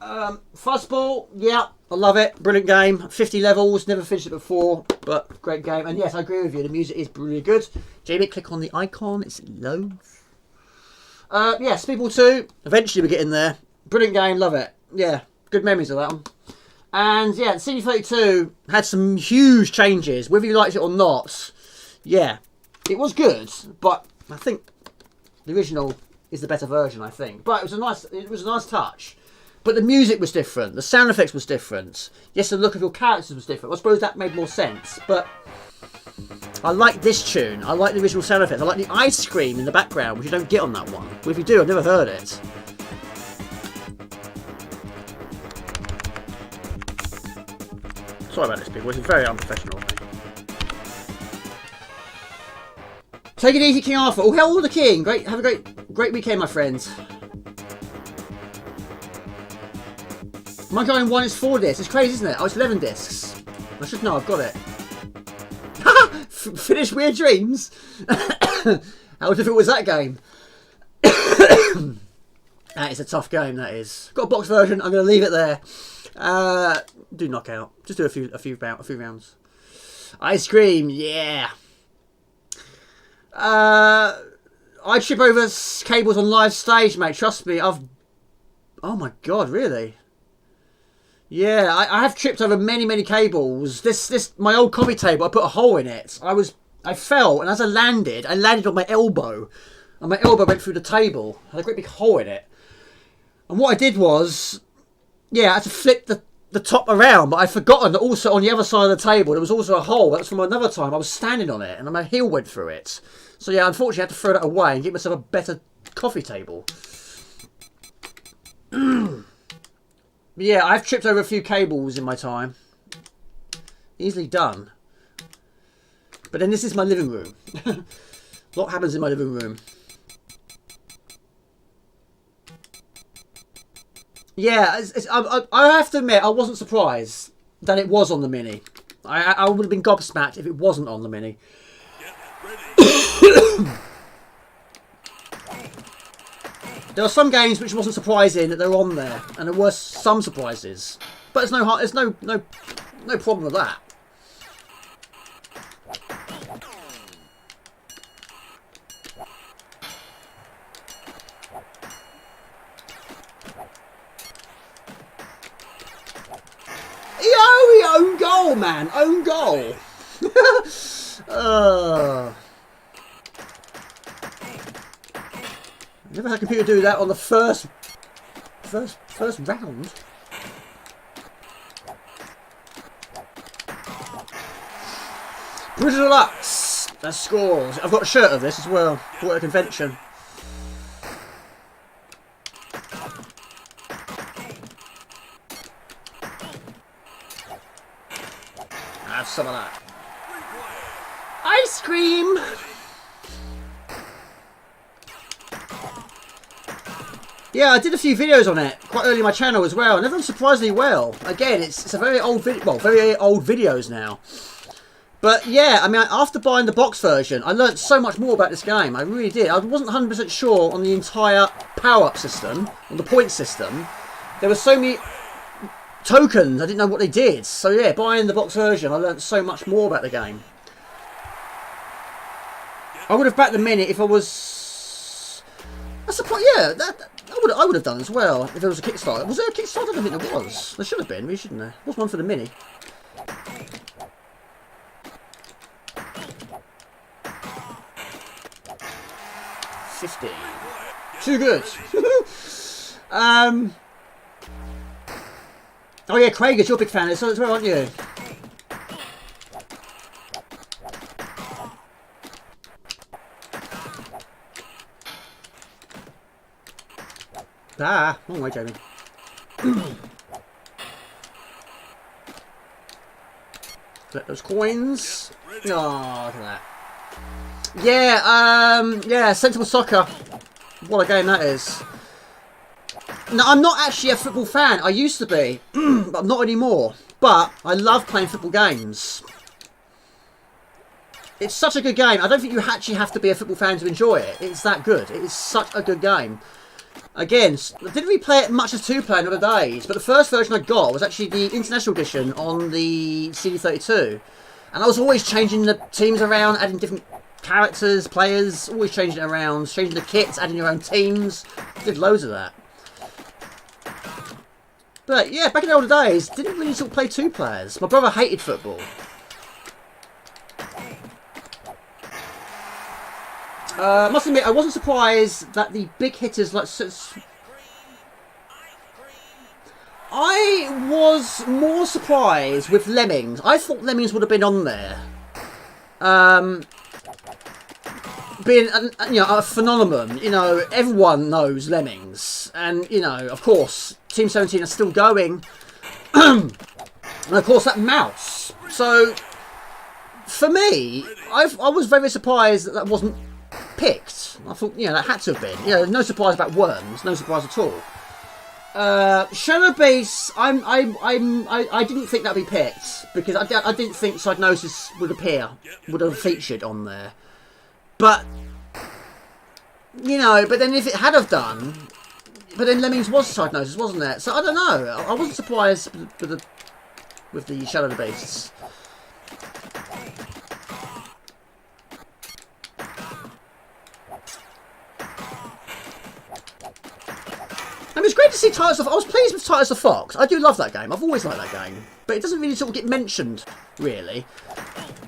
Fuzzball, yeah, I love it. Brilliant game. 50 levels, never finished it before, but great game. And yes, I agree with you. The music is really good. Jamie, click on the icon. It's low. Yeah, Speedball 2. Eventually, we're getting there. Brilliant game, love it. Yeah, good memories of that one. And yeah, CD32 had some huge changes, whether you liked it or not. Yeah, it was good, but I think the original is the better version. I think, but it was a nice touch. But the music was different. The sound effects was different. Yes, the look of your characters was different. I suppose that made more sense. But I like this tune. I like the original sound effects. I like the ice cream in the background, which you don't get on that one. Well, if you do, I've never heard it. Sorry about this, people. This is very unprofessional. Take it easy, King Arthur. Oh, hello, the King. Great. Have a great weekend, my friends. My going one is 4 discs. It's crazy, isn't it? Oh, it's 11 discs. I should know. I've got it. Finish Weird Dreams. How difficult was that game? That is a tough game. That is. Got a box version. I'm going to leave it there. Do knockout. Just do a few rounds. Ice cream. Yeah. I trip over cables on live stage, mate. Trust me. Oh my god, really? Yeah, I have tripped over many cables. My old coffee table, I put a hole in it. I fell, and as I landed on my elbow, and my elbow went through the table. I had a great big hole in it. And what I did was, yeah, I had to flip the top around, but I'd forgotten that also on the other side of the table there was also a hole. That was from another time. I was standing on it, and my heel went through it. So yeah, unfortunately, I had to throw that away and get myself a better coffee table. Yeah, I've tripped over a few cables in my time. Easily done. But then this is my living room. A lot happens in my living room. Yeah, I have to admit, I wasn't surprised that it was on the Mini. I would have been gobsmacked if it wasn't on the Mini. There are some games which wasn't surprising that they're on there, and there were some surprises. But there's no problem with that. Yo, own goal, man, own goal. Never had a computer do that on the first round. Brutal Deluxe. That's scores. I've got a shirt of this as well. Bought at a convention. Have some of that. Ice cream. Yeah, I did a few videos on it quite early in my channel as well, and they've done surprisingly well. Again, it's a very old video, well, very old videos now. But yeah, I mean, after buying the box version, I learnt so much more about this game. I really did. I wasn't 100% sure on the entire power-up system, on the point system. There were so many tokens, I didn't know what they did. So yeah, buying the box version, I learnt so much more about the game. I would have backed the Mini if I was... I suppose, yeah, I would have done as well if there was a Kickstarter. Was there a Kickstarter? I don't think there was. There should have been, really, shouldn't there? There was one for the Mini. $50. Too good. Oh yeah, Craig, you're a big fan of this as well, aren't you? Ah, wrong way, Jamie. Collect those coins. Oh, look at that. Yeah, yeah, Sensible Soccer. What a game that is. Now, I'm not actually a football fan. I used to be, but not anymore. But I love playing football games. It's such a good game. I don't think you actually have to be a football fan to enjoy it. It's that good. It is such a good game. Again, I didn't really play it much as two-player in other days, but the first version I got was actually the International Edition on the CD32. And I was always changing the teams around, adding different characters, players, always changing it around, changing the kits, adding your own teams. Did loads of that. But yeah, back in the older days, didn't really sort of play two players. My brother hated football. Must admit, I wasn't surprised that the big hitters like... I was more surprised with Lemmings. I thought Lemmings would have been on there. Being a phenomenon, you know, everyone knows Lemmings. And, you know, of course, Team 17 are still going. And of course, that mouse. So, for me, I was very surprised that that wasn't picked. I thought, you know, that had to have been. You know, no surprise about Worms, no surprise at all. Shadow Base, I didn't think that'd be picked because I didn't think Psygnosis would have featured on there. But you know, but then if it had have done, but then Lemmings was Psygnosis, wasn't it? So I don't know. I wasn't surprised with the Shadow Beasts. I mean, it's great to see Titus the... I was pleased with Titus the Fox. I do love that game. I've always liked that game. But it doesn't really sort of get mentioned, really.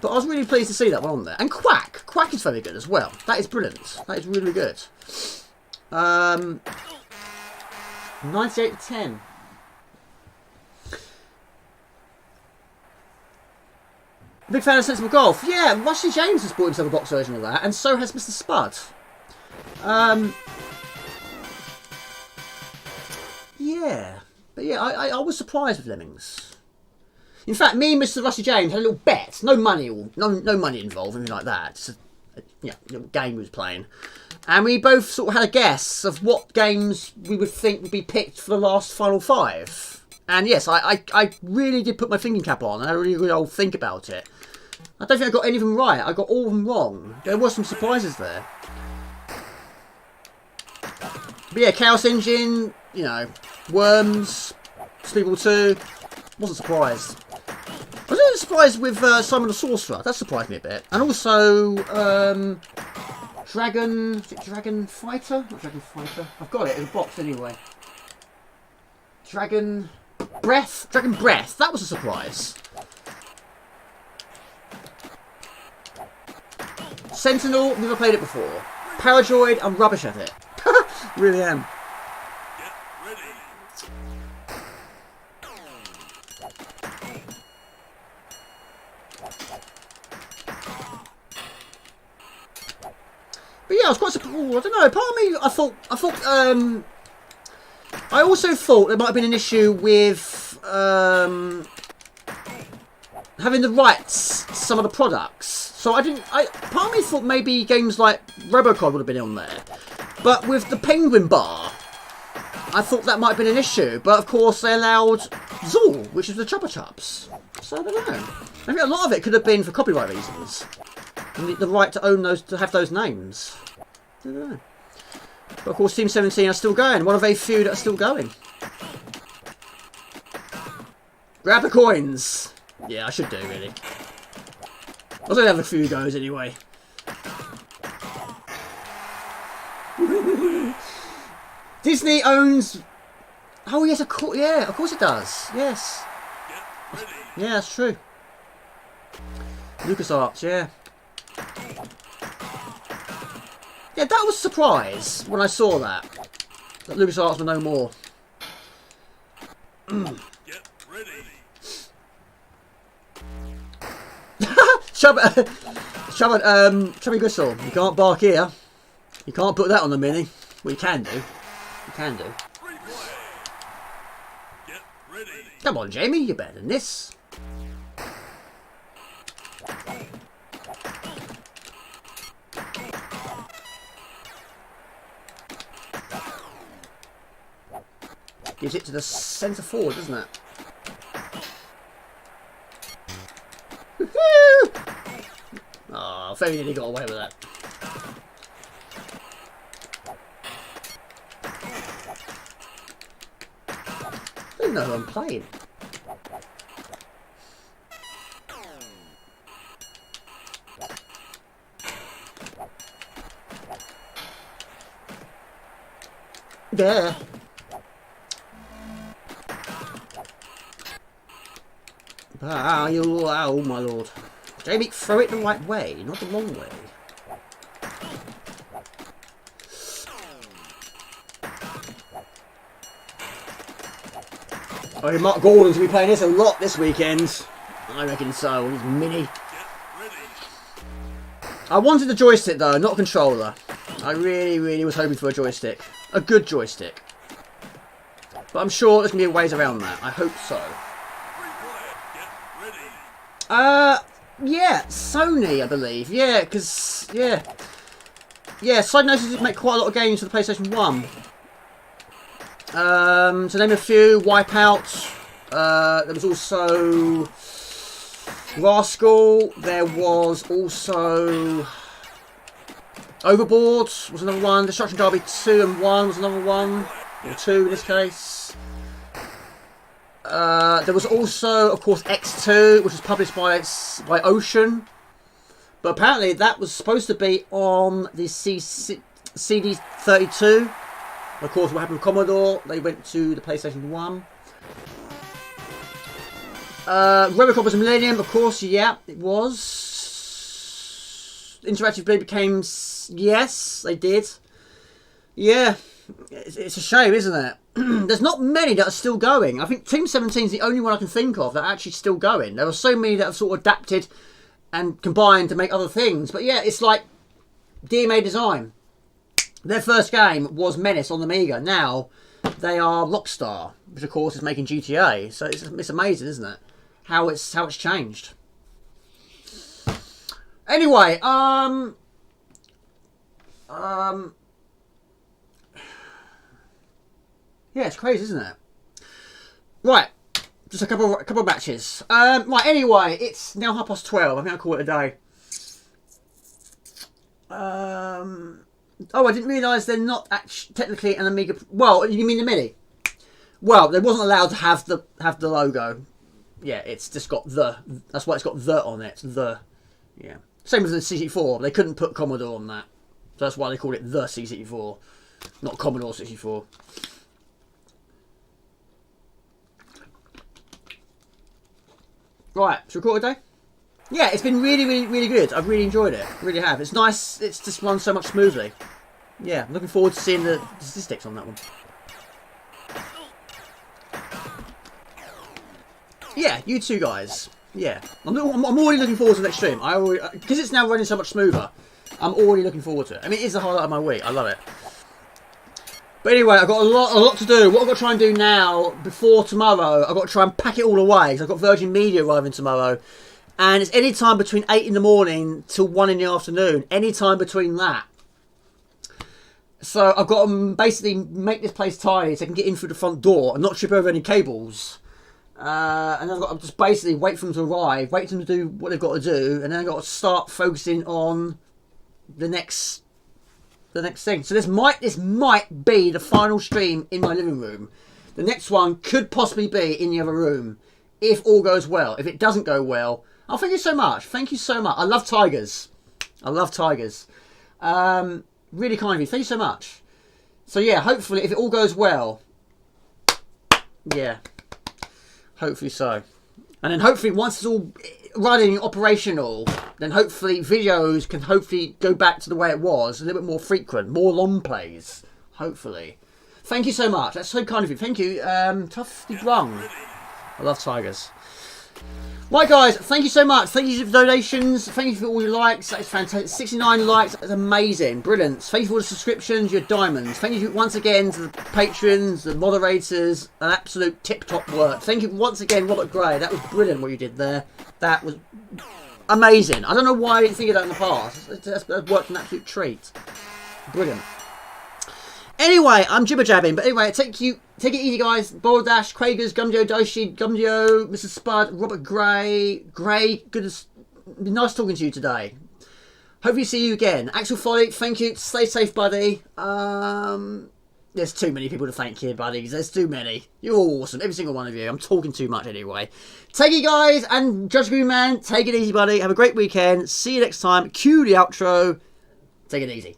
But I was really pleased to see that one on there. And Quack. Quack is very good as well. That is brilliant. That is really good. 98 to 10. Big fan of Sensible Golf. Yeah, Rusty James has bought himself a box version of that. And so has Mr. Spud. Yeah, but yeah, I was surprised with Lemmings. In fact, me and Mr. Rusty James had a little bet. No money, no money involved, anything like that. Just a little game we was playing, and we both sort of had a guess of what games we would think would be picked for the last final five. And yes, I really did put my thinking cap on, and I really all think about it. I don't think I got any of them right. I got all of them wrong. There were some surprises there. But yeah, Chaos Engine, you know, Worms, Speedball 2, wasn't surprised. I was a little surprised with Simon the Sorcerer, that surprised me a bit. And also, Dragon Fighter? Not Dragon Fighter, I've got it in a box anyway. Dragon Breath, that was a surprise. Sentinel, never played it before. Paradroid, I'm rubbish at it. Really am. But yeah, I was quite surprised. I don't know. Part of me, I also thought there might have been an issue with having the rights to some of the products. So part of me thought maybe games like Robocod would have been on there. But with the Penguin Bar, I thought that might have been an issue. But of course, they allowed Zool, which is the Chupa Chups. So I don't know. Maybe a lot of it could have been for copyright reasons. And the right to own those, to have those names. I don't know. But of course Team 17 are still going. One of a few that are still going. Grab the coins! Yeah, I should do, really. I was going to have a few goes anyway. Disney owns... Oh, yes, of course it does. Yes. Yeah, that's true. LucasArts, yeah. Yeah, that was a surprise when I saw that. That LucasArts were no more. Get ready. Chubby Gristle, you can't bark here. You can't put that on the Mini. Well, you can do. You can do. Get ready. Come on, Jamie, you're better than this. Gives it to the centre forward, doesn't it? Oh, very nearly got away with that. I don't know who I'm playing. There. Oh my lord. Jamie, throw it the right way, not the wrong way. Oh, Mark Gordon's going to be playing this a lot this weekend. I reckon so. He's Mini. I wanted the joystick though, not a controller. I really was hoping for a joystick. A good joystick. But I'm sure there's going to be ways around that. I hope so. Yeah, Sony, I believe. Yeah, because, yeah. Yeah, side note is they make quite a lot of games for the PlayStation 1. To name a few, Wipeout. There was also Rascal. There was also Overboard was another one. Destruction Derby 2 and 1 was another one. Or 2 in this case. There was also, of course, X2, which was published by Ocean. But apparently that was supposed to be on the CD32. Of course, what happened with Commodore, they went to the PlayStation 1. Robocop was a Millennium, of course, yeah, it was. Interactive Blade became... Yes, they did. Yeah, it's a shame, isn't it? There's not many that are still going. I think Team 17 is the only one I can think of that are actually still going. There are so many that have sort of adapted and combined to make other things. But yeah, it's like DMA Design. Their first game was Menace on the Amiga. Now they are Rockstar, which of course is making GTA. So it's amazing, isn't it? How it's changed. Anyway, yeah, it's crazy, isn't it? Right, just a couple of matches. Right, anyway, it's now 12:30. I think I'll call it a day. Oh, I didn't realise they're not actually technically an Amiga. Well, you mean the Mini? Well, they wasn't allowed to have the logo. Yeah, it's just got the. That's why it's got the on it. The. Yeah. Same as the C64. They couldn't put Commodore on that. So that's why they called it the C64, not Commodore 64. Right, should we call it a day? Yeah, it's been really good. I've really enjoyed it. Really have. It's nice. It's just run so much smoothly. Yeah, I'm looking forward to seeing the statistics on that one. Yeah, you two guys. Yeah, I'm already looking forward to the next stream. Because it's now running so much smoother. I'm already looking forward to it. I mean, it is the highlight of my week. I love it. But anyway, I've got a lot to do. What I've got to try and do now, before tomorrow, I've got to try and pack it all away. Because I've got Virgin Media arriving tomorrow. And it's any time between 8 in the morning till 1 in the afternoon. Any time between that. So I've got to basically make this place tidy so I can get in through the front door and not trip over any cables. And then I've got to just basically wait for them to arrive, wait for them to do what they've got to do, and then I've got to start focusing on the next thing. So this might be the final stream in my living room. The next one could possibly be in the other room, if all goes well. If it doesn't go well, oh, thank you so much. Thank you so much. I love tigers. I love tigers. Really kind of you. Thank you so much. So yeah, hopefully, if it all goes well, yeah, hopefully so. And then hopefully once it's all running operational, then hopefully videos can hopefully go back to the way it was, a little bit more frequent, more long plays, hopefully. Thank you so much. That's so kind of you. Thank you. Tufty Brung. I love tigers. Right, guys, thank you so much. Thank you for the donations. Thank you for all your likes. That is fantastic. 69 likes. That's amazing. Brilliant. Thank you for all the subscriptions. You're diamonds. Thank you once again to the patrons, the moderators. An absolute tip-top work. Thank you once again, Robert Gray. That was brilliant what you did there. That was amazing. I don't know why I didn't think of that in the past. That's worked an absolute treat. Brilliant. Anyway, I'm jibber-jabbing, but anyway, take it easy, guys. Baldash, Quagers, Gumjo, Doshi, Gumjo, Mr. Spud, Robert Gray, goodness, nice talking to you today. Hopefully see you again. Axel Foley, thank you. Stay safe, buddy. There's too many people to thank here, buddies. There's too many. You're all awesome, every single one of you. I'm talking too much anyway. Take it, guys, and Judge Green Man, take it easy, buddy. Have a great weekend. See you next time. Cue the outro. Take it easy.